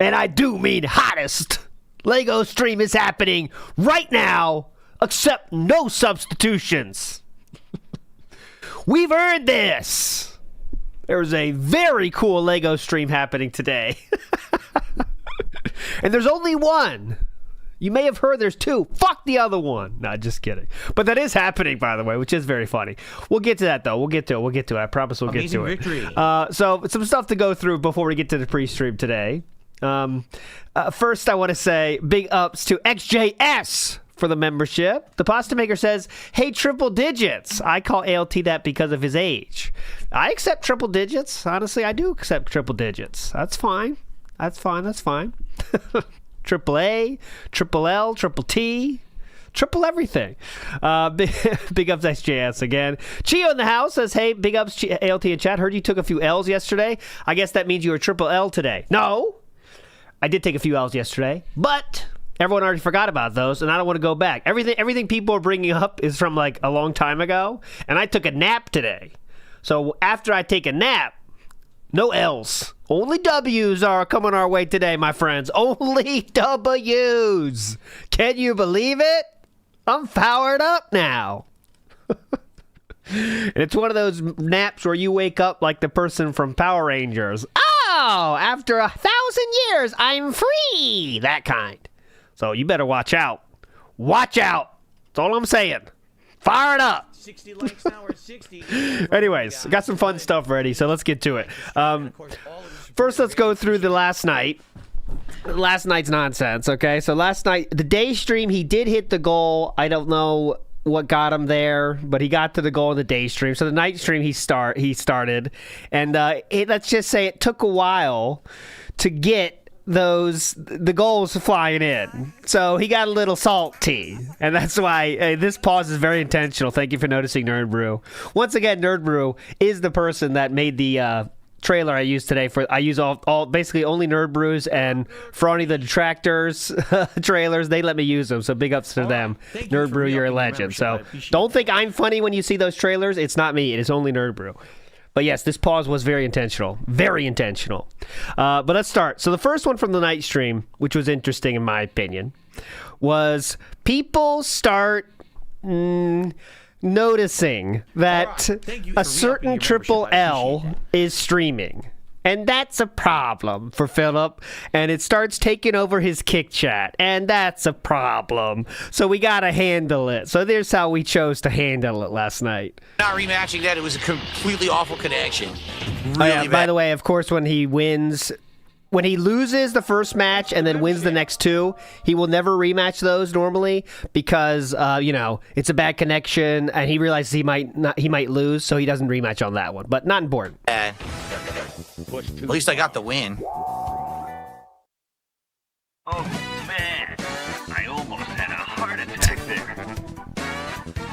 and I do mean hottest, Lego stream is happening right now, except no substitutions. We've earned this. There's a very cool Lego stream happening today. And there's only one. You may have heard there's two. Fuck the other one. No, just kidding. But that is happening, by the way, which is very funny. We'll get to that, though. We'll get to it. I promise we'll get to it. So some stuff to go through before we get to the pre-stream today. First, I want to say big ups to XJS for the membership. The Pasta Maker says, hey, triple digits. I call ALT that because of his age. I accept triple digits. Honestly, I do accept triple digits. That's fine. Triple A, triple L, triple T, triple everything. Big ups XJS again. Chio in the house says, hey, big ups ALT in chat. Heard you took a few L's yesterday. I guess that means you were triple L today. No, I did take a few L's yesterday, but everyone already forgot about those, and I don't want to go back. Everything people are bringing up is from like a long time ago, and I took a nap today. So after I take a nap, no L's. Only W's are coming our way today, my friends. Only W's. Can you believe it? I'm powered up now. And it's one of those naps where you wake up like the person from Power Rangers. Oh, after 1,000 years, I'm free. That kind. So you better watch out. Watch out. That's all I'm saying. Fire it up. 60 likes now, or 60. Anyways, got some fun stuff ready, so let's get to it. First, let's go through the last night. Last night's nonsense, okay? So last night, the day stream, he did hit the goal. I don't know what got him there, but he got to the goal in the day stream. So the night stream, he started. And let's just say it took a while to get the goals flying in, so he got a little salty, and that's why this pause is very intentional. Thank you for noticing, Nerd Brew. Once again, Nerd Brew is the person that made the trailer I used today. I use all basically only Nerd Brews, and for only the detractors trailers, they let me use them, so big ups to them. Nerd Brew, you're a legend. So don't think I'm funny when you see those trailers. It's not me. It is only Nerd Brew. But yes, this pause was very intentional. Very intentional. But let's start. So the first one from the night stream, which was interesting in my opinion, was people start noticing that a certain Triple L is streaming. And that's a problem for Philip. And it starts taking over his kick chat. And that's a problem. So we got to handle it. So there's how we chose to handle it last night. Not rematching that. It was a completely awful connection. Really By the way, of course, when he wins when he loses the first match and then wins the next two, he will never rematch those normally because it's a bad connection and he realizes he might lose, so he doesn't rematch on that one. But not important. At least I got the win. Oh man, I almost had a heart attack there.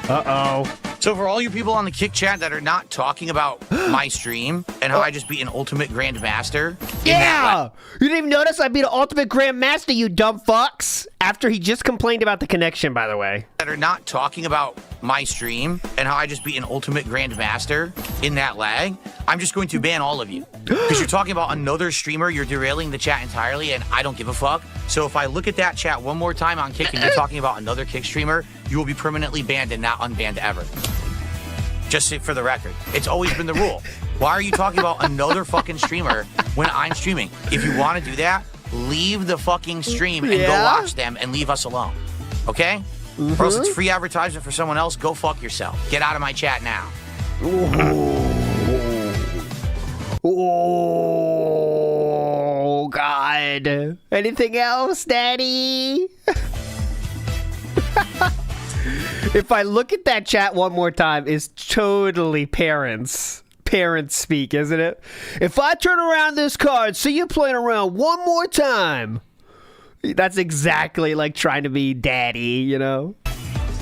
Uh-oh. So for all you people on the Kick Chat that are not talking about my stream and how I just beat an Ultimate Grandmaster. Yeah! You didn't even notice I beat an Ultimate Grandmaster, you dumb fucks! After he just complained about the connection, by the way. That are not talking about my stream and how I just beat an Ultimate Grandmaster in that lag, I'm just going to ban all of you. Because you're talking about another streamer, you're derailing the chat entirely, and I don't give a fuck. So if I look at that chat one more time on Kick and you're talking about another Kick streamer, you will be permanently banned and not unbanned ever. Just for the record. It's always been the rule. Why are you talking about another fucking streamer when I'm streaming? If you want to do that, leave the fucking stream and go watch them and leave us alone. Okay? Or else it's free advertisement for someone else. Go fuck yourself. Get out of my chat now. Oh, God. Anything else, Daddy? If I look at that chat one more time, it's totally parents speak, isn't it? If I turn around this card, see you playing around one more time. That's exactly like trying to be daddy, you know?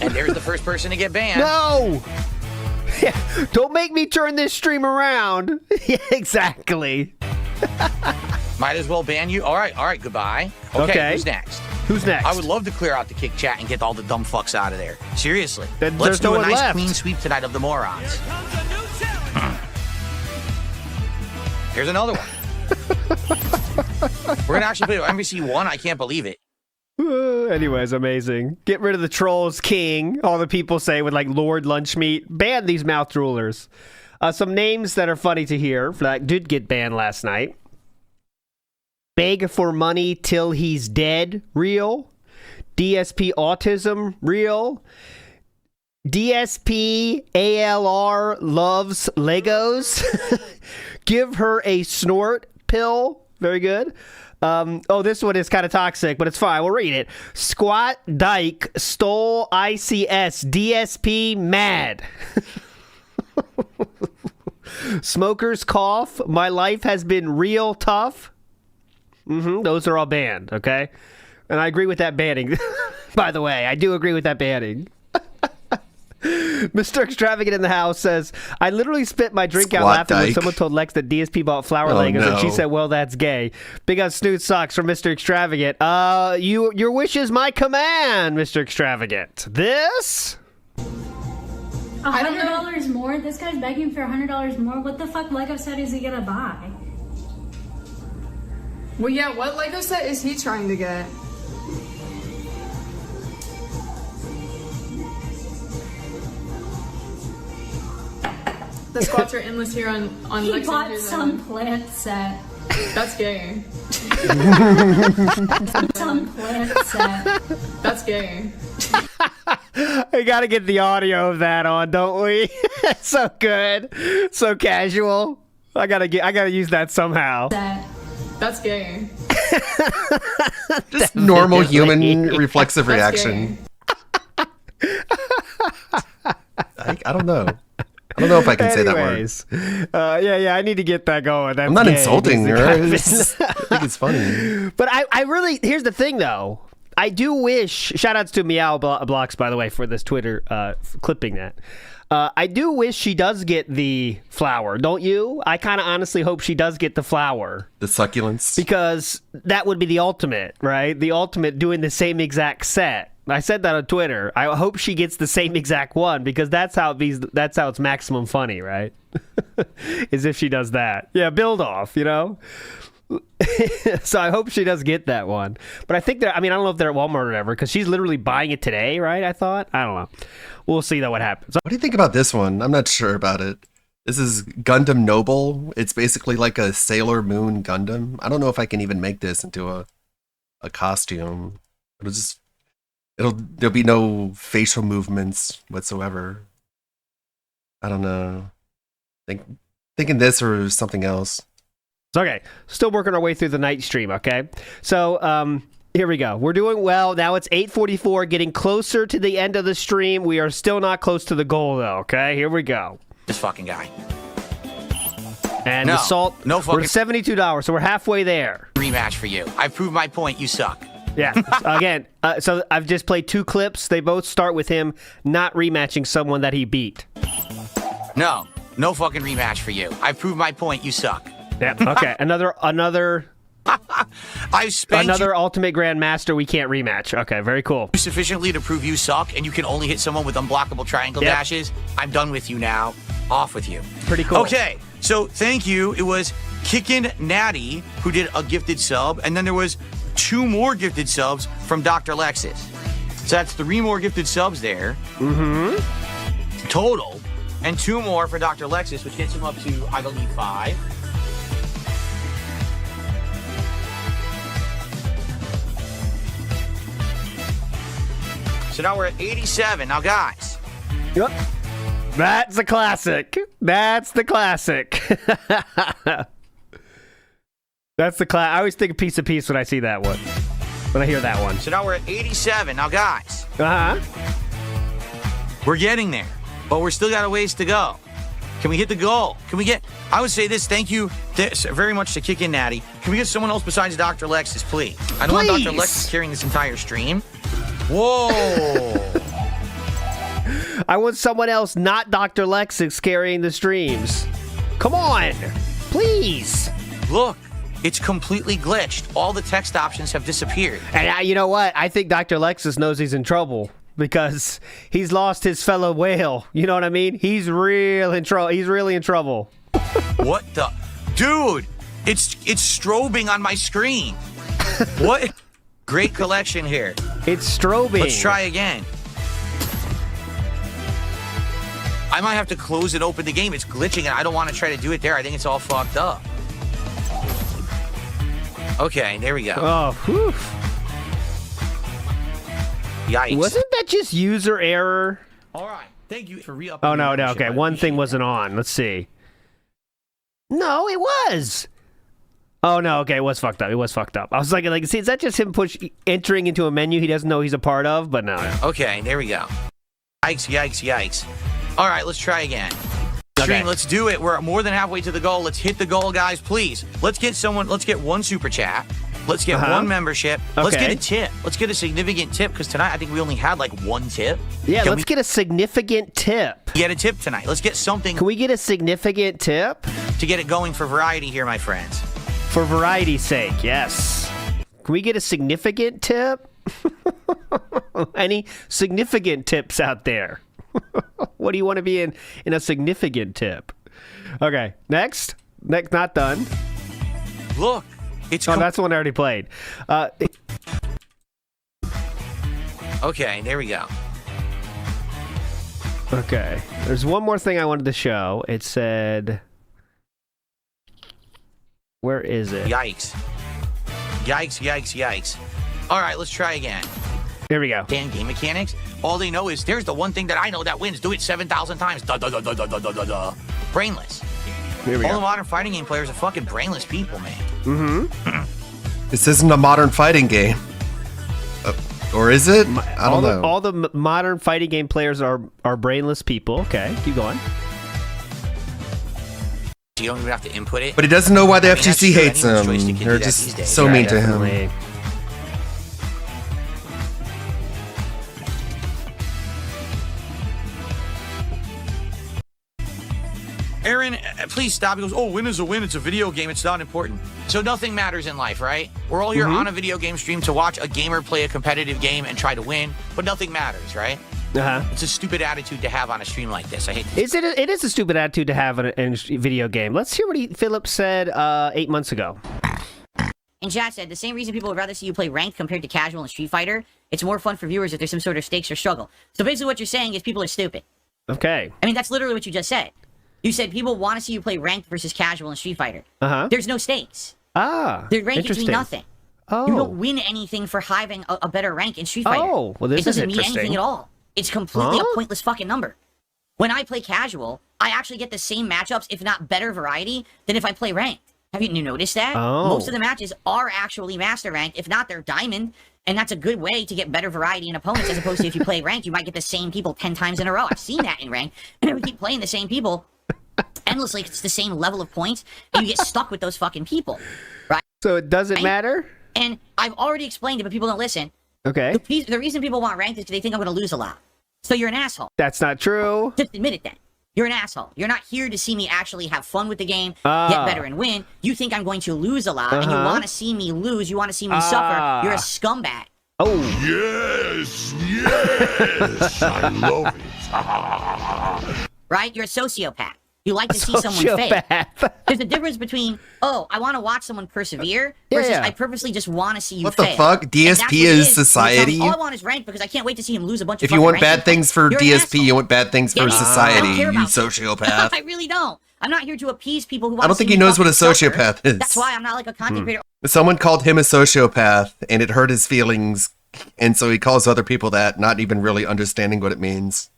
And there's the first person to get banned. No! Yeah, don't make me turn this stream around. Yeah, exactly. Might as well ban you. All right, goodbye. Okay, who's next? Who's next? I would love to clear out the Kick Chat and get all the dumb fucks out of there. Seriously. there's Let's do no a one nice left. clean sweep tonight of the morons. Here's another one. We're going to actually play MVC 1. I can't believe it. Anyways, amazing. Get rid of the trolls king. All the people say with like Lord Lunchmeat. Ban these mouth droolers. Some names that are funny to hear that did get banned last night. Beg for money till he's dead, real. DSP autism, real. DSP ALR loves Legos. Give her a snort pill. Very good. This one is kind of toxic, but it's fine. We'll read it. Squat Dyke stole ICS. DSP mad. Smokers cough. My life has been real tough. Those are all banned, okay? And I agree with that banning. By the way, I do agree with that banning. Mr. Extravagant in the house says, I literally spit my drink out laughing when someone told Lex that DSP bought flower Legos, and she said, well, that's gay. Big on Snoot Socks from Mr. Extravagant. Your wish is my command, Mr. Extravagant. This? $100 more? This guy's begging for $100 more? What the fuck Lego set is he gonna buy? Well, yeah, what Lego set is he trying to get? The squats are endless here on He Lex bought Andrews some Island. plant set. That's gay. Some plant set. That's gay. I gotta get the audio of that on, don't we? So good. So casual. I gotta use that somehow. That's gay. Just normal human reflexive reaction. I don't know. I don't know if I can say that word. Yeah, I need to get that going. That's I'm not gay, insulting her. Mr. I Kevin. think it's funny. But I really, here's the thing though. I do wish, shout outs to Meow Blocks, by the way, for this Twitter clipping that. I do wish she does get the flower, don't you? I kind of honestly hope she does get the flower. The succulents. Because that would be the ultimate, right? The ultimate doing the same exact set. I said that on Twitter. I hope she gets the same exact one because that's how it's maximum funny, right? Is if she does that. Yeah, build off, you know? So I hope she does get that one. But I think I don't know if they're at Walmart or whatever because she's literally buying it today, right? I thought. I don't know. We'll see though what happens. What do you think about this one? I'm not sure about it. This is Gundam Noble. It's basically like a Sailor Moon Gundam. I don't know if I can even make this into a costume. There'll be no facial movements whatsoever. I don't know. Thinking this or something else. Okay, still working our way through the night stream, okay? So, here we go. We're doing well. Now it's 8:44, getting closer to the end of the stream. We are still not close to the goal, though, okay? Here we go. This fucking guy. And the salt, we're at $72, so we're halfway there. Rematch for you. I proved my point. You suck. Yeah. Again, so I've just played 2 clips. They both start with him not rematching someone that he beat. No fucking rematch for you. I proved my point. You suck. Yeah. Okay. Another I've spent another Ultimate Grandmaster we can't rematch. Okay, very cool. Sufficiently to prove you suck, and you can only hit someone with unblockable triangle dashes. I'm done with you now. Off with you. Pretty cool. Okay, so thank you. It was Kickin' Natty who did a gifted sub, and then there was 2 more gifted subs from Dr. Lexus. So that's 3 more gifted subs there. Total. And 2 more for Dr. Lexus, which gets him up to, I believe, 5. So now we're at 87. Now, guys. Yep. That's a classic. That's the classic. That's the I always think of Piece of Peace when I see that one. When I hear that one. So now we're at 87. Now, guys. Uh-huh. We're getting there, but we're still got a ways to go. Can we hit the goal? Can we get... I would say this. Thank you very much to Kick In Natty. Can we get someone else besides Dr. Lexus, please? I don't want Dr. Lexus carrying this entire stream. Whoa. I want someone else, not Dr. Lexus, carrying the streams. Come on. Please. Look. It's completely glitched. All the text options have disappeared. And you know what? I think Dr. Lexus knows he's in trouble because he's lost his fellow whale. You know what I mean? He's real in trouble. He's really in trouble. What the? Dude, it's strobing on my screen. What? Great collection here. It's strobing. Let's try again. I might have to close and open the game. It's glitching and I don't want to try to do it there. I think it's all fucked up. Okay, there we go. Oh, whew. Yikes. Wasn't that just user error? All right. Thank you for re-upping. Oh, no. Okay, one thing wasn't on. Let's see. No, it was. Oh, no. Okay, it was fucked up. It was fucked up. I was like, see, is that just him entering into a menu he doesn't know he's a part of? But no. Okay, there we go. Yikes, yikes, yikes. All right, let's try again. Stream, let's do it. We're more than halfway to the goal. Let's hit the goal, guys, please. Let's get 1 super chat. Let's get 1 membership. Okay. Let's get a tip. Let's get a significant tip, because tonight I think we only had like 1 tip. Yeah, let's get a significant tip. Get a tip tonight. Let's get something. Can we get a significant tip? To get it going for variety here, my friends. For variety's sake, yes. Can we get a significant tip? Any significant tips out there? What do you want to be in a significant tip? Okay, next, not done. Look, it's... Oh, that's the one I already played. Okay, there we go. Okay, there's one more thing I wanted to show. It said... Where is it? Yikes. Yikes, yikes, yikes. All right, let's try again. Here we go. Damn game mechanics. All they know is there's the one thing that I know that wins. Do it 7,000 times. Duh, duh, duh, duh, duh, duh, duh, duh. Brainless. Here we All go. the modern fighting game players are fucking brainless people, man. Mm-hmm. This isn't a modern fighting game. Or is it? I don't know. All the modern fighting game players are brainless people. Okay, keep going. You don't even have to input it. But he doesn't know why the FGC hates anyone's him. choice to do They're that just these days. so Yeah, mean to definitely. him. Aaron, please stop. He goes, oh, win is a win. It's a video game. It's not important. So nothing matters in life, right? We're all here on a video game stream to watch a gamer play a competitive game and try to win, but nothing matters, right? Uh-huh. It's a stupid attitude to have on a stream like this. I hate this. It is a stupid attitude to have in a video game. Let's hear what Philip said 8 months ago. And chat said, the same reason people would rather see you play ranked compared to casual in Street Fighter, it's more fun for viewers if there's some sort of stakes or struggle. So basically what you're saying is people are stupid. Okay. I mean, that's literally what you just said. You said people want to see you play ranked versus casual in Street Fighter. Uh-huh. There's no stakes. Ah, The rank gives me interesting. nothing. Oh. You don't win anything for having a better rank in Street Fighter. Oh, well, this it doesn't is mean anything interesting. at all. It's completely Huh? a pointless fucking number. When I play casual, I actually get the same matchups, if not better variety, than if I play ranked. Have you noticed that? Oh. Most of the matches are actually master ranked. If not, they're diamond. And that's a good way to get better variety in opponents, as opposed to if you play ranked, you might get the same people 10 times in a row. I've seen that in ranked. And we keep playing the same people endlessly. It's the same level of points, and you get stuck with those fucking people, right? So it doesn't matter? And I've already explained it, but people don't listen. Okay. The reason people want ranked is because they think I'm going to lose a lot. So you're an asshole. That's not true. Just admit it then. You're an asshole. You're not here to see me actually have fun with the game, get better and win. You think I'm going to lose a lot, and you want to see me lose. You want to see me suffer. You're a scumbag. Oh. Yes, yes. I love it. Right? You're a sociopath. You like to see someone fail. There's a difference between, oh, I want to watch someone persevere, versus I purposely just want to see you fail. What the fuck? DSP is society? All I want is ranked because I can't wait to see him lose a bunch of If you want bad ranked things for DSP, you want bad things for society, you I sociopath. I really don't. I'm not here to appease people who want I don't think he knows what a sociopath is. That's why I'm not like a content creator. Someone called him a sociopath, and it hurt his feelings, and so he calls other people that, not even really understanding what it means.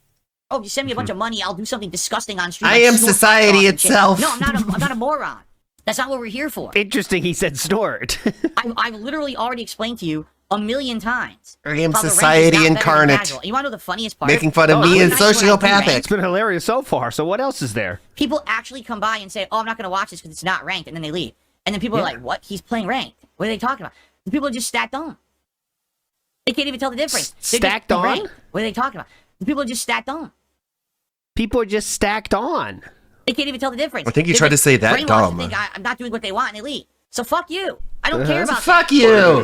Oh, you send me a bunch of money, I'll do something disgusting on stream. I am society itself. No, I'm not a moron. That's not what we're here for. Interesting, he said snort. I've literally already explained to you a million times. I am society incarnate. You want to know the funniest part? Making fun of me and sociopathic. It's been hilarious so far, so what else is there? People actually come by and say, oh, I'm not going to watch this because it's not ranked, and then they leave. And then people are like, what? He's playing ranked. What are they talking about? The people are just stacked on. They can't even tell the difference. Stacked on? Ranked. What are they talking about? The people are just stacked on. People are just stacked on. They can't even tell the difference. I think you tried to say that dumb. Think I'm not doing what they want, and they leave. So fuck you. I don't care about fuck that. you.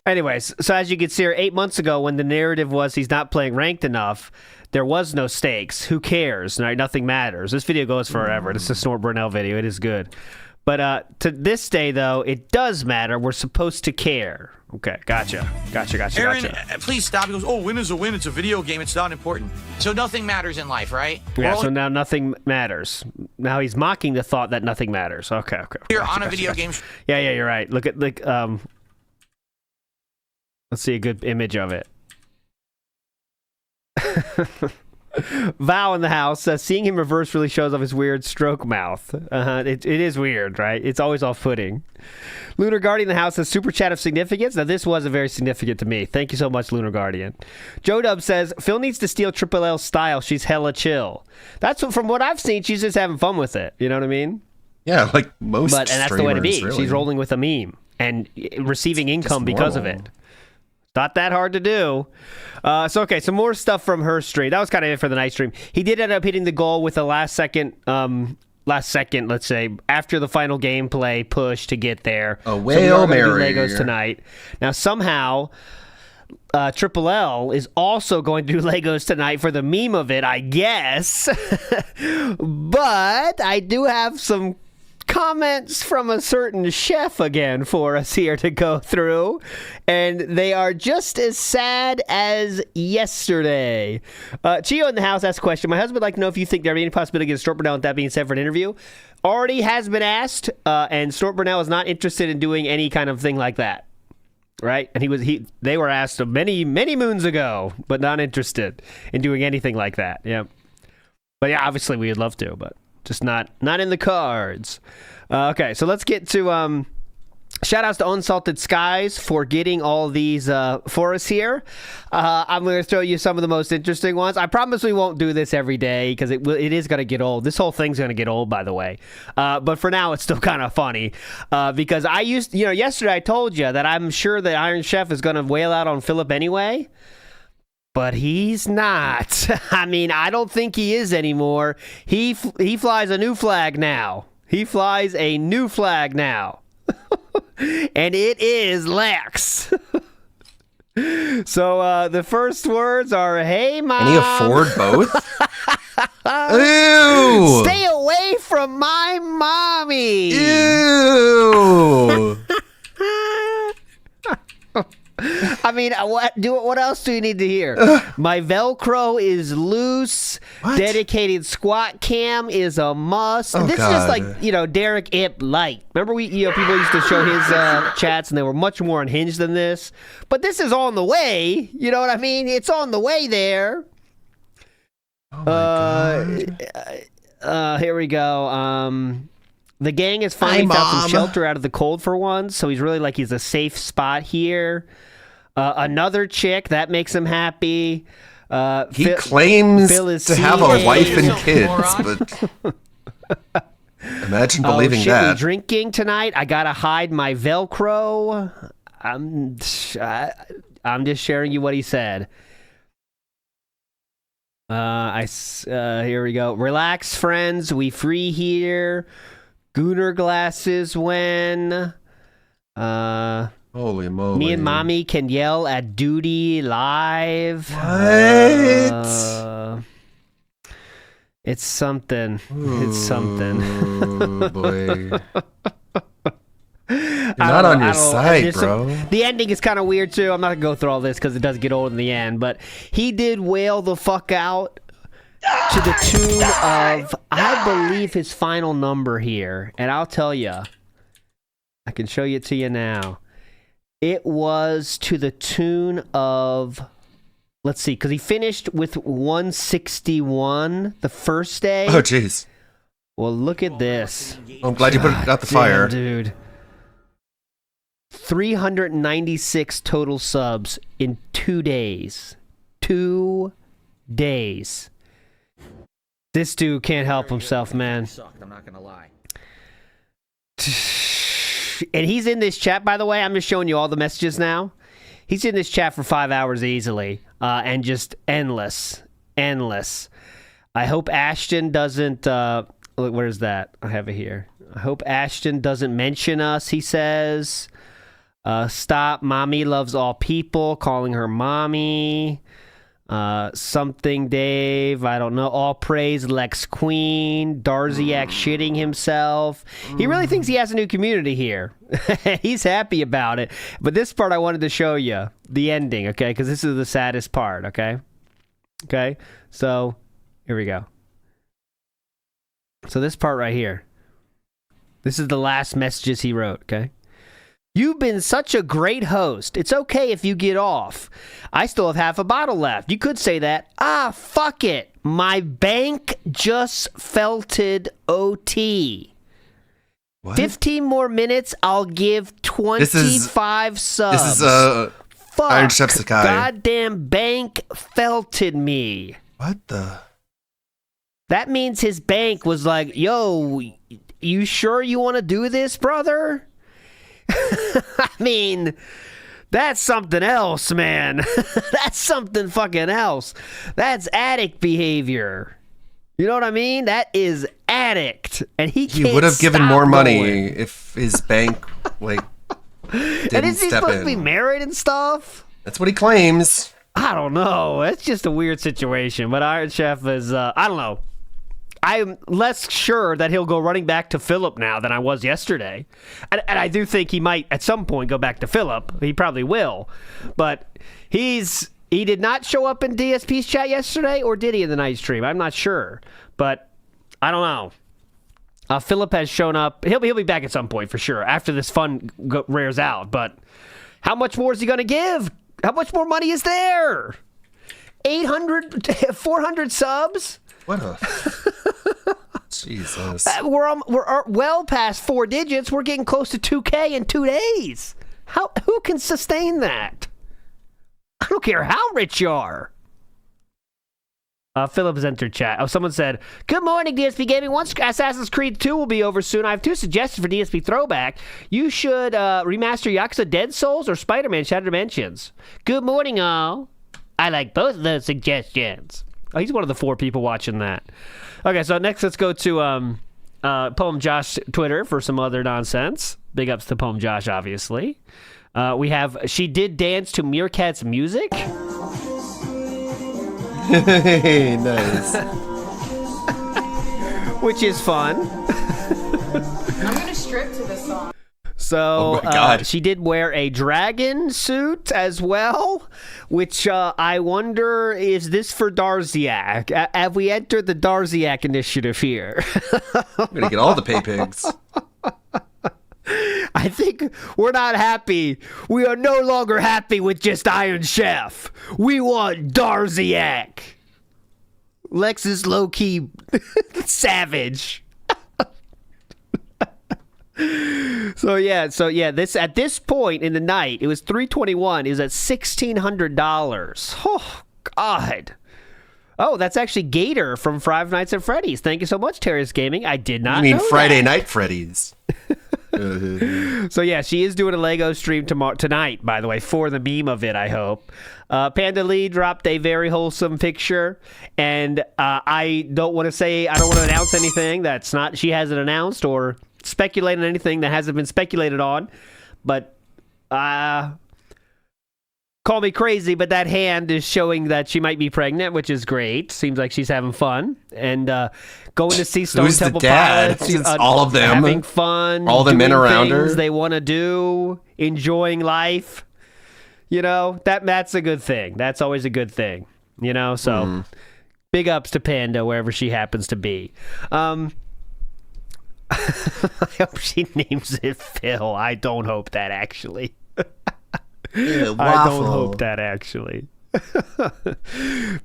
Anyways, so as you can see here, 8 months ago, when the narrative was he's not playing ranked enough, there was no stakes. Who cares? Right? Nothing matters. This video goes forever. This is a Snort Burnell video. It is good. But to this day, though, it does matter. We're supposed to care. Okay, gotcha. Aaron, please stop. He goes, oh, win is a win. It's a video game. It's not important. So nothing matters in life, right? Yeah, so now nothing matters. Now he's mocking the thought that nothing matters. Okay. You're on a video game. Yeah, you're right. Look at, let's see a good image of it. Val in the house says, seeing him reverse really shows off his weird stroke mouth. It is weird, right? It's always off-putting. Lunar Guardian in the house says, super chat of significance. Now, this was very significant to me. Thank you so much, Lunar Guardian. Joe Dub says, Phil needs to steal Triple L's style. She's hella chill. That's from what I've seen, she's just having fun with it. You know what I mean? Yeah, like most and that's the way to be. Really. She's rolling with a meme and receiving income because of it. Not that hard to do. Okay, some more stuff from her stream. That was kind of it for the night stream. He did end up hitting the goal with a last second, let's say, after the final gameplay push to get there. Oh, well, so Mary. Do Legos tonight. Now, somehow, Triple L is also going to do Legos tonight for the meme of it, I guess. But I do have some comments from a certain chef again for us here to go through, and they are just as sad as yesterday. Chio in the house asked a question. My husband would like to know if you think there be any possibility to get Snort Burnell with that being said for an interview. Already has been asked, and Snort Burnell is not interested in doing any kind of thing like that. Right? And they were asked many moons ago, but not interested in doing anything like that. Yeah. But yeah, obviously we would love to, but just not in the cards. Okay, so let's get to shout outs to Unsalted Skies for getting all these for us here. I'm going to throw you some of the most interesting ones. I promise we won't do this every day because it is going to get old. This whole thing's going to get old, by the way. But for now, it's still kind of funny because yesterday I told you that I'm sure that Iron Chef is going to wail out on Philip anyway. But he's not. I mean, I don't think he is anymore. He flies a new flag now. And it is Lex. So the first words are, hey, Mom. Can he afford both? Ew. Stay away from my mommy. Ew. I mean, what else do you need to hear? My Velcro is loose. What? Dedicated squat cam is a must. Oh, this God. is just like, Derek Ip light. Remember people used to show his chats and they were much more unhinged than this. But this is on the way. You know what I mean? It's on the way there. Oh my God. Here we go. The gang has finally Hi, found some Mom. shelter out of the cold for once, so he's really like he's a safe spot here. Another chick, that makes him happy. He claims is to have a seeing- wife and kids, but imagine believing shit, we that. drinking tonight. I gotta hide my Velcro. I'm just sharing you what he said. Here we go. Relax, friends. We free here. Gooner glasses when. Holy moly. Me and mommy can yell at duty live. What? It's something. It's something. Oh, boy. You're not on your side, bro. The ending is kind of weird, too. I'm not going to go through all this because it does get old in the end. But he did wail the fuck out to the tune of, I believe, his final number here. And I'll tell you. I can show it to you now. It was to the tune of, let's see, because he finished with 161 the first day. Oh, jeez. Well, look at this. I'm glad you put it out the fire. Dude. 396 total subs in 2 days. 2 days. This dude can't help himself, man. I'm not gonna lie. And he's in this chat, by the way. I'm just showing you all the messages now. He's in this chat for 5 hours easily, and just endless. I hope Ashton doesn't... look, where's that? I have it here. I hope Ashton doesn't mention us, he says. Stop. Mommy loves all people. Calling her mommy. Something Dave, I don't know. All praise Lex Queen. Darziak shitting himself. He really thinks he has a new community here. He's happy about it. But this part I wanted to show you. The ending, okay? Because this is the saddest part, okay? Okay? So, here we go. So this part right here. This is the last messages he wrote, okay? You've been such a great host. It's okay if you get off. I still have half a bottle left. You could say that. Fuck it. My bank just felted OT. What? 15 more minutes, I'll give 25 subs. This is Fuck. Iron Chef Sakai. Goddamn bank felted me. What the? That means his bank was like, yo, you sure you want to do this, brother? I mean, that's something else, man. That's something fucking else. That's addict behavior. You know what I mean? That is addict. And he would have given more money going. if his bank, like, didn't And is he step supposed in. to be married and stuff? That's what he claims. I don't know. It's just a weird situation. But Iron Chef is, I don't know. I'm less sure that he'll go running back to Philip now than I was yesterday. And I do think he might at some point go back to Philip. He probably will. But he did not show up in DSP's chat yesterday, or did he in the night stream? I'm not sure. But I don't know. Philip has shown up. He'll be back at some point for sure after this fun rears out. But how much more is he going to give? How much more money is there? 400 subs? What a... Jesus. We're well past 4 digits. We're getting close to 2K in 2 days. Who can sustain that? I don't care how rich you are. Philip has entered chat. Oh, someone said, good morning, DSP Gaming. Once Assassin's Creed 2 will be over soon, I have 2 suggestions for DSP Throwback. You should remaster Yakuza Dead Souls or Spider-Man Shattered Dimensions. Good morning, all. I like both of those suggestions. Oh, he's one of the 4 people watching that. Okay, so next let's go to Poem Josh Twitter for some other nonsense. Big ups to Poem Josh, obviously. We have, she did dance to Meerkat's music. Nice. Which is fun. I'm gonna strip to this song. So Oh my God. she did wear a dragon suit as well, which I wonder, is this for Darziak? Have we entered the Darziak initiative here? I'm going to get all the pay pigs. I think we're not happy. We are no longer happy with just Iron Chef. We want Darziak. Lex is low-key savage. So yeah, this at this point in the night, it was 3:21. It was at $1,600. Oh God. Oh, that's actually Gator from Five Nights at Freddy's. Thank you so much, Terrace Gaming. I did not. You mean know Friday that. Night Freddy's? So yeah, she is doing a Lego stream tonight, by the way, for the meme of it, I hope. Panda Lee dropped a very wholesome picture, and I don't want to announce anything she hasn't announced or speculate on anything that hasn't been speculated on, but call me crazy, but that hand is showing that she might be pregnant, which is great. Seems like she's having fun. And going to see Stone Who's the Temple dad? Pilots. All of them. Having fun. All the men around her. They want to do. Enjoying life. You know, that's a good thing. That's always a good thing. You know, so big ups to Panda, wherever she happens to be. I hope she names it Phil. I don't hope that, actually. I don't hope that, actually.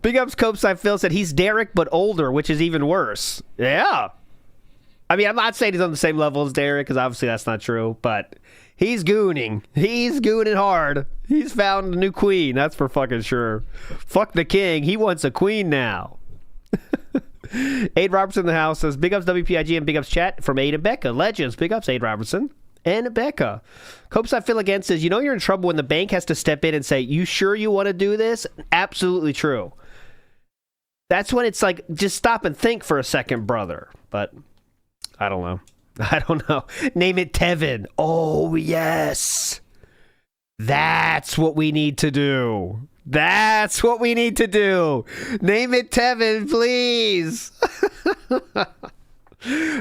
Big ups Copeside Phil said he's Derek but older, which is even worse. Yeah. I mean, I'm not saying he's on the same level as Derek, because obviously that's not true, but he's gooning. He's gooning hard. He's found a new queen, that's for fucking sure. Fuck the king. He wants a queen now. Aid Robertson in the house says, big ups WPIG and big ups chat from Aid and Becca. Legends. Big ups Aid Robertson and Becca. Copeside Phil again says, you know you're in trouble when the bank has to step in and say, you sure you want to do this? Absolutely true. That's when it's like, just stop and think for a second, brother. But I don't know. Name it Tevin. Oh, yes. That's what we need to do. Name it Tevin, please.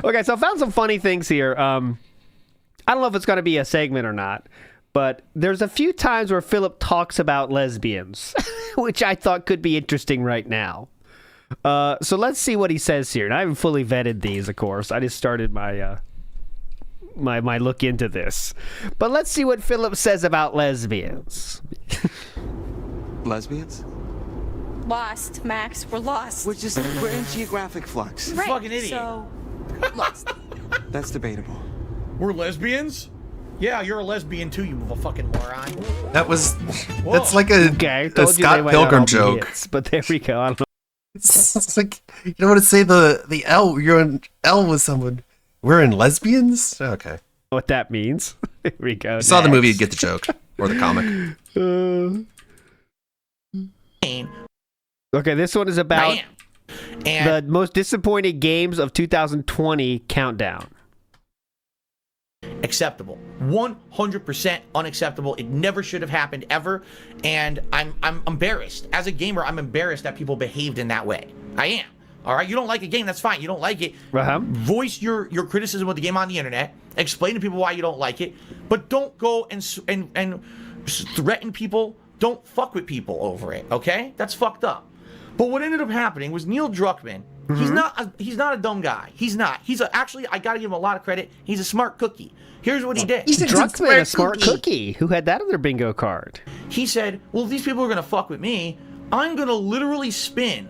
Okay, so I found some funny things here. I don't know if it's going to be a segment or not, but there's a few times where Philip talks about lesbians, which I thought could be interesting right now. So let's see what he says here. And I haven't fully vetted these, of course. I just started my my look into this. But let's see what Philip says about lesbians. Lesbians? Lost, Max. We're lost. We're in geographic flux. Right. Fucking idiot. So, Lost. That's debatable. We're lesbians? Yeah, you're a lesbian too, you fucking moron. That's like a Scott Pilgrim joke. Hits, but there we go. I don't know. It's like, you don't want to say the L. You're in L with someone. We're in lesbians? Okay. What that means. Here we go. You saw the movie, you'd get the joke. Or the comic. Okay, this one is about the most disappointing games of 2020 countdown. Acceptable. 100% unacceptable. It never should have happened ever. And I'm embarrassed. As a gamer, I'm embarrassed that people behaved in that way. I am. All right, you don't like a game, that's fine. You don't like it. Voice your criticism of the game on the internet. Explain to people why you don't like it. But don't go and threaten people. Don't fuck with people over it, okay? That's fucked up. But what ended up happening was Neil Druckmann. He's not a dumb guy. He's not. Actually, I gotta give him a lot of credit. He's a smart cookie. Here's what he did. Druckmann, a smart cookie. Who had that on their bingo card? He said, well, if these people are gonna fuck with me, I'm gonna literally spin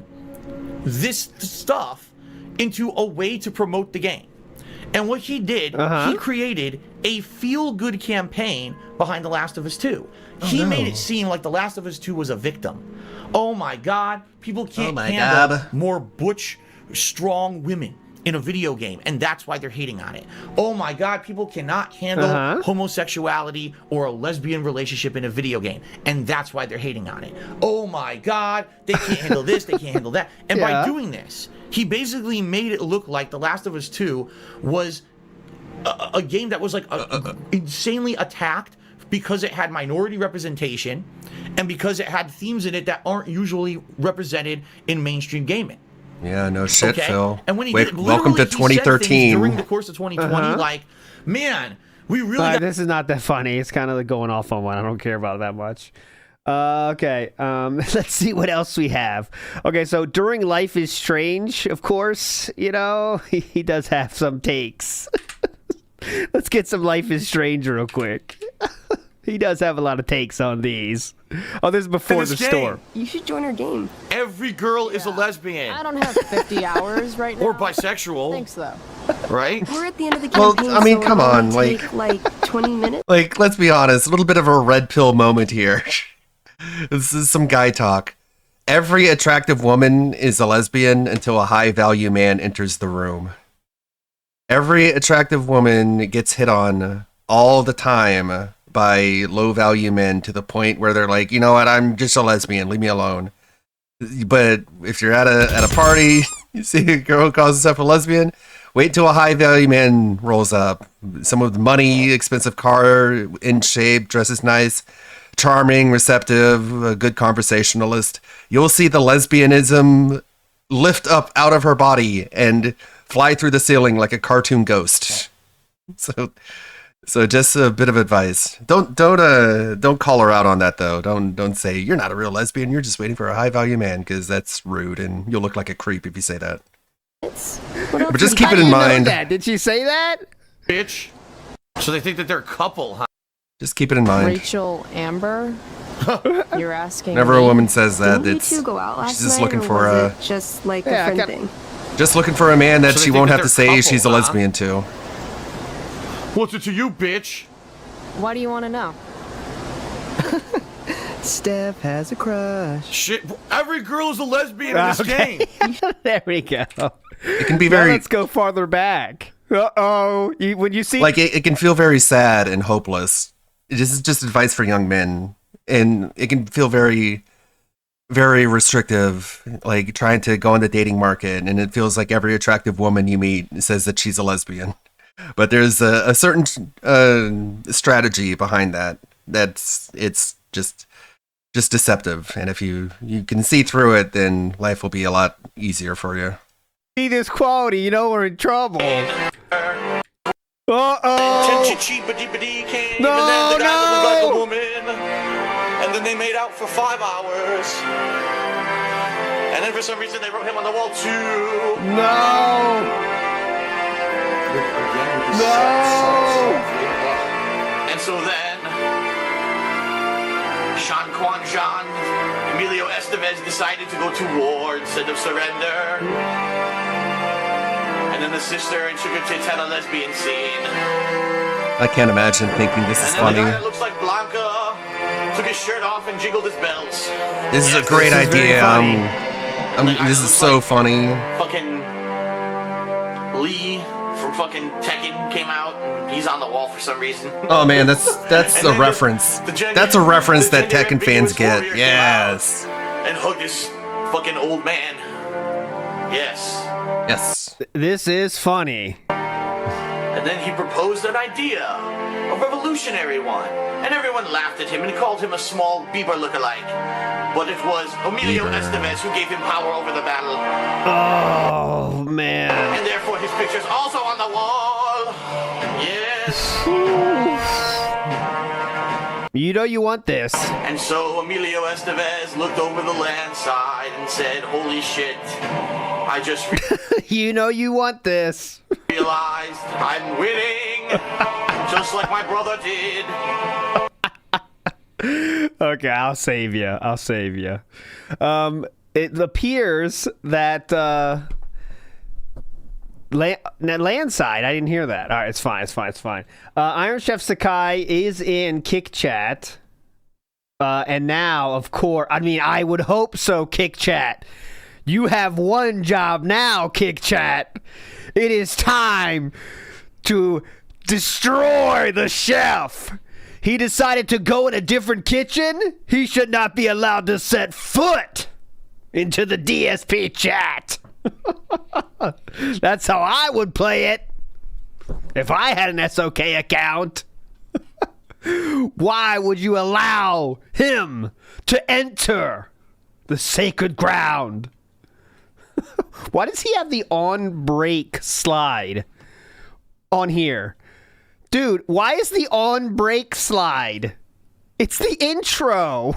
this stuff into a way to promote the game. And what he did, he created a feel-good campaign behind The Last of Us 2. He made it seem like The Last of Us 2 was a victim. Oh my God, people can't handle more butch, strong women in a video game, and that's why they're hating on it. Oh my God, people cannot handle homosexuality or a lesbian relationship in a video game, and that's why they're hating on it. Oh my God, they can't handle this, they can't handle that. And by doing this, he basically made it look like The Last of Us 2 was a game that was like insanely attacked because it had minority representation and because it had themes in it that aren't usually represented in mainstream gaming. Yeah, no shit, Phil. And when he welcome to 2013. During the course of 2020, like, man, we really this is not that funny. It's kind of like going off on one. I don't care about it that much. Okay, let's see what else we have. Okay, so during Life is Strange, of course, you know, he does have some takes. Let's get some Life is Strange real quick. He does have a lot of takes on these. Oh, this is before the storm. You should join our game. Every girl is a lesbian. I don't have 50 hours right now. Or bisexual. Thanks, though. Right? We're at the end of the Well, campaign, I mean, so come it'll on, only take, like 20 minutes. Like, let's be honest, a little bit of a red pill moment here. This is some guy talk. Every attractive woman is a lesbian until a high value man enters the room. Every attractive woman gets hit on all the time by low value men to the point where they're like, you know what, I'm just a lesbian, leave me alone. But if you're at a party, you see a girl who calls herself a lesbian, wait till a high value man rolls up. Someone with money, expensive car, in shape, dresses nice, charming, receptive, a good conversationalist. You'll see the lesbianism lift up out of her body and fly through the ceiling like a cartoon ghost. So just a bit of advice. Don't call her out on that though. Don't say you're not a real lesbian. You're just waiting for a high value man, because that's rude and you'll look like a creep if you say that. But just keep it in mind. Did she say that? Bitch. So they think that they're a couple, huh? Just keep it in mind. Rachel Amber? You're asking Whenever a woman says that, Didn't you it's two go out last she's just night, looking or for was a it just like a friend thing? just looking for a man that So they she think won't that have to they're say couples, she's a huh? lesbian to. What's it to you, bitch? Why do you want to know? Steph has a crush. Shit, every girl is a lesbian in this game. There we go. It can be Now very let's go farther back. Uh-oh. When you see... like it can feel very sad and hopeless. This is just advice for young men, and it can feel very, very restrictive, like trying to go in the dating market, and it feels like every attractive woman you meet says that she's a lesbian. But there's a certain strategy behind that. It's just deceptive, and if you can see through it, then life will be a lot easier for you. See this quality, you know we're in trouble. Uh-oh. No. And then they made out for 5 hours. And then for some reason they wrote him on the wall too. No. And so then Sean Quan Jean, Emilio Estevez decided to go to war instead of surrender. And then the sister and Sugar Tits had a lesbian scene. I can't imagine thinking this is And then funny. the guy that looks like Blanca took his shirt off and jiggled his bells. This is a great idea. This is so funny. Fucking Lee from fucking Tekken came out. He's on the wall for some reason. Oh man, that's a reference. That's a reference that Tekken fans get. Yes. And hugged this fucking old man. Yes. Yes. This is funny. And then he proposed an idea, a revolutionary one, and everyone laughed at him and called him a small Bieber lookalike. But it was Emilio Estevez who gave him power over the battle. Oh man. And therefore his picture's also on the wall. Yes. You know you want this. And so Emilio Estevez looked over the land side and said, holy shit, I just you know you want this. realized I'm winning, just like my brother did. Okay, I'll save you. It appears that Landside, I didn't hear that. All right, it's fine. Iron Chef Sakai is in Kick Chat. And now, of course, I mean, I would hope so, Kick Chat. You have one job now, Kick Chat. It is time to destroy the chef. He decided to go in a different kitchen. He should not be allowed to set foot into the DSP chat. That's how I would play it if I had an SOK account. Why would you allow him to enter the sacred ground? Why does he have the on break slide on here? Dude, why is the on break slide? It's the intro.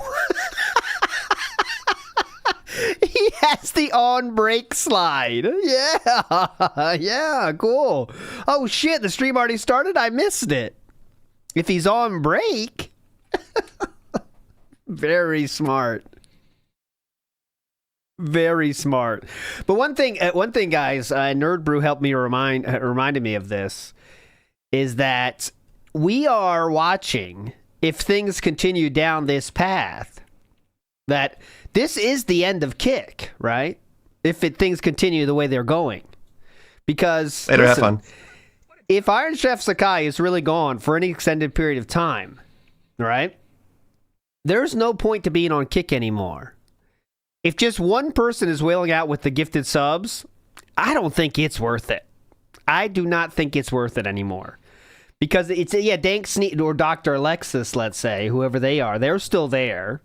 He has the on break slide. Yeah, cool. Oh shit, the stream already started? I missed it. If he's on break, Very smart. Very smart. But one thing, guys, Nerd Brew helped me reminded me of this, is that we are watching, if things continue down this path, that this is the end of Kick, right? If things continue the way they're going. Because, Later, have fun. If Iron Chef Sakai is really gone for any extended period of time, right? There's no point to being on Kick anymore. If just one person is wailing out with the gifted subs, I don't think it's worth it. I do not think it's worth it anymore. Because it's, Dank Sneak or Dr. Alexis, let's say, whoever they are, they're still there.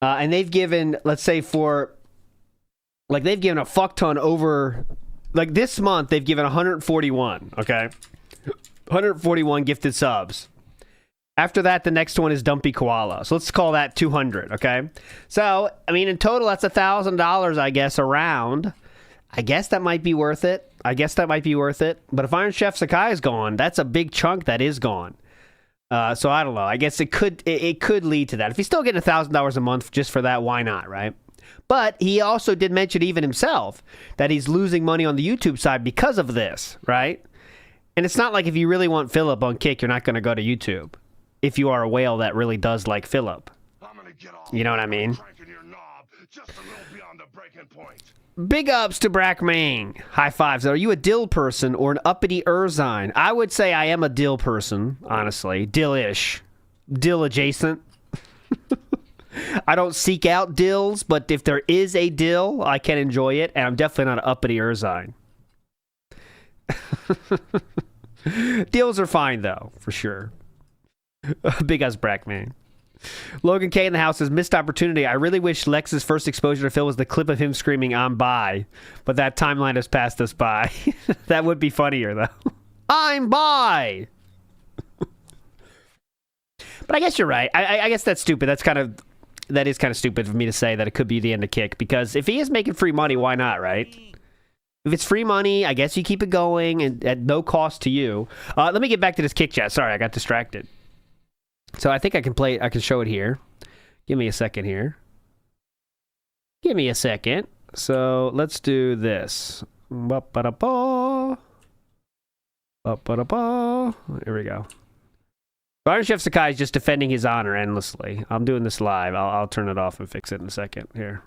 And they've given, let's say they've given a fuck ton over, this month, they've given 141, okay? 141 gifted subs. After that, the next one is Dumpy Koala. So let's call that 200, okay? So, in total, that's $1,000, I guess, around. I guess that might be worth it. But if Iron Chef Sakai is gone, that's a big chunk that is gone. So I don't know. I guess it could lead to that. If he's still getting $1,000 a month just for that, why not, right? But he also did mention even himself that he's losing money on the YouTube side because of this, right? And it's not like if you really want Philip on Kick, you're not going to go to YouTube. If you are a whale that really does like Philip. You know what I mean? Big ups to Brackmane. High fives. Are you a dill person or an uppity Urzine? I would say I am a dill person, honestly. Dill-ish. Dill adjacent. I don't seek out dills, but if there is a dill, I can enjoy it, and I'm definitely not an uppity Urzine. Dills are fine, though, for sure. Big ass Brackman. Logan K in the house says, missed opportunity. I really wish Lex's first exposure to Phil was the clip of him screaming, I'm bi. But that timeline has passed us by. That would be funnier, though. I'm bi! But I guess you're right. I guess that's stupid. That is kind of stupid for me to say that it could be the end of Kick. Because if he is making free money, why not, right? If it's free money, I guess you keep it going and at no cost to you. Let me get back to this Kick chat. Sorry, I got distracted. So I think I can show it here. Give me a second here. Give me a second. So let's do this. Ba-ba-da-ba. Ba-ba-da-ba. Here we go. Iron Chef Sakai is just defending his honor endlessly. I'm doing this live. I'll turn it off and fix it in a second. Here.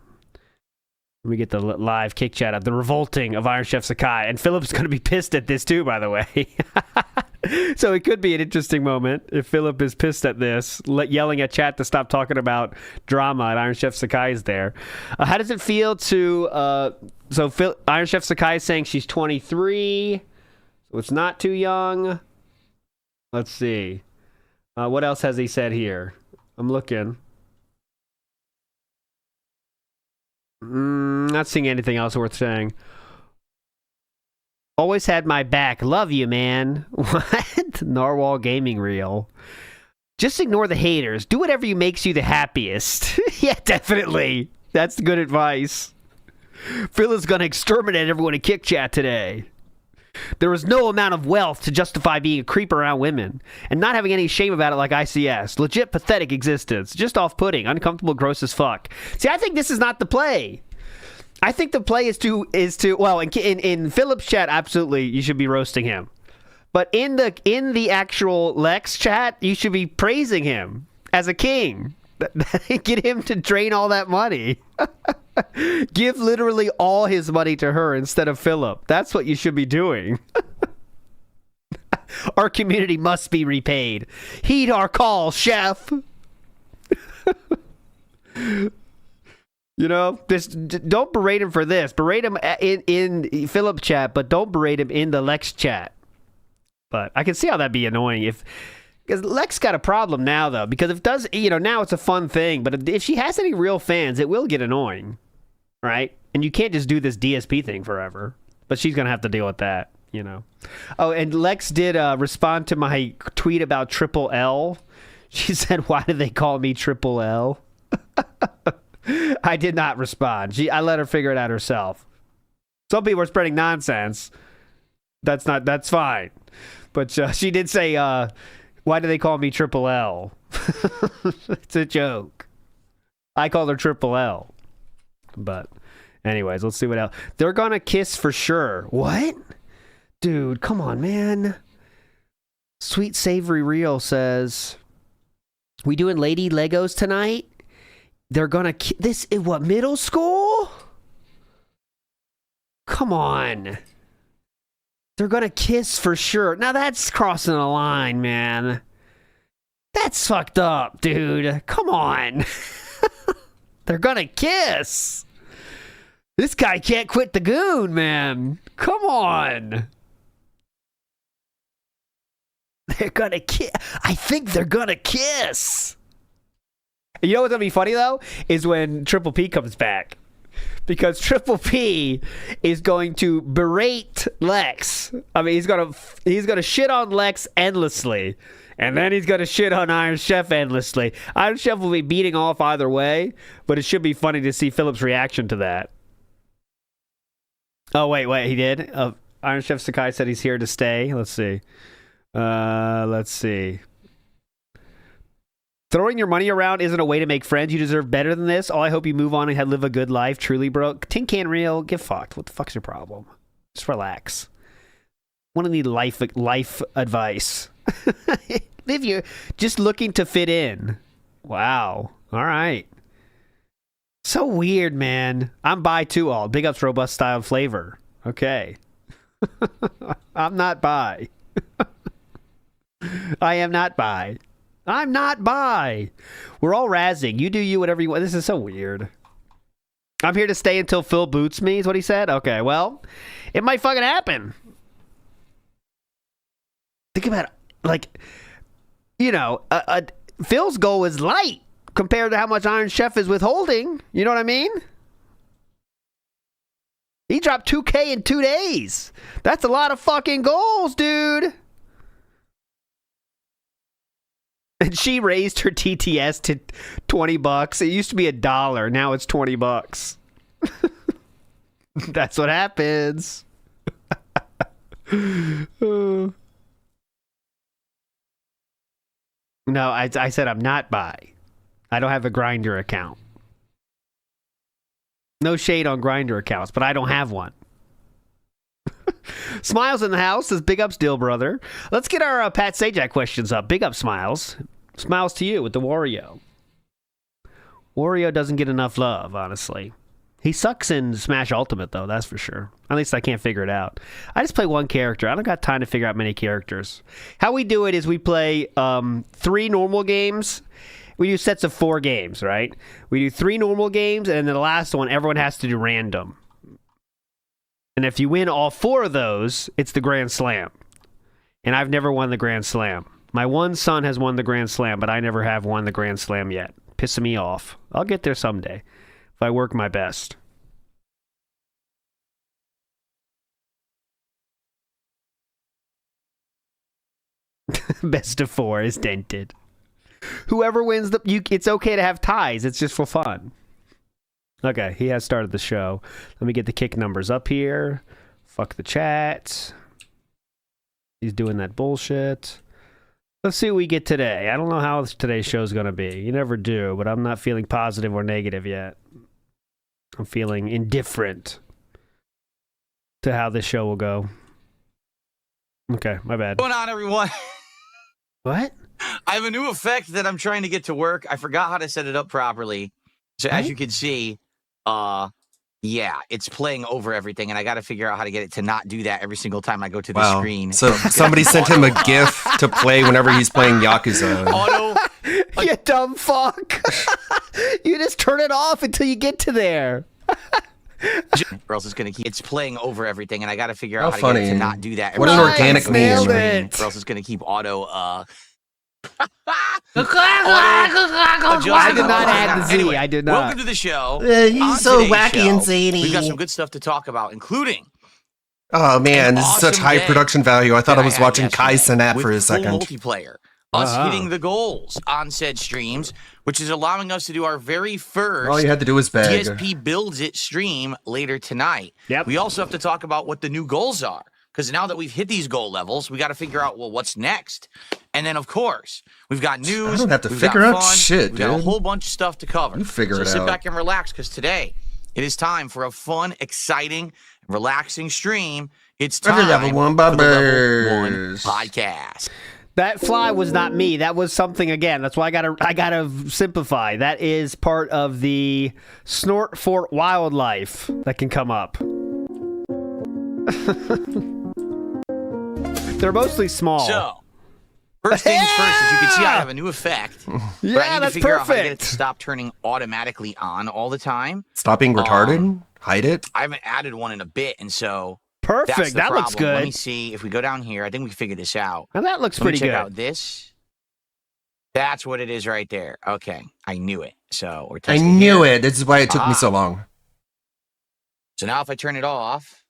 Let me get the live Kick chat up. The revolting of Iron Chef Sakai. And Philip's going to be pissed at this too, by the way. So it could be an interesting moment if Philip is pissed at this, yelling at chat to stop talking about drama, and Iron Chef Sakai is there. How does it feel to... Iron Chef Sakai is saying she's 23, so it's not too young. Let's see. What else has he said here? I'm looking. Not seeing anything else worth saying. Always had my back. Love you, man. What? Narwhal Gaming Reel. Just ignore the haters. Do whatever makes you the happiest. Yeah, definitely. That's good advice. Phil is going to exterminate everyone in Kick Chat today. There is no amount of wealth to justify being a creep around women and not having any shame about it like ICS. Legit pathetic existence. Just off-putting. Uncomfortable, gross as fuck. See, I think this is not the play. I think the play is to well, in Philip's chat, absolutely, you should be roasting him. But in the actual Lex chat, you should be praising him as a king. Get him to drain all that money. Give literally all his money to her instead of Philip. That's what you should be doing. Our community must be repaid. Heed our call, chef. You know, don't berate him for this. Berate him in Philip chat, but don't berate him in the Lex chat. But I can see how that'd be annoying because Lex got a problem now, though. Because if it does, now it's a fun thing. But if she has any real fans, it will get annoying, right? And you can't just do this DSP thing forever. But she's gonna have to deal with that, Oh, and Lex did respond to my tweet about Triple L. She said, "Why do they call me Triple L?" I did not respond. I let her figure it out herself. Some people are spreading nonsense. That's fine. But she did say, Why do they call me Triple L? It's a joke. I call her Triple L. But anyways, let's see what else. They're gonna kiss for sure. What? Dude, come on, man. Sweet Savory Real says, we doing Lady Legos tonight? They're gonna this is what, middle school? Come on. They're gonna kiss for sure. Now that's crossing a line, man. That's fucked up, dude. Come on. They're gonna kiss. This guy can't quit the goon, man. Come on. They're gonna kiss. I think they're gonna kiss. You know what's gonna be funny though? Is when Triple P comes back. Because Triple P is going to berate Lex. I mean, he's gonna shit on Lex endlessly. And then he's gonna shit on Iron Chef endlessly. Iron Chef will be beating off either way, but it should be funny to see Philip's reaction to that. Oh, wait, he did? Iron Chef Sakai said he's here to stay. Let's see. Let's see. Throwing your money around isn't a way to make friends. You deserve better than this. All I hope you move on and live a good life. Truly, bro. Tin Can Real, get fucked. What the fuck's your problem? Just relax. Want to need life advice. Live your just looking to fit in. Wow. All right. So weird, man. I'm bi too. All big ups, robust style flavor. Okay. I'm not bi. I am not bi. I'm not bi. We're all razzing. You do you, whatever you want. This is so weird. I'm here to stay until Phil boots me, is what he said? Okay, well, it might fucking happen. Think about it. Like, you know, Phil's goal is light compared to how much Iron Chef is withholding. You know what I mean? He dropped 2K in 2 days. That's a lot of fucking goals, dude. And she raised her TTS to $20. It used to be $1. Now it's $20. That's what happens. No, I said I'm not bi. I don't have a Grindr account. No shade on Grindr accounts, but I don't have one. Smiles in the house says, big ups, Dill brother. Let's get our Pat Sajak questions up. Big up, Smiles. Smiles to you with the Wario. Wario doesn't get enough love, honestly. He sucks in Smash Ultimate, though, that's for sure. At least I can't figure it out. I just play one character. I don't got time to figure out many characters. How we do it is we play 3 normal games. We do sets of 4 games, right? We do 3 normal games, and then the last one, everyone has to do random. And if you win all 4 of those, it's the Grand Slam. And I've never won the Grand Slam. My one son has won the Grand Slam, but I never have won the Grand Slam yet. Pissing me off. I'll get there someday if I work my best. Best of 4 is dented. Whoever wins it's okay to have ties. It's just for fun. Okay, he has started the show. Let me get the kick numbers up here. Fuck the chat. He's doing that bullshit. Let's see what we get today. I don't know how today's show's going to be. You never do, but I'm not feeling positive or negative yet. I'm feeling indifferent to how this show will go. Okay, my bad. What's going on, everyone? What? I have a new effect that I'm trying to get to work. I forgot how to set it up properly. So as you can see, yeah, it's playing over everything, and I got to figure out how to get it to not do that every single time I go to the screen. So somebody sent him a GIF to play whenever he's playing Yakuza. Auto, you dumb fuck! You just turn it off until you get to there. Or else it's gonna keep. It's playing over everything, and I got to figure out how to get it to not do that. What an organic meme! Or else it's gonna keep auto. I did not add the Z. Anyway, I did not. Welcome to the show. He's so wacky and zany. We've got some good stuff to talk about, including. Oh man, this is such high production value. I thought I was watching Kai Cenat for a second. Multiplayer. Us hitting the goals on said streams, which is allowing us to do our very first All you had to do was beg. DSP Builds It stream later tonight. Yep. We also have to talk about what the new goals are, because now that we've hit these goal levels, we got to figure out, well, what's next? And then, of course, we've got news. I don't have to we've figure got out fun, shit, we've got a dude. whole bunch of stuff to cover. You figure so it sit out. back and relax, because today it is time for a fun, exciting, relaxing stream. It's time Level 1 for the Level 1 Bobbers. podcast. That fly was not me. That was something again. That's why I gotta simplify. That is part of the Snort Fort wildlife that can come up. They're mostly small. So, first things first, as you can see, I have a new effect. Yeah, but I need that's to figure out how to get it perfect. to stop turning automatically on all the time. Stop being retarded. Hide it. I haven't added one in a bit, and so Perfect. that's the That looks problem. Let good. me see if we go down here. I think we figured this out. And that looks Let me pretty check good. out this. That's what it is right there. Okay, I knew it. So we're I testing knew here. it. This is why it took me so long. So now if I turn it off,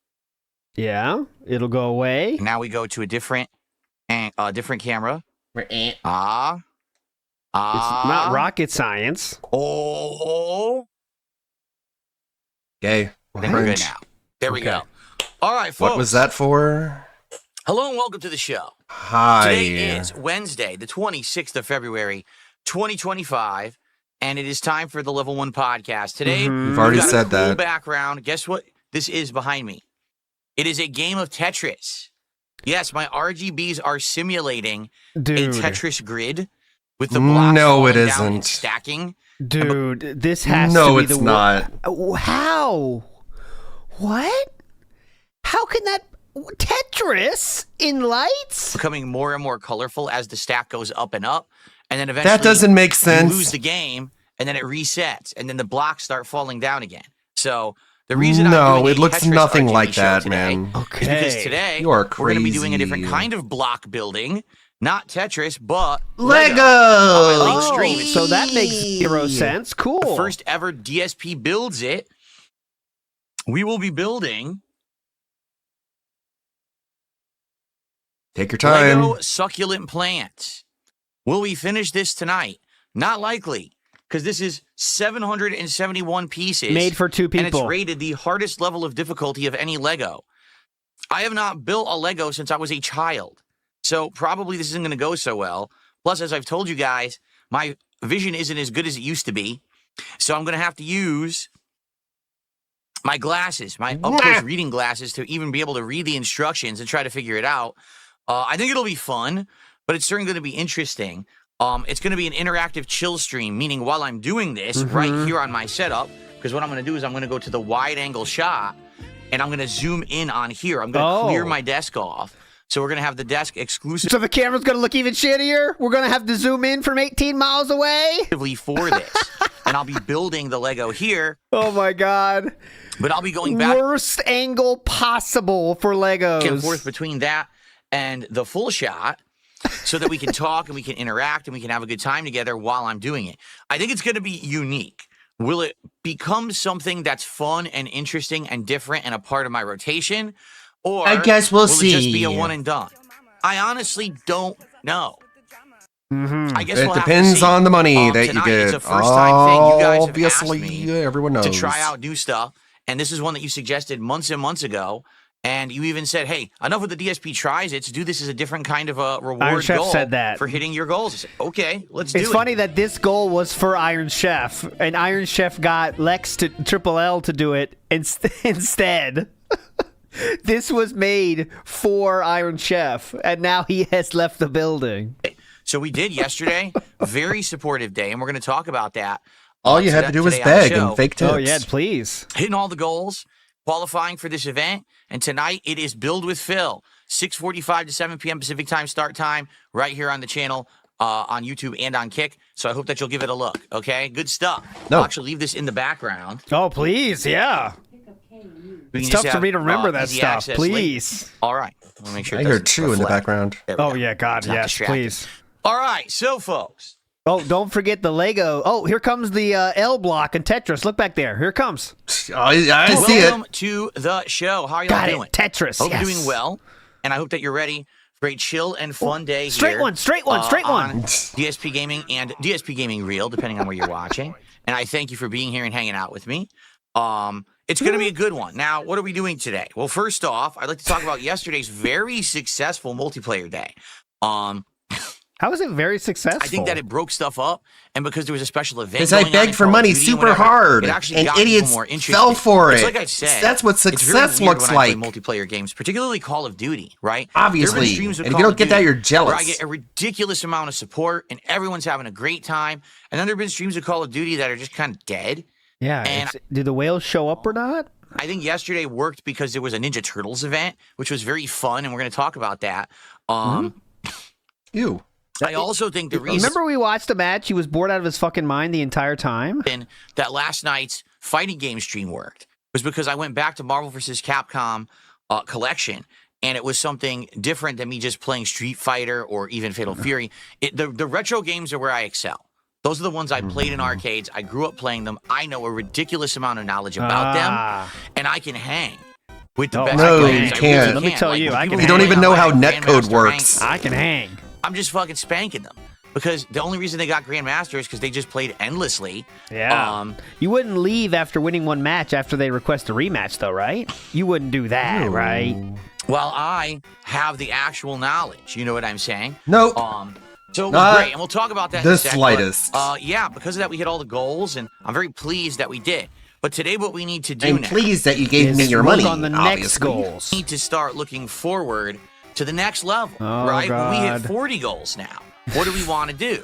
Yeah, it'll go away. now we go to a different camera. It's not rocket science. Oh. Gay. I think we're good now. There we go. All right, folks. What was that for? Hello and welcome to the show. Hi. Today is Wednesday, the 26th of February, 2025, and it is time for the Level 1 podcast. Today, You've already we've got said a cool that. background. Guess what this is behind me? It is a game of Tetris. Yes, my RGBs are simulating Dude. a Tetris grid with the blocks No, it falling down and isn't. stacking. Dude, this has No, to be it's the not. How? What? How can that Tetris in lights? Becoming more and more colorful as the stack goes up and up, and then eventually That doesn't make sense. You lose the game, and then it resets, and then the blocks start falling down again. So the reason I'm No, doing it a looks Tetris nothing RGB like show that, today man. is because today You are we're going to be doing a different crazy. kind of block building, not Tetris, but Lego! On my late stream. It's So that makes zero sense. Cool. the first ever DSP builds it. We will be building Take your time. Lego succulent plants. Will we finish this tonight? Not likely, because this is 771 pieces. Made for two And it's people. rated the hardest level of difficulty of any Lego. I have not built a Lego since I was a child. So probably this isn't going to go so well. Plus, as I've told you guys, my vision isn't as good as it used to be. So I'm going to have to use my glasses, my up-close reading glasses, to even be able to read the instructions and try to figure it out. I think it'll be fun, but it's certainly going to be interesting. It's going to be an interactive chill stream, meaning while I'm doing this right here on my setup, because what I'm going to do is I'm going to go to the wide angle shot and I'm going to zoom in on here. I'm going to clear my desk off. So we're going to have the desk exclusive. So the camera's going to look even shittier? We're going to have to zoom in from 18 miles away? For this. And I'll be building the Lego here. Oh my God. But I'll be going back Worst angle possible for Legos. and forth between that and the full shot so that we can talk and we can interact and we can have a good time together while I'm doing it. I think it's going to be unique. Will it become something that's fun and interesting and different and a part of my rotation? Or I guess we'll will it just be see. a one and done? I honestly don't know. I guess It we'll have to depends see. on the money that you Tonight get. It's a first-time thing. You guys have Obviously, asked me everyone knows. to try out new stuff, and this is one that you suggested months and months ago. And you even said, "Hey, enough with the DSP tries. It's do this as a different kind of a reward Iron Chef goal said that. for hitting your goals." I said, okay, let's do it. It's funny that this goal was for Iron Chef, and Iron Chef got Lex to Triple L to do it instead. This was made for Iron Chef, and now he has left the building. So we did yesterday. Very supportive day, and we're going to talk about that. All you had to do was beg and fake tips. Oh yeah, please. Hitting all the goals, qualifying for this event, and tonight it is Build with Phil, 6:45 to 7 p.m. Pacific time start time, right here on the channel, on YouTube and on Kick. So I hope that you'll give it a look. Okay, good stuff. No. I'll actually leave this in the background. Oh please, yeah. We It's can just tough for have, me to remember that easy stuff. access Please. link. All right. Let me make sure. I it heard doesn't two in the reflect. background. There we Oh go. yeah, God, It's not yes, distracting. please. All right, so folks. Oh, don't forget the Lego. Oh, here comes the L block and Tetris. Look back there. Here it comes. I see it. Welcome to the show. How are y'all Got it. doing? Tetris, Hope yes. you're doing well, and I hope that you're ready for a chill and fun day straight here. one, straight one, straight one. On DSP Gaming and DSP Gaming Reel, depending on where you're watching. And I thank you for being here and hanging out with me. It's going to be a good one. Now, what are we doing today? Well, first off, I'd like to talk about yesterday's very successful multiplayer day. How was it very successful? I think that it broke stuff up, and because there was a special event. Because I begged for money super hard, and idiots fell for it. Like I said, that's what success looks like. When I play multiplayer games, particularly Call of Duty, right? Obviously, and if you don't get that, you're jealous. Where I get a ridiculous amount of support, and everyone's having a great time. And then there have been streams of Call of Duty that are just kind of dead. Yeah. And do the whales show up or not? I think yesterday worked because there was a Ninja Turtles event, which was very fun, and we're going to talk about that. Ew. I also think the reason... Remember we watched a match? He was bored out of his fucking mind the entire time? And that last night's fighting game stream worked was because I went back to Marvel vs. Capcom collection, and it was something different than me just playing Street Fighter or even Fatal Fury. The retro games are where I excel. Those are the ones I played in arcades. I grew up playing them. I know a ridiculous amount of knowledge about them, and I can hang with the best. No, you can't. Let me tell you, you don't even know how netcode works. I can hang. I'm just fucking spanking them because the only reason they got Grandmaster is because they just played endlessly. Yeah. You wouldn't leave after winning one match after they request a rematch, though, right? You wouldn't do that, right? Well, I have the actual knowledge. You know what I'm saying? No. So it was great, and we'll talk about that in a second. Slightest. Yeah, because of that, we hit all the goals, and I'm very pleased that we did. But today, what we need to do I'm now pleased that you gave me your money. On the next goals. We need to start looking forward to the next level, Oh, right? God. We hit 40 goals now. What do we want to do?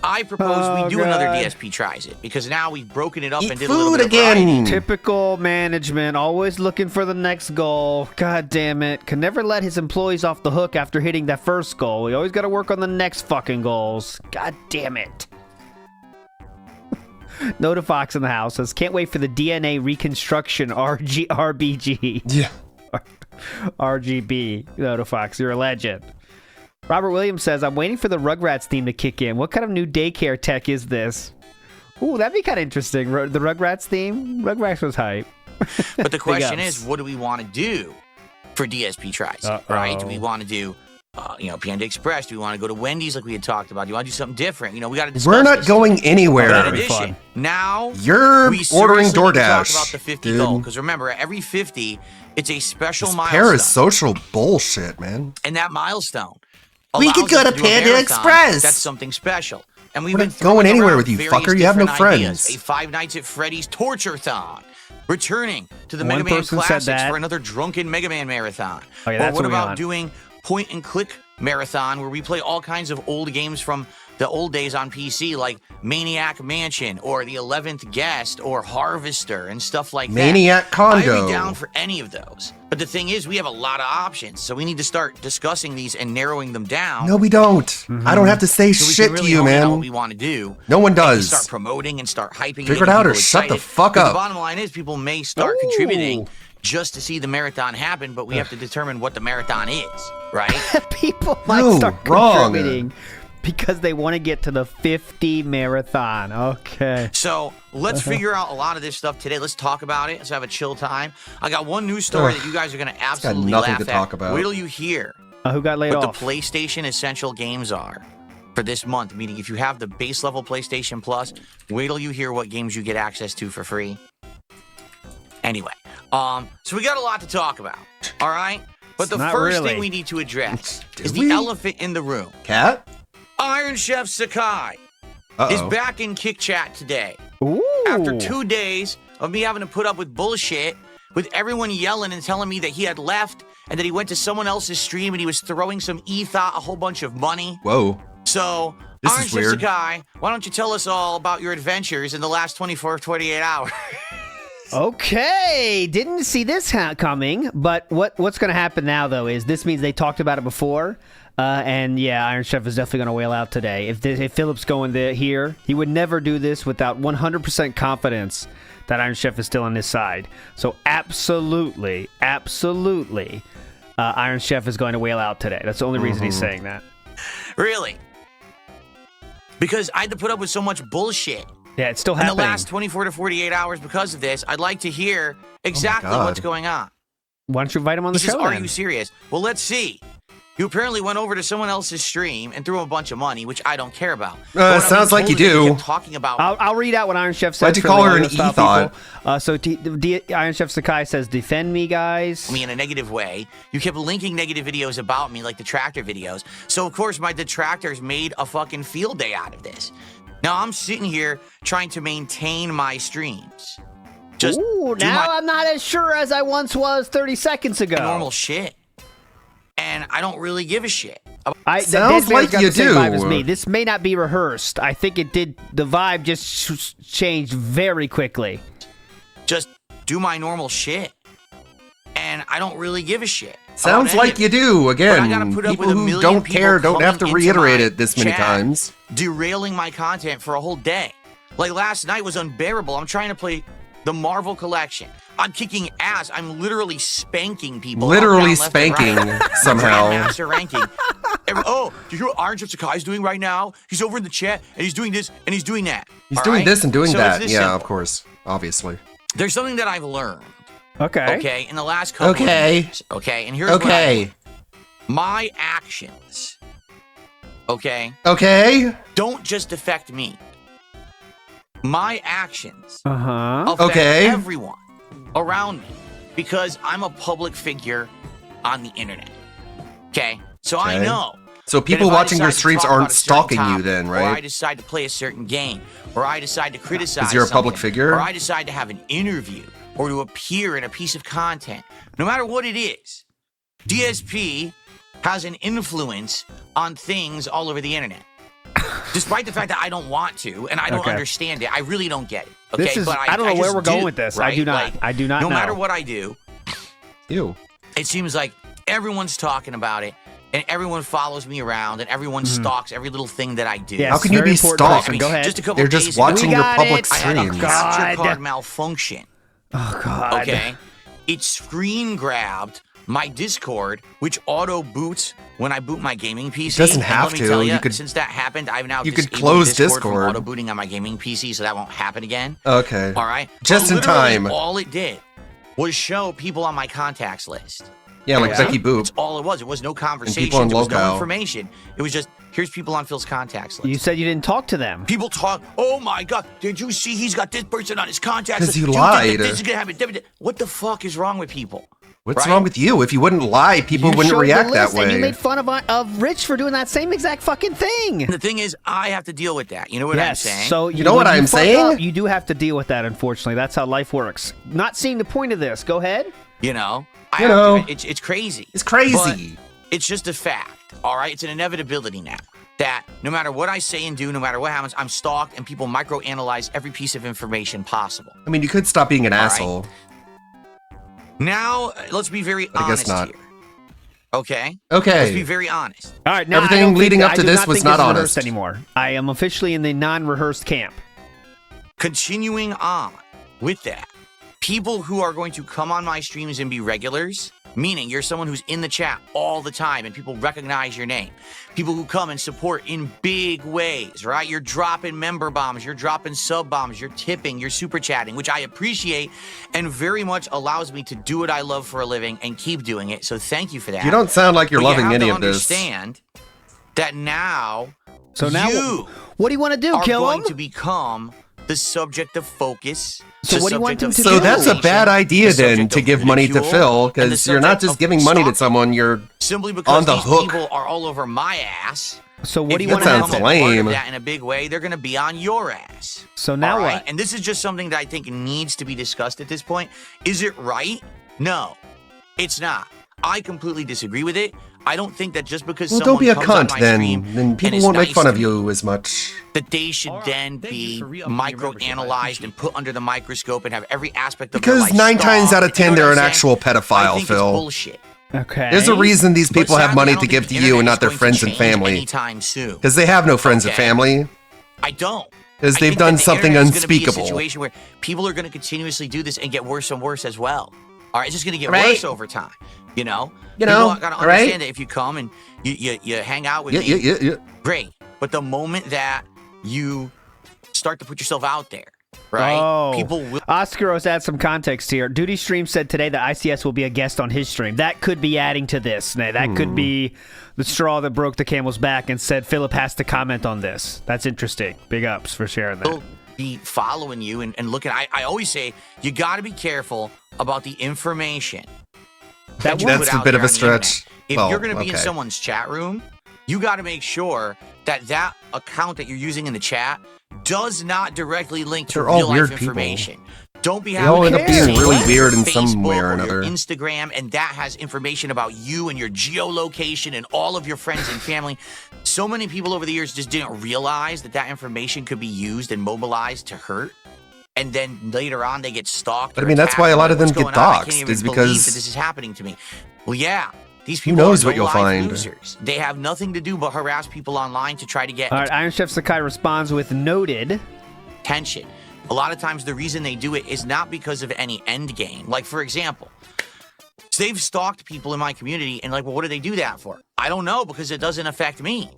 I propose we do another DSP Tries It, because now we've broken it up and did a little bit of variety. Typical management, always looking for the next goal. God damn it. Can never let his employees off the hook after hitting that first goal. We always got to work on the next fucking goals. God damn it. Notifox in the house says, can't wait for the DNA reconstruction RBG. Yeah. RGB. Notifox, you're a legend. Robert Williams says, I'm waiting for the Rugrats theme to kick in. What kind of new daycare tech is this? Ooh, that'd be kind of interesting. The Rugrats theme? Rugrats was hype. But the question is, what do we want to do for DSP Tries It, right? Do we want to do, Panda Express? Do we want to go to Wendy's like we had talked about? Do you want to do something different? We got to discuss We're not going anywhere. In addition, now you're ordering DoorDash. DoorDash. Talk about the 50 goal, because remember, every 50, it's a special milestone. Parasocial bullshit, man. And that milestone. We could go to do a Panda marathon. Express. That's something special. And we've We're been not going throwing anywhere around with you, various fucker. You have no different ideas. friends. A Five Nights at Freddy's Torture-thon. Returning to the One Mega Man person said Classics that. for another drunken Mega Man marathon. Oh, yeah, Or that's what what we about want. doing point-and-click marathon where we play all kinds of old games from the old days on PC, like Maniac Mansion or The 11th Guest or Harvester and stuff like Maniac that. Condo. I'd be down for any of those. But the thing is, we have a lot of options, so we need to start discussing these and narrowing them down. No, we don't. I don't have to say So we shit can really to you, hone in on man. what we want to do. No one And does. start promoting and start hyping. Figure it getting out or people shut the excited. fuck But up. The bottom line is, people may start contributing just to see the marathon happen, but we have to determine what the marathon is, right? People might No, start wrong. contributing because they want to get to the 50 marathon. Okay. So let's figure out a lot of this stuff today. Let's talk about it. Let's have a chill time. I got one news story that you guys are going to absolutely nothing laugh to at. talk about. Wait till you hear Who got laid what off? the PlayStation Essential games are for this month. Meaning, if you have the base level PlayStation Plus, wait till you hear what games you get access to for free. Anyway, so we got a lot to talk about. All right, but the Not first really. thing we need to address is we? the elephant in the room. Cat? Iron Chef Sakai is back in Kick Chat today. Ooh. After 2 days of me having to put up with bullshit, with everyone yelling and telling me that he had left and that he went to someone else's stream and he was throwing some a whole bunch of money. Whoa. So, This Iron is Chef weird. Sakai, why don't you tell us all about your adventures in the last 24, 48 hours? Okay, didn't see this coming, but what's going to happen now, though, is this means they talked about it before, and yeah, Iron Chef is definitely going to wail out today. If Philip's going here, he would never do this without 100% confidence that Iron Chef is still on his side. So absolutely, Iron Chef is going to wail out today. That's the only reason he's saying that. Really? Because I had to put up with so much bullshit. Yeah, it's still In happening. the last 24 to 48 hours because of this, I'd like to hear exactly God. what's going on. Why don't you invite him on the He says, show are then? you serious? Well, let's see. You apparently went over to someone else's stream and threw him a bunch of money, which I don't care about. But sounds like you told is that do. kept talking about. I'll read out what Iron Chef said. Why'd you call her an e-thought? Iron Chef Sakai says, defend me, guys. Me in a negative way. You kept linking negative videos about me, like the tractor videos. So, of course, my detractors made a fucking field day out of this. Now, I'm sitting here trying to maintain my streams. Just now I'm not as sure as I once was 30 seconds ago. Normal shit. And I don't really give a shit. Sounds like you do. Vibe as me. This may not be rehearsed. I think it did. The vibe just changed very quickly. Just do my normal shit. And I don't really give a shit. Sounds like you do. Again, people who don't care don't have to reiterate it this many times. Derailing my content for a whole day. Like last night was unbearable. I'm trying to play the Marvel Collection. I'm kicking ass. I'm literally spanking people. Literally spanking somehow. Master ranking. Oh, do you hear what Iron Chef Sakai's doing right now? He's over in the chat and he's doing this and he's doing that. He's doing this and doing that. Yeah, of course. Obviously. There's something that I've learned. Okay. In the last couple of years. Okay. And here's what I learned. My actions. Okay. Don't just affect me. My actions affect everyone around me because I'm a public figure on the internet. Okay? So I know. So people watching your streams aren't stalking you then, right? Or I decide to play a certain game, or I decide to criticize because you're a public figure, or I decide to have an interview, or to appear in a piece of content. No matter what it is, DSP has an influence on things all over the internet. Despite the fact that I don't want to, and I don't understand it, I really don't get it. Okay, but I don't know where we're going with this. Right? I do not. I do not know. No matter what I do, it seems like everyone's talking about it, and everyone follows me around, and everyone stalks every little thing that I do. Yes, how can you be stalked? I mean, Go ahead. Just a couple They're days just watching your public I had a streams. capture card malfunction. Oh God. Okay, it screen grabbed my Discord, which auto boots when I boot my gaming PC. It doesn't have let me to. Tell You could, since that happened, I've now you could disabled close Discord from Discord. auto booting on my gaming PC, so that won't happen again. Okay. All right. Just in time. All it did was show people on my contacts list. Yeah, like Becky Boop. That's all it was. It was no conversation. people on There was no Locale. information. It was just, here's people on Phil's contacts list. You said you didn't talk to them. People talk, oh my God, did you see he's got this person on his contacts list? 'Cause you Do think lied. that This is gonna happen? What the fuck is wrong with people? What's wrong with you? If you wouldn't lie, people wouldn't showed react the that list way. And you made fun of Rich for doing that same exact fucking thing. The thing is, I have to deal with that. You know what I'm saying? So You know what I'm saying? You do have to deal with that, unfortunately. That's how life works. Not seeing the point of this. Go ahead. You know? It's crazy. It's crazy. But it's just a fact, all right? It's an inevitability now. That no matter what I say and do, no matter what happens, I'm stalked and people microanalyze every piece of information possible. I mean, you could stop being an asshole. Now, let's be very honest here. Okay? Okay. Let's be very honest. All right. Now, Everything leading up to this was not honest anymore. I am officially in the non-rehearsed camp. Continuing on with that, people who are going to come on my streams and be regulars, meaning you're someone who's in the chat all the time and people recognize your name. People who come and support in big ways, right? You're dropping member bombs, you're dropping sub bombs, you're tipping, you're super chatting, which I appreciate and very much allows me to do what I love for a living and keep doing it. So thank you for that. You don't sound like you're But loving you have any to of this. understand that now, So now, you what do you want to do? are Kill going him? to become the subject of focus. So what do you want them to So do? that's a bad idea then to give money to Phil, because you're not just giving money to someone, you're simply because on the these hook. people are all over my ass. So what do you If want you to become sounds a part of lame. that in a big way, they're going to be on your ass. So now All right? what? And this is just something that I think needs to be discussed at this point. Is it right? No, it's not. I completely disagree with it. I don't think that just because Well, someone don't be a comes on cunt my then. stream Then and people is won't make nice fun to of me, you as much. that they should then be microanalyzed and put under the microscope and have every aspect of Because their life 9 times stalked. out of 10 You know they're what an I'm actual saying? I pedophile, think Phil. It's bullshit. Okay. There's a reason these But people have sadly, money I to don't give think to the you internet and is not their going to friends and change family. anytime soon. Because they have no friends and Okay. family. I don't. Because I they've think done that the something internet is gonna be a unspeakable. situation where people are going to continuously do this and get worse and worse as well. All right, it's just going to get Right. worse over time. You know, You know, got to all right? understand that if you come and you hang out with me, Yeah. great. But the moment that you start to put yourself out there right? Oh, People will. Oscaros add some context here. Duty Stream said today that ICS will be a guest on his stream. That could be adding to this. That could be the straw that broke the camel's back and said Philip has to comment on this. That's interesting. Big ups for sharing that. Be following you and looking. I always say you got to be careful about the information. That's a bit of a stretch. If you're going to be in someone's chat room, you got to make sure that account that you're using in the chat does not directly link to real life information. Don't be having end up being really weird in some way or another. Instagram, and that has information about you and your geolocation and all of your friends and family. So many people over the years just didn't realize that information could be used and mobilized to hurt. And then later on, they get stalked. But I mean, that's why a lot of them get doxxed, is because that this is happening to me. Well, yeah. These people who knows are what you'll find. Losers. They have nothing to do but harass people online to try to get. All right, Iron Chef Sakai responds with noted. Attention. A lot of times the reason they do it is not because of any end game. Like, for example, they've stalked people in my community and like, well, what do they do that for? I don't know, because it doesn't affect me.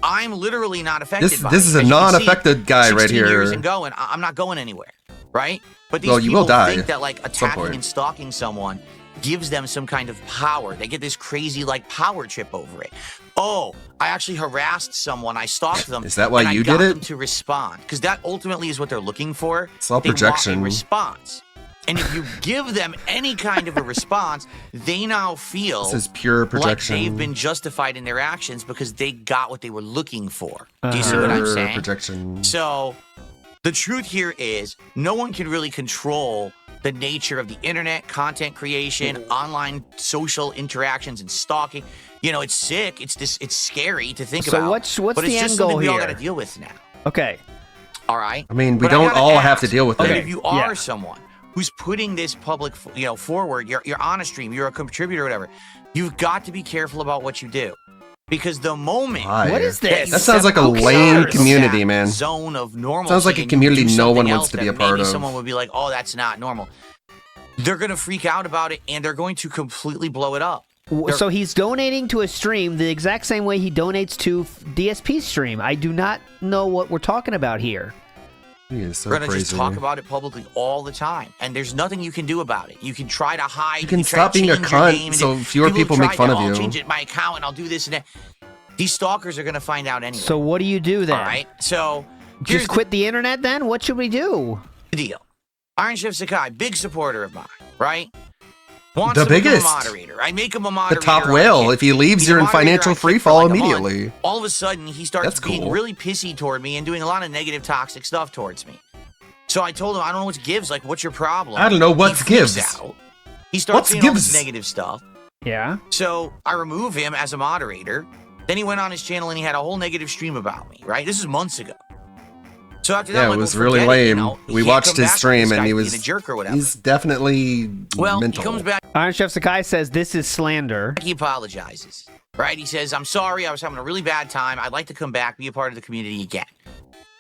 I'm literally not affected by it. This is a non-affected guy right here. Years and going, I'm not going anywhere, right? But these you people will die think that like attacking and stalking someone gives them some kind of power. They get this crazy like power trip over it. Oh, I actually harassed someone. I stalked them. Is that why you did it? Them to respond, because that ultimately is what they're looking for. It's all projection. They want a response. And if you give them any kind of a response, they now feel this is pure projection. Like they've been justified in their actions because they got what they were looking for. Do you see what I'm saying? Projection. So the truth here is no one can really control the nature of the internet, content creation, online social interactions, and stalking. You know, it's sick. It's scary to think about. So what's but the it's end just goal something we all here? got to deal with now. Okay. All right. I mean, we But I don't gotta all ask, have to deal with okay, it. if you are someone who's putting this public, forward, you're on a stream, you're a contributor, or whatever, you've got to be careful about what you do. Because the moment what is this? That sounds like a lame community, man. Zone of normalcy. Sounds like a community no one wants to be a part maybe of. Someone would be like, "Oh, that's not normal." They're gonna freak out about it, and they're going to completely blow it up. So he's donating to a stream the exact same way he donates to DSP's stream. I do not know what we're talking about here. He is so We're gonna crazy. just talk about it publicly all the time, and there's nothing you can do about it. You can try to hide. You can try stop to being a change your cunt name, so and fewer people make fun of I'll you. change it, my account, and I'll do this and that. These stalkers are gonna find out anyway. So what do you do then? All right. So just quit the internet then? What should we do? The deal. Iron Chef Sakai, big supporter of mine, right? Wants The to become biggest. a moderator. I make him a The moderator. top on whale. Kick. If he leaves, He's a you're in moderator financial on Kick free for fall like a month. immediately. All of a sudden, he starts That's being cool. really pissy toward me and doing a lot of negative, toxic stuff towards me. So I told him, I don't know what gives. Like, what's your problem? I don't know what He freaks gives. out. He starts What's saying all this gives? negative stuff. Yeah. So I remove him as a moderator. Then he went on his channel and he had a whole negative stream about me, right? This is months ago. So after that, Yeah, I'm it like, was well, really forget it, lame. He We can't watched come his back with stream this and guy he being was a jerk or whatever. he's definitely mental. He comes back. Iron Chef Sakai says this is slander. He apologizes, right? He says, I'm sorry. I was having a really bad time. I'd like to come back, be a part of the community again.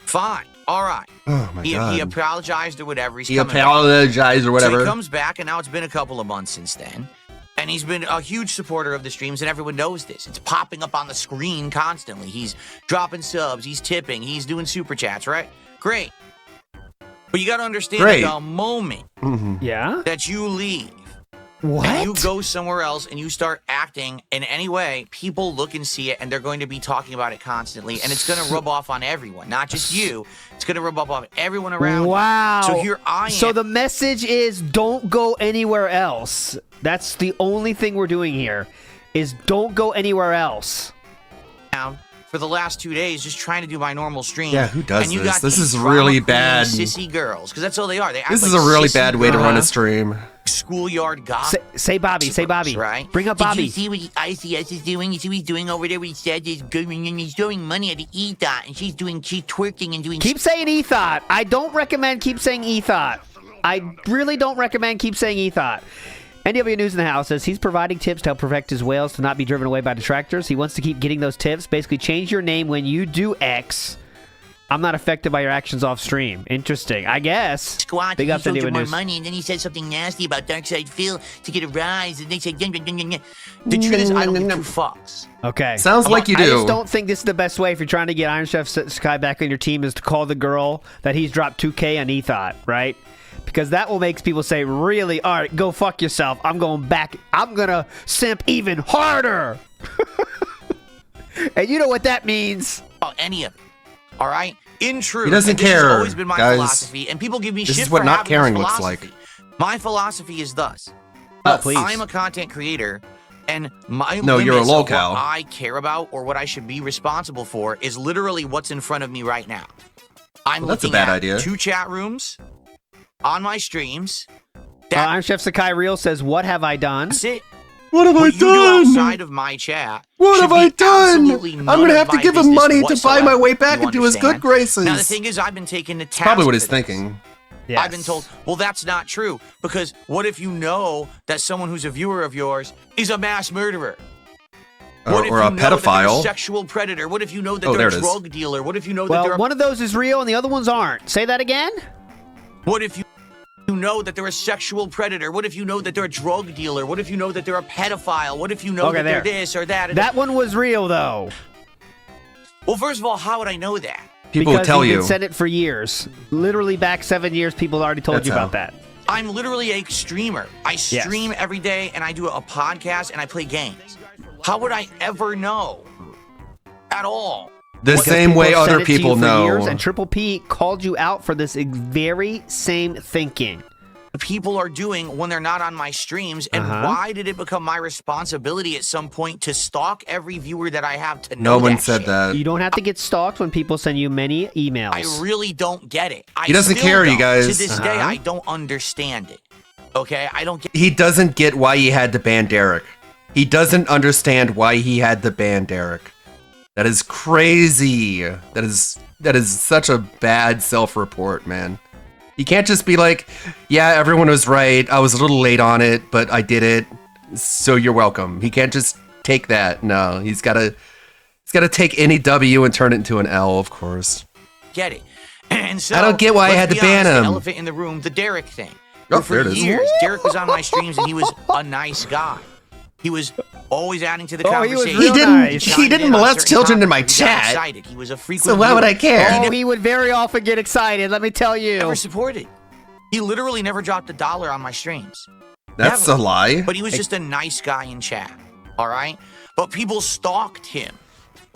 Fine. All right. Oh my He god. apologized or whatever. He's He coming back. apologized or So whatever. he comes back, and now it's been a couple of months since then. And he's been a huge supporter of the streams, and everyone knows this. It's popping up on the screen constantly. He's dropping subs, he's tipping, he's doing super chats, right? Great. But you got to understand Great. that the moment Yeah. that you leave, What? and you go somewhere else and you start acting in any way, people look and see it, and they're going to be talking about it constantly, and it's going to rub off on everyone, not just you. It's going to rub off on everyone around. Wow. You. So here I am. So the message is don't go anywhere else. That's the only thing we're doing here is don't go anywhere else. For the last 2 days, just trying to do my normal stream. Yeah, who does and you this? got This these is really drama queen bad. Sissy girls, because that's all they are. They act This like is a really sissy bad way to girls. run a stream. Schoolyard gossip. Say Bobby. Say Bobby. Right? Bring up Did Bobby. you see what ICS is doing? You see what he's doing over there? What he said is good, and he's throwing money at the E-Dot, and she's twerking and doing. Keep saying Ethot. I don't recommend keep saying Ethot. I really don't recommend keep saying Ethot. NW News in the House says he's providing tips to help protect his whales to not be driven away by detractors. He wants to keep getting those tips. Basically, change your name when you do X I'm not affected by your actions off stream. Interesting. I guess. Squat, Big he ups to showed you Diva more News. money, and then he said something nasty about Darkside Phil to get a rise, and they said, "Yum, yum, yum, yum, yum." The truth is, I don't give two fucks. Okay. Sounds like you I do. just don't think this is the best way if you're trying to get Iron Chef Sky back on your team is to call the girl that he's dropped 2K on Ethot, right? Because that will make people say, really? All right, go fuck yourself. I'm going back. I'm going to simp even harder. And you know what that means. Oh, any of it. All right? In truth, He doesn't and this care, has always been my guys. philosophy, and people give me This shit is what for not having caring this looks philosophy. like. My philosophy is thus. Oh, please. I'm a content creator, and my No, you're a limits of lolcow. what I care about or what I should be responsible for is literally what's in front of me right now. I'm Well, that's a looking bad at idea. 2 chat rooms on my streams. Iron Chef Sakai Real says, what have I done? That's it. What have I What you do done? outside of my chat What should have I be done? absolutely I'm none gonna of have to my give him business money to buy my whatsoever. way back You into his good understand? graces. Now the thing is, I've been taken to task. Probably what for he's this. thinking. I've been told, well, that's not true. Because what if you know that someone who's a viewer of yours is a mass murderer? What if Or you a know that they're a pedophile. sexual predator? What if you know that Oh, they're a there it is. drug dealer? What if you know that they're Well, a... one of those is real and the other ones aren't. Say that again? What if you know that they're a sexual predator? What if you know that they're a drug dealer? What if you know that they're a pedophile? What if you know that they're this or that? That one was real, though. Well, first of all, how would I know that? People because tell you've you. been said it for years. Literally back 7 years, people already told That's you how. about that. I'm literally a streamer. I stream every day, and I do a podcast, and I play games. How would I ever know at all? The Because same way said other it to you people for know. years, and Triple P called you out for this very same thinking. People are doing when they're not on my streams, and why did it become my responsibility at some point to stalk every viewer that I have to know No one that said shit? that. You don't have to get stalked when people send you many emails. I really don't get it. He doesn't still care, you don't. guys. To this day, I don't understand it. Okay? I don't get He doesn't get why he had to ban Derek. He doesn't understand why he had to ban Derek. That is crazy. That is such a bad self-report, man. You can't just be like, yeah, everyone was right. I was a little late on it, but I did it. So you're welcome. He can't just take that. No, he's gotta take any W and turn it into an L, of course. get it. And so, I don't get why I let's had to be ban honest, him. The elephant in the room, the Derek thing. Oh, For there it is. years, Derek was on my streams, and he was a nice guy. He was always adding to the Oh, he was conversation. real nice. He didn't molest children in my He got chat. excited. He was a frequent So why would I viewer. care? Oh, he would very often get excited, let me tell you. Never supported. He literally never dropped $1 on my streams. That's Never. a lie. But he was just a nice guy in chat. All right? But people stalked him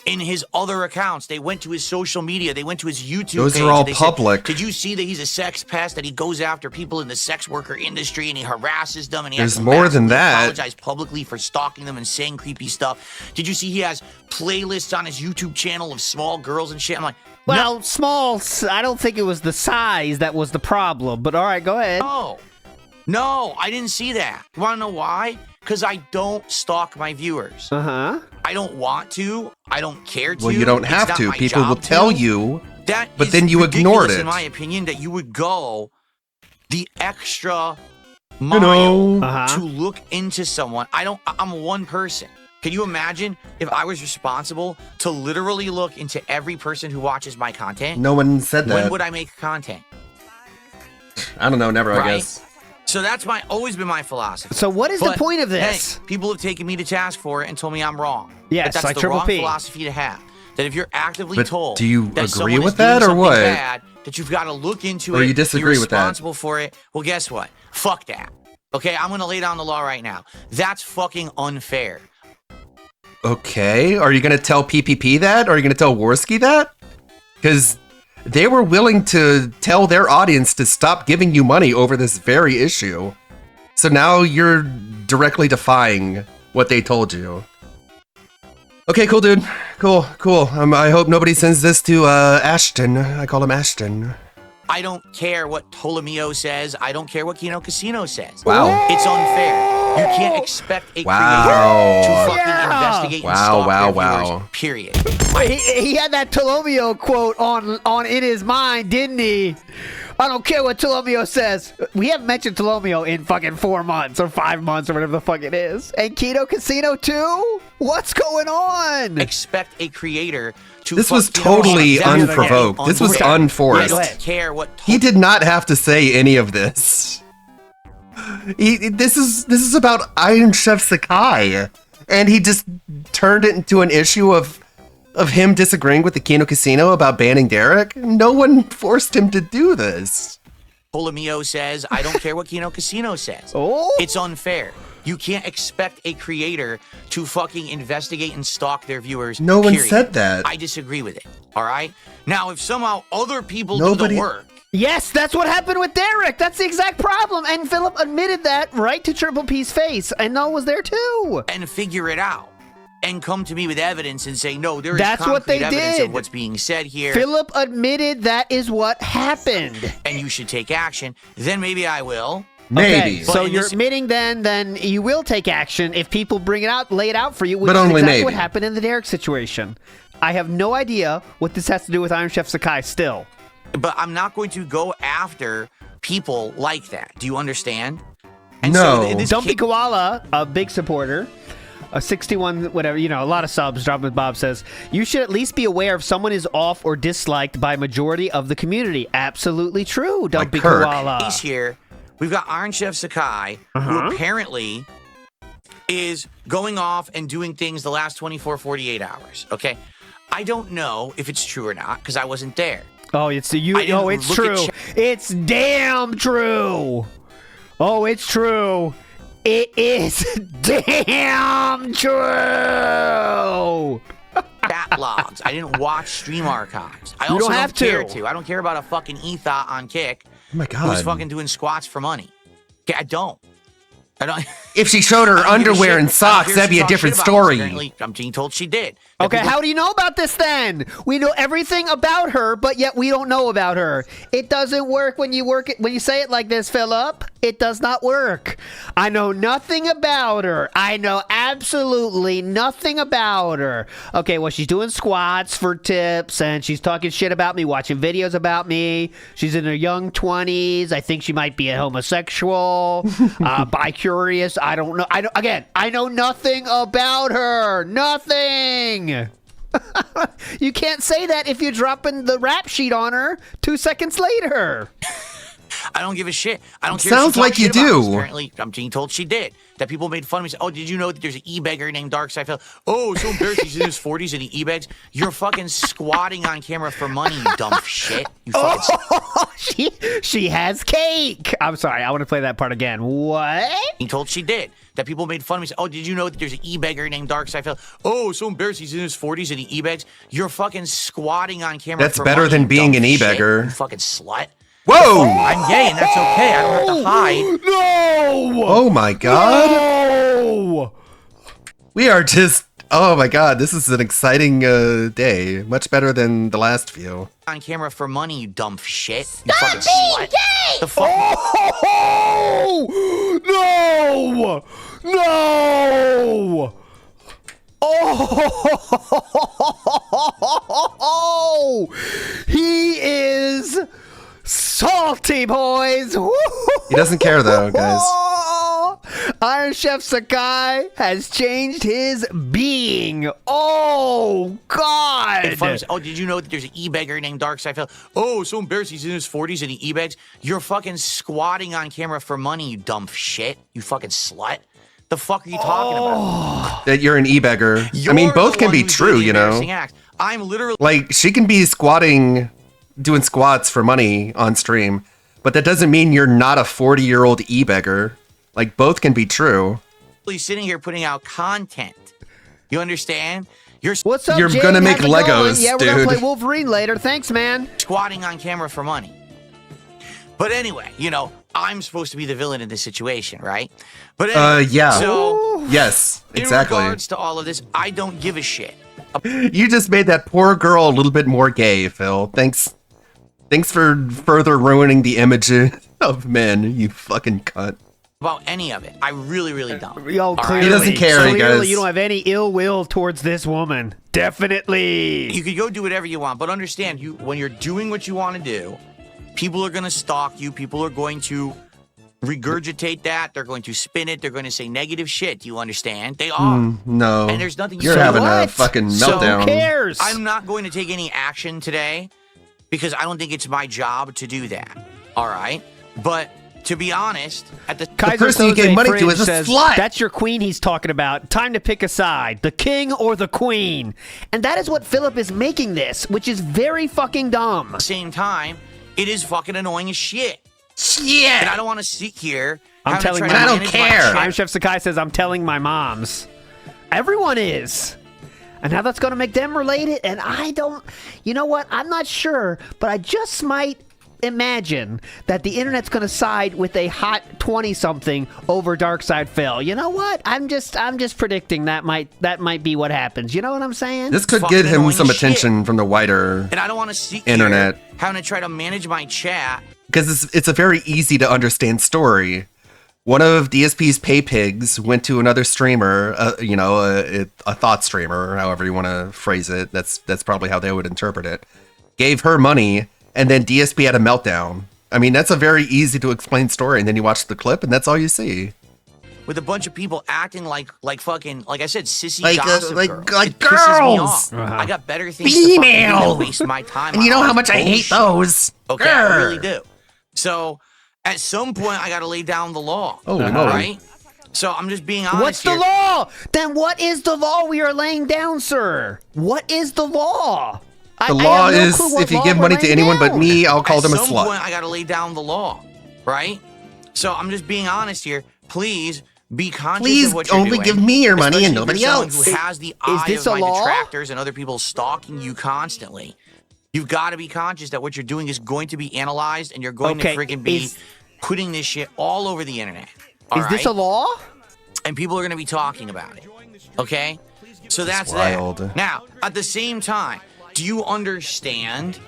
in his other accounts. They went to his social media. They went to his YouTube Those page. are all and they said, public. Did you see that he's a sex pest, that he goes after people in the sex worker industry and he harasses them and he There's has to more than massively that. apologize publicly for stalking them and saying creepy stuff? Did you see he has playlists on his YouTube channel of small girls and shit? I'm like, Well, small, I don't think it was the size that was the problem, but all right, go ahead. No, I didn't see that. You want to know why? Because I don't stalk my viewers. Uh-huh. I don't want to. I don't care to. Well, you don't It's have not to. my People will job tell to. you, That but is then you ridiculous, ignored it. in my opinion, that you would go the extra mile to look into someone. I'm one person. Can you imagine if I was responsible to literally look into every person who watches my content? No one said that. When would I make content? I don't know, never, I Right? guess. So that's always been my philosophy. So what is the But, point of this? Hey, people have taken me to task for it and told me I'm wrong. Yes, but that's like the Triple wrong P. philosophy to have. That if you're actively But told do you that agree someone with is doing that or something what? bad, that you've got to look into Or it, you disagree be with that? responsible for it. Well, guess what? Fuck that. Okay, I'm gonna lay down the law right now. That's fucking unfair. Okay, are you going to tell PPP that? Or are you going to tell Worski that? Because they were willing to tell their audience to stop giving you money over this very issue. So now you're directly defying what they told you. Okay, cool, dude. Cool. I hope nobody sends this to Ashton. I call him Ashton. I don't care what Ptolemeo says. I don't care what Kino Casino says. Wow. It's unfair. You can't expect a Wow. creator to fucking investigate and stalk their viewers, period. He had that Tolomeo quote on in his mind, didn't he? I don't care what Tolomeo says. We haven't mentioned Tolomeo in fucking 4 months or 5 months or whatever the fuck it is. And Kino Casino too? What's going on? Expect a creator to. This was totally unprovoked. This was unforced. I don't care what. He did not have to say any of this. This is about Iron Chef Sakai, and he just turned it into an issue of him disagreeing with the Kino Casino about banning Derek. No one forced him to do this. Tolomeo says, I don't care what Kino Casino says. It's unfair. You can't expect a creator to fucking investigate and stalk their viewers. No one said that. I disagree with it. All right? Now, if somehow other people do the work. Yes, that's what happened with Derek. That's the exact problem. And Philip admitted that right to Triple P's face. And Noah was there too. And figure it out. And come to me with evidence and say, no, there is That's what they evidence did. of what's being said here. Philip admitted that is what happened. And you should take action. Then maybe I will. Maybe. Okay, so you're admitting then you will take action if people bring it out, lay it out for you, which But is only exactly maybe. what happened in the Derek situation. I have no idea what this has to do with Iron Chef Sakai still. But I'm not going to go after people like that. Do you understand? And Dumpy Koala, a big supporter, a 61 whatever, a lot of subs. Drop with Bob says, you should at least be aware if someone is off or disliked by majority of the community. Absolutely true, Dumpy Koala. Case here, we've got Iron Chef Sakai, who apparently is going off and doing things the last 24, 48 hours. Okay? I don't know if it's true or not, because I wasn't there. Oh, it's true. It's damn true. Oh, it's true. It is damn true. Chat logs. I didn't watch stream archives. I You also don't have care to. to. I don't care about a fucking Ethot on Kick. Oh my Who's God. fucking doing squats for money. Okay, I don't. If she showed her I don't give a underwear shit. and I don't socks, care that'd be if a she different talks shit about it. story. Apparently, I'm being told she did. Okay, how do you know about this then? We know everything about her, but yet we don't know about her. It doesn't work when you say it like this, Philip. It does not work. I know nothing about her. I know absolutely nothing about her. Okay, well, she's doing squats for tips, and she's talking shit about me, watching videos about me. She's in her young 20s. I think she might be a homosexual, bi-curious. I don't know. I know nothing about her. Nothing. You can't say that if you're dropping the rap sheet on her 2 seconds later. I don't give a shit. I don't care. Sounds if she like talks you shit about do. us. Apparently, I'm being told she did. That people made fun of me. Said, oh, did you know that there's an e-beggar named Darkseid? Oh, so embarrassing. He's in his 40s and he e-begs. You're fucking squatting on camera for money, you dumb shit. You fucking. She has cake. I'm sorry. I want to play that part again. What? Being told she did. That people made fun of me. Said, oh, did you know that there's an e-beggar named Darkseid? Oh, so embarrassing. He's in his 40s and he e-begs. You're fucking squatting on camera. That's for better money, than you being dumb an shit. e-beggar. You fucking slut. Whoa! I'm gay and that's okay. I don't have to hide. No! Oh my God! No! We are just. Oh my God! This is an exciting day. Much better than the last few. On camera for money, you dumb shit. You fucking slut. Gay! The fuck? Oh! No! No! Oh! He is salty, boys. He doesn't care though, guys. Iron Chef Sakai has changed his being. Oh, God. Oh, did you know that there's an e-beggar named Darkseid? Oh, so embarrassing. He's in his 40s and he e-begs. You're fucking squatting on camera for money, you dumb shit. You fucking slut. The fuck are you talking about? That you're an e-beggar. I mean, both can be true, you know. I'm literally Like, she can be doing squats for money on stream, but that doesn't mean you're not a 40-year-old e-beggar. Like, both can be true. sitting here putting out content. You understand? What's up, You're Jake? gonna make How's it Legos, going? Yeah, we're gonna dude. play Wolverine later. Thanks, man. Squatting on camera for money. But anyway, I'm supposed to be the villain in this situation, right? But anyway, yeah. So, yes, exactly. In regards to all of this, I don't give a shit. You just made that poor girl a little bit more gay, Phil. Thanks for further ruining the image of men, you fucking cunt. About any of it. I really, really don't. Yo, clearly, He doesn't care, clearly guys. you don't have any ill will towards this woman. Definitely. You could go do whatever you want, but understand, when you're doing what you want to do, People are going to stalk you. People are going to regurgitate that. They're going to spin it. They're going to say negative shit. Do you understand? They are. No. And there's nothing You're having a fucking meltdown. Who cares? I'm not going to take any action today because I don't think it's my job to do that. All right? But to be honest, at the person you gave money to is a slut. That's your queen he's talking about. Time to pick a side, the king or the queen. And that is what Philip is making this, which is very fucking dumb. same time, it is fucking annoying as shit. Shit! And I don't want to sit here. I'm telling my my I don't care. Iron Chef Sakai says I'm telling my moms. Everyone is. And now that's going to make them related. And I don't, you know what? I'm not sure, but I just might imagine that the internet's going to side with a hot 20-something over Darkside Phil. You know what? I'm just predicting that might be what happens. You know what I'm saying? This could get him some attention from the wider and I don't want to see internet. Having to try to manage my chat. Because it's a very easy to understand story. One of DSP's pay pigs went to another streamer, a thought streamer, or however you want to phrase it. That's probably how they would interpret it. Gave her money, and then DSP had a meltdown. I mean, that's a very easy to explain story, and then you watch the clip, and that's all you see. With a bunch of people acting like fucking, like I said, sissy Like gossip like It girls. pisses me off. I got better things to fucking do than waste my time. And you know on how much I hate bullshit. those. Okay, I really do. So at some point, I got to lay down the law. Oh, all no. right. So I'm just being honest. What's the here. law? Then what is the law we are laying down, sir? What is the law? The law is if you give money to anyone but me, I'll call them a At some slut. point, I got to lay down the law, right? So I'm just being honest here. Please be conscious Please of what you're only doing. give me your money and especially nobody for someone else. Who has the Is eye this of a my law? detractors and other people stalking you constantly. You've got to be conscious that what you're doing is going to be analyzed, and you're going to freaking be putting this shit all over the internet. Is this a law? And people are going to be talking about it. Okay? So that's wild. that. Now, at the same time, do you understand?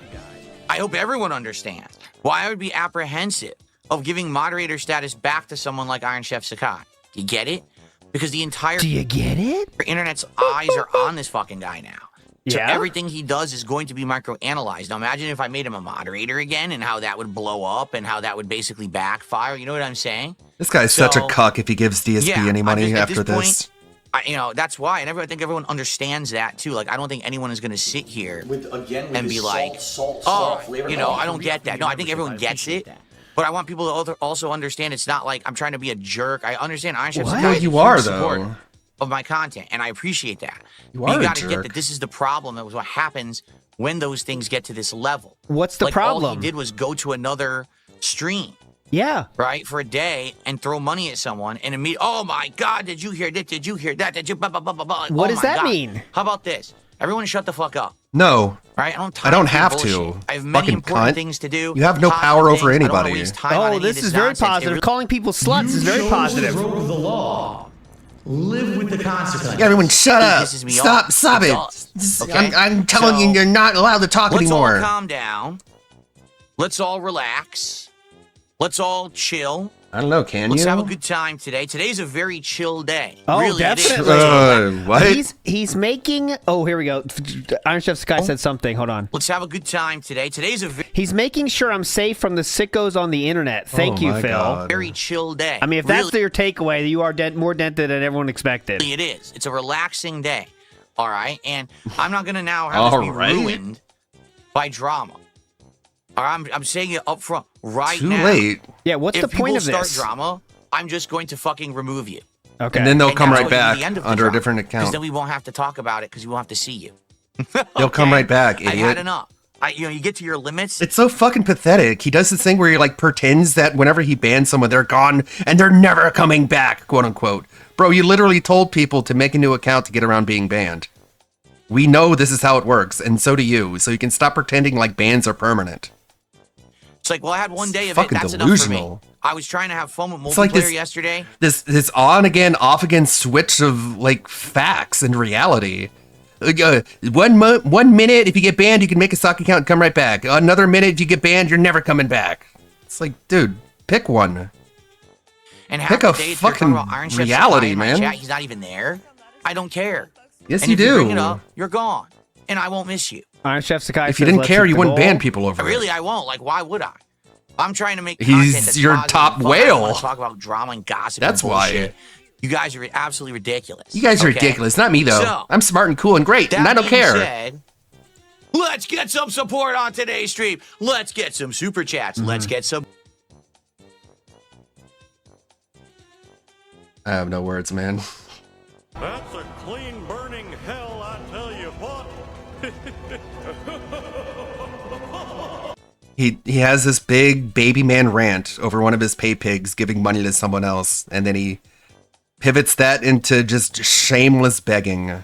I hope everyone understands why I would be apprehensive of giving moderator status back to someone like Iron Chef Sakai. Do you get it? Because the entire Do you get it? internet's eyes are on this fucking guy now. So Yeah? everything he does is going to be microanalyzed. Now imagine if I made him a moderator again and how that would blow up and how that would basically backfire. You know what I'm saying? This guy's such a cuck if he gives DSP any money at after this. Point, that's why. And I think everyone understands that too. Like, I don't think anyone is going to sit here and be like, I don't get that. No, I think everyone gets it. But I want people to also understand it's not like I'm trying to be a jerk. I understand Iron Chef Sakai is a You are, huge though. supporter of my content, and I appreciate that. You But are a you gotta get jerk. that this is the problem. That was what happens when those things get to this level. What's the All problem? he did was go to another stream. Yeah. Right, for a day and throw money at someone and immediately, oh my God, did you hear this? Did you hear that? Did you blah, blah, blah, blah, blah. What Oh does my that God. mean? How about this? Everyone shut the fuck up. No. Right? I don't have to. I have many Fucking important cunt. things to do. You have no positive power over things. I don't wanna anybody. waste time on Oh, any this of is very nonsense. It positive. really- Calling people sluts is very positive. The law. Live with the consequences. Yeah, everyone shut up. pisses me Stop off. stop It it. does. Okay? I'm telling you, you're not allowed to talk Let's anymore. all calm down. Let's all relax. Let's all chill. I don't know, can Let's you? have a good time today. Today's a very chill day. Oh, really, it is. definitely. What? He's making. Oh, here we go. Iron Chef Sky said something. Hold on. Let's have a good time today. Today's a He's making sure I'm safe from the sickos on the internet. Thank you, my Phil. God. very chill day. I mean, if that's your takeaway, you are more dented than everyone expected. Really, it is. It's a relaxing day. All right, and I'm not gonna now have this be All right. ruined by drama. All right, I'm saying it up front right Too now. late. Yeah, what's if the point people of start this? drama, I'm just going to fucking remove you. Okay. And then they'll come that's right going to be back the end of the under a drama, different Because account. then we won't have to talk about it because we won't have to see you. They'll come right back, I had idiot. enough. You get to your limits. It's so fucking pathetic. He does this thing where he like pretends that whenever he bans someone, they're gone and they're never coming back, quote unquote. Bro, you literally told people to make a new account to get around being banned. We know this is how it works, and so do you. So you can stop pretending like bans are permanent. It's like, well, I had one day of it. fucking That's enough for me. delusional. I was trying to have fun with multiplayer It's like this- yesterday. This on again, off again switch of like facts and reality. 1 minute, if you get banned, you can make a stock account and come right back. Another minute, if you get banned, you're never coming back. It's like, dude, pick one. And Pick half a the days they're talking fucking about Iron Chef reality, Sakai in my man. Chat, he's not even there. I don't care. Yes, and you if you bring do. it up, you're gone, and I won't miss you. Iron Chef Sakai If you says, didn't "Let's care, hit you the wouldn't goal." ban people over it. Really, I won't. Like, why would I? I'm trying to make He's content that's your positive top and fun. I don't whale. wanna talk about drama and gossip. That's and why. bullshit. You guys are absolutely ridiculous. You guys are okay? ridiculous. Not me, though. So, I'm smart and cool and great, and I don't being care. Said, let's get some support on today's stream. Let's get some super chats. Let's get some. I have no words, man. That's a clean burning hell, I tell you what. He has this big baby man rant over one of his pay pigs giving money to someone else, and then he pivots that into just shameless begging.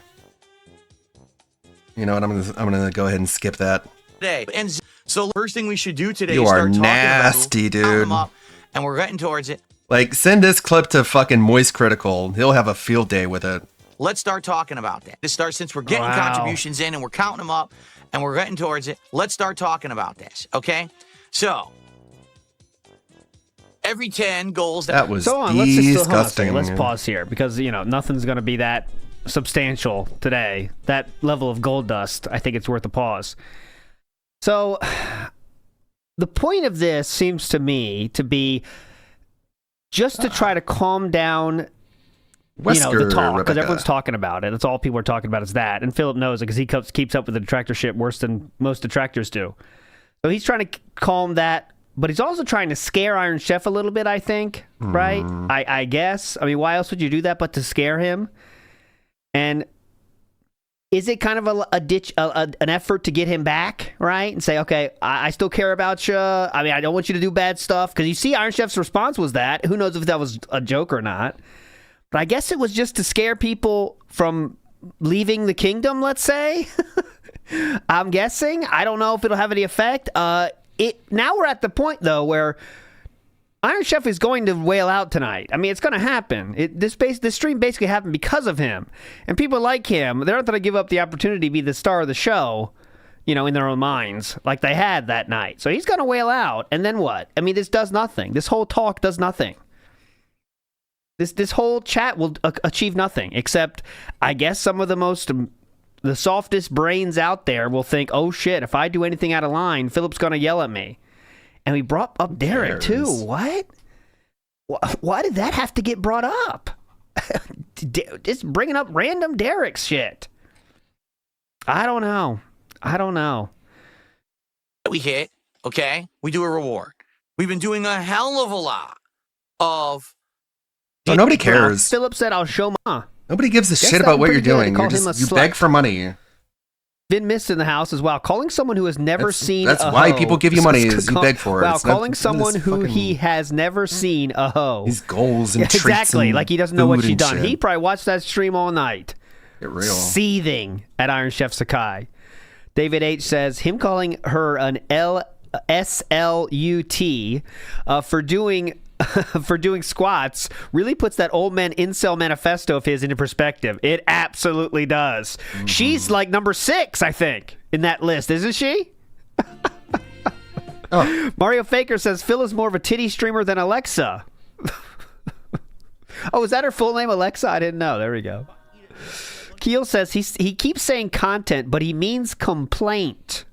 You know what? I'm gonna go ahead and skip that. Today. And so the first thing we should do today You is are start nasty, talking about dude. them up, and we're getting towards it. Like, send this clip to fucking Moist Critical. He'll have a field day with it. Let's start talking about that. This starts since we're getting Wow. contributions in and we're counting them up and we're getting towards it. Let's start talking about this, okay? So, every 10 goals That was So hold on, let's disgusting. let's pause here because nothing's going to be that substantial today. That level of gold dust, I think it's worth a pause. So, the point of this seems to me to be just to try to calm down. Wesker, the talk, because Rebecca. everyone's talking about it. That's all people are talking about is that. And Philip knows it because he keeps up with the detractorship worse than most detractors do. So he's trying to calm that, but he's also trying to scare Iron Chef a little bit, I think, right? I guess. I mean, why else would you do that but to scare him? And is it kind of an effort to get him back, right? And say, okay, I still care about you. I mean, I don't want you to do bad stuff. Because you see Iron Chef's response was that. Who knows if that was a joke or not. But I guess it was just to scare people from leaving the kingdom, let's say. I'm guessing. I don't know if it'll have any effect. Now we're at the point, though, where Iron Chef is going to wail out tonight. I mean, it's going to happen. This stream basically happened because of him. And people like him, they're not going to give up the opportunity to be the star of the show, in their own minds, like they had that night. So he's going to wail out. And then what? I mean, this does nothing. This whole talk does nothing. This whole chat will achieve nothing, except I guess some of the softest brains out there will think, oh shit, if I do anything out of line, Philip's going to yell at me. And we brought up Derek too. What? Why did that have to get brought up? Just bringing up random Derek shit. I don't know. We hit, okay? We do a reward. We've been doing a hell of a lot of... Oh, nobody cares. Philip said, I'll show my... Nobody gives a Guess shit that about what pretty you're good. They doing. called him a You slut. beg for money. Been missed in the house as well. Calling someone who has never seen that's a why hoe. people give you money is you beg for it. Wow, It's not- calling someone this who fucking- he has never seen a hoe. These goals and treats exactly, and like he doesn't know what food she and done. shit. He probably watched that stream all night. Get real. Seething at Iron Chef Sakai. David H says him calling her an SLUT for doing squats really puts that old man incel manifesto of his into perspective. It absolutely does. She's like number 6, I think, in that list, isn't she? Mario Faker says Phil is more of a titty streamer than Alexa. Oh, is that her full name, Alexa? I didn't know. There we go. Keel says he keeps saying content, but he means complaint.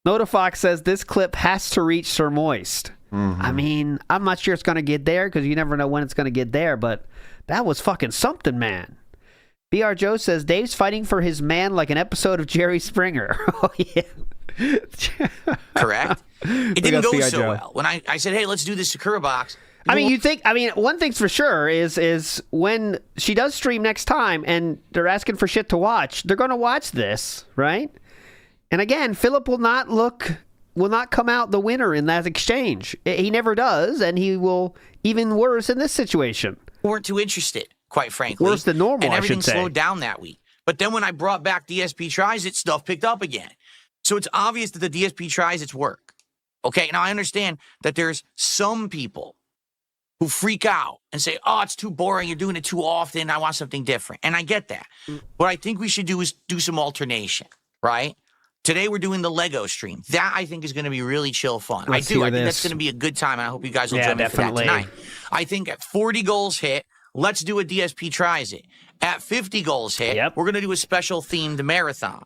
Notifox says this clip has to reach Sir Moist. I mean, I'm not sure it's going to get there because you never know when it's going to get there, but that was fucking something, man. BR Joe says Dave's fighting for his man like an episode of Jerry Springer. Oh, yeah. Correct? It didn't go so well. When I said, hey, let's do this Sakura box. I mean, one thing's for sure is when she does stream next time and they're asking for shit to watch, they're going to watch this, right? And again, Philip will not come out the winner in that exchange. He never does, and he will even worse in this situation. Weren't too interested, quite frankly. Worse than normal, and I everything should say. slowed down that week. But then when I brought back DSP Tries It, stuff picked up again. So it's obvious that the DSP Tries It's work. Okay, now I understand that there's some people who freak out and say, oh, it's too boring, you're doing it too often, I want something different. And I get that. What I think we should do is do some alternation, right? Today we're doing the Lego stream. That I think is going to be really chill fun. Let's I think hear that's this. going to be a good time, and I hope you guys will Yeah, join me for that definitely. tonight. I think at 40 goals hit, let's do a DSP Tries It. At 50 goals hit, we're going to do a special themed marathon.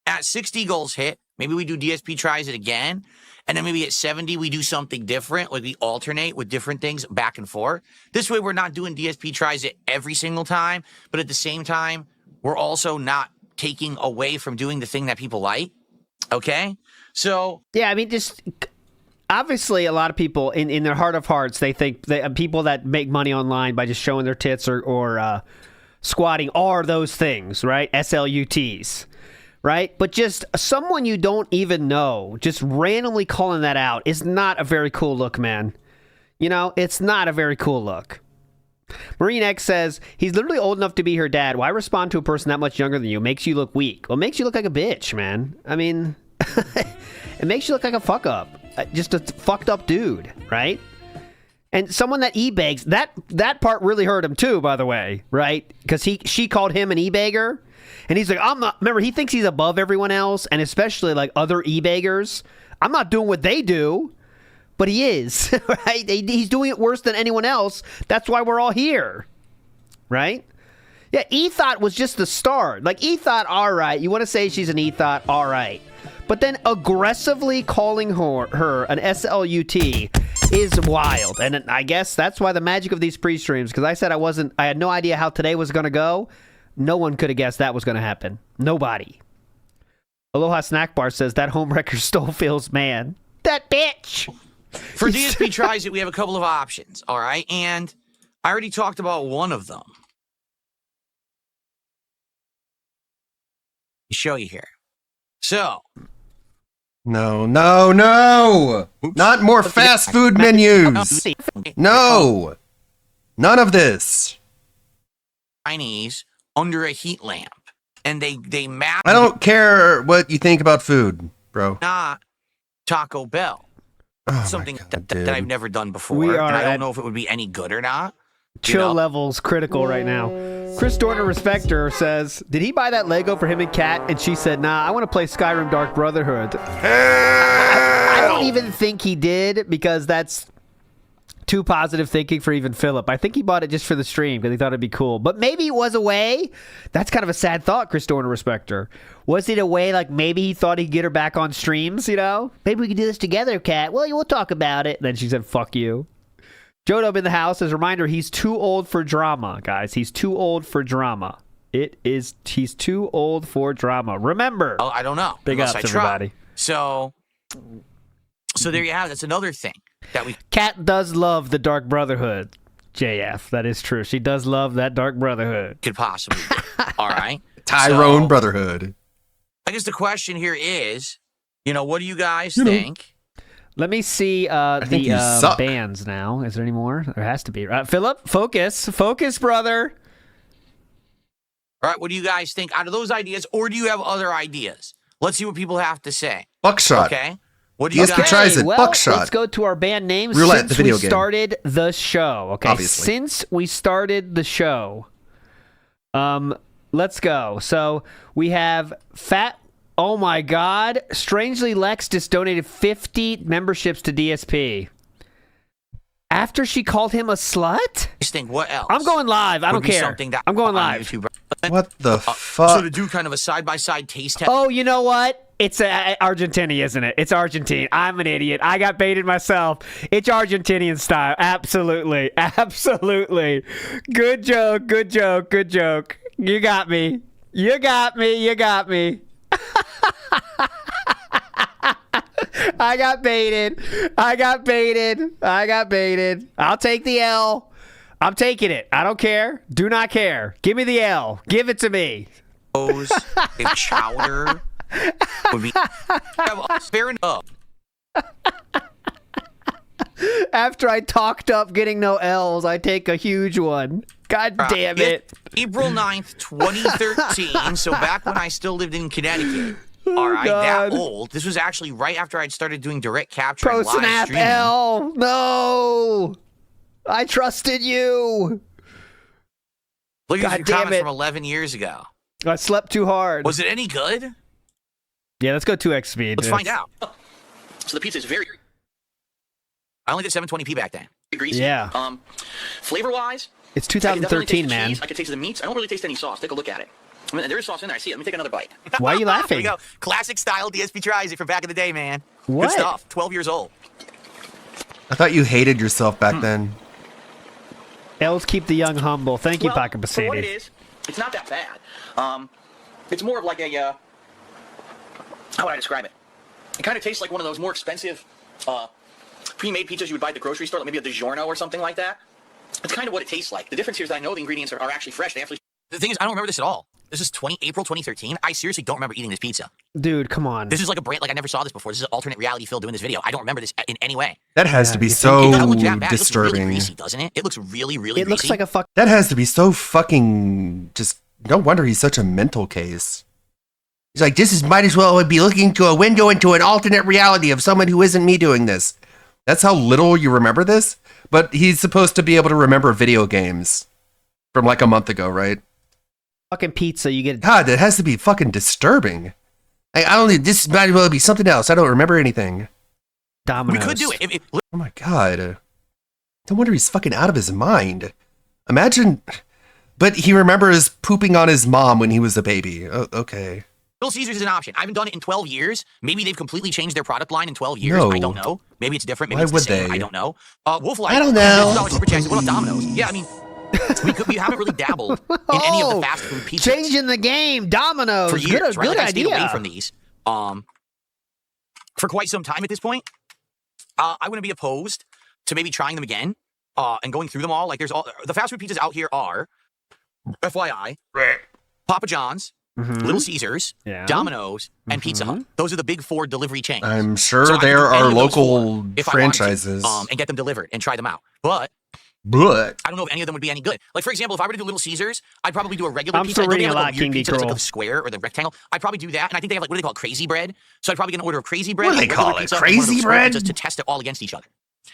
At 60 goals hit, Maybe we do DSP tries it again. And then maybe at 70, we do something different. Like we alternate with different things back and forth. This way, we're not doing DSP tries it every single time. But at the same time, we're also not taking away from doing the thing that people like. Okay? So. Yeah, I mean, just obviously a lot of people in their heart of hearts, they think that people that make money online by just showing their tits or squatting are those things, right? SLUTs. Right? But just someone you don't even know, just randomly calling that out is not a very cool look, man. You know, it's not a very cool look. Marine X says, he's literally old enough to be her dad. Why respond to a person that much younger than you? Makes you look weak. Well, it makes you look like a bitch, man. I mean, it makes you look like a fuck up. Just a fucked up dude, right? And someone that e-begs, that part really hurt him too, by the way, right? Because she called him an e-beggar. And he's like, I'm not, remember, he thinks he's above everyone else, and especially like other e-beggars. I'm not doing what they do, but he is, right? He's doing it worse than anyone else. That's why we're all here, right? Yeah, E-Thought was just the start. Like, E-Thought, all right. You want to say she's an E-Thought, all right. But then aggressively calling her an SLUT is wild. And I guess that's why the magic of these pre-streams, because I said I had no idea how today was going to go. No one could have guessed that was going to happen. Nobody. Aloha Snack Bar says, that homewrecker stole Phil's man. That bitch! For DSP tries it, we have a couple of options, all right? And I already talked about one of them. I'll show you here. So. No. Not more fast food menus. No. None of this. Chinese under a heat lamp, and they map. I don't care what you think about food, bro. Not Taco Bell. Something that I've never done before. We are and I don't know if it would be any good or not. Chill levels critical right now. Chris Dorner Respecter says, did he buy that Lego for him and Kat? And she said, nah, I want to play Skyrim Dark Brotherhood. I don't even think he did, because that's too positive thinking for even Philip. I think he bought it just for the stream because he thought it'd be cool. But maybe it was a way. That's kind of a sad thought, Chris Dorner Respecter. Was it a way like maybe he thought he'd get her back on streams, you know? Maybe we could do this together, Kat. Well, we'll talk about it. And then she said, fuck you. Jodo in the house. As a reminder, he's too old for drama, guys. He's too old for drama. He's too old for drama. Remember. Oh, I don't know. Big ups, everybody. So there you have it. That's another thing. Kat does love the Dark Brotherhood, JF. That is true. She does love that Dark Brotherhood. Could possibly be. All right. Tyrone Brotherhood. I guess the question here is, what do you guys think? Let me see the bands now. Is there any more? There has to be. Right, Philip, focus, brother. All right, what do you guys think out of those ideas, or do you have other ideas? Let's see what people have to say. Buckshot. Okay. What do you guys? Tries it. Buckshot. Let's go to our band names Roulette, since the video we started the show. Okay, obviously. Since we started the show, let's go. So we have Fat. Oh my God! Strangely, Lex just donated 50 memberships to DSP. After she called him a slut? Just think, what else? I'm going live. I don't care. I'm going live. YouTube. What the fuck? So to do kind of a side-by-side taste test. Oh, you know what? It's Argentinian, isn't it? It's Argentine. I'm an idiot. I got baited myself. It's Argentinian style. Absolutely. Absolutely. Good joke. Good joke. Good joke. You got me. You got me. You got me. I got baited. I got baited. I got baited. I'll take the L. I'm taking it. I don't care. Do not care. Give me the L. Give it to me. If chowder would be fair enough. After I talked up getting no L's, I take a huge one. God damn it. April 9th, 2013. So back when I still lived in Connecticut. All right, God. that old. This was actually right after I'd started doing direct capture Pro and live Snap streaming. L. No. I trusted you. Look at God your damn comments it. from 11 years ago. I slept too hard. Was it any good? Yeah, let's go 2x speed. Let's find out. So the pizza is very... I only did 720p back then. Greasy. Yeah. Flavor-wise... It's 2013, man. I can taste the meats. I don't really taste any sauce. Take a look at it. I mean, there is sauce in there. I see it. Let me take another bite. Why are you laughing? Here we go. Classic style DSP tries it from back in the day, man. What? Good stuff. 12 years old. I thought you hated yourself back then. Elves keep the young humble. Thank you, Well, Paco for what it Basidi. is, it's not that bad. It's more of like a, how would I describe it? It kind of tastes like one of those more expensive pre-made pizzas you would buy at the grocery store, like maybe a DiGiorno or something like that. It's kind of what it tastes like. The difference here is that I know the ingredients are actually fresh. They actually. The thing is, I don't remember this at all. This is April 2013. I seriously don't remember eating this pizza. Dude, come on. This is like a brand, like I never saw this before. This is an alternate reality Phil doing this video. I don't remember this in any way. That has to be It so doesn't look that bad. It looks really disturbing. greasy, doesn't it? It looks really, really It greasy. looks like a fuck. That has to be so fucking just. No wonder he's such a mental case. He's like, this is might as well be looking to a window into an alternate reality of someone who isn't me doing this. That's how little you remember this. But he's supposed to be able to remember video games from like a month ago, right? Fucking pizza, you get. God, that has to be fucking disturbing. I don't need this. Might as well be something else. I don't remember anything. Dominoes. We could do it. Oh my god. No wonder he's fucking out of his mind. Imagine. But he remembers pooping on his mom when he was a baby. Oh, okay. Little Caesars is an option. I haven't done it in 12 years. Maybe they've completely changed their product line in 12 years. No. I don't know. Maybe it's different. Maybe Why it's the would same. they? I don't know. Wolf Light. I don't know. $50 super checks. What about Domino's? Yeah, I mean, we haven't really dabbled in any of the fast food pizzas Changing the game. Dominoes. for years. Good, Right? Like, I stayed away idea. from these for quite some time at this point. I wouldn't be opposed to maybe trying them again and going through them all. Like, there's all the fast food pizzas out here are, FYI, Papa John's, Little Caesars, Yeah. Domino's, and Pizza Hut. Those are the big 4 delivery chains. I'm sure So I could there do any are of those local 4 if I wanted to, franchises. and get them delivered and try them out. But But I don't know if any of them would be any good. Like, for example, if I were to do Little Caesars, I'd probably do a regular I'm pizza. still I know they reading have a like lot, a weird King D. pizza that's like Cruel. the square or the rectangle. I'd probably do that, and I think they have like what do they call it, crazy bread. So I'd probably get an order of crazy bread. What do and they regular call it, pizza, and one of crazy those square bread? pizzas to test it all against each other.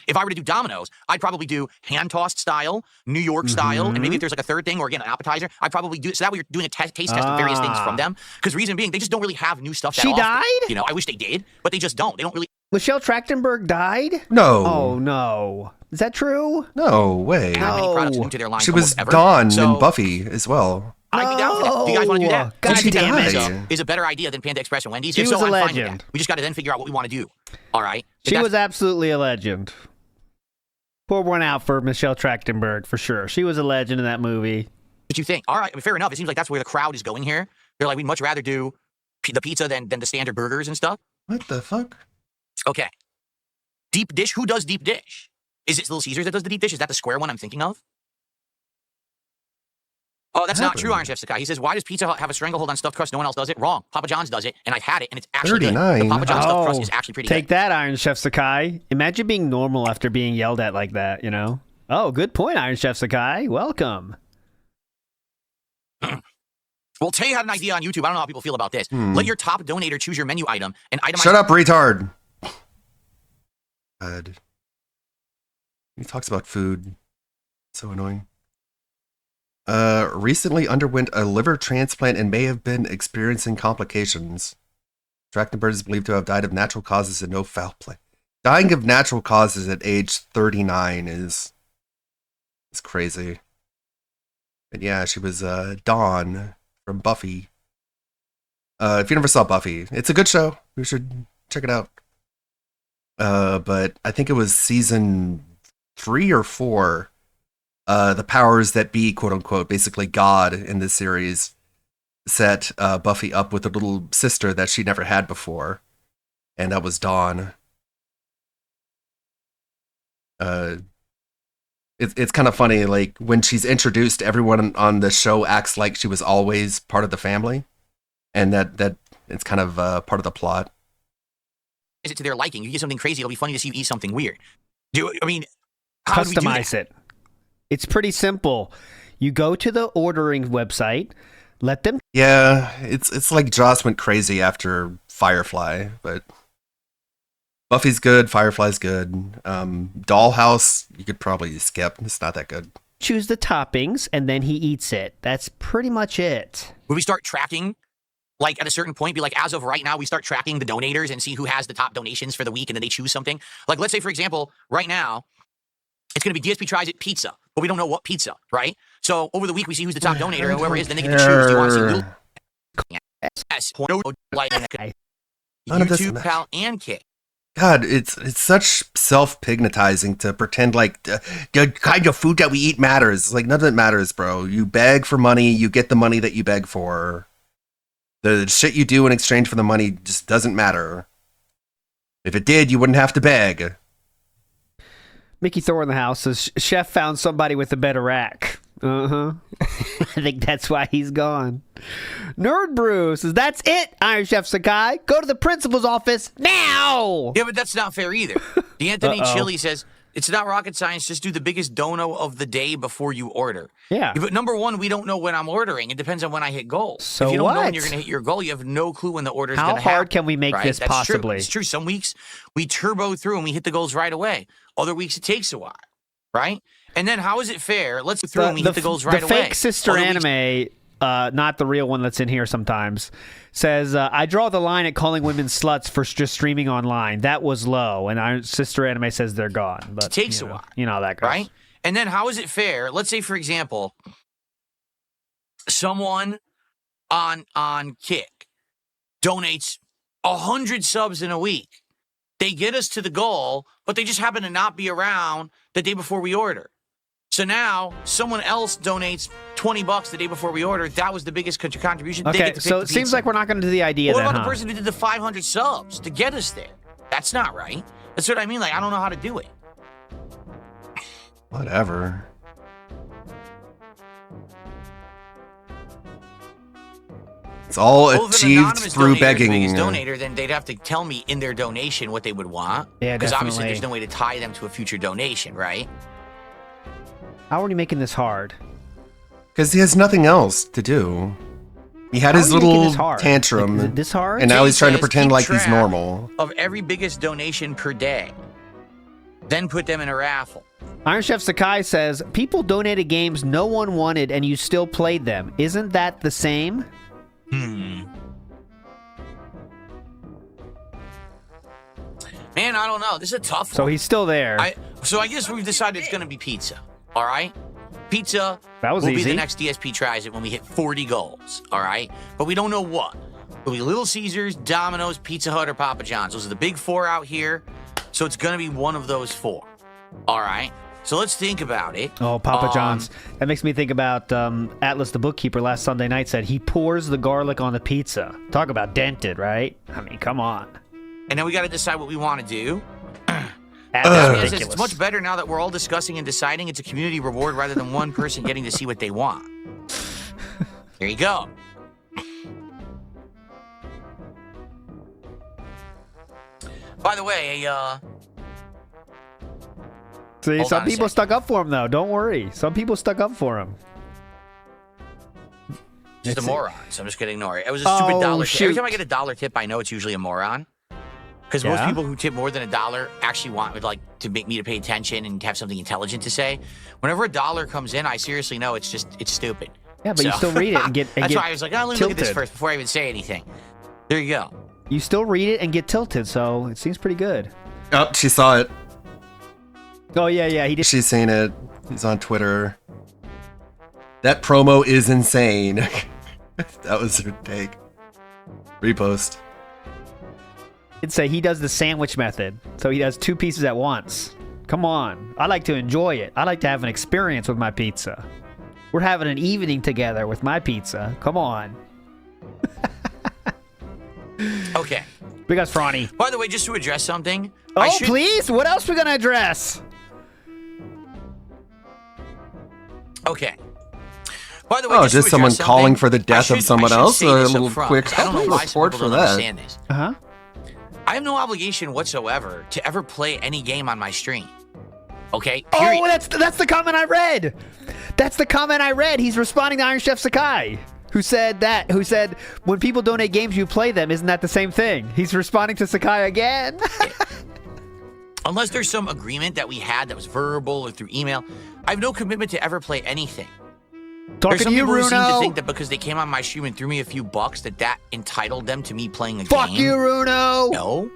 If I were to do Domino's, I'd probably do hand tossed style, New York style, and maybe if there's like a third thing or again an appetizer, I'd probably do it. So that way you're doing a taste test of various things from them. Because reason being, they just don't really have new stuff that She often. died? You know, I wish they did, but they just don't. They don't really. Michelle Trachtenberg died? No. Oh, no. Is that true? no way. have many products new to their line. She was almost ever. Dawn So in Buffy as well. I'd be down for that. Do you guys want to do that? God I think damn it. Pizza is a better idea than Panda Express and Wendy's. She If was so, a I'm fine with legend. that. We just got to then figure out what we want to do. All right. If She that's- was absolutely a legend. Pour one out for Michelle Trachtenberg, for sure. She was a legend in that movie. what you think. All right. I mean, fair enough. It seems like that's where the crowd is going here. They're like, we'd much rather do the pizza than the standard burgers and stuff. What the fuck? Okay. Deep dish. Who does deep dish? Is it Little Caesars that does the deep dish? Is that the square one I'm thinking of? Oh, that's not true, Iron Chef Sakai. He says, why does Pizza Hut have a stranglehold on stuffed crust? No one else does it. Wrong. Papa John's does it, and I've had it, and it's actually good. 39. The Papa John's stuffed crust is actually pretty Take good. that, Iron Chef Sakai. Imagine being normal after being yelled at like that, you know? Oh, good point, Iron Chef Sakai. Welcome. Well, Tay had an idea on YouTube. I don't know how people feel about this. Let your top donator choose your menu item and itemize. Shut up, retard. God. He talks about food. So annoying. Recently underwent a liver transplant and may have been experiencing complications. Trachtenberg is believed to have died of natural causes and no foul play. Dying of natural causes at age 39 is crazy. And yeah, she was Dawn from Buffy. If you never saw Buffy, it's a good show. You should check it out. But I think it was season 3 or 4. The powers that be, quote unquote, basically God in this series, set Buffy up with a little sister that she never had before, and that was Dawn. It's kind of funny, like when she's introduced, everyone on the show acts like she was always part of the family, and that it's kind of part of the plot. Is it to their liking? You get something crazy, it'll be funny to see you eat something weird. I mean, how do we do Customize that? it. It's pretty simple. You go to the ordering website, let them. Yeah, it's like Joss went crazy after Firefly, but Buffy's good, Firefly's good. Dollhouse, you could probably skip. It's not that good. Choose the toppings, and then he eats it. That's pretty much it. Would we start tracking, like at a certain point, be like, as of right now, we start tracking the donators and see who has the top donations for the week, and then they choose something? Like, let's say, for example, right now, it's going to be DSP Tries It Pizza, but we don't know what pizza, right? So over the week, we see who's the top donator, and whoever it is, then they get to choose. Do you want to see Little Yes, no, like None of this YouTube, ma- Pal, and Kick. God, it's such self-pignatizing to pretend like the kind of food that we eat matters. It's like none of it matters, bro. You beg for money, you get the money that you beg for. The shit you do in exchange for the money just doesn't matter. If it did, you wouldn't have to beg. Mickey Thor in the house says, Chef found somebody with a better rack. I think that's why he's gone. Nerd Brew says, that's it, Iron Chef Sakai. Go to the principal's office now. Yeah, but that's not fair either. The Anthony Chili says, it's not rocket science. Just do the biggest dono of the day before you order. Yeah. But number one, we don't know when I'm ordering. It depends on when I hit goal. So if you don't know what? when you're going to hit your goal, you have no clue when the order is going to happen. How hard can we make this That's possibly? True. It's true. Some weeks we turbo through and we hit the goals right away. Other weeks it takes a while, right? And then how is it fair? Let's go through and we hit the goals right away. The fake sister anime, not the real one that's in here sometimes, says, I draw the line at calling women sluts for just streaming online. That was low. And our sister anime says they're gone. But it takes a while. You know how that goes. Right? And then how is it fair? Let's say, for example, someone on Kick donates 100 subs in a week. They get us to the goal, but they just happen to not be around the day before we order. So now someone else donates $20 the day before we order. That was the biggest contribution. They Okay, get to pick so the it seems pizza. like we're not going to do the idea What then, about huh? the person who did the 500 subs to get us there? That's not right. That's what I mean. Like, I don't know how to do it. Whatever. It's all Well, if an achieved anonymous through donator is the begging. biggest donator, then they'd have to tell me in their donation what they would want. Yeah, Because obviously definitely. there's no way to tie them to a future donation, right? How are you making this hard? Because he has nothing else to do. He had How his are you making little this hard? tantrum. Like, is it this hard? And now Jay he's trying to says, pretend keep like he's track normal. Of every biggest donation per day. Then put them in a raffle. Iron Chef Sakai says, people donated games no one wanted and you still played them. Isn't that the same? Man, I don't know. This is a tough one. So he's still there. So I guess we've decided it's going to be pizza. All right? Pizza That was will easy. be the next DSP tries it when we hit 40 goals. All right? But we don't know what. It'll be Little Caesars, Domino's, Pizza Hut, or Papa John's. Those are the big four out here. So it's going to be one of those four. All right? So let's think about it. Oh, Papa John's. That makes me think about Atlas the bookkeeper last Sunday night said he pours the garlic on the pizza. Talk about dented, right? I mean, come on. And then we got to decide what we want to do. That's It's ridiculous. much better now that we're all discussing and deciding. It's a community reward rather than one person getting to see what they want. There you go. By the way, See, Hold some on a people stuck up for him, though. Don't worry. Some people stuck up for him. just a It's- moron, so I'm just going to ignore it. It was a stupid Oh, dollar tip. Every shoot. time I get a dollar tip, I know it's usually a moron. Because most Yeah? people who tip more than $1 actually want like to make me to pay attention and have something intelligent to say. Whenever a dollar comes in, I seriously know it's stupid. Yeah, but you still read it and get That's get why I was like, oh, let me look at this tilted. first before I even say anything. There you go. You still read it and get tilted, so it seems pretty good. Oh, she saw it. Oh, yeah, he did. She's seen it. He's on Twitter. That promo is insane. That was her take. Repost. Did say he does the sandwich method, so he does 2 pieces at once. Come on. I like to enjoy it. I like to have an experience with my pizza. We're having an evening together with my pizza. Come on. Okay. We got Franny. By the way, just to address something. Oh, please? What else we gonna address? Okay. By the way, Oh, just just to someone address calling something, for the death of someone I should else? say A this up little front, quick 'cause I don't know why some report people for don't that. understand this. Uh-huh. I have no obligation whatsoever to ever play any game on my stream. Okay? Period. Oh, that's the comment I read. That's the comment I read. He's responding to Iron Chef Sakai, who said when people donate games, you play them. Isn't that the same thing? He's responding to Sakai again. Unless there's some agreement that we had that was verbal or through email, I have no commitment to ever play anything. Talking There's some to you, people who seem to Runo. think that because they came on my stream and threw me a few bucks that entitled them to me playing a Fuck game. you, Runo. No.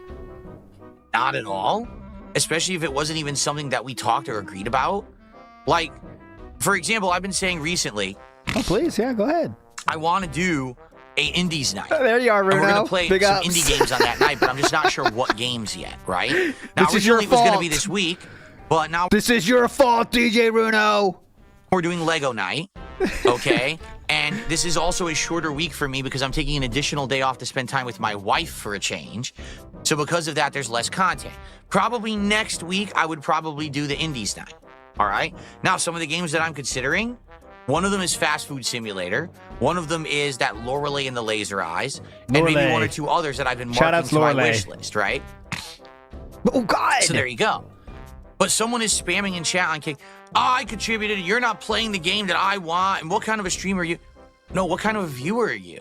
Not at all. Especially if it wasn't even something that we talked or agreed about. Like, for example, I've been saying recently, Oh, please, yeah, go ahead. I want to do indies night. There you are, Runo. And we're gonna play Big some ups. indie games on that night, but I'm just not sure what games yet. Right now, This is your originally it was gonna be fault. this week, but now This is your fault, DJ Runo. we're doing Lego night. Okay. And this is also a shorter week for me because I'm taking an additional day off to spend time with my wife for a change. So because of that, there's less content. Probably next week, I would probably do the Indies night. All right. Now, some of the games that I'm considering, one of them is Fast Food Simulator. One of them is that Lorelei and the Laser Eyes. And maybe Lorelei. one or two others that I've been Shout marking out to my Lorelei. wish list, right? Oh, God. So there you go. But someone is spamming in chat on Kick. I contributed. You're not playing the game that I want. And what kind of a streamer are you? No, what kind of a viewer are you?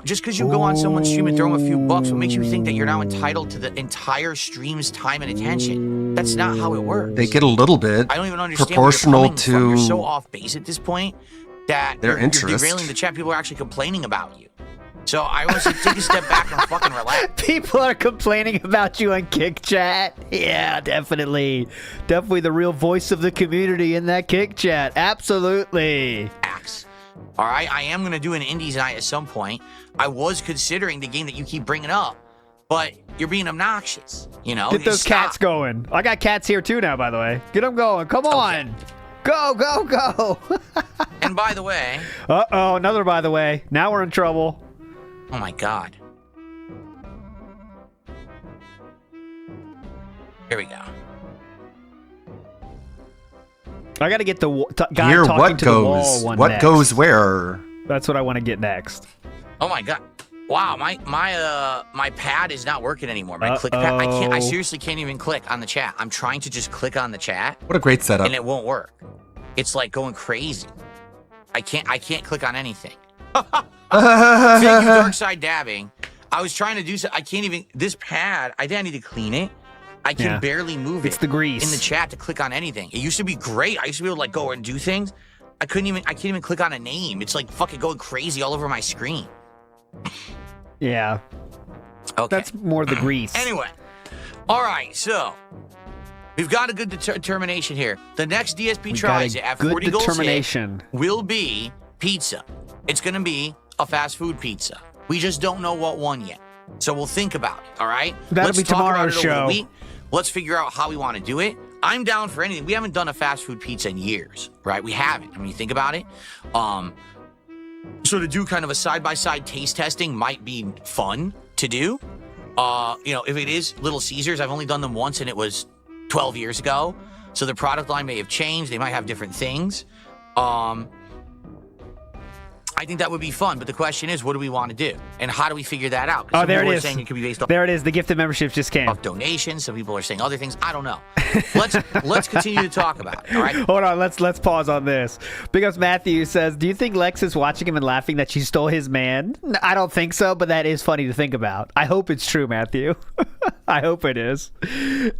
Just because you go on someone's stream and throw them a few bucks, what makes you think that you're now entitled to the entire stream's time and attention? That's not how it works. They get a little bit I don't even understand proportional where you're coming from. You're so to off base at this point that their you're interest. derailing the chat. People are actually complaining about you. So I want to take a step back and fucking relax. People are complaining about you on Kick Chat. Yeah, definitely. Definitely the real voice of the community in that Kick Chat. Absolutely. All right, I am going to do an Indies night at some point. I was considering the game that you keep bringing up, but you're being obnoxious. You know, Get those Stop. cats going. I got cats here too now, by the way. Get them going. Come on. Go, go, go. And by the way, Uh-oh, another by the way. Now we're in trouble. oh my God. Here we go. I got to get the guy hear talking what to the wall goes, one what next. goes where. That's what I want to get next. Oh my God. Wow, my pad is not working anymore. My click pad. I seriously can't even click on the chat. I'm trying to just click on the chat. What a great setup. And it won't work. It's like going crazy. I can't click on anything. Thank you, Darkside Dabbing. I was trying to do so. I can't even. This pad. I think I need to clean it. I can Yeah. barely move It's it the grease. in the chat to click on anything. It used to be great. I used to be able to like go and do things. I can't even click on a name. It's like fucking going crazy all over my screen. Yeah. Okay. That's more the grease. Anyway, all right. So we've got a good determination here. The next DSP We got tries a it at good 40 goals hit determination. will be pizza. It's gonna be a fast food pizza. We just don't know what one yet. So we'll think about it. All right. That'll Let's be talk about tomorrow's it over the show. week. Let's figure out how we want to do it. I'm down for anything. We haven't done a fast food pizza in years, right? We haven't. I mean, you think about it. So to do kind of a side-by-side taste testing might be fun to do. You know, if it is Little Caesars, I've only done them once and it was 12 years ago. So the product line may have changed. They might have different things. I think that would be fun, but the question is, what do we want to do? And how do we figure that out? 'Cause Oh, some there people it are is. saying it could be based off There it is. The gifted memberships just came. donations. Some people are saying other things. I don't know. Let's continue to talk about it, all right? Hold on, let's pause on this. Big Ups Matthew says, do you think Lex is watching him and laughing that she stole his man? I don't think so, but that is funny to think about. I hope it's true, Matthew. I hope it is.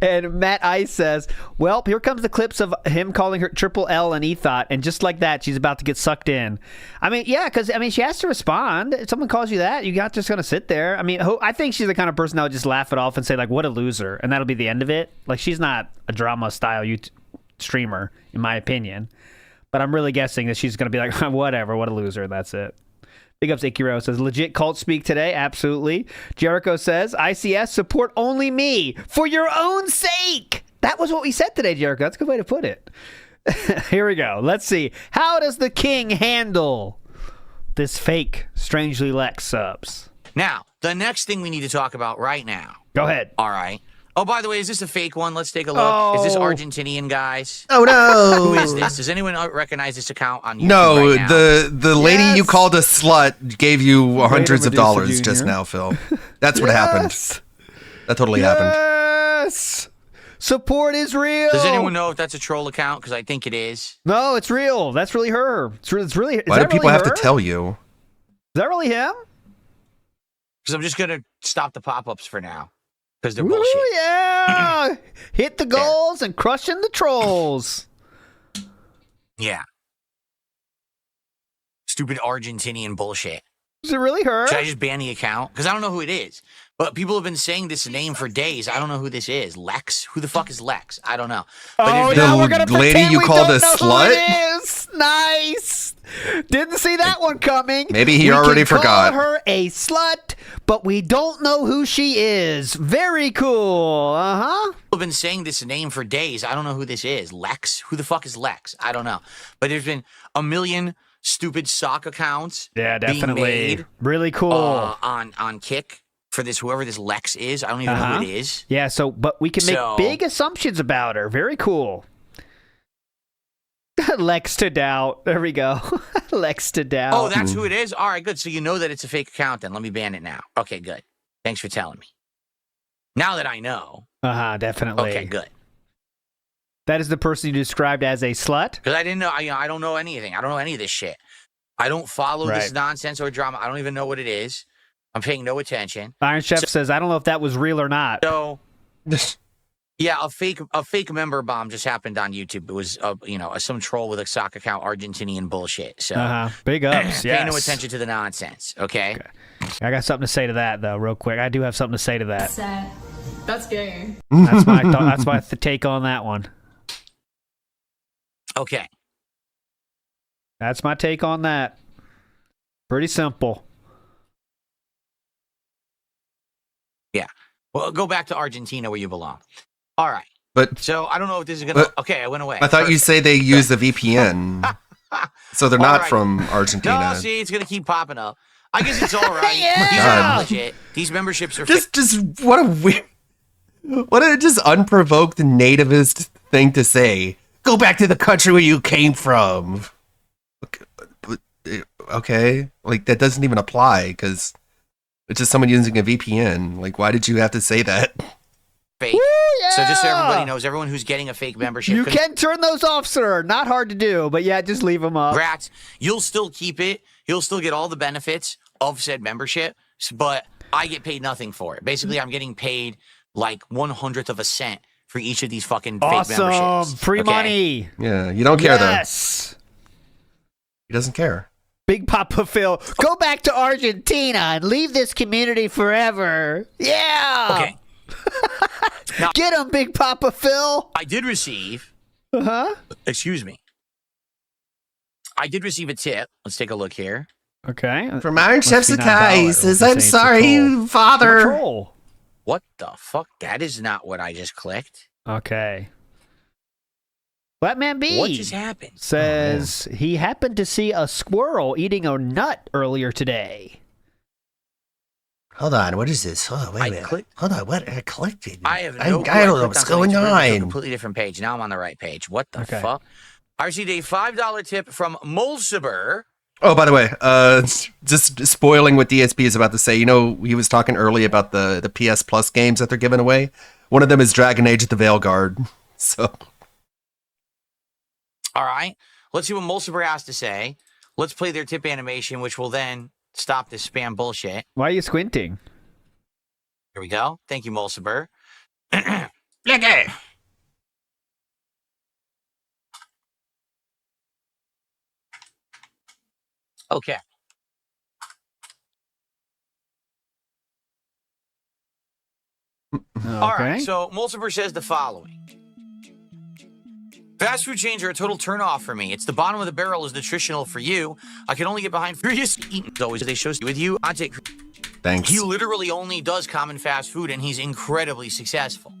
And Matt Ice says, well, here comes the clips of him calling her Triple L and Ethot, and just like that, she's about to get sucked in. I mean, yeah, because, I mean, she has to respond. If someone calls you that, you're not just going to sit there. I mean, I think she's the kind of person that would just laugh it off and say, like, what a loser, and that'll be the end of it. Like, she's not a drama-style YouTube streamer, in my opinion. But I'm really guessing that she's going to be like, whatever, what a loser, and that's it. Big Ups Ikiro says, legit cult speak today, absolutely. Jericho says, ICS, support only me, for your own sake. That was what we said today, Jericho. That's a good way to put it. Here we go. Let's see. How does the king handle this fake Strangely Lex subs? Now, the next thing we need to talk about right now. Go ahead. All right. Oh, by the way, is this a fake one? Let's take a look. Is this Argentinian, guys? Oh, no. Who is this? Does anyone recognize this account on YouTube No, right now? the lady you called a slut gave you hundreds of dollars Jr. just now, Phil. That's what happened. That totally happened. Yes! Support is real. Does anyone know if that's a troll account? Because I think it is. No, it's real. That's really her. It's really. Why do people have to tell you? Is that really him? Because I'm just going to stop the pop-ups for now. Because they're Ooh, bullshit. yeah! Hit the goals and crushing the trolls. Yeah. Stupid Argentinian bullshit. Is it really her? Should I just ban the account? Because I don't know who it is. But people have been saying this name for days. I don't know who this is. Lex? Who the fuck is Lex? I don't know. But Oh, if- now we're gonna lady pretend you we called don't a know who slut? it Nice. Didn't see that one coming. Maybe he already forgot. Call her a slut, but we don't know who she is. Very cool. I've been saying this name for days. I don't know who this is. Lex? Who the fuck is Lex? I don't know. But there's been a million stupid sock accounts. Yeah, definitely. Being made, really cool. On Kick for this whoever this Lex is. I don't even know who it is. Yeah. So, but we can make big assumptions about her. Very cool. Lex to doubt. There we go. Lex to doubt. Oh, that's who it is? All right, good. So you know that it's a fake account then. Let me ban it now. Okay, good. Thanks for telling me. Now that I know. Definitely. Okay, good. That is the person you described as a slut? Because I didn't know. I don't know anything. I don't know any of this shit. I don't follow this nonsense or drama. I don't even know what it is. I'm paying no attention. Iron Chef says, I don't know if that was real or not. So... Yeah, a fake member bomb just happened on YouTube. It was some troll with a sock account, Argentinian bullshit. So big ups. Pay no attention to the nonsense. Okay? I got something to say to that though, real quick. I do have something to say to that. That's gay. That's my that's my take on that one. Okay. That's my take on that. Pretty simple. Yeah. Well, go back to Argentina where you belong. All right. But so I don't know if this is gonna. Okay, I went away. I thought you say they use a VPN, so they're not from Argentina. No, see, it's gonna keep popping up. I guess it's all right. These are legit. These memberships are just what a weird, what a just unprovoked nativist thing to say. Go back to the country where you came from. Okay, like that doesn't even apply because it's just someone using a VPN. Like, why did you have to say that? Fake. So just so everybody knows, everyone who's getting a fake membership, you can turn those off, sir. Not hard to do, but yeah, just leave them up. Rats, you'll still keep it. You'll still get all the benefits of said membership, but I get paid nothing for it. Basically, I'm getting paid like 1/100th of a cent for each of these fucking fake memberships. Free money. Yeah, you don't care though. He doesn't care. Big Papa Phil, go back to Argentina and leave this community forever. Yeah. Okay. Now, get him, Big Papa Phil. I did receive. Excuse me. I did receive a tip. Let's take a look here. Okay. From Iron Chef Sakai says, "I'm sorry, Father." What the fuck? That is not what I just clicked. Okay. Flatman B. What just happened? Says he happened to see a squirrel eating a nut earlier today. Hold on, what is this? Hold on, wait a minute. Hold on, what? I clicked it. I have no clue. I don't know what's going on. A completely different page. Now I'm on the right page. What the fuck? I received a $5 tip from Molsiber. Oh, by the way, just spoiling what DSP is about to say. You know, he was talking early about the PS Plus games that they're giving away. One of them is Dragon Age: The Veilguard. So, all right, let's see what Molsiber has to say. Let's play their tip animation, which will then stop this spam bullshit. Why are you squinting? Here we go. Thank you, Molsiber. Okay. All right, so Molsiber says the following. Fast food chains are a total turnoff for me. It's the bottom of the barrel is nutritional for you. I can only get behind furious eating. Always they show with you. I take. Thanks. He literally only does common fast food, and he's incredibly successful.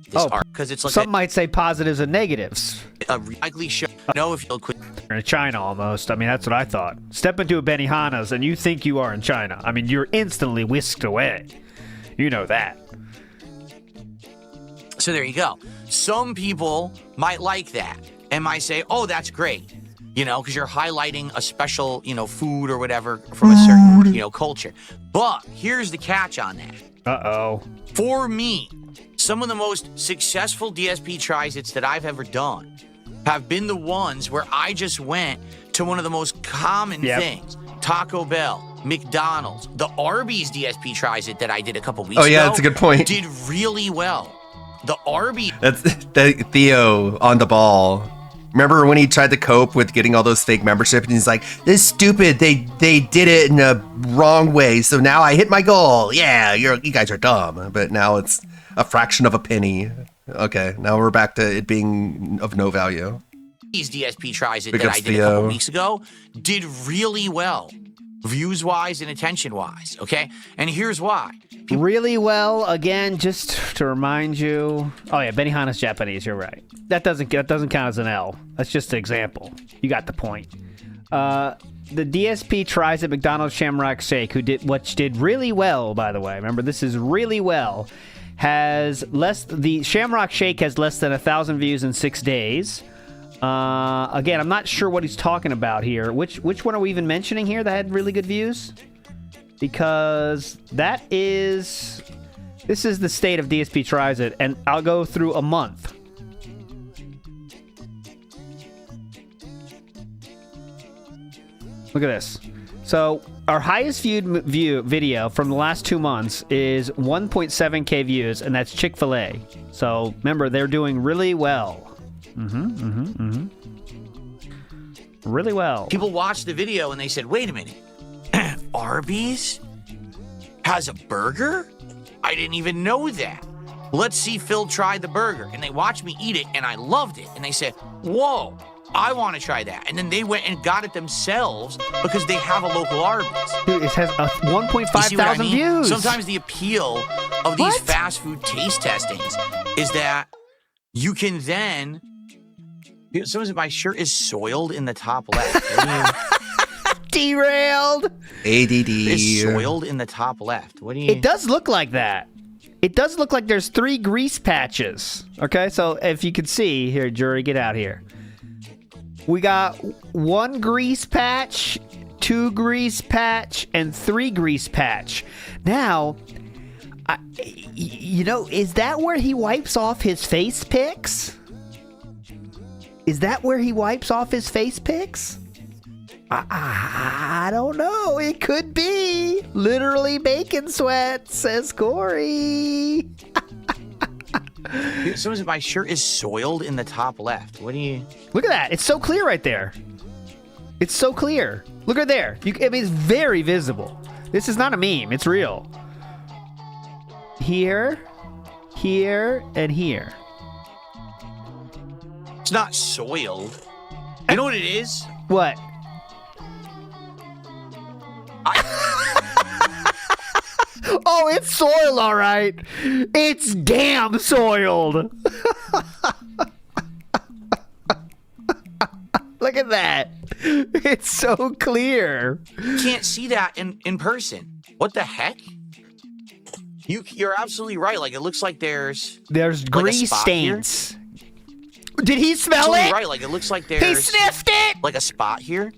Because it's like some might say positives and negatives. A likely show. No, if you'll quit. You're in China almost. I mean, that's what I thought. Step into a Benihana's and you think you are in China. I mean, you're instantly whisked away. You know that. So there you go. Some people might like that and might say, oh, that's great. You know, because you're highlighting a special, food or whatever from a certain, culture. But here's the catch on that. Uh-oh. For me, some of the most successful DSP tries-its that I've ever done have been the ones where I just went to one of the most common things. Taco Bell, McDonald's, the Arby's DSP tries-it that I did a couple weeks ago. Oh, yeah, that's a good point. Did really well. The Arby's. That's Theo on the ball. Remember when he tried to cope with getting all those fake memberships, and he's like, "This is stupid. They did it in a wrong way. So now I hit my goal. Yeah, you guys are dumb." But now it's a fraction of a penny. Okay, now we're back to it being of no value. These DSP tries it Big that ups, I did a couple Theo. weeks ago did really well, views-wise and attention-wise, okay? And here's why. Really well, again, just to remind you. Oh yeah, Benihana's Japanese, you're right. That doesn't count as an L. That's just an example. You got the point. The DSP tries at McDonald's Shamrock Shake, which did really well, by the way. Remember, this is really well. The Shamrock Shake has less than 1,000 views in 6 days. Again, I'm not sure what he's talking about here. Which one are we even mentioning here that had really good views? Because this is the state of DSP Tries It, and I'll go through a month. Look at this. So our highest viewed video from the last 2 months is 1.7k views, and that's Chick-fil-A. So remember, they're doing really well. Really well. People watched the video and they said, wait a minute, Arby's has a burger? I didn't even know that. Let's see Phil try the burger. And they watched me eat it and I loved it. And they said, whoa, I want to try that. And then they went and got it themselves because they have a local Arby's. Dude, it has 1.5 thousand views. Sometimes the appeal of these fast food taste testings is that you can then... My shirt is soiled in the top left. Derailed. ADD. It's soiled in the top left. What do you... It does look like that. It does look like there's 3 grease patches. Okay, so if you can see here, jury, get out here. We got 1 grease patch, 2 grease patch, and 3 grease patch. Now, is that where he wipes off his face pics? Is that where he wipes off his face pics? I don't know. It could be. Literally bacon sweat, says Corey. My shirt is soiled in the top left. What do you... Look at that. It's so clear right there. It's so clear. Look at there. It's very visible. This is not a meme. It's real. Here, and here. It's not soiled. You know what it is? What? Oh, it's soiled, all right. It's damn soiled. Look at that. It's so clear. You can't see that in person. What the heck? You're absolutely right. Like, it looks like there's grease stains. Here. Did he smell it? Right. Like, it looks like there's... He sniffed it. Like a spot here.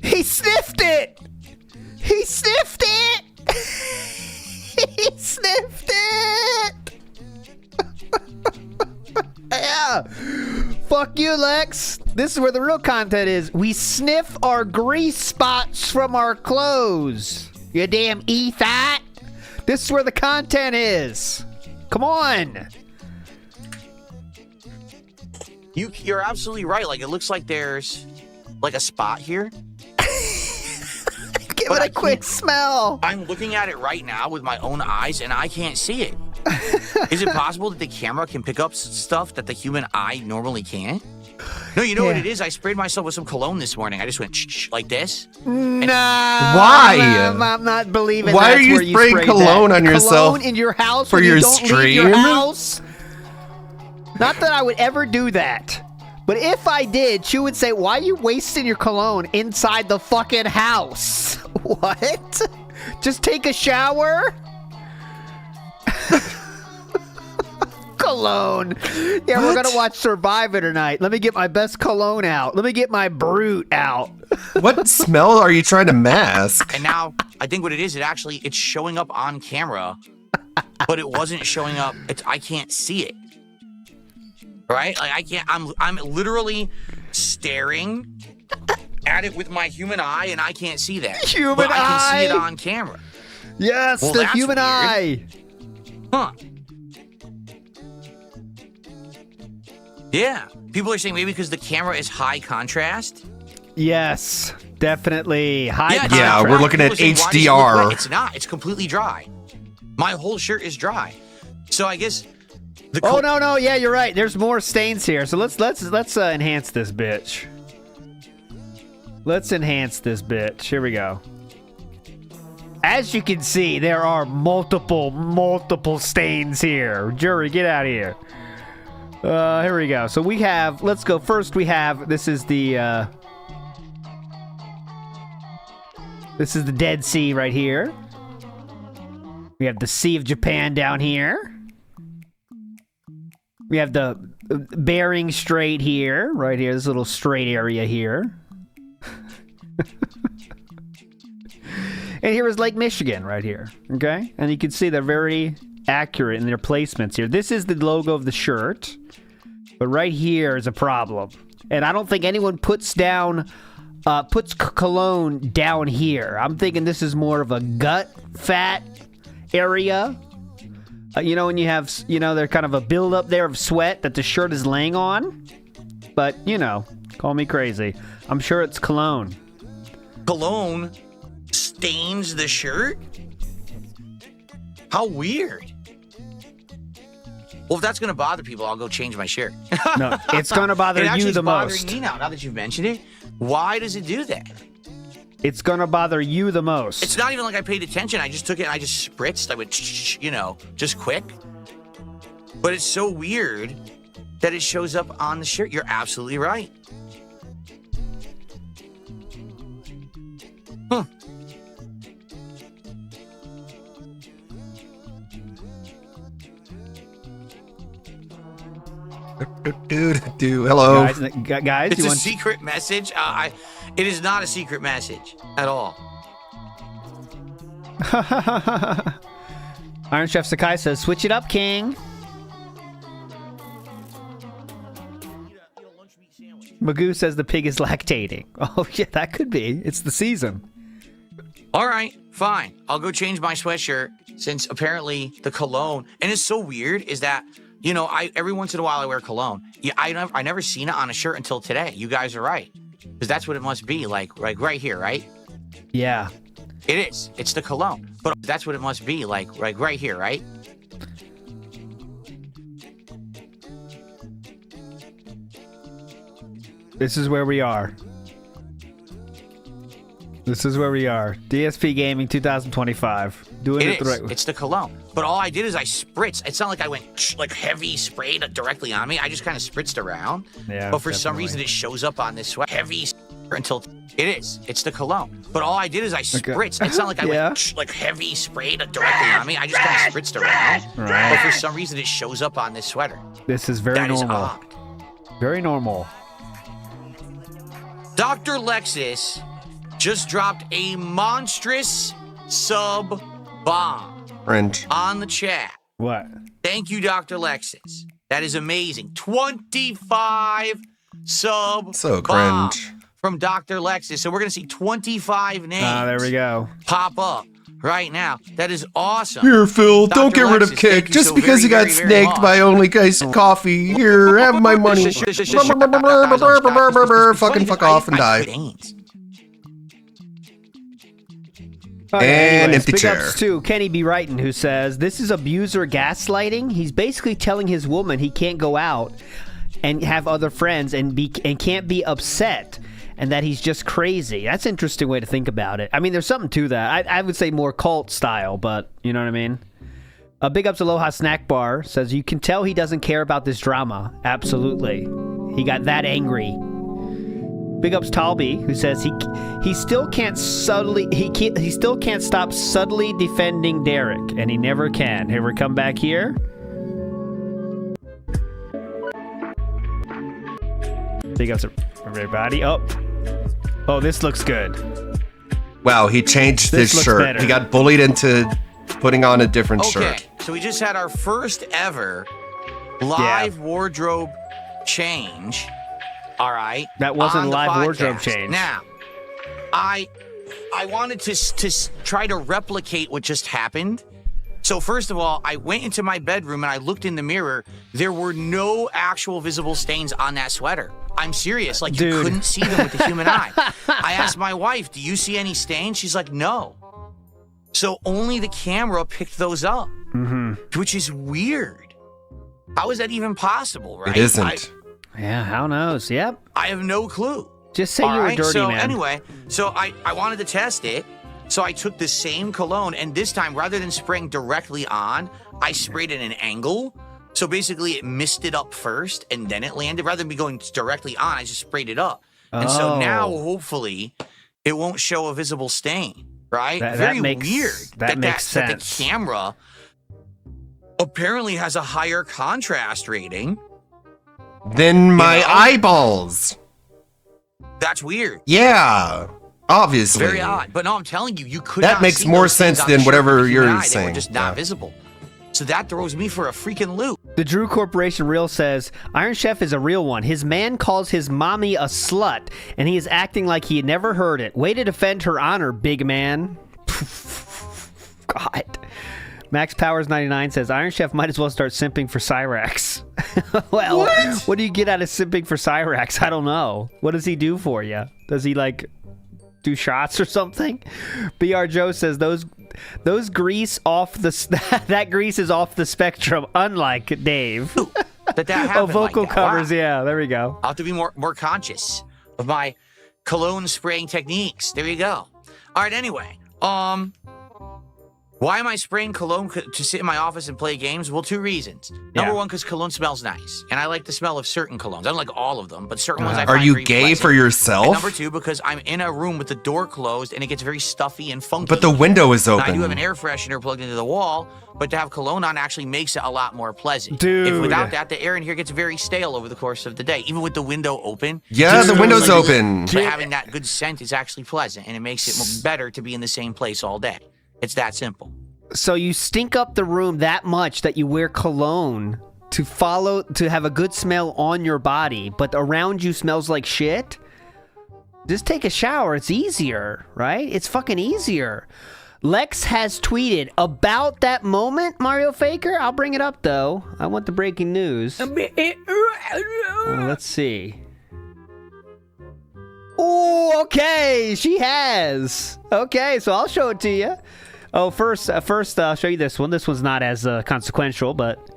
He sniffed it. He sniffed it. He sniffed it. Yeah. Fuck you, Lex. This is where the real content is. We sniff our grease spots from our clothes. You damn e-thot. This is where the content is. Come on. You're absolutely right. Like, it looks like there's like a spot here. Give it a quick smell. I'm looking at it right now with my own eyes, and I can't see it. Is it possible that the camera can pick up stuff that the human eye normally can't? No, you know what it is? I sprayed myself with some cologne this morning. I just went like this. No. Why? I'm not believing. Why are you spraying cologne on yourself? Cologne in your house for when your you don't stream? leave your house? Not that I would ever do that. But if I did, she would say, why are you wasting your cologne inside the fucking house? What? Just take a shower? Cologne. Yeah, we're going to watch Survivor tonight. Let me get my best cologne out. Let me get my Brute out. What smell are you trying to mask? And now, I think what it is, it's showing up on camera, but it wasn't showing up. I can't see it. Right? Like, I can't, I'm literally staring at it with my human eye, and I can't see that. Human eye? I can see it eye. on camera. Yes, Well, the that's human weird. eye. Huh. Yeah. People are saying maybe because the camera is high contrast. Yes, definitely. High contrast. Yeah, we're looking at People are saying, why does it look HDR. wet? It's not. It's completely dry. My whole shirt is dry. So I guess Oh no, yeah, you're right. There's more stains here. So let's enhance this bitch. Let's enhance this bitch. Here we go. As you can see, there are multiple stains here. Jury, get out of here. Here we go. So we have, let's go. First we have, this is the Dead Sea right here. We have the Sea of Japan down here. We have the Bering Strait here, right here, this little strait area here. And here is Lake Michigan right here, okay? And you can see they're very accurate in their placements here. This is the logo of the shirt, but right here is a problem. And I don't think anyone puts cologne down here. I'm thinking this is more of a gut fat area. You know, when you have, they're kind of a buildup there of sweat that the shirt is laying on. But, call me crazy. I'm sure it's cologne. Cologne stains the shirt? How weird. Well, if that's going to bother people, I'll go change my shirt. No, it's going to bother you the most. It's bothering me now that you've mentioned it. Why does it do that? It's going to bother you the most. It's not even like I paid attention. I just took it and I just spritzed. I went, just quick. But it's so weird that it shows up on the shirt. You're absolutely right. Huh. Hello. Guys, it's a secret message. It is not a secret message at all. Iron Chef Sakai says, switch it up, King. Magoo says the pig is lactating. Oh, yeah, that could be. It's the season. All right, fine. I'll go change my sweatshirt since apparently the cologne, and it's so weird is that, every once in a while I wear cologne. Yeah, I never seen it on a shirt until today. You guys are right. Because that's what it must be, like right here, right? Yeah. It is. It's the cologne. But that's what it must be, like right here, right? This is where we are. DSP Gaming 2025. Doing it the right way. It's the cologne. But all I did is I spritzed. It's not like I went heavy sprayed directly on me. I just kind of spritzed around. Yeah. But for some reason it shows up on this sweat. Heavy until it is. It's the cologne. But all I did is I spritzed. Okay. It's not like I went heavy sprayed directly on me. I just kind of spritzed around. Right. But for some reason it shows up on this sweater. This is very normal. That is odd. Very normal. Dr. Lexus just dropped a monstrous sub bomb on the chat. What? Thank you, Dr. Lexus. That is amazing. 25 sub bomb from Dr. Lexus. So we're going to see 25 names. There we go. Pop up right now. That is awesome. Here, Phil, Dr. don't get rid of Kick just because he got snaked by only guys coffee. Here, have my money. Fucking fuck off and die. Okay, and empty big chair. Ups to Kenny B. Wrighton, who says, this is abuser gaslighting. He's basically telling his woman he can't go out and have other friends and can't be upset, and that he's just crazy. That's an interesting way to think about it. I mean, there's something to that. I would say more cult style, but you know what I mean? Big Ups Aloha Snack Bar says, you can tell he doesn't care about this drama. Absolutely. He got that angry. Big Ups Talby, who says he still can't stop subtly defending Derek, and he never can. Here we come back here. Big Ups everybody. Oh, this looks good. Wow, he changed his shirt. Better. He got bullied into putting on a different shirt. So we just had our first ever live wardrobe change. All right. That wasn't a live wardrobe change. Now, I wanted to try to replicate what just happened. So first of all, I went into my bedroom and I looked in the mirror. There were no actual visible stains on that sweater. I'm serious. Like, you couldn't see them with the human eye. I asked my wife, do you see any stains? She's like, no. So only the camera picked those up, which is weird. How is that even possible, right? It isn't. Yeah, how knows? Yep. I have no clue. Just say you were dirty, so man. Anyway, so I wanted to test it. So I took the same cologne, and this time, rather than spraying directly on, I sprayed at an angle. So basically, it misted up first, and then it landed. Rather than me going directly on, I just sprayed it up. And so now, hopefully, it won't show a visible stain, right? Very weird that makes sense. That the camera apparently has a higher contrast rating than my eyeballs. That's weird. Yeah, obviously. Very odd. But no, I'm telling you, you could that not makes see more those things sense on than the shirt whatever with the human you're eye. They saying. were just not visible. So that throws me for a freaking loop. The Drew Corporation Reel says, Iron Chef is a real one. His man calls his mommy a slut, and he is acting like he had never heard it. Way to defend her honor, big man. God. Max Powers 99 says, Iron Chef might as well start simping for Cyrax. Well, what do you get out of simping for Cyrax? I don't know. What does he do for you? Does he, like, do shots or something? BR Joe says, those grease off the that grease is off the spectrum, unlike Dave. That happened vocal like that. covers. Wow. Yeah, there we go. I'll have to be more conscious of my cologne spraying techniques. There you go. All right. Anyway, why am I spraying cologne to sit in my office and play games? Well, 2 reasons. Number one, because cologne smells nice, and I like the smell of certain colognes. I don't like all of them, but certain ones I find Are you very gay pleasant. for yourself? And number 2, because I'm in a room with the door closed and it gets very stuffy and funky. But the window is And open. I do have an air freshener plugged into the wall, but to have cologne on actually makes it a lot more pleasant. Dude. If without that, the air in here gets very stale over the course of the day, even with the window open. Yeah, the window's open. But having that good scent is actually pleasant, and it makes it better to be in the same place all day. It's that simple. So you stink up the room that much that you wear cologne to have a good smell on your body, but around you smells like shit? Just take a shower. It's easier, right? It's fucking easier. Lex has tweeted about that moment, Mario Faker. I'll bring it up, though. I want the breaking news. Let's see. Oh, okay. She has. Okay, so I'll show it to you. Oh, first, I'll show you this one. This one's not as consequential, but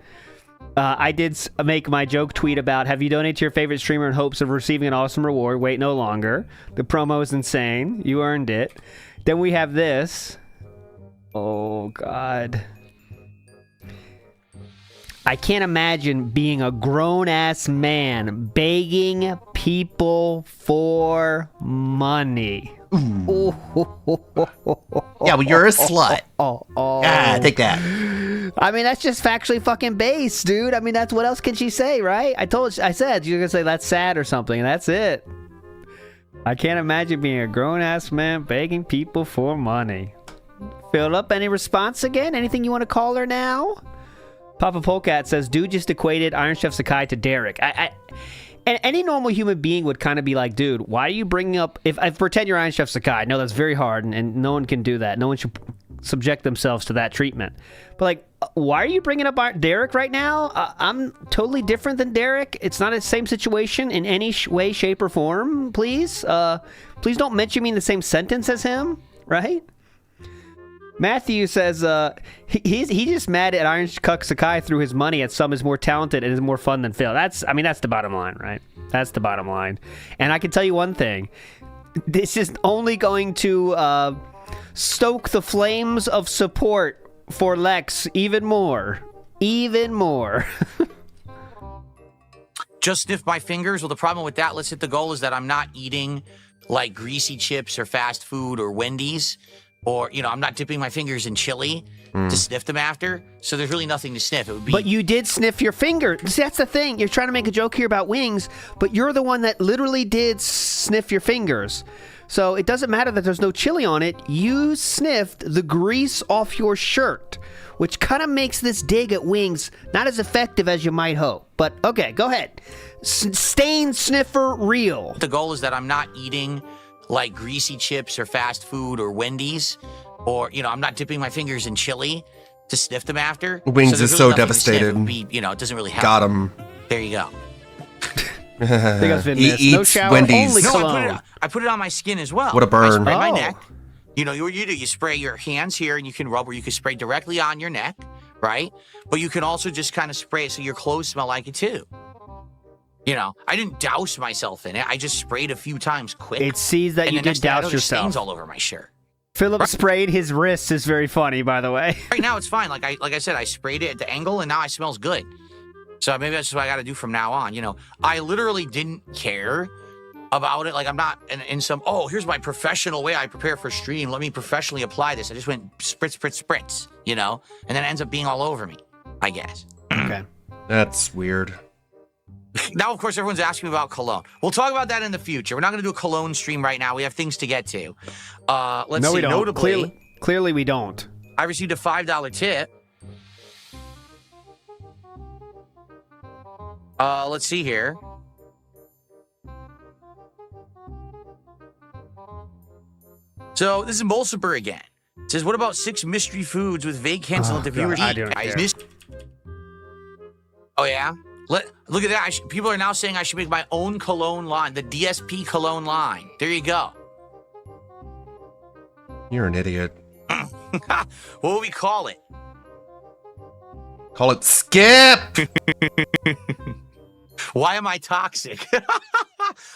I did make my joke tweet about, have you donated to your favorite streamer in hopes of receiving an awesome reward? Wait no longer. The promo is insane. You earned it. Then we have this. Oh, God. I can't imagine being a grown-ass man begging people for money. Ooh. Yeah, well, you're a slut. Take that. I mean, that's just factually fucking base, dude. I mean, what else can she say, right? I said you're gonna say that's sad or something, and that's it. I can't imagine being a grown-ass man begging people for money. Philip, any response again? Anything you want to call her now? Papa Polecat says, dude just equated Iron Chef Sakai to Derek. And any normal human being would kind of be like, dude, why are you bringing up... If I pretend you're Iron Chef Sakai, no, that's very hard, and no one can do that. No one should subject themselves to that treatment. But, like, why are you bringing up Derek right now? I'm totally different than Derek. It's not the same situation in any way, shape, or form, please. Please don't mention me in the same sentence as him, right? Matthew says he's just mad at Iron Cuck Sakai threw his money at some is more talented and is more fun than Phil. That's the bottom line, right? That's the bottom line. And I can tell you one thing. This is only going to stoke the flames of support for Lex even more. Even more. Just sniff my fingers. Well, the problem with that, let's hit the goal, is that I'm not eating like greasy chips or fast food or Wendy's. Or, I'm not dipping my fingers in chili to sniff them after. So there's really nothing to sniff. It would be. But you did sniff your finger. See, that's the thing. You're trying to make a joke here about wings, but you're the one that literally did sniff your fingers. So it doesn't matter that there's no chili on it. You sniffed the grease off your shirt, which kind of makes this dig at wings not as effective as you might hope. But okay, go ahead. Stain sniffer reel. The goal is that I'm not eating like greasy chips or fast food or Wendy's, or, I'm not dipping my fingers in chili to sniff them after. Wings is so devastated. It would be, it doesn't really help. Got him. There you go. He eats no shower, Wendy's. only cologne. I put it on my skin as well. What a burn. I spray my neck. You know what you do? You spray your hands here, and you can rub, or you can spray directly on your neck, right? But you can also just kind of spray it so your clothes smell like it too. You know, I didn't douse myself in it. I just sprayed a few times quick. It sees that and you the did next thing I know, douse there's yourself. stains all over my shirt. Philip sprayed his wrists is very funny, by the way. Right now, it's fine. Like I said, I sprayed it at the angle, and now it smells good. So maybe that's just what I got to do from now on. You know, I literally didn't care about it. Like, I'm not in some, oh, here's my professional way I prepare for stream. Let me professionally apply this. I just went spritz, spritz, spritz, you know? And then it ends up being all over me, I guess. Okay. That's weird. Now, of course, everyone's asking me about cologne. We'll talk about that in the future. We're not going to do a cologne stream right now. We have things to get to. Let's no, see. we don't. Notably, Clearly we don't. I received a $5 tip. Let's see here. So this is Mulciber again. It says, what about 6 mystery foods with vague hints and let the viewers I eat? don't Guys, care. Oh, yeah? Look at that. People are now saying I should make my own cologne line, the DSP cologne line. There you go. You're an idiot. What will we call it? Call it Skip! Why am I toxic?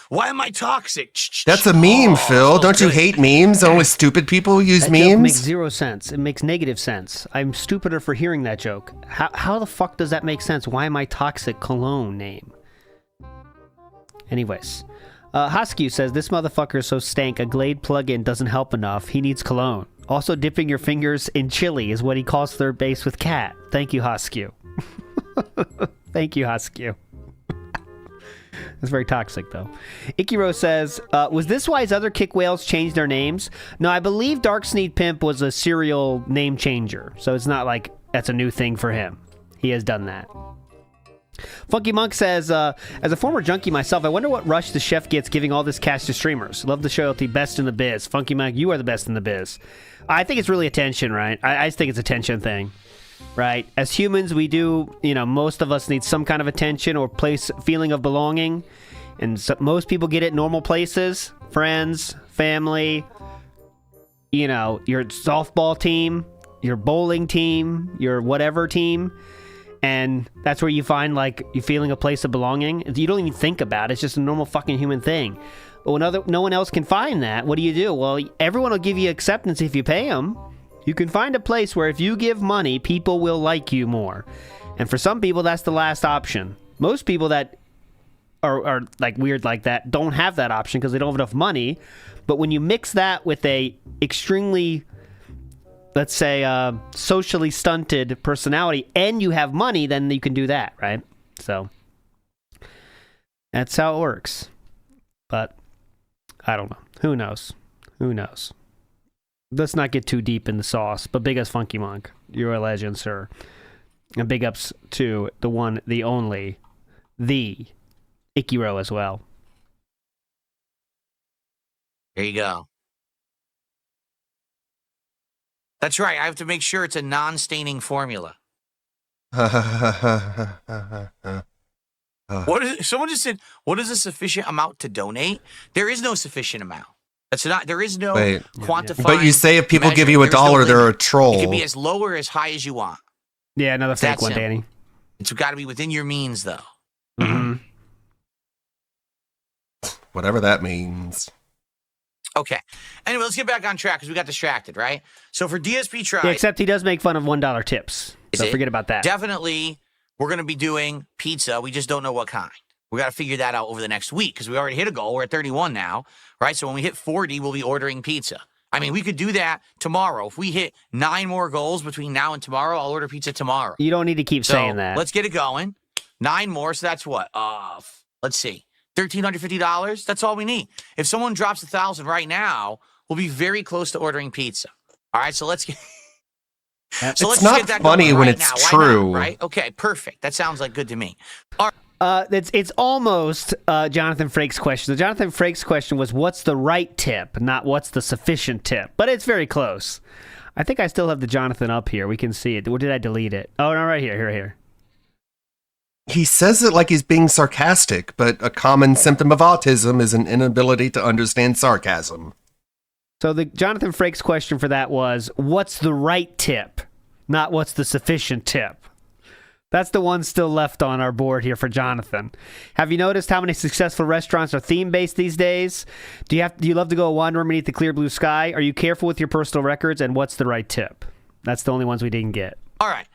Why am I toxic? That's a meme, Phil. Don't you hate memes? Only stupid people use That joke memes? makes zero sense. It makes negative sense. I'm stupider for hearing that joke. How the fuck does that make sense? Why am I toxic cologne name? Anyways. Hoskew says, this motherfucker is so stank, a Glade plugin doesn't help enough. He needs cologne. Also, dipping your fingers in chili is what he calls third base with cat. Thank you, Hoskew. Thank you, Hoskew. It's very toxic, though. Ikiro says, was this why his other kick whales changed their names? No, I believe Dark Sneed Pimp was a serial name changer, so it's not like that's a new thing for him. He has done that. Funky Monk says, as a former junkie myself, I wonder what rush the chef gets giving all this cash to streamers. Love the show at the best in the biz. Funky Monk, you are the best in the biz. I think it's really attention, right? I just think it's a attention thing. Right? As humans, we do, most of us need some kind of attention or feeling of belonging. And so, most people get it in normal places. Friends, family, your softball team, your bowling team, your whatever team. And that's where you find, you feeling a place of belonging. You don't even think about it. It's just a normal fucking human thing. But when no one else can find that, what do? Well, everyone will give you acceptance if you pay them. You can find a place where if you give money, people will like you more. And for some people, that's the last option. Most people that are weird like that don't have that option because they don't have enough money. But when you mix that with a extremely, let's say, socially stunted personality and you have money, then you can do that, right? So that's how it works. But I don't know. Who knows? Who knows? Let's not get too deep in the sauce, but big ups Funky Monk. You're a legend, sir. And big ups to the one, the only, the Ikiro as well. There you go. That's right. I have to make sure it's a non-staining formula. What is? Someone just said, what is a sufficient amount to donate? There is no sufficient amount. That's not. There is no quantifying. But you say if people give you $1, no they're a troll. It can be as low or as high as you want. Yeah, another fake one, Danny. It's got to be within your means, though. Mm-hmm. Whatever that means. Okay. Anyway, let's get back on track because we got distracted, right? So for DSP Try... Yeah, except he does make fun of $1 tips. So forget about that. Definitely, we're going to be doing pizza. We just don't know what kind. We got to figure that out over the next week because we already hit a goal. We're at 31 now, right? So when we hit 40, we'll be ordering pizza. I mean, we could do that tomorrow. If we hit 9 more goals between now and tomorrow, I'll order pizza tomorrow. You don't need to keep saying that. Let's get it going. 9 more, so that's what? Let's see. $1,350? That's all we need. If someone drops 1,000 right now, we'll be very close to ordering pizza. All right, so let's get... So it's not funny when it's true. Not, right? Okay, perfect. That sounds like good to me. All right. It's almost Jonathan Frakes' question. The Jonathan Frakes' question was, what's the right tip, not what's the sufficient tip. But it's very close. I think I still have the Jonathan up here. We can see it. Or did I delete it? Oh, no, right here, here. He says it like he's being sarcastic, but a common symptom of autism is an inability to understand sarcasm. So the Jonathan Frakes question for that was, what's the right tip? not what's the sufficient tip. That's the one still left on our board here for Jonathan. Have you noticed how many successful restaurants are theme-based these days? Do you love to go wander beneath the clear blue sky? Are you careful with your personal records? And what's the right tip? That's the only ones we didn't get. All right.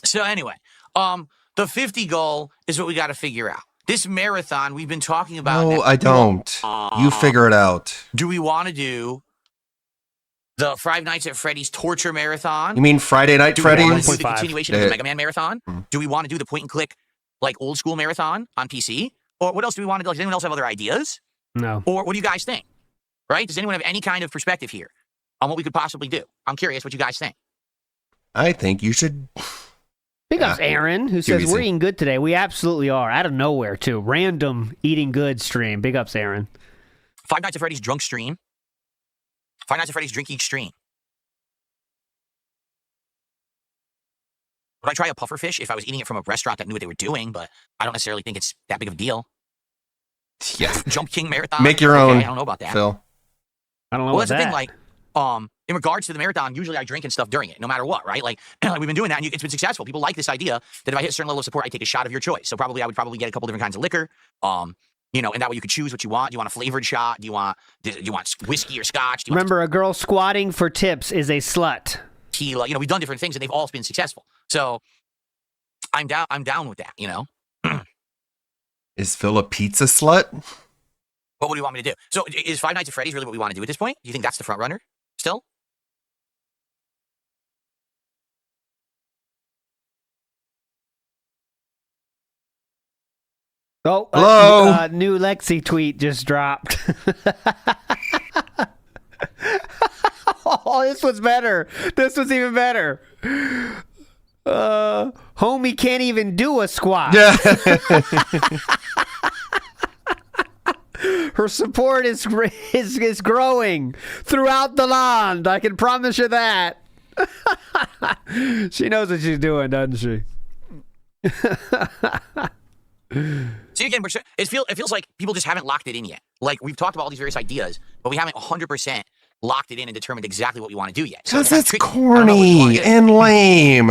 So anyway, the 50 goal is what we got to figure out. This marathon we've been talking about. No, I don't. You figure it out. Do we want to do the Five Nights at Freddy's torture marathon? You mean Friday Night Freddy's? Do we want to do the continuation of the Mega Man marathon? Do we want to do the point and click, like old school marathon on PC? Or what else do we want to do? Does anyone else have other ideas? No. Or what do you guys think? Right? Does anyone have any kind of perspective here on what we could possibly do? I'm curious what you guys think. I think you should. Big ups Aaron, who says we're eating good today. We absolutely are. Out of nowhere, too. Random eating good stream. Big ups, Aaron. Five Nights at Freddy's drunk stream. Five Nights at Freddy's drink each stream. Would I try a pufferfish if I was eating it from a restaurant that knew what they were doing, but I don't necessarily think it's that big of a deal. Yeah. Jump King Marathon. Make your own. I don't know about that. Phil. I don't know Well, about that's the that. thing, like, in regards to the marathon, usually I drink and stuff during it, no matter what, right? Like we've been doing that, and it's been successful. People like this idea that if I hit a certain level of support, I take a shot of your choice. So I would probably get a couple different kinds of liquor, and that way you could choose what you want. Do you want a flavored shot? Do you want whiskey or scotch? Remember, a girl squatting for tips is a slut. Tequila. We've done different things, and they've all been successful. So I'm down with that. Is Phil a pizza slut? What would you want me to do? So is Five Nights at Freddy's really what we want to do at this point? Do you think that's the front runner still? Oh, hello. New Lexi tweet just dropped. Oh, this was better. This was even better. Homie can't even do a squat. Yeah. Her support is growing throughout the land. I can promise you that. She knows what she's doing, doesn't she? See, again, it feels like people just haven't locked it in yet. Like, we've talked about all these various ideas, but we haven't 100% locked it in and determined exactly what we want to do yet. So Because it's corny and lame.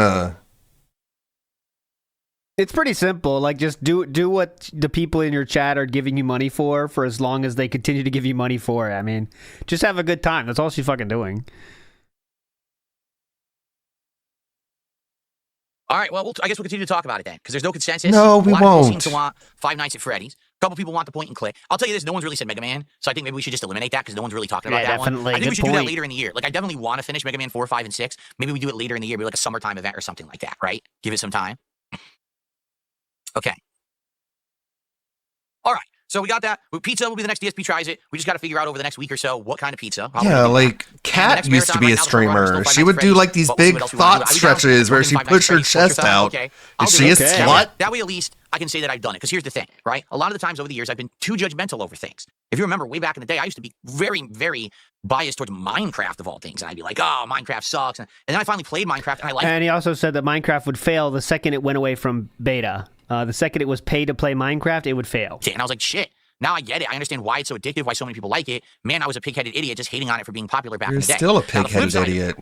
It's pretty simple. Like, just do what the people in your chat are giving you money for as long as they continue to give you money for it. I mean, just have a good time. That's all she's fucking doing. All right, well, I guess we'll continue to talk about it then, because there's no consensus. No, we a lot won't. Of people seem to want Five Nights at Freddy's. A couple people want the point and click. I'll tell you this, no one's really said Mega Man, so I think maybe we should just eliminate that, because no one's really talking about that definitely. one. I think Good we should do point. that later in the year. Like, I definitely want to finish Mega Man 4, 5, and 6. Maybe we do it later in the year, maybe like a summertime event or something like that, right? Give it some time. Okay. All right. So we got that. Pizza will be the next DSP tries it. We just got to figure out over the next week or so what kind of pizza. Yeah, like Kat used to be a streamer. She would do like these big thought stretches where she pushed her chest out. Is she a slut? That way, at least I can say that I've done it. Because here's the thing, right? A lot of the times over the years, I've been too judgmental over things. If you remember, way back in the day, I used to be very, very biased towards Minecraft of all things, and I'd be like, "Oh, Minecraft sucks." And then I finally played Minecraft, and I liked it. And he also said that Minecraft would fail the second it went away from beta. The second it was paid to play Minecraft, it would fail. And I was like, shit. Now I get it. I understand why it's so addictive, why so many people like it. Man, I was a pig-headed idiot just hating on it for being popular back in the day. You're still a Now, the flip pig-headed side idiot.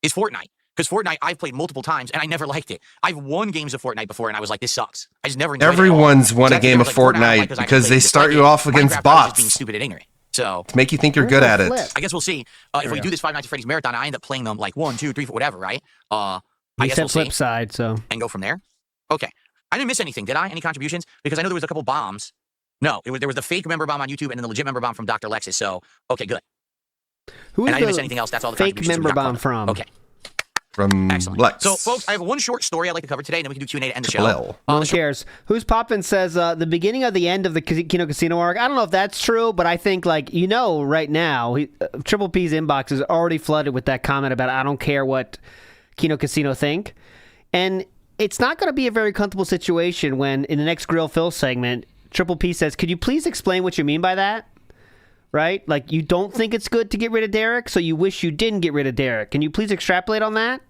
Is Fortnite. Because Fortnite, I've played multiple times, and I never liked it. I've won games of Fortnite before, and I was like, this sucks. I just never enjoyed Everyone's it. won So a game of Fortnite because they start you off against Minecraft, I was bots just being stupid and ignorant. So to make you think you're good at it. I guess we'll see. If we do this Five Nights at Freddy's marathon, I end up playing them like 1, 2, 3, 4, whatever, right? I guess we'll flip see. side, so. And go from there. Okay. I didn't miss anything, did I? Any contributions? Because I know there was a couple bombs. No, there was the fake member bomb on YouTube and then the legit member bomb from Dr. Lexus. So, okay, good. Who and is I didn't miss the anything else. That's all the fake contributions we member got bomb covered. from? Okay. From Excellent. Lex. So, folks, I have one short story I'd like to cover today, and then we can do Q&A to end the show. Triple No one cares. Who's Poppin' says the beginning of the end of the Kino Casino arc. I don't know if that's true, but I think, like, right now, Triple P's inbox is already flooded with that comment about I don't care what Kino Casino think. And it's not going to be a very comfortable situation when, in the next Grill Phil segment, Triple P says, could you please explain what you mean by that? Right? Like, you don't think it's good to get rid of Derek, so you wish you didn't get rid of Derek. Can you please extrapolate on that?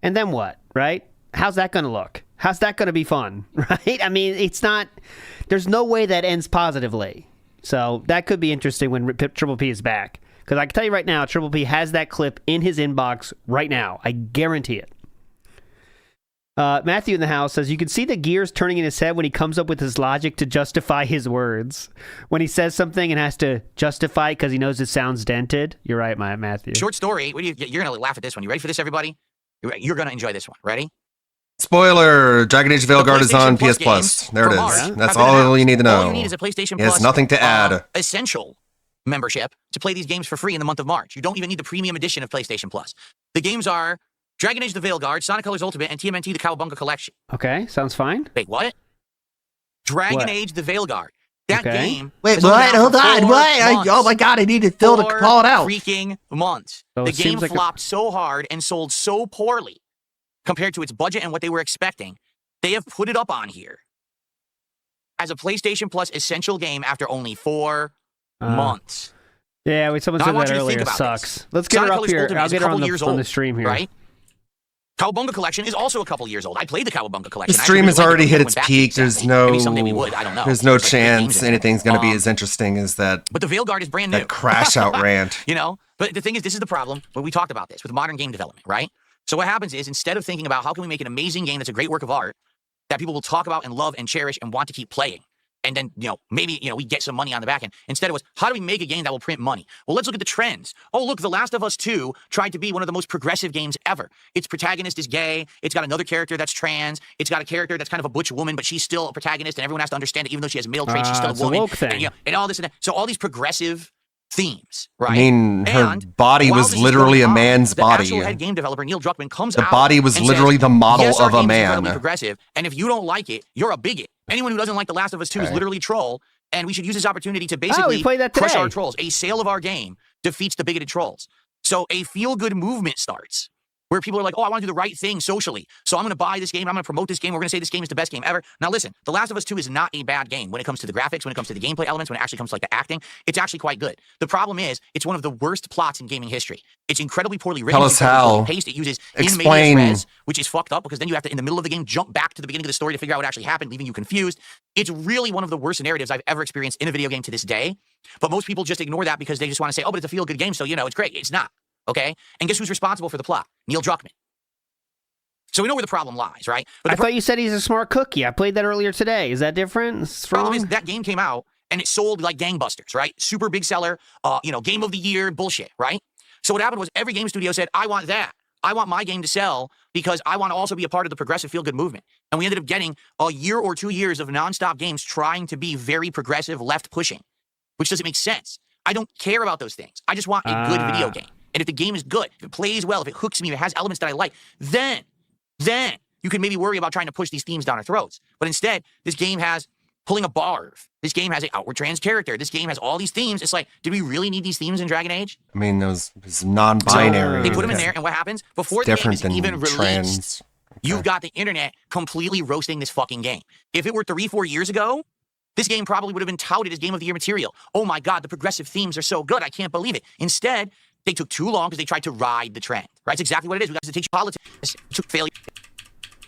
And then what, right? How's that going to look? How's that going to be fun, right? I mean, it's not, there's no way that ends positively. So that could be interesting when Triple P is back. Because I can tell you right now, Triple P has that clip in his inbox right now. I guarantee it. Matthew in the house says, you can see the gears turning in his head when he comes up with his logic to justify his words. When he says something and has to justify it because he knows it sounds dented. You're right, Matthew. Short story. You're going to laugh at this one. You ready for this, everybody? You're going to enjoy this one. Ready? Spoiler! Dragon Age Veilguard is on PS Plus. There it is. That's all you need to know. All you need is a PlayStation Plus. Has nothing to add. Essential membership to play these games for free in the month of March. You don't even need the premium edition of PlayStation Plus. The games are Dragon Age the Veilguard, Sonic Colors Ultimate, and TMNT the Cowabunga Collection. Okay, sounds fine. Wait, what? Dragon Age the Veilguard. That game. Wait, what? Hold on. What? Oh my god, I needed Phil to call it out. Freaking months. So the game flopped so hard and sold so poorly compared to its budget and what they were expecting. They have put it up on here as a PlayStation Plus essential game after only 4 months. Yeah, someone said that earlier. Sucks. Let's get her up here. I'll get her on the stream here. Right? Cowabunga Collection is also a couple years old. I played the Cowabunga Collection. The stream has already hit its peak. There's no, maybe someday we would. I don't know. There's no chance anything's going to be as interesting as that. But the Veilguard is brand new. That crash out rant. You know, but the thing is, this is the problem. But we talked about this with modern game development, right? So what happens is, instead of thinking about how can we make an amazing game that's a great work of art that people will talk about and love and cherish and want to keep playing, and then, maybe, we get some money on the back end. Instead, it was, how do we make a game that will print money? Well, let's look at the trends. Oh, look, The Last of Us 2 tried to be one of the most progressive games ever. Its protagonist is gay. It's got another character that's trans. It's got a character that's kind of a butch woman, but she's still a protagonist, and everyone has to understand that even though she has male traits, she's still a woman. And all this and that. So all these progressive themes, right? I mean, her body was literally a man's body. The actual head game developer, Neil Druckmann, comes out. The body was literally the model of a man. Incredibly progressive, and if you don't like it, you're a bigot. Anyone who doesn't like The Last of Us 2 is literally a troll, and we should use this opportunity to basically crush our trolls. A sale of our game defeats the bigoted trolls. So a feel-good movement starts, where people are like, oh, I want to do the right thing socially, so I'm going to buy this game, I'm going to promote this game, we're going to say this game is the best game ever. Now listen, The Last of Us 2 is not a bad game when it comes to the graphics, when it comes to the gameplay elements, when it actually comes to the acting. It's actually quite good. The problem is, it's one of the worst plots in gaming history. It's incredibly poorly written. Tell us how. It uses in-media res, which is fucked up, because then you have to, in the middle of the game, jump back to the beginning of the story to figure out what actually happened, leaving you confused. It's really one of the worst narratives I've ever experienced in a video game to this day. But most people just ignore that because they just want to say, oh, but it's a feel-good game, so, it's great. It's not. Okay? And guess who's responsible for the plot? Neil Druckmann. So we know where the problem lies, right? But I thought you said he's a smart cookie. I played that earlier today. Is that different? The problem is that game came out and it sold like gangbusters, right? Super big seller, game of the year bullshit, right? So what happened was every game studio said, I want that. I want my game to sell because I want to also be a part of the progressive feel-good movement. And we ended up getting a year or 2 years of nonstop games trying to be very progressive, left-pushing, which doesn't make sense. I don't care about those things. I just want a good video game. And if the game is good, if it plays well, if it hooks me, if it has elements that I like, then you can maybe worry about trying to push these themes down our throats. But instead, this game has pulling a barf. This game has an outward trans character. This game has all these themes. It's like, did we really need these themes in Dragon Age? I mean, those non-binary. So they put them in there, and what happens? Before the game is even released, you've got the internet completely roasting this fucking game. If it were 3-4 years ago, this game probably would have been touted as Game of the Year material. Oh my God, the progressive themes are so good. I can't believe it. Instead, they took too long because they tried to ride the trend. Right? It's exactly what it is. We got to teach politics. It took failure.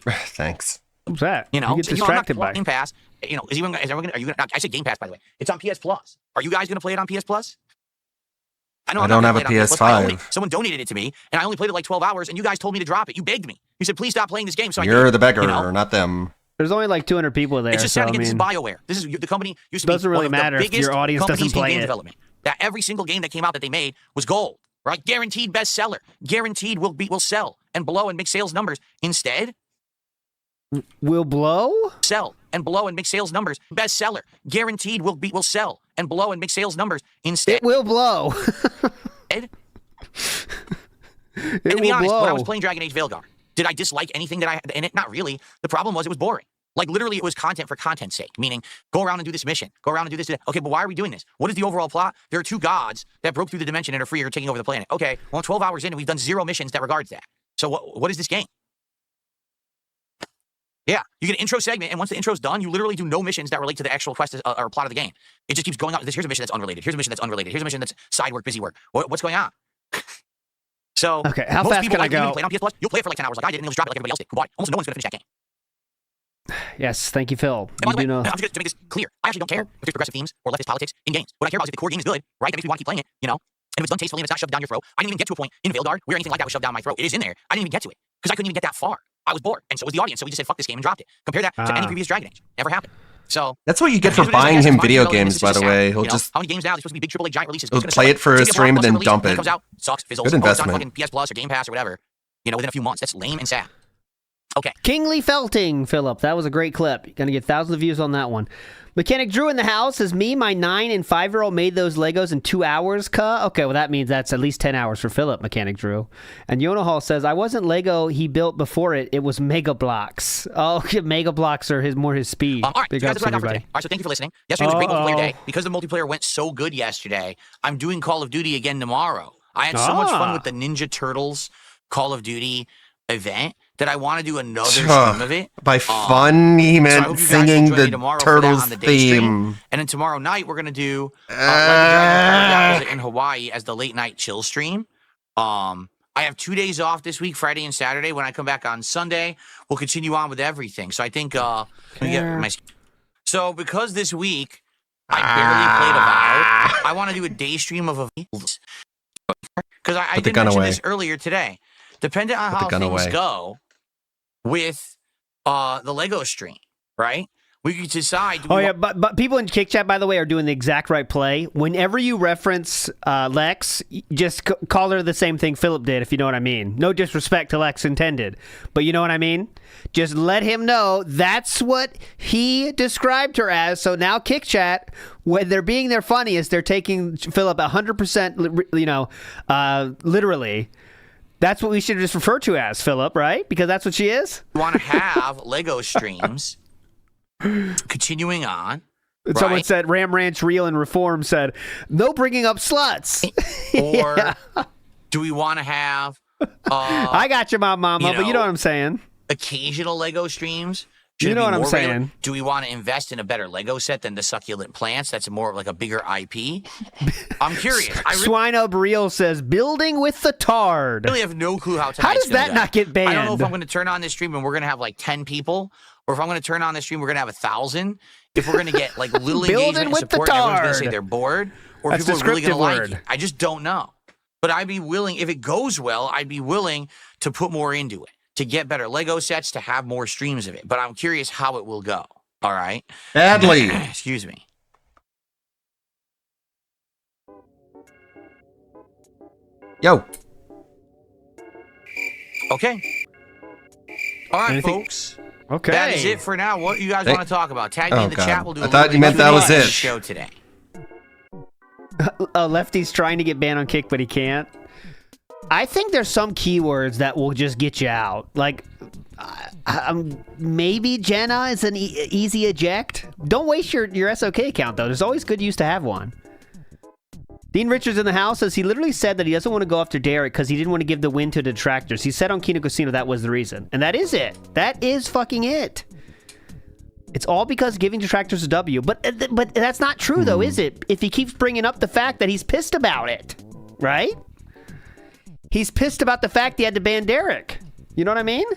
Thanks. What's that? You get distracted by Game Pass. Are you going to? I said Game Pass, by the way. It's on PS Plus. Are you guys going to play it on PS Plus? I don't have a PS5. Someone donated it to me, and I only played it like 12 hours, and you guys told me to drop it. You begged me. You said, please stop playing this game. So You're the beggar, not them. There's only like 200 people there. It's just sounding against BioWare. This is the company used to be doesn't really one of matter the if biggest your audience doesn't play game it. Development. That every single game that came out that they made was gold, right? Guaranteed bestseller. Guaranteed will sell and blow and make sales numbers. Instead, will blow? Sell and blow and make sales numbers. Bestseller. Guaranteed will sell and blow and make sales numbers. Instead, it will blow. And to be honest, when I was playing Dragon Age Veilguard, did I dislike anything that I had in it? Not really. The problem was it was boring. Like, literally, it was content for content's sake, meaning go around and do this mission, go around and do this. Okay, but why are we doing this? What is the overall plot? There are 2 gods that broke through the dimension and are free or taking over the planet. Okay, well, 12 hours in, and we've done 0 missions that regards that. So what is this game? Yeah, you get an intro segment, and once the intro's done, you literally do no missions that relate to the actual quest or plot of the game. It just keeps going on. Here's a mission that's unrelated. Here's a mission that's unrelated. Here's a mission that's side work, busy work. What's going on? So, okay, how fast can I go? Play it on PS Plus. You'll play it for like 10 hours like I did, and you'll just drop it like everybody else did. Who bought it? Almost no one's going to finish that game. Yes, thank you, Phil. And by the way, I'm just going to make this clear. I actually don't care if there's progressive themes or leftist politics in games. What I care about is if the core game is good, right? That makes me want to keep playing it, And if it's done tastefully and it's not shoved down your throat, I didn't even get to a point in Veildard where anything like that was shoved down my throat. It is in there. I didn't even get to it because I couldn't even get that far. I was bored, and so was the audience. So we just said, "Fuck this game," and dropped it. Compare that to any previous Dragon Age. Never happened. So that's what you get for buying him video games, by the way. He'll just how many games now? They're supposed to be big AAA giant releases. He'll play it for a stream and then dump it. Comes out, sucks, fizzles. Good investment. It's on fucking PS Plus or Game Pass or whatever. Within a few months. That's lame and sad. Okay. Kingly Felting, Philip. That was a great clip. You're going to get thousands of views on that one. Mechanic Drew in the house says, me, my 9 and 5-year-old made those Legos in 2 hours, Okay, well, that means that's at least 10 hours for Philip, Mechanic Drew. And Yona Hall says, I wasn't Lego he built before it. It was Mega Blocks. Oh, Mega Blocks are more his speed. All right, so that's what I got for today. All right, so thank you for listening. Yesterday was a great multiplayer day. Because the multiplayer went so good yesterday, I'm doing Call of Duty again tomorrow. I had so much fun with the Ninja Turtles Call of Duty event that I want to do another stream of it. By fun, he meant singing the Turtles theme. Stream. And then tomorrow night, we're going to do in Hawaii as the late night chill stream. I have 2 days off this week, Friday and Saturday. When I come back on Sunday, we'll continue on with everything. So I think, so because this week I barely played Avowed, I want to do a day stream of Avowed. Because I did mention this earlier today. Depending on how things go with the Lego stream, right? We could decide. But people in Kick Chat, by the way, are doing the exact right play. Whenever you reference Lex, just call her the same thing Philip did, if you know what I mean. No disrespect to Lex intended, but you know what I mean? Just let him know that's what he described her as. So now Kick Chat, when they're being their funniest, they're taking Philip 100%, literally. That's what we should just refer to as, Philip, right? Because that's what she is? We want to have Lego streams continuing on. Someone said, Ram Ranch Real and Reform said, no bringing up sluts. Or do we want to have... I got you, Mama, but you know what I'm saying. Occasional Lego streams. You know what I'm saying. Regular? Do we want to invest in a better Lego set than the Succulent Plants? That's more of like a bigger IP. I'm curious. Swine Up Real says, building with the tard. I really have no clue how tonight's How does that not get banned? I don't know if I'm going to turn on this stream and we're going to have like 10 people, or if I'm going to turn on this stream, we're going to have 1,000. If we're going to get like little engagement and support, and everyone's going to say they're bored, or if people are really going to like it. I just don't know. But I'd be willing, if it goes well, I'd be willing to put more into it, to get better Lego sets, to have more streams of it. But I'm curious how it will go. All right? Badly. Excuse me. Yo. Okay. All right, folks. Okay. That is it for now. What you guys want to talk about? Tag me in the chat. We'll do I thought you meant that was it. Show today. Lefty's trying to get banned on Kick, but he can't. I think there's some keywords that will just get you out. Like, maybe Jenna is an easy eject. Don't waste your SOK account, though. There's always good use to have one. Dean Richards in the house says he literally said that he doesn't want to go after Derek because he didn't want to give the win to detractors. He said on Kino Casino that was the reason. And that is it. That is fucking it. It's all because giving detractors a W. But that's not true, though, is it? If he keeps bringing up the fact that he's pissed about it. Right? He's pissed about the fact he had to ban Derek. You know what I mean?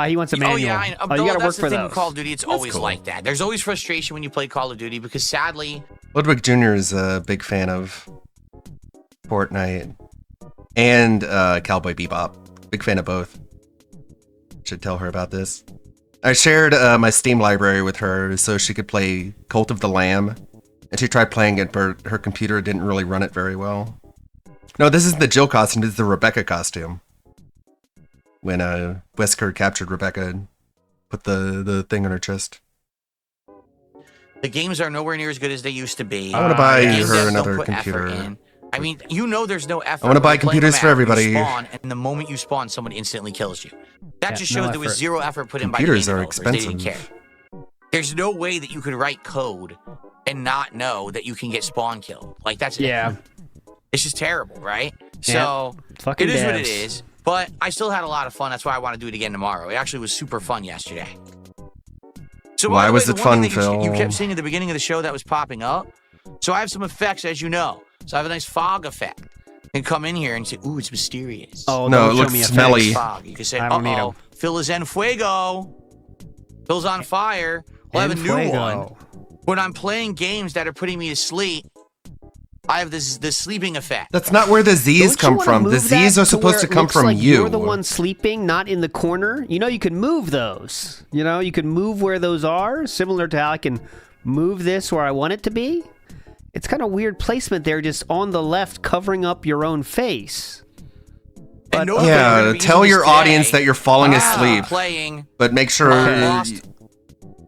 He wants a manual. Oh, yeah. I know. You gotta work the for thing those. with Call of Duty. It's always like that. There's always frustration when you play Call of Duty because sadly... Ludwig Jr. is a big fan of Fortnite and Cowboy Bebop. Big fan of both. Should tell her about this. I shared my Steam library with her so she could play Cult of the Lamb. And she tried playing it, but her computer didn't really run it very well. No, this isn't the Jill costume, this is the Rebecca costume. When Wesker captured Rebecca and put the thing on her chest. The games are nowhere near as good as they used to be. I want to buy her another computer. I mean, you know there's no effort. I want to buy computers for everybody. You spawn, and the moment you spawn, someone instantly kills you. That just shows there was zero effort put in by the game Computers are developers. They didn't expensive. care. There's no way that you could write code and not know that you can get spawn killed. Like, that's... Yeah. It's just terrible, right? Yeah. So, Fucking it is what devs. it is. But I still had a lot of fun. That's why I want to do it again tomorrow. It actually was super fun yesterday. So Why by the was way, it the one fun, thing that Phil? You kept seeing at the beginning of the show that was popping up. So I have some effects, as you know. So I have a nice fog effect. You can come in here and say, ooh, it's mysterious. Oh, No, don't it show looks me a smelly. fake. Fog. You can say, I don't need uh-oh, 'em. Phil is en fuego. Phil's on fire. We'll have a new Fuego. one. When I'm playing games that are putting me to sleep, I have this sleeping effect. That's not where the Z's come from. The Z's are supposed to come from you. You're the one sleeping, not in the corner. You know, you can move those. You know, you can move where those are, similar to how I can move this where I want it to be. It's kind of weird placement there, just on the left, covering up your own face. But, yeah, tell your audience that you're falling asleep, playing, but make sure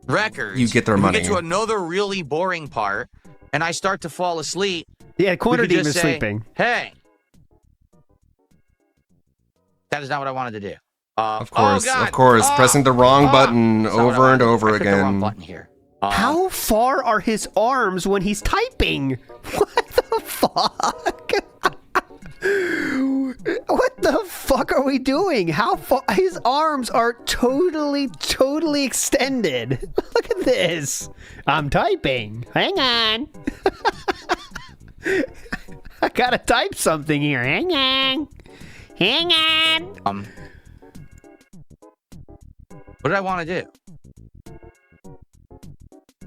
records. You get their money. We get to another really boring part, and I start to fall asleep. Yeah, Corner Demon is sleeping. Hey, that is not what I wanted to do. Of course, pressing the wrong button over and over again. The wrong button here. How far are his arms when he's typing? What the fuck? What the fuck are we doing? How far? His arms are totally extended. Look at this. I'm typing. Hang on. I gotta type something here. Hang on. What did I want to do?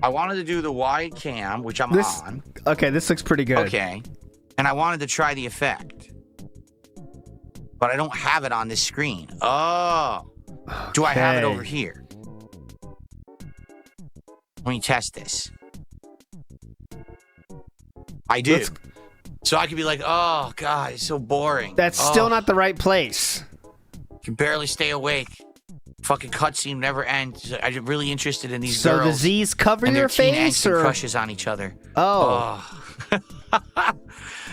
I wanted to do the wide cam, which I'm on. Okay, this looks pretty good. Okay. And I wanted to try the effect. But I don't have it on this screen. Oh. Do I have it over here? Let me test this. I do. So I could be like, oh, God, it's so boring. That's still not the right place. Can barely stay awake. Fucking cutscene never ends. I'm really interested in these girls. girls. So the Z's cover and your their face, or or crushes on each other. Oh.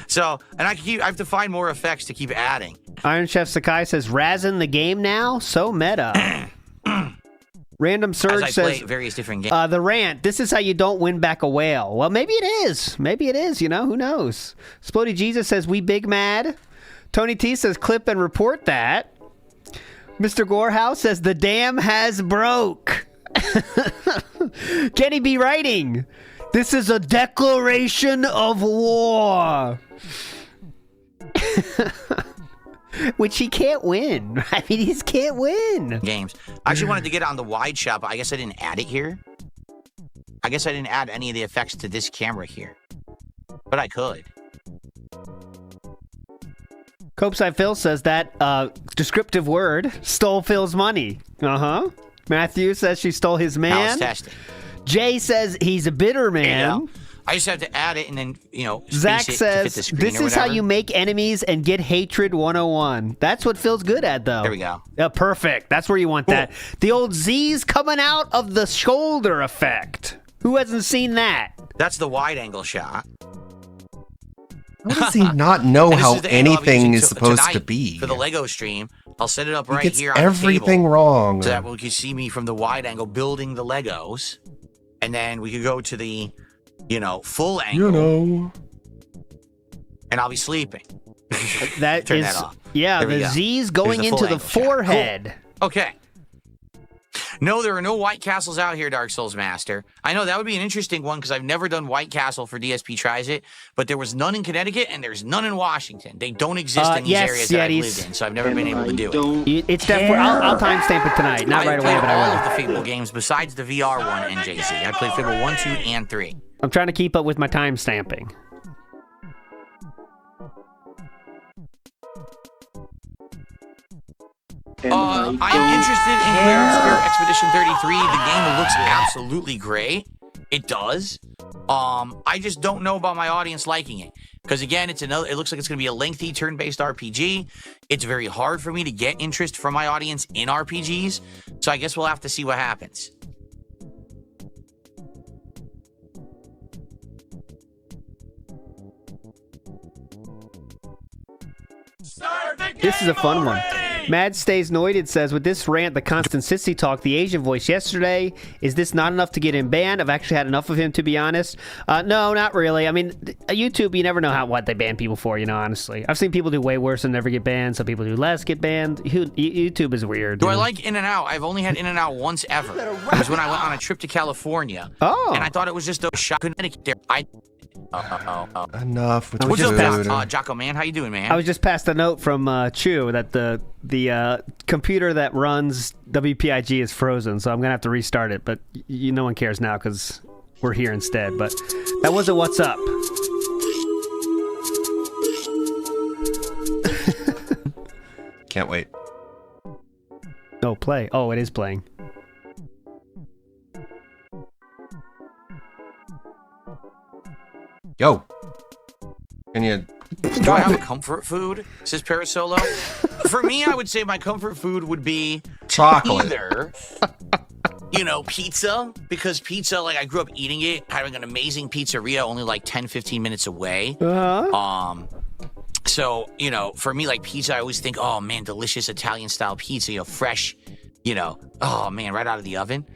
So, and I have to find more effects to keep adding. Iron Chef Sakai says, "Razzing the game now, so meta." Random Surge As I says, play various different games. "The rant. This is how you don't win back a whale." Well, maybe it is. Maybe it is. You know, who knows? Splody Jesus says, "We big mad." Tony T says, "Clip and report that." Mr. Gorehouse says, "The dam has broke." Kenny B. writing, "This is a declaration of war." Which he can't win. I mean, he can't win. Games. I actually wanted to get it on the wide shot, but I guess I didn't add it here. I guess I didn't add any of the effects to this camera here. But I could. Copeside Phil says that descriptive word stole Phil's money. Matthew says she stole his man. I was testing. Jay says he's a bitter man. I just have to add it and then, Zach space it says, to fit the screen "This or is how whatever." you make enemies and get hatred 101. That's what Phil's good at, though. There we go. Perfect. That's where you want that. The old Z's coming out of the shoulder effect. Who hasn't seen that? That's the wide angle shot. How does he not know how anything is supposed to be? For the Lego stream, I'll set it up He right gets here on everything the table wrong. so that we can see me from the wide angle building the Legos. And then we could go to the, full angle. And I'll be sleeping. Turn that off. Yeah, There we the go. Z's going Here's the into full the angle shot. forehead. Cool. Okay. No, there are no White Castles out here, Dark Souls Master. I know that would be an interesting one because I've never done White Castle for DSP Tries It, but there was none in Connecticut and there's none in Washington. They don't exist in these areas that I've lived in, so I've never been able to do it. It's definitely. I'll timestamp it tonight. Not right away, but I all will. of the Fable games besides the VR one and JC. I played Fable 1, 2, and 3. I'm trying to keep up with my timestamping. I am interested in Clearance Spirit Expedition 33. The game looks absolutely great. It does. I just don't know about my audience liking it. Because again, it looks like it's going to be a lengthy turn-based RPG. It's very hard for me to get interest from my audience in RPGs. So I guess we'll have to see what happens. This is a fun one. Mad Stays Noided says, "With this rant, the constant sissy talk, the Asian voice yesterday, is this not enough to get him banned? I've actually had enough of him, to be honest." No, not really. I mean, YouTube, you never know what they ban people for, honestly. I've seen people do way worse and never get banned. Some people do less get banned. YouTube is weird. Do I like In-N-Out? I've only had In-N-Out once ever. It was when I went on a trip to California. Oh. And I thought it was just a shot. Connecticut. Enough with What's food. up, Jocko, man? How you doing, man? I was just passed a note from Chew that the computer that runs WPIG is frozen, so I'm gonna have to restart it. But no one cares now because we're here instead. But that wasn't what's up. Can't wait. No, play. Oh, it is playing. Yo. Can you... Do I have a comfort food? Says Parasolo. For me, I would say my comfort food would be chocolate. Either, pizza, because pizza, like I grew up eating it, having an amazing pizzeria only like 10, 15 minutes away. So, for me, like pizza, I always think, oh man, delicious Italian style pizza, fresh, oh man, right out of the oven.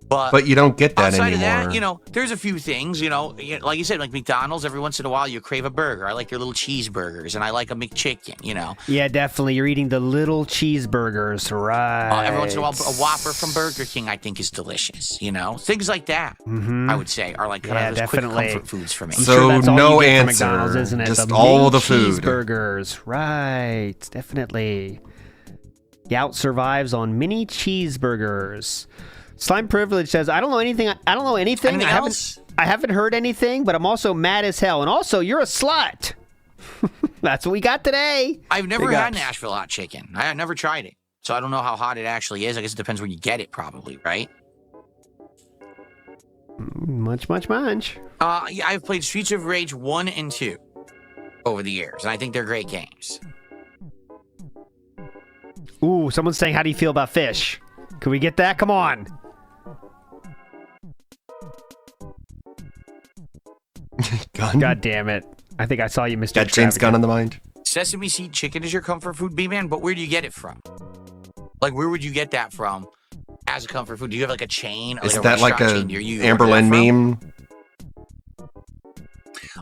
But you don't get that outside anymore. Of that, there's a few things, like you said, like McDonald's, every once in a while you crave a burger. I like their little cheeseburgers, and I like a McChicken, Yeah, definitely. You're eating the little cheeseburgers, right? Every once in a while, a Whopper from Burger King, I think, is delicious, Things like that, I would say, are like kind of those quick comfort foods for me. So no answer, McDonald's, isn't it? Just all the food. Cheeseburgers, right, definitely. Gout survives on mini cheeseburgers. Slime Privilege says, I don't know anything. Anything else? I haven't heard anything, but I'm also mad as hell. And also, you're a slut. That's what we got today. I've never had Nashville hot chicken. I never tried it. So I don't know how hot it actually is. I guess it depends where you get it, probably, right? Much. Yeah, I've played Streets of Rage 1 and 2 over the years, and I think they're great games. Ooh, someone's saying, how do you feel about fish? Can we get that? Come on. Gun? God damn it. I think I saw you, Mr. Got James Gunn on the mind? Sesame seed chicken is your comfort food, B-Man, but where do you get it from? Like, where would you get that from as a comfort food? Do you have like a chain? Or Is like that like a Amberlin meme?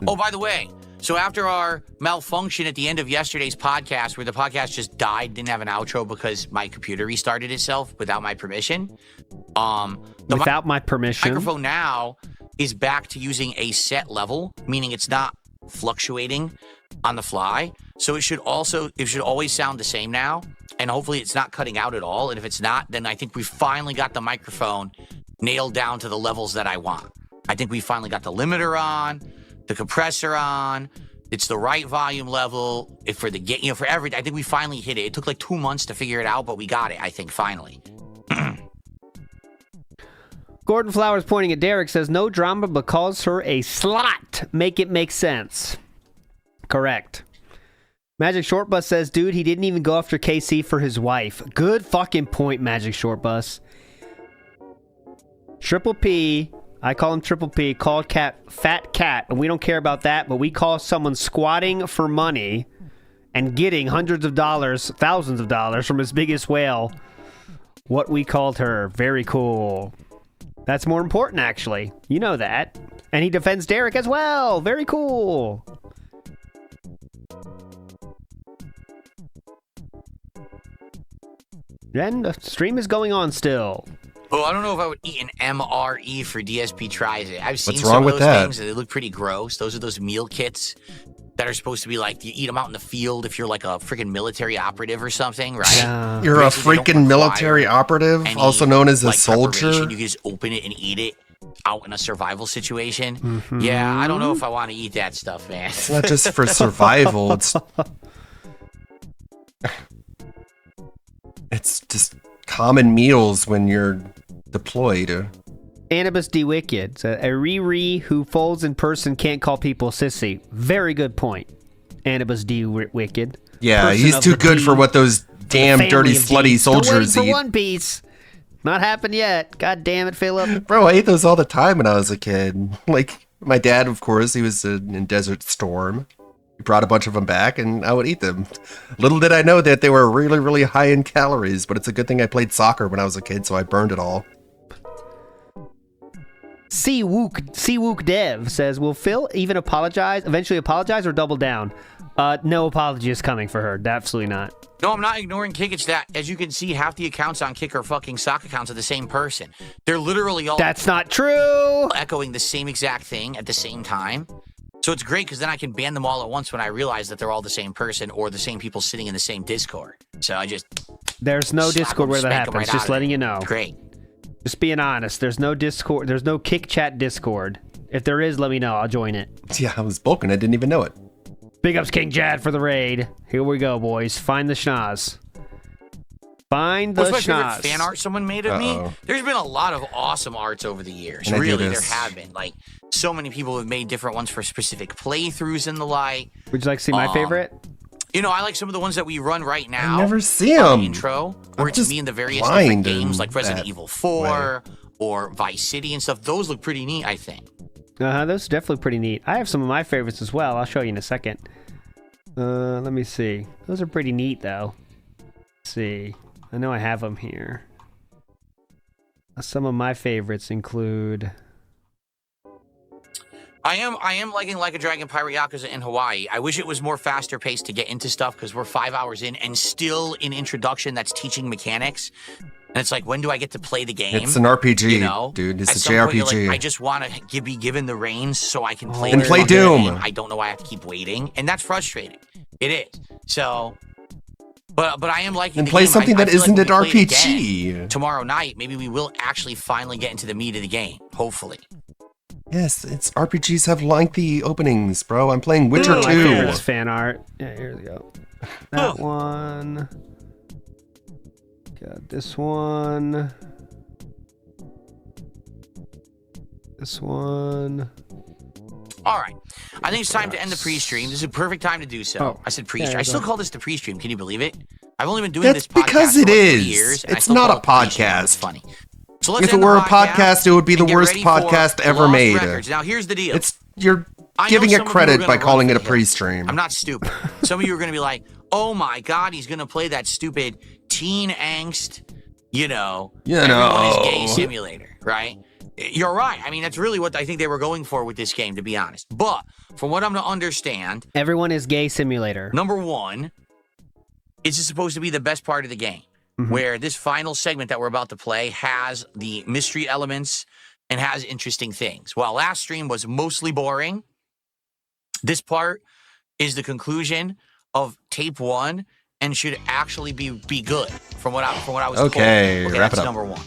Oh, by the way, so after our malfunction at the end of yesterday's podcast, where the podcast just died, didn't have an outro because my computer restarted itself without my permission. Without my permission. Microphone now is back to using a set level, meaning it's not fluctuating on the fly. So it should always sound the same now, and hopefully it's not cutting out at all. And if it's not, then I think we finally got the microphone nailed down to the levels that I want. I think we finally got the limiter on, the compressor on. It's the right volume level for everything. I think we finally hit it. It took like 2 months to figure it out, but we got it, I think, finally. Gordon Flowers pointing at Derek says, no drama but calls her a slut. Make it make sense. Correct. Magic Short Bus says, dude, he didn't even go after KC for his wife. Good fucking point, Magic Short Bus. Triple P, I call him Triple P, called Cat Fat Cat, and we don't care about that, but we call someone squatting for money and getting hundreds of dollars, thousands of dollars from his biggest whale. What we called her. Very cool. That's more important, actually. You know that. And he defends Derek as well. Very cool. And the stream is going on still. Oh, I don't know if I would eat an MRE for DSP Tries It. I've seen What's some wrong of with those that? things. They look pretty gross. Those are those meal kits that are supposed to be like, you eat them out in the field if you're like a freaking military operative or something, right? Yeah. You're a Basically, they don't freaking military require operative, any, also known as a like, soldier. preparation. You can just open it and eat it out in a survival situation. Yeah, I don't know if I want to eat that stuff, man. It's not just for survival. It's just common meals when you're deployed. Anubis D. Wicked. So a Riri who folds in person can't call people sissy. Very good point. Anubis D. Wicked. Yeah, Person he's of too the good D, for what those damn family dirty of slutty Ds. Still soldiers waiting eat. for One Piece. Not happened yet. God damn it, Philip. Bro, I ate those all the time when I was a kid. Like, my dad, of course, he was in Desert Storm. He brought a bunch of them back, and I would eat them. Little did I know that they were really, really high in calories, but it's a good thing I played soccer when I was a kid, so I burned it all. Seawook Dev says, will Phil eventually apologize, or double down? No apology is coming for her. Absolutely not. No, I'm not ignoring Kick. It's that, as you can see, half the accounts on Kick are fucking sock accounts of the same person. They're literally all... That's not true! ...echoing the same exact thing at the same time. So it's great, because then I can ban them all at once when I realize that they're all the same person or the same people sitting in the same Discord. So I just... There's no Discord where that happens. Right, just letting you know. Great. Just being honest. There's no Discord. There's no Kick Chat Discord. If there is, let me know. I'll join it. Yeah, I was bulking. I didn't even know it. Big ups King Jad for the raid. Here we go, boys. Find the schnoz. Find the What's my favorite schnoz. fan art someone made of me? There's been a lot of awesome arts over the years. Can I do Really, there this? have been. Like, so many people have made different ones for specific playthroughs and the like. Would you like to see my favorite? You know, I like some of the ones that we run right now. I never see on them. The intro, where it's just me in the various blind different games, in like Resident that Evil 4 or Vice City and stuff. Those look pretty neat, I think. Those are definitely pretty neat. I have some of my favorites as well. I'll show you in a second. Let me see. Those are pretty neat, though. Let's see. I know I have them here. Some of my favorites include... I am liking Like a Dragon Pirate Yakuza in Hawaii. I wish it was more faster paced to get into stuff because we're 5 hours in and still in introduction that's teaching mechanics. And it's like, when do I get to play the game? It's an RPG, you know? dude. It's At a some point, you're JRPG. like, I just want to be given the reins so I can play And the play fucking Doom. game. I don't know why I have to keep waiting, and that's frustrating. It is. So, but I am liking. And the play game. something I that feel like isn't when an we play it RPG. again tomorrow night, maybe we will actually finally get into the meat of the game. Hopefully. Yes, it's RPGs have lengthy openings, bro. I'm playing Witcher My 2. favorite is fan art. Yeah, here we go. That one. Got this one. This one. All right. I think it's time to end the pre-stream. This is a perfect time to do so. Oh, I said pre-stream. yeah, I still go. call this the pre-stream. Can you believe it? I've only been doing That's this podcast because for it like 3 is. years. and I It's still not call a it pre-stream. podcast. It's funny. So let's If it end the were a podcast, it would be the and get worst ready for podcast ever Lost made. Records. Now, here's the deal. You're I know giving some it of you are credit gonna by run calling for it a the hills. pre-stream. I'm not stupid. Some of you are going to be like, oh my God, he's going to play that stupid teen angst, everyone is gay simulator, right? You're right. I mean, that's really what I think they were going for with this game, to be honest. But from what I'm to understand, Everyone is gay simulator. number one, it's supposed to be the best part of the game, where this final segment that we're about to play has the mystery elements and has interesting things. While last stream was mostly boring, this part is the conclusion of tape 1 and should actually be good from what I was told. Okay, wrap that's it up. number 1.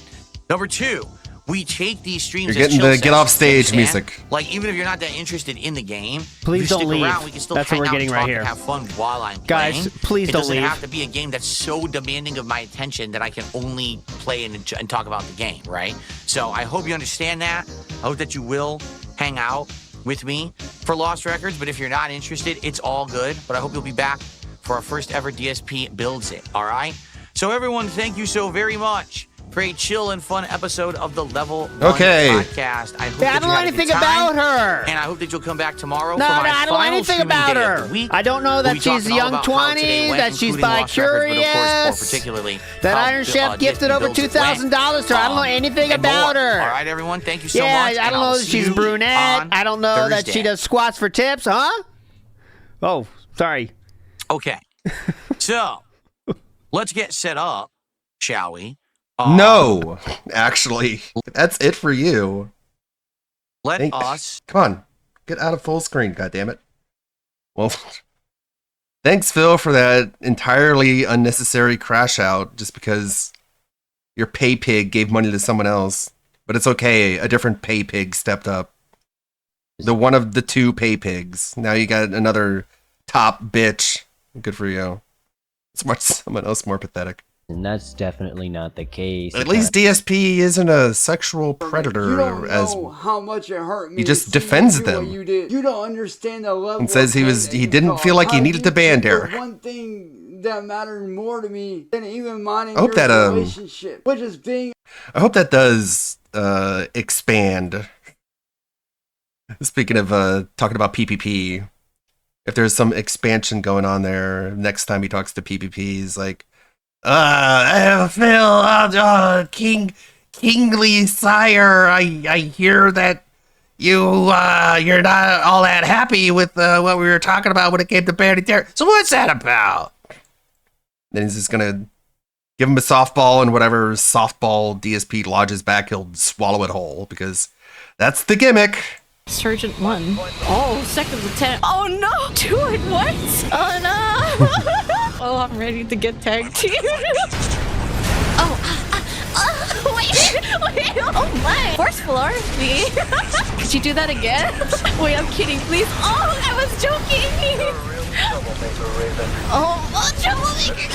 Number 2, we take these streams You're as getting chill the get off sessions, stage you understand? music. Like, even if you're not that interested in the game, Please if you don't stick leave. around, we can still That's hang what we're out getting and right talk here. and have fun while I'm Guys, playing. please it don't doesn't leave. have to be a game that's so demanding of my attention that I can only play and talk about the game, right? So I hope you understand that. I hope that you will hang out with me for Lost Records, but if you're not interested, it's all good. But I hope you'll be back for our first ever DSP Builds It, all right? So everyone, thank you so very much for a chill and fun episode of the Level 1 podcast. I hope Yeah, I that don't you know had a anything good time, about her. and I hope that you'll come back tomorrow No, for my I don't know final anything streaming about day her. of the week. I don't know We'll that be she's talking all young about how today 20s, went, that she's including Lost Records, but of course, more bi-curious, particularly that how Iron Chef DSP gifted over Builds It $2,000 to her. I don't know went. anything And about more. her. All right, everyone, thank you so Yeah, much. I and don't I'll know that see she's you brunette. on I don't know that Thursday. she does squats for tips, huh? Oh, sorry. Okay. So, let's get set up, shall we? No, actually, that's it for you. Let us. Come on, get out of full screen, goddammit. Well, thanks, Phil, for that entirely unnecessary crash out just because your pay pig gave money to someone else. But it's okay, a different pay pig stepped up. The one of the 2 pay pigs. Now you got another top bitch. Good for you. Someone else more pathetic. And that's definitely not the case. At least DSP isn't a sexual predator, You don't as know how much it hurt me. he just to see defends you do them. what You did. You don't understand the level. and says of he didn't feel like he needed to ban Derek. One thing that mattered more to me than even mine and I hope your that, relationship, which is being. I hope that does expand. Speaking of talking about PPP, if there's some expansion going on there, next time he talks to PPP, he's like, Phil, Kingly Sire, I hear that you're not all that happy with what we were talking about when it came to banning Derek. So what's that about? Then he's just gonna give him a softball, and whatever softball DSP lodges back, he'll swallow it whole, because that's the gimmick. Sergeant 1. Oh, second lieutenant. Oh no! 2 at once? Oh no! Oh, I'm ready to get tag teamed. Wait, oh my! Forceful, aren't we? Could you do that again? Wait, I'm kidding, please. Oh, I was joking! Oh, troublemaker!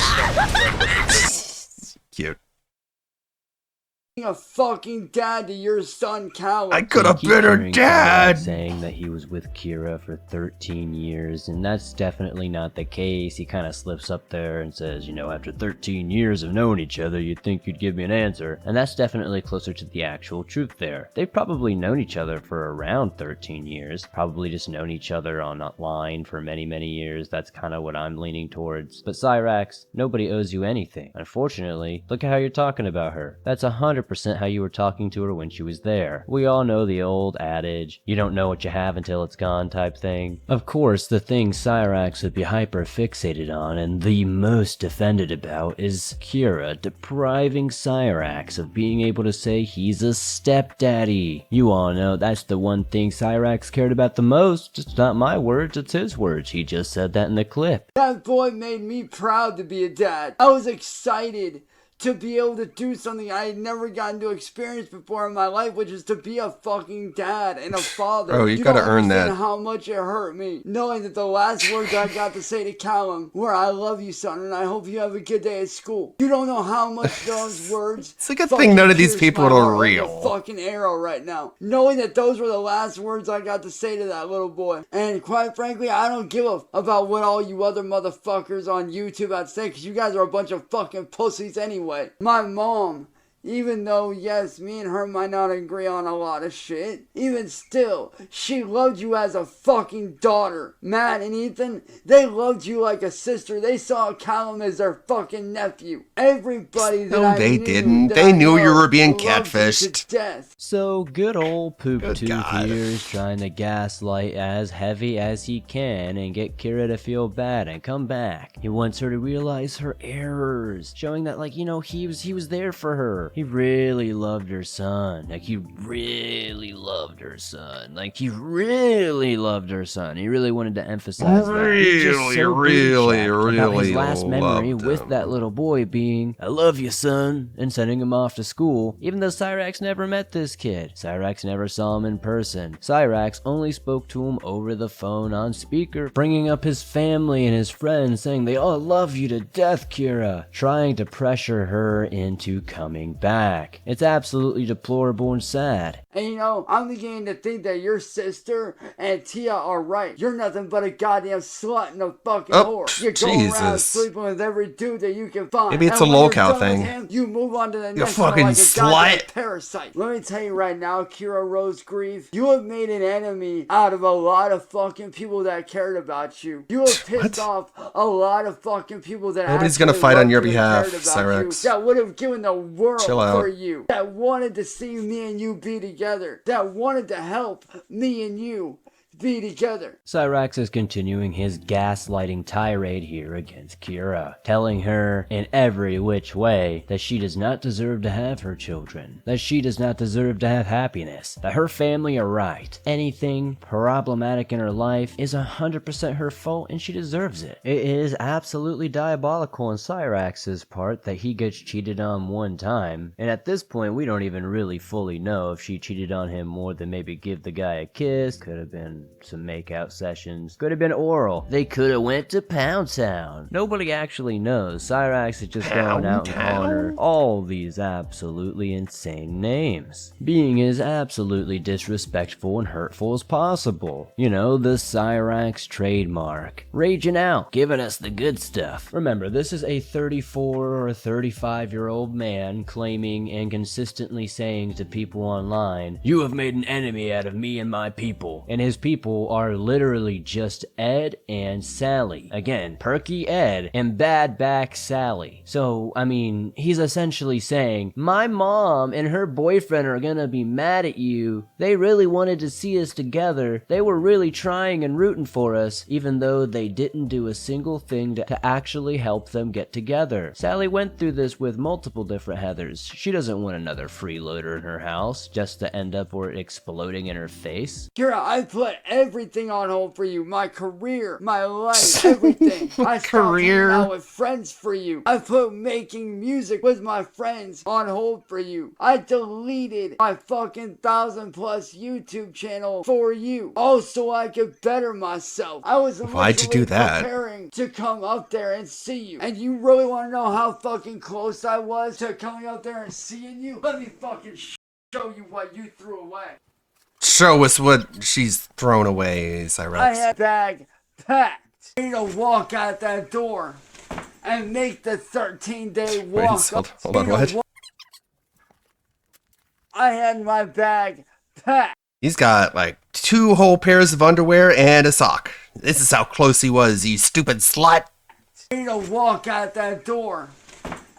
a fucking dad to your son, Callum. I could have been her dad. Saying that he was with Kira for 13 years, and that's definitely not the case. He kind of slips up there and says, you know, after 13 years of knowing each other, you'd think you'd give me an answer. And that's definitely closer to the actual truth there. They've probably known each other for around 13 years, probably just known each other online for many, many years. That's kind of what I'm leaning towards. But Cyrax, nobody owes you anything. Unfortunately, look at how you're talking about her. That's 100% how you were talking to her when she was there. We all know the old adage, you don't know what you have until it's gone type thing. Of course, the thing Cyrax would be hyper fixated on and the most offended about is Kira depriving Cyrax of being able to say he's a stepdaddy. You all know that's the one thing Cyrax cared about the most. It's not my words, it's his words. He just said that in the clip. That boy made me proud to be a dad. I was excited to be able to do something I had never gotten to experience before in my life, which is to be a fucking dad and a father. Oh, you gotta earn that. How much it hurt me knowing that the last words I got to say to Callum were, I love you, son, and I hope you have a good day at school. You don't know how much those words. It's a good thing none of these people are real. Fucking arrow right now. Knowing that those were the last words I got to say to that little boy. And quite frankly, I don't give a about what all you other motherfuckers on YouTube had to say, because you guys are a bunch of fucking pussies anyway. My mom, even though, yes, me and her might not agree on a lot of shit, even still, she loved you as a fucking daughter. Matt and Ethan, they loved you like a sister. They saw Callum as their fucking nephew. Everybody that No, they didn't. They knew you were being catfished. So good old Poop Tooth here is trying to gaslight as heavy as he can and get Kira to feel bad and come back. He wants her to realize her errors, showing that, like, you know, he was there for her. He really loved her son. Like, he really loved her son. Like, he really loved her son. He really wanted to emphasize that. He's just so really about his last memory with that little boy being, I love you, son, and sending him off to school, even though Cyrax never met this kid. Cyrax never saw him in person. Cyrax only spoke to him over the phone on speaker, bringing up his family and his friends, saying they all love you to death, Kira, trying to pressure her into coming back. It's absolutely deplorable and sad. And you know, I'm beginning to think that your sister and Tia are right. You're nothing but a goddamn slut and a fucking whore. You're going around sleeping with every dude that you can find. Maybe it's a lolcow thing. Him, you move on to the you next fucking one like a goddamn slut. parasite. Let me tell you right now, Kira Rosegrieve, you have made an enemy out of a lot of fucking people that cared about you. You have pissed off a lot of fucking people that Nobody's gonna fight on your behalf, Cyrax. that would have given the world Chill out. for you, that wanted to see me and you be together, that wanted to help me and you be together. Cyrax is continuing his gaslighting tirade here against Kira, telling her in every which way that she does not deserve to have her children, that she does not deserve to have happiness, that her family are right. Anything problematic in her life is 100% her fault and she deserves it. It is absolutely diabolical on Cyrax's part that he gets cheated on one time, and at this point we don't even really fully know if she cheated on him more than maybe give the guy a kiss, could have been some makeout sessions, could have been oral, they could have went to Pound Town. Nobody actually knows. Cyrax is just going out and calling her all these absolutely insane names, being as absolutely disrespectful and hurtful as possible. You know, the Cyrax trademark, raging out, giving us the good stuff. Remember, this is a 34 or 35-year-old man claiming and consistently saying to people online, you have made an enemy out of me and my people, and his people are literally just Ed and Sally. Again, Perky Ed and Bad Back Sally. So, I mean, he's essentially saying, my mom and her boyfriend are gonna be mad at you. They really wanted to see us together. They were really trying and rooting for us, even though they didn't do a single thing to actually help them get together. Sally went through this with multiple different Heathers. She doesn't want another freeloader in her house just to end up or exploding in her face. Kira, I put everything on hold for you. My career, my life, everything. I stopped hanging out with friends for you. I put making music with my friends on hold for you. I deleted my fucking 1,000+ YouTube channel for you. Also, I could better myself. I was Why'd you do that? preparing to come up there and see you. And you really want to know how fucking close I was to coming up there and seeing you? Let me fucking show you what you threw away. Show us what she's thrown away, Cyrax. I had bag packed. Ready to walk out that door and make the 13-day walk. Wait, hold on, what? I had my bag packed. He's got like 2 whole pairs of underwear and a sock. This is how close he was, you stupid slut. Ready to walk out that door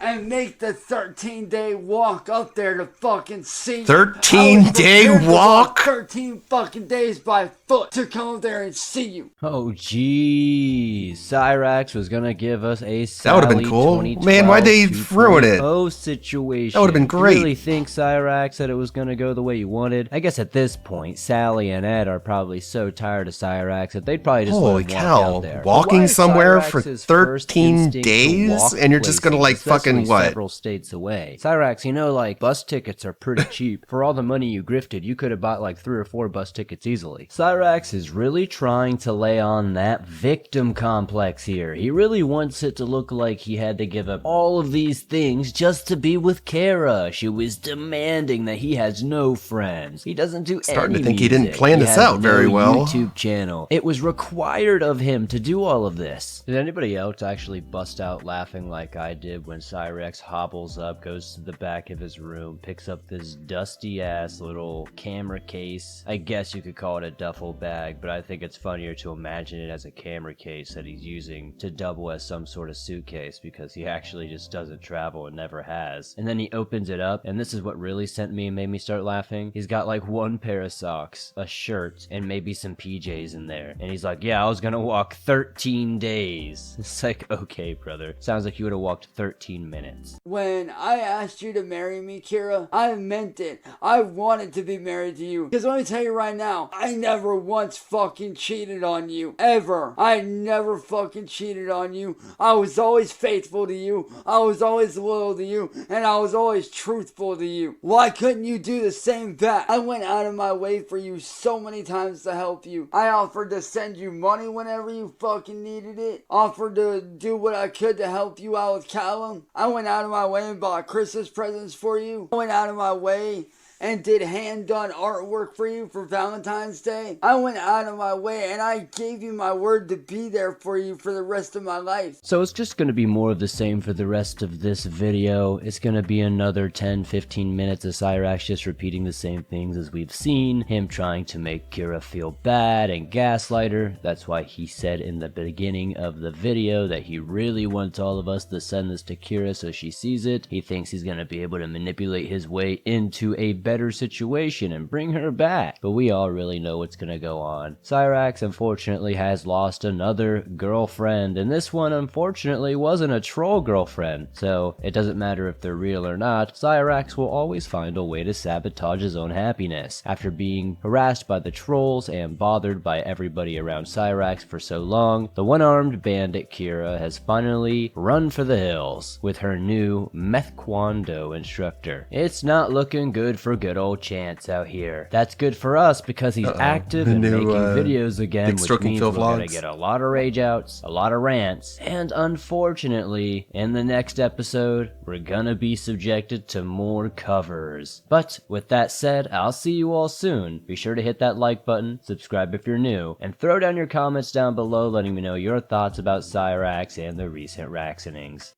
and make the 13-day walk up there to fucking see you. 13-day walk? 13 fucking days by foot to come up there and see you. Oh, geez. Cyrax was gonna give us a That would have been cool. Man, why'd they ruin it? Situation. That would have been great. You really think, Cyrax, that it was gonna go the way you wanted? I guess at this point, Sally and Ed are probably so tired of Cyrax that they'd probably just Holy let him walk cow, out there. walking somewhere for Cyrax's 13 first instinct to days? walk And you're just gonna like places, especially fucking what? Several states away. Cyrax, you know, like, bus tickets are pretty cheap. For all the money you grifted, you could have bought like 3 or 4 bus tickets easily. Cyrax is really trying to lay on that victim complex here. He really wants it to look like he had to give up all of these things just to be with Kara. She was demanding that he has no friends. He doesn't do Starting any to think he didn't music. plan He this has out very no well. YouTube channel. It was required of him to do all of this. Did anybody else actually bust out laughing like I did when Cyrax hobbles up, goes to the back of his room, picks up this dusty ass little camera case? I guess you could call it a duffel bag, but I think it's funnier to imagine it as a camera case that he's using to double as some sort of suitcase because he actually just doesn't travel and never has. And then he opens it up, and this is what really sent me and made me start laughing. He's got like 1 pair of socks, a shirt, and maybe some PJs in there. And he's like, yeah, I was gonna walk 13 days. It's like, okay, brother. Sounds like you would have walked 13 minutes. When I asked you to marry me, Kira, I meant it. I wanted to be married to you. Because let me tell you right now, I never once fucking cheated on you. Ever. I never fucking cheated on you. I was always faithful to you. I was always loyal to you. And I was always truthful to you. Why couldn't you do the same back? I went out of my way for you so many times to help you. I offered to send you money whenever you fucking needed it. Offered to do what I could to help you out with Callum. I went out of my way and bought Christmas presents for you. I went out of my way and did hand-done artwork for you for Valentine's Day. I went out of my way and I gave you my word to be there for you for the rest of my life. So it's just going to be more of the same for the rest of this video. It's going to be another 10-15 minutes of Cyrax just repeating the same things as we've seen. Him trying to make Kira feel bad and gaslight her. That's why he said in the beginning of the video that he really wants all of us to send this to Kira so she sees it. He thinks he's going to be able to manipulate his way into a better situation and bring her back. But we all really know what's going to go on. Cyrax unfortunately has lost another girlfriend, and this one unfortunately wasn't a troll girlfriend. So it doesn't matter if they're real or not, Cyrax will always find a way to sabotage his own happiness. After being harassed by the trolls and bothered by everybody around Cyrax for so long, the one-armed bandit Kira has finally run for the hills with her new Meth Kwando instructor. It's not looking good for good old Chance out here. That's good for us because he's active and making videos again, which means we're gonna get a lot of rage outs, a lot of rants, and unfortunately, in the next episode, we're gonna be subjected to more covers. But with that said, I'll see you all soon. Be sure to hit that like button, subscribe if you're new, and throw down your comments down below letting me know your thoughts about Cyrax and the recent Raxenings.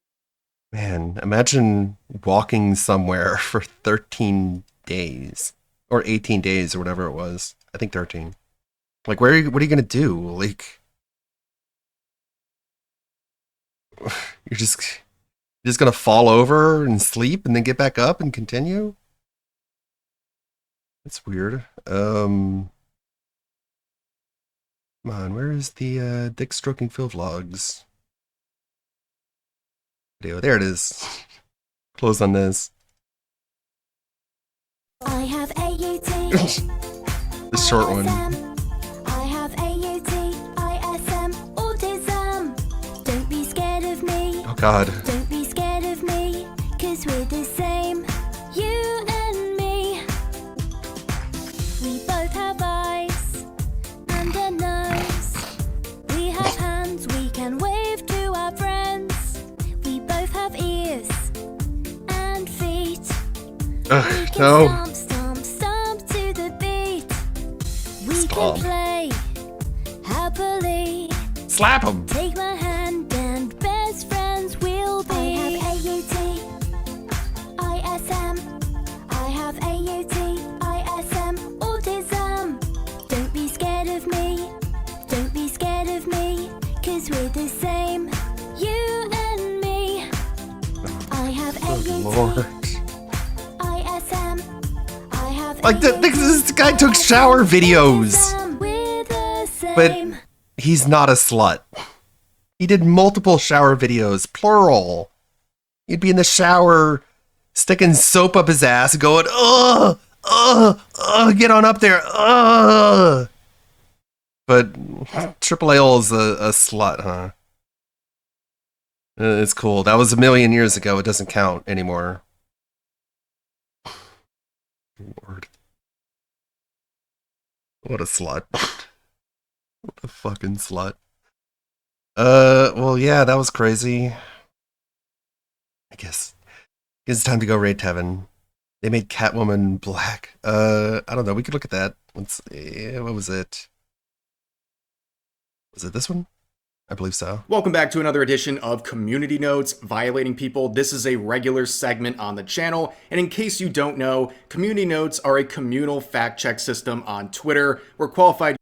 Man, imagine walking somewhere for 13 days. Or 18 days or whatever it was. I think 13. Like, what are you gonna do? Like, you're just gonna fall over and sleep and then get back up and continue? That's weird. Come on, where is the Dick Stroking Phil vlogs video? There it is. Close on this. I have AUT. The short one. I God. Don't be scared of me, 'cause we're the same, you and me. We both have eyes and a nose. We have hands we can wave to our friends. We both have ears and feet. No. Stomp, stomp, stomp to the beat. We Stomp. can play happily. Slap him. Take my hand and best friends we'll be. I have AUT, ISM. I have AUT, ISM, autism. Don't be scared of me. Don't be scared of me. 'Cause we're the same, you and me. I have Lord. ISM. I have Like, this guy took shower videos. We're the same. But he's not a slut. He did multiple shower videos, plural. He'd be in the shower, sticking soap up his ass, going, get on up there, But Triple Ale is a slut, huh? It's cool. That was 1,000,000 years ago. It doesn't count anymore. Lord. What a slut. What a fucking slut. Well, yeah, that was crazy. I guess it's time to go raid Tevin. They made Catwoman black. I don't know. We could look at that. Let's see. What was it? Was it this one? I believe so. Welcome back to another edition of Community Notes, Violating People. This is a regular segment on the channel, and in case you don't know, Community Notes are a communal fact-check system on Twitter where qualified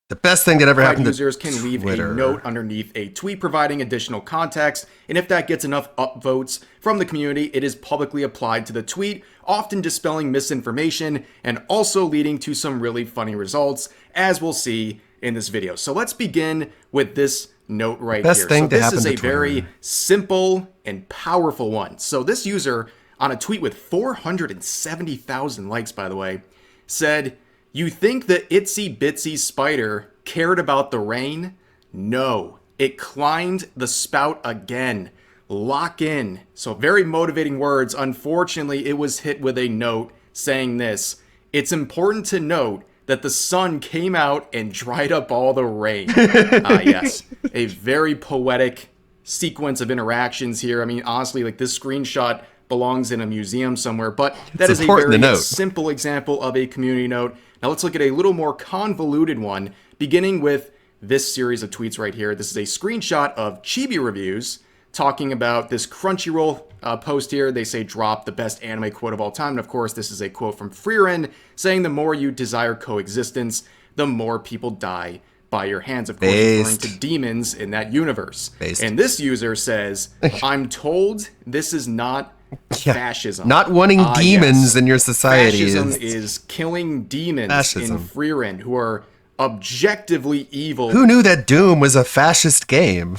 The best thing that ever happened to users can leave Twitter. a note underneath a tweet providing additional context, and if that gets enough upvotes from the community, it is publicly applied to the tweet, often dispelling misinformation and also leading to some really funny results, as we'll see in this video. So let's begin with this note right Best here. thing So to this happen is to a very Twitter. simple and powerful one. So this user, on a tweet with 470,000 likes, by the way, said, "You think the itsy bitsy spider cared about the rain? No, it climbed the spout again. Lock in." So very motivating words. Unfortunately, it was hit with a note saying this: "It's important to note that the sun came out and dried up all the rain." Yes, a very poetic sequence of interactions here. I mean, honestly, like, this screenshot belongs in a museum somewhere, but that is a very simple example of a community note. Now let's look at a little more convoluted one, beginning with this series of tweets right here. This is a screenshot of Chibi Reviews talking about this Crunchyroll post here. They say, "Drop the best anime quote of all time." And of course, this is a quote from Frieren saying, "The more you desire coexistence, the more people die by your hands." Of course, referring to demons in that universe. And this user says, "I'm told this is not fascism." Not wanting demons in your society. Fascism is killing demons Fascism. in Frieren who are objectively evil. Who knew that Doom was a fascist game?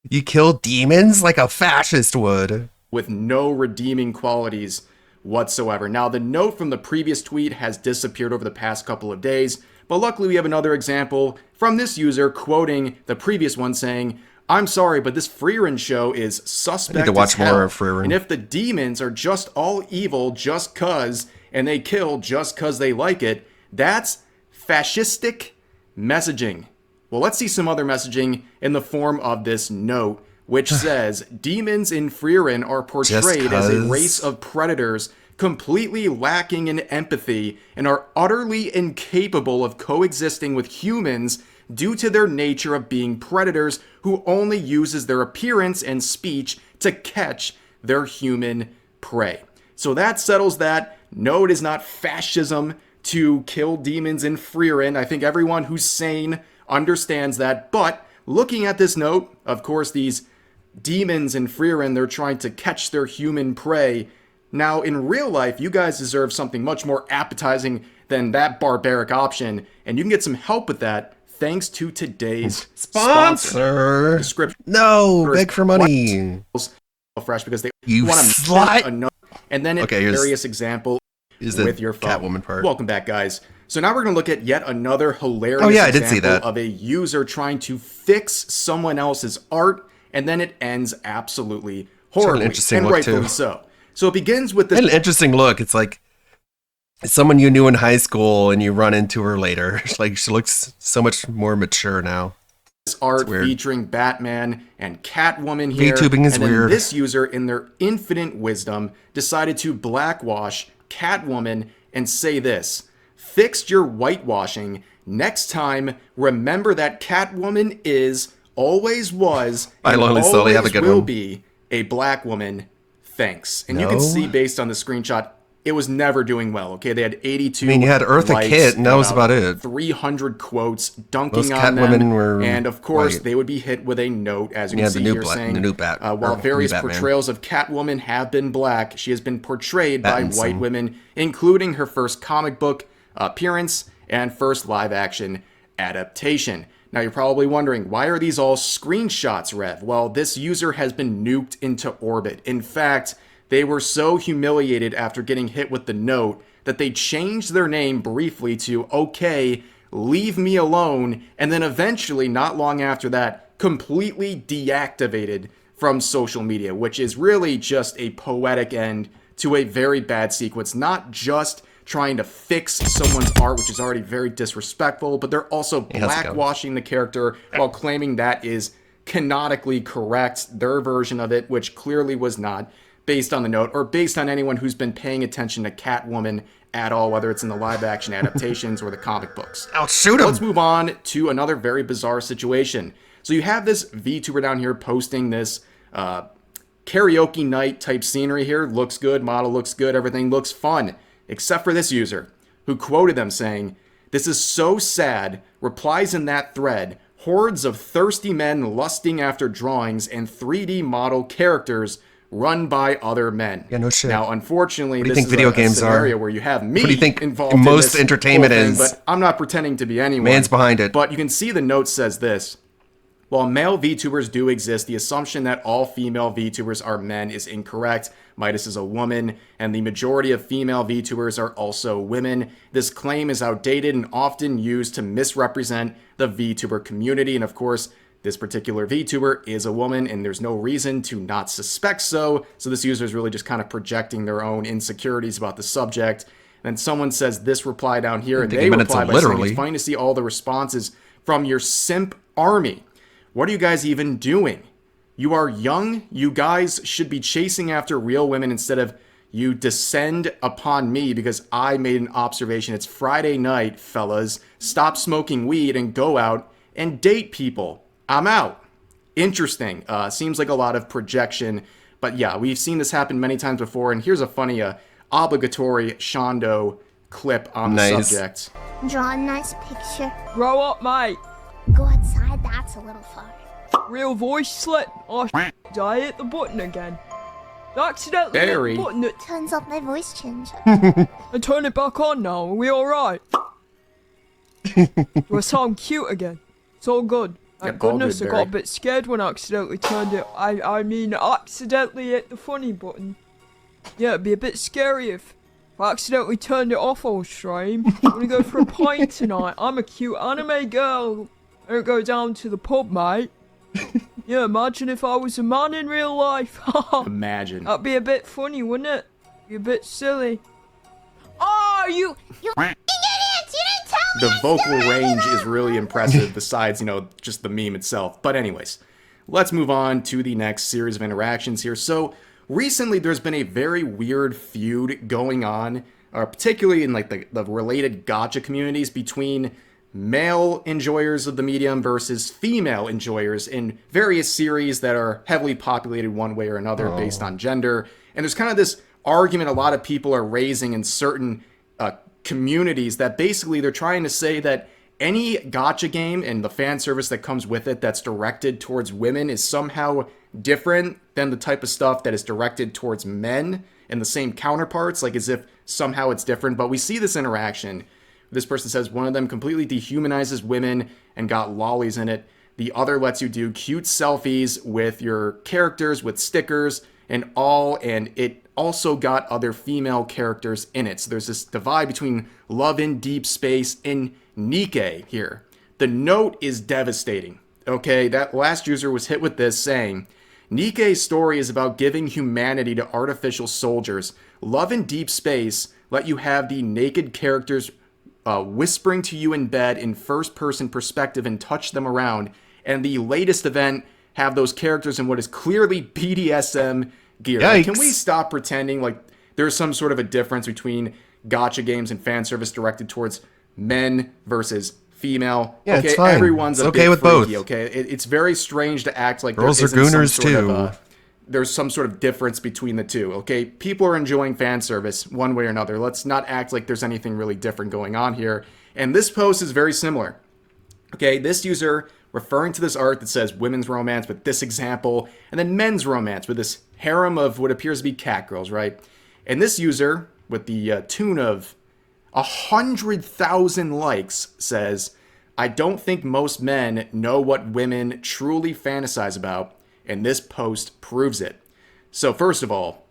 You kill demons like a fascist would. With no redeeming qualities whatsoever. Now, the note from the previous tweet has disappeared over the past couple of days, but luckily we have another example from this user quoting the previous one saying, "I'm sorry, but this Frieren show is suspect I need to watch as hell. more of Frieren. And if the demons are just all evil just cuz, and they kill just cuz they like it, that's fascistic messaging." Well, let's see some other messaging in the form of this note, which says, "Demons in Frieren are portrayed as a race of predators completely lacking in empathy and are utterly incapable of coexisting with humans due to their nature of being predators who only uses their appearance and speech to catch their human prey." So that settles that. No, it is not fascism to kill demons in Frieren. I think everyone who's sane understands that. But looking at this note, of course, these demons in Frieren, they're trying to catch their human prey. Now, in real life, you guys deserve something much more appetizing than that barbaric option, and you can get some help with that thanks to today's sponsor. Description. No, beg for money. Fresh, because they You want to slut. and then Okay, here's- various example is the with your phone. Catwoman part. Welcome back, guys. So now we're going to look at yet another hilarious Oh, yeah, I did see example that. of a user trying to fix someone else's art and then it ends absolutely It's got an horribly, interesting and look, rightfully too. so. So it begins with this. An interesting look. It's like someone you knew in high school and you run into her later. Like, she looks so much more mature now. Art featuring Batman and Catwoman here. VTubing is and then weird. This user, in their infinite wisdom, decided to blackwash Catwoman and say this: fixed your whitewashing. Next time, remember that Catwoman is, always was, Bye, and Lonely always Sully. Have a good will one. be a black woman. Thanks. And you No. can see based on the screenshot, it was never doing well. Okay, they had 82. I mean, you had Eartha likes Kitt, and that was about it. 300 quotes dunking Most on Catwomen them, were and of course white. they would be hit with a note, as you Yeah, can the see new here, Black- saying the new Bat- while or various new Batman. portrayals of Catwoman have been black, she has been portrayed by Pattinson. white women, including her first comic book appearance and first live-action adaptation. Now you're probably wondering, why are these all screenshots, Rev? Well, this user has been nuked into orbit. In fact, they were so humiliated after getting hit with the note that they changed their name briefly to OK, leave me alone, and then eventually, not long after that, completely deactivated from social media, which is really just a poetic end to a very bad sequence, not just trying to fix someone's art, which is already very disrespectful, but they're also Hey, how's it going? blackwashing the character while claiming that is canonically correct, their version of it, which clearly was not, based on the note, or based on anyone who's been paying attention to Catwoman at all, whether it's in the live-action adaptations or the comic books. I'll shoot him! Let's move on to another very bizarre situation. So you have this VTuber down here posting this karaoke night type scenery here. Looks good, model looks good, everything looks fun. Except for this user, who quoted them saying, "This is so sad," replies in that thread, "hordes of thirsty men lusting after drawings and 3D model characters run by other men." Yeah, no shit. Now, unfortunately, What do you this think is video a games are? scenario where you have me What do you think involved in most this entertainment whole thing, is? but I'm not pretending to be anyone. Man's behind it. But you can see the note says this: while male VTubers do exist, the assumption that all female VTubers are men is incorrect. Midas is a woman, and the majority of female VTubers are also women. This claim is outdated and often used to misrepresent the VTuber community. And of course, this particular VTuber is a woman, and there's no reason to not suspect so. So this user is really just kind of projecting their own insecurities about the subject. And someone says this reply down here, and they reply by saying, "It's funny to see all the responses from your simp army. What are you guys even doing? You are young. You guys should be chasing after real women instead of you descend upon me because I made an observation. It's Friday night, fellas. Stop smoking weed and go out and date people. I'm out." Interesting. Seems like a lot of projection. But yeah, we've seen this happen many times before. And here's a funny obligatory Shondo clip on the subject. Draw a nice picture. Grow up, mate. Go outside, that's a little far. Real voice slip. Oh, did I hit the button again? I accidentally hit Barry. the button that Turns off my voice changer. and turn it back on now. Are we alright? Do I sound cute again? It's all good. Thank Yep, all goodness good, I got Barry. a bit scared when I accidentally turned it. I mean, accidentally hit the funny button. Yeah, it'd be a bit scary if I accidentally turned it off on stream. I'm gonna go for a pint tonight. I'm a cute anime girl. I don't go down to the pub, mate. Yeah, imagine if I was a man in real life. Imagine. That'd be a bit funny, wouldn't it? Be a bit silly. Oh, you idiots! You didn't tell me! The vocal range is really impressive besides, just the meme itself. But anyways, let's move on to the next series of interactions here. So recently there's been a very weird feud going on, particularly in like the related gacha communities between male enjoyers of the medium versus female enjoyers in various series that are heavily populated one way or another based on gender. And there's kind of this argument a lot of people are raising in certain communities that basically they're trying to say that any gacha game and the fan service that comes with it that's directed towards women is somehow different than the type of stuff that is directed towards men and the same counterparts, like as if somehow it's different. But we see this interaction. This person says one of them completely dehumanizes women and got lollies in it. The other lets you do cute selfies with your characters with stickers and all, and it also got other female characters in it. So there's this divide between love in deep space and Nikke here. The note is devastating. Okay, that last user was hit with this saying, Nikkei's story is about giving humanity to artificial soldiers. Love in Deep Space let you have the naked characters whispering to you in bed in first-person perspective and touch them around. And the latest event have those characters in what is clearly BDSM gear. Like, can we stop pretending like there's some sort of a difference between gacha games and fan service directed towards men versus female? Yeah, okay, it's fine. Everyone's it's a okay big with freaky, both. okay? It's very strange to act like girls there are isn't some gooners sort of too. there's some sort of difference between the two, okay? People are enjoying fan service one way or another. Let's not act like there's anything really different going on here. And this post is very similar. Okay, this user referring to this art that says women's romance with this example, and then men's romance with this harem of what appears to be cat girls, right? And this user, with the tune of 100,000 likes, says, I don't think most men know what women truly fantasize about, and this post proves it. So first of all,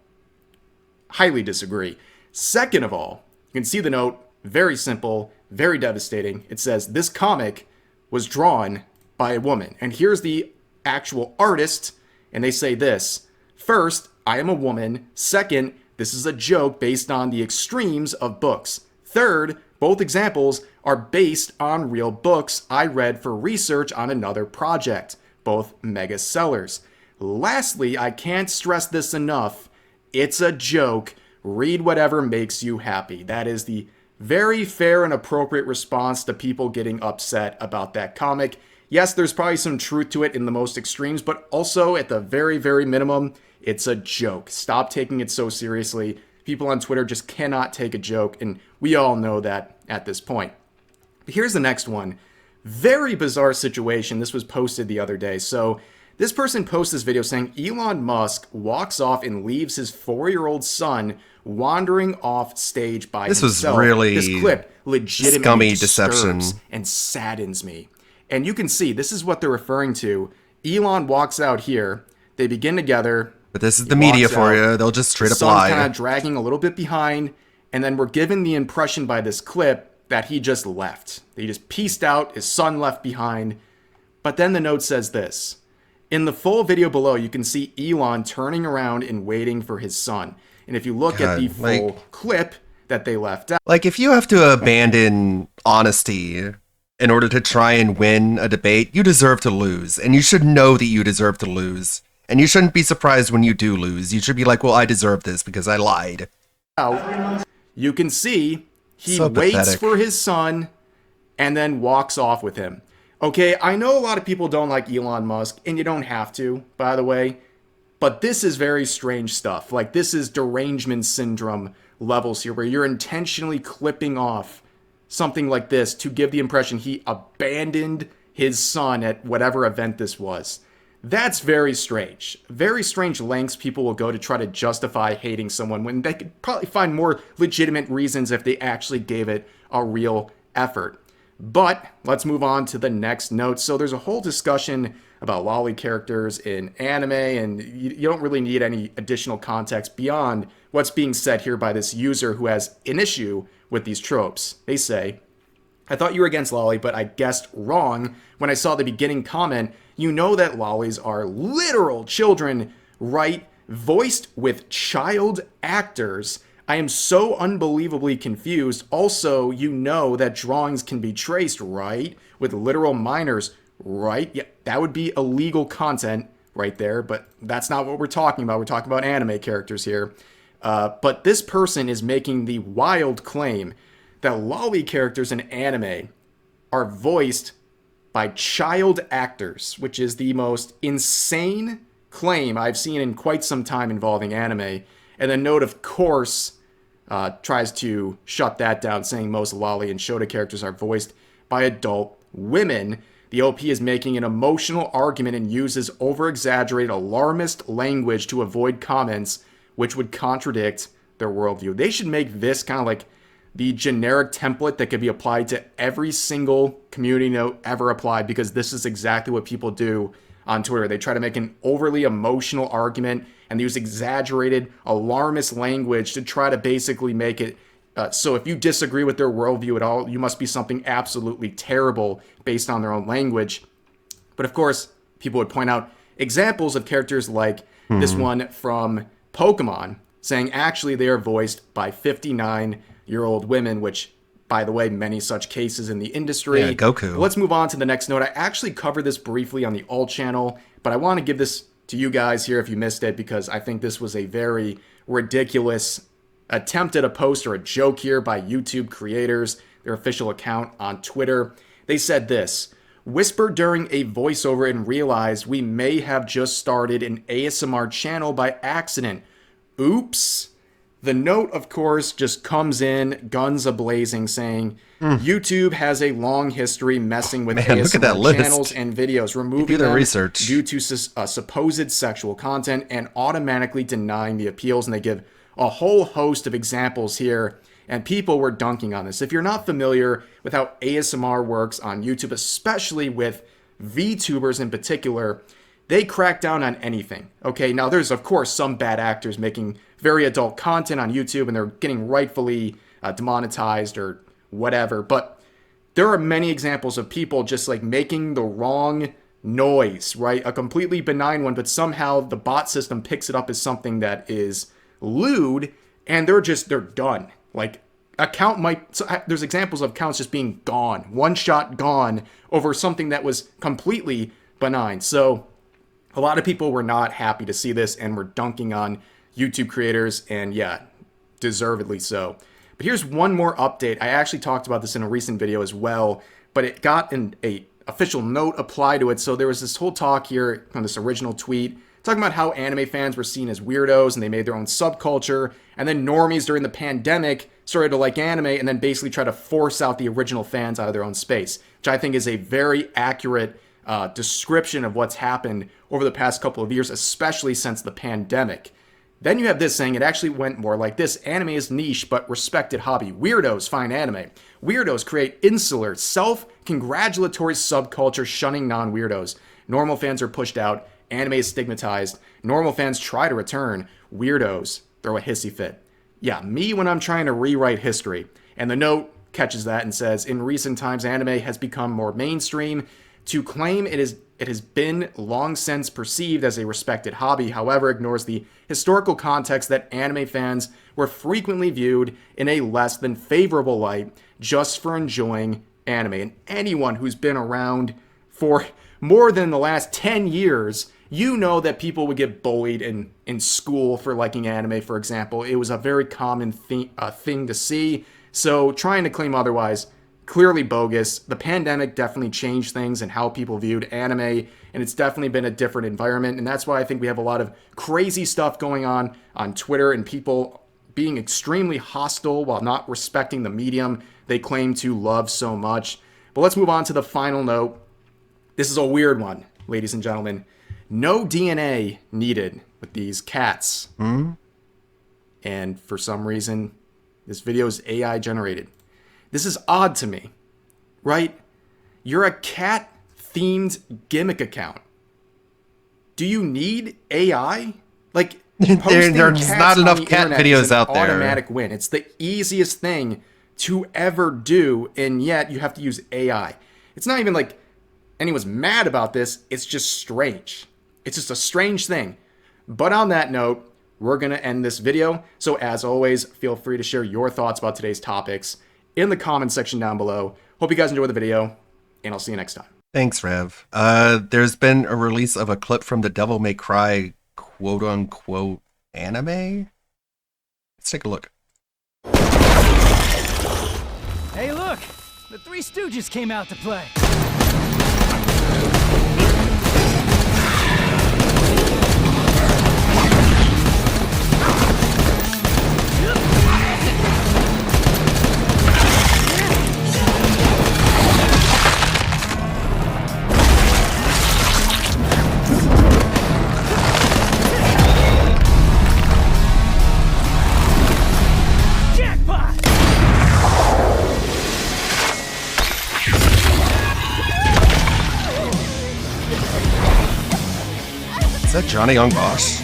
highly disagree. Second of all, you can see the note, very simple, very devastating. It says, this comic was drawn by a woman. And here's the actual artist, and they say this. First, I am a woman. Second, this is a joke based on the extremes of books. Third, both examples are based on real books I read for research on another project, both mega sellers. Lastly, I can't stress this enough, it's a joke. Read whatever makes you happy. That is the very fair and appropriate response to people getting upset about that comic. Yes, there's probably some truth to it in the most extremes, but also at the very, very minimum, it's a joke. Stop taking it so seriously. People on Twitter just cannot take a joke, and we all know that at this point. But here's the next one. Very bizarre situation. This was posted the other day. So this person posts this video saying Elon Musk walks off and leaves his 4-year-old son wandering off stage by himself. This was really this clip legitimately scummy disturbs deception and saddens me. And you can see, this is what they're referring to. Elon walks out here. They begin together. But this is the media for you. They'll just straight up lie. Kind of dragging a little bit behind. And then we're given the impression by this clip that he just left. He just pieced out. His son left behind. But then the note says this. In the full video below, you can see Elon turning around and waiting for his son. And if you look at the full clip that they left out. Like, if you have to abandon honesty in order to try and win a debate, you deserve to lose. And you should know that you deserve to lose. And you shouldn't be surprised when you do lose. You should be like, well, I deserve this because I lied. You can see he So waits pathetic. for his son and then walks off with him. Okay, I know a lot of people don't like Elon Musk, and you don't have to, by the way. But this is very strange stuff. Like, this is derangement syndrome levels here, where you're intentionally clipping off something like this to give the impression he abandoned his son at whatever event this was. That's very strange. Very strange lengths people will go to try to justify hating someone when they could probably find more legitimate reasons if they actually gave it a real effort. But let's move on to the next note. So there's a whole discussion about lolly characters in anime, and you don't really need any additional context beyond what's being said here by this user who has an issue with these tropes. They say, I thought you were against lolly, but I guessed wrong when I saw the beginning comment. You know that lollies are literal children, right? Voiced with child actors. I am so unbelievably confused. Also, you know that drawings can be traced, right? With literal minors, right? Yeah, that would be illegal content right there, but that's not what we're talking about. We're talking about anime characters here. But this person is making the wild claim that lolly characters in anime are voiced by child actors, which is the most insane claim I've seen in quite some time involving anime. And the note, of course, tries to shut that down, saying most lolly and shota characters are voiced by adult women. The OP is making an emotional argument and uses over-exaggerated, alarmist language to avoid comments which would contradict their worldview. They should make this kind of like the generic template that could be applied to every single community note ever applied, because this is exactly what people do on Twitter. They try to make an overly emotional argument and use exaggerated, alarmist language to try to basically make it so if you disagree with their worldview at all, you must be something absolutely terrible based on their own language. But But of course, people would point out examples of characters like this one from Pokemon, saying actually they are voiced by 59-year-old women, which, by the way, many such cases in the industry. Yeah, Goku. But let's move on to the next note. I actually covered this briefly on the alt channel, but I want to give this to you guys here if you missed it, because I think this was a very ridiculous attempt at a post or a joke here by YouTube creators, their official account on Twitter. They said this: whispered during a voiceover and realized we may have just started an ASMR channel by accident. Oops. The note, of course, just comes in, guns a-blazing, saying, YouTube has a long history messing with ASMR channels and videos, removing them due to supposed sexual content and automatically denying the appeals. And they give a whole host of examples here, and people were dunking on this. If you're not familiar with how ASMR works on YouTube, especially with VTubers in particular, they crack down on anything. Okay, now there's of course some bad actors making very adult content on YouTube and they're getting rightfully demonetized or whatever, but there are many examples of people just like making the wrong noise, right? A completely benign one, but somehow the bot system picks it up as something that is lewd, and they're done. Like, account might, so there's examples of accounts just being gone, one shot gone over something that was completely benign. So a lot of people were not happy to see this and were dunking on YouTube creators, and yeah, deservedly so. But here's one more update. I actually talked about this in a recent video as well, but it got an official note applied to it. So there was this whole talk here on this original tweet talking about how anime fans were seen as weirdos and they made their own subculture, and then normies during the pandemic started to like anime and then basically try to force out the original fans out of their own space, which I think is a very accurate description of what's happened over the past couple of years, especially since the pandemic. Then you have this saying, it actually went more like this: anime is niche but respected hobby. Weirdos find anime. Weirdos create insular, self-congratulatory subculture shunning non-weirdos. Normal fans are pushed out. Anime is stigmatized. Normal fans try to return. Weirdos throw a hissy fit. Yeah, me when I'm trying to rewrite history. And the note catches that and says, in recent times, anime has become more mainstream. To claim it has been long since perceived as a respected hobby, however, ignores the historical context that anime fans were frequently viewed in a less than favorable light just for enjoying anime. And anyone who's been around for more than the last 10 years, you know that people would get bullied in school for liking anime, for example. It was a very common thing to see. So trying to claim otherwise, clearly bogus. The pandemic definitely changed things and how people viewed anime, and it's definitely been a different environment. And that's why I think we have a lot of crazy stuff going on Twitter and people being extremely hostile while not respecting the medium they claim to love so much. But let's move on to the final note. This is a weird one, ladies and gentlemen. No DNA needed with these cats. And for some reason, this video is AI generated. This is odd to me, right? You're a cat-themed gimmick account. Do you need AI? Like, there's not enough cat videos out there. Automatic win. It's the easiest thing to ever do, and yet you have to use AI. It's not even like anyone's mad about this. It's just strange. It's just a strange thing. But on that note, we're going to end this video. So as always, feel free to share your thoughts about today's topics in the comment section down below. Hope you guys enjoyed the video, and I'll see you next time. Thanks, Rev. There's been a release of a clip from the Devil May Cry quote-unquote anime. Let's take a look. Hey, look! The Three Stooges came out to play. Is that Johnny Young Bosch?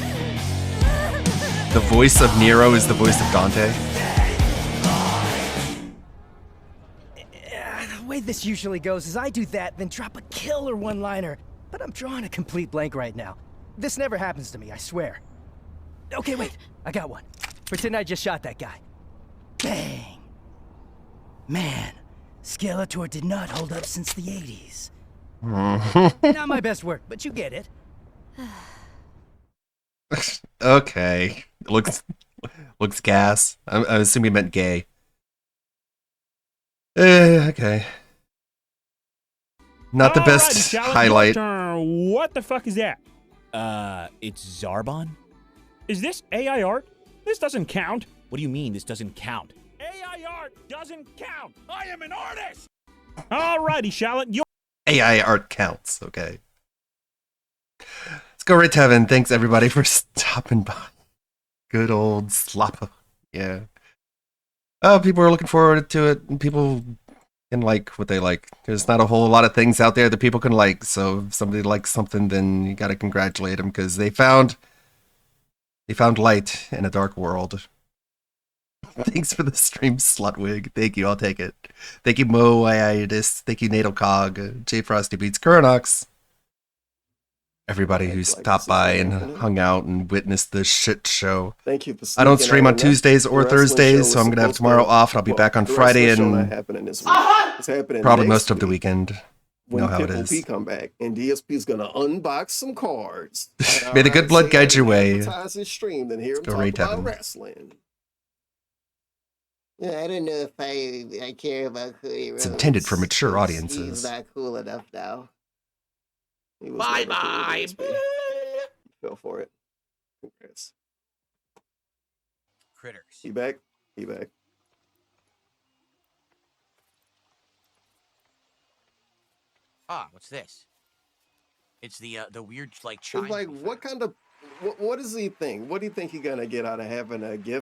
The voice of Nero is the voice of Dante. The way this usually goes is I do that, then drop a killer one-liner. but I'm drawing a complete blank right now. This never happens to me, I swear. Okay, wait, I got one. Pretend I just shot that guy. Bang! Man, Skeletor did not hold up since the 80s. Not my best work, but you get it. Okay. Looks gas. I assume he meant gay. Okay. Not the best highlight. What the fuck is that? It's Zarbon? Is this AI art? This doesn't count. What do you mean this doesn't count? AI art doesn't count. I am an artist. Alrighty, Charlotte. AI art counts, okay. Let's go right to heaven. Thanks everybody for stopping by. Good old Slappa. Yeah. Oh, people are looking forward to it. And people can like what they like. There's not a whole lot of things out there that people can like. So if somebody likes something, then you gotta congratulate them because they found light in a dark world. Thanks for the stream, Slutwig. Thank you, I'll take it. Thank you, Mo Iitis. Thank you, Natalcog, J Frosty Beats, Curnox. Everybody who stopped by and hung out and witnessed this shit show. Thank you for I don't stream on Tuesdays or Thursdays, so I'm gonna have tomorrow off, and I'll be back on Friday and probably most of the weekend. You know how it is. Come back and DSP's gonna unbox some cards. May the good blood guide your way. Stream, then hear him Go talk right to about heaven. wrestling. Yeah, I don't know if I care about Cody Rhodes. It's intended for mature He's audiences. not cool enough now. Bye. Fell for it. Congrats. Critters. He back. He back. Ah, what's this? It's the weird like chime. Like, what kind of what does he think? What do you think he's gonna get out of having a gift?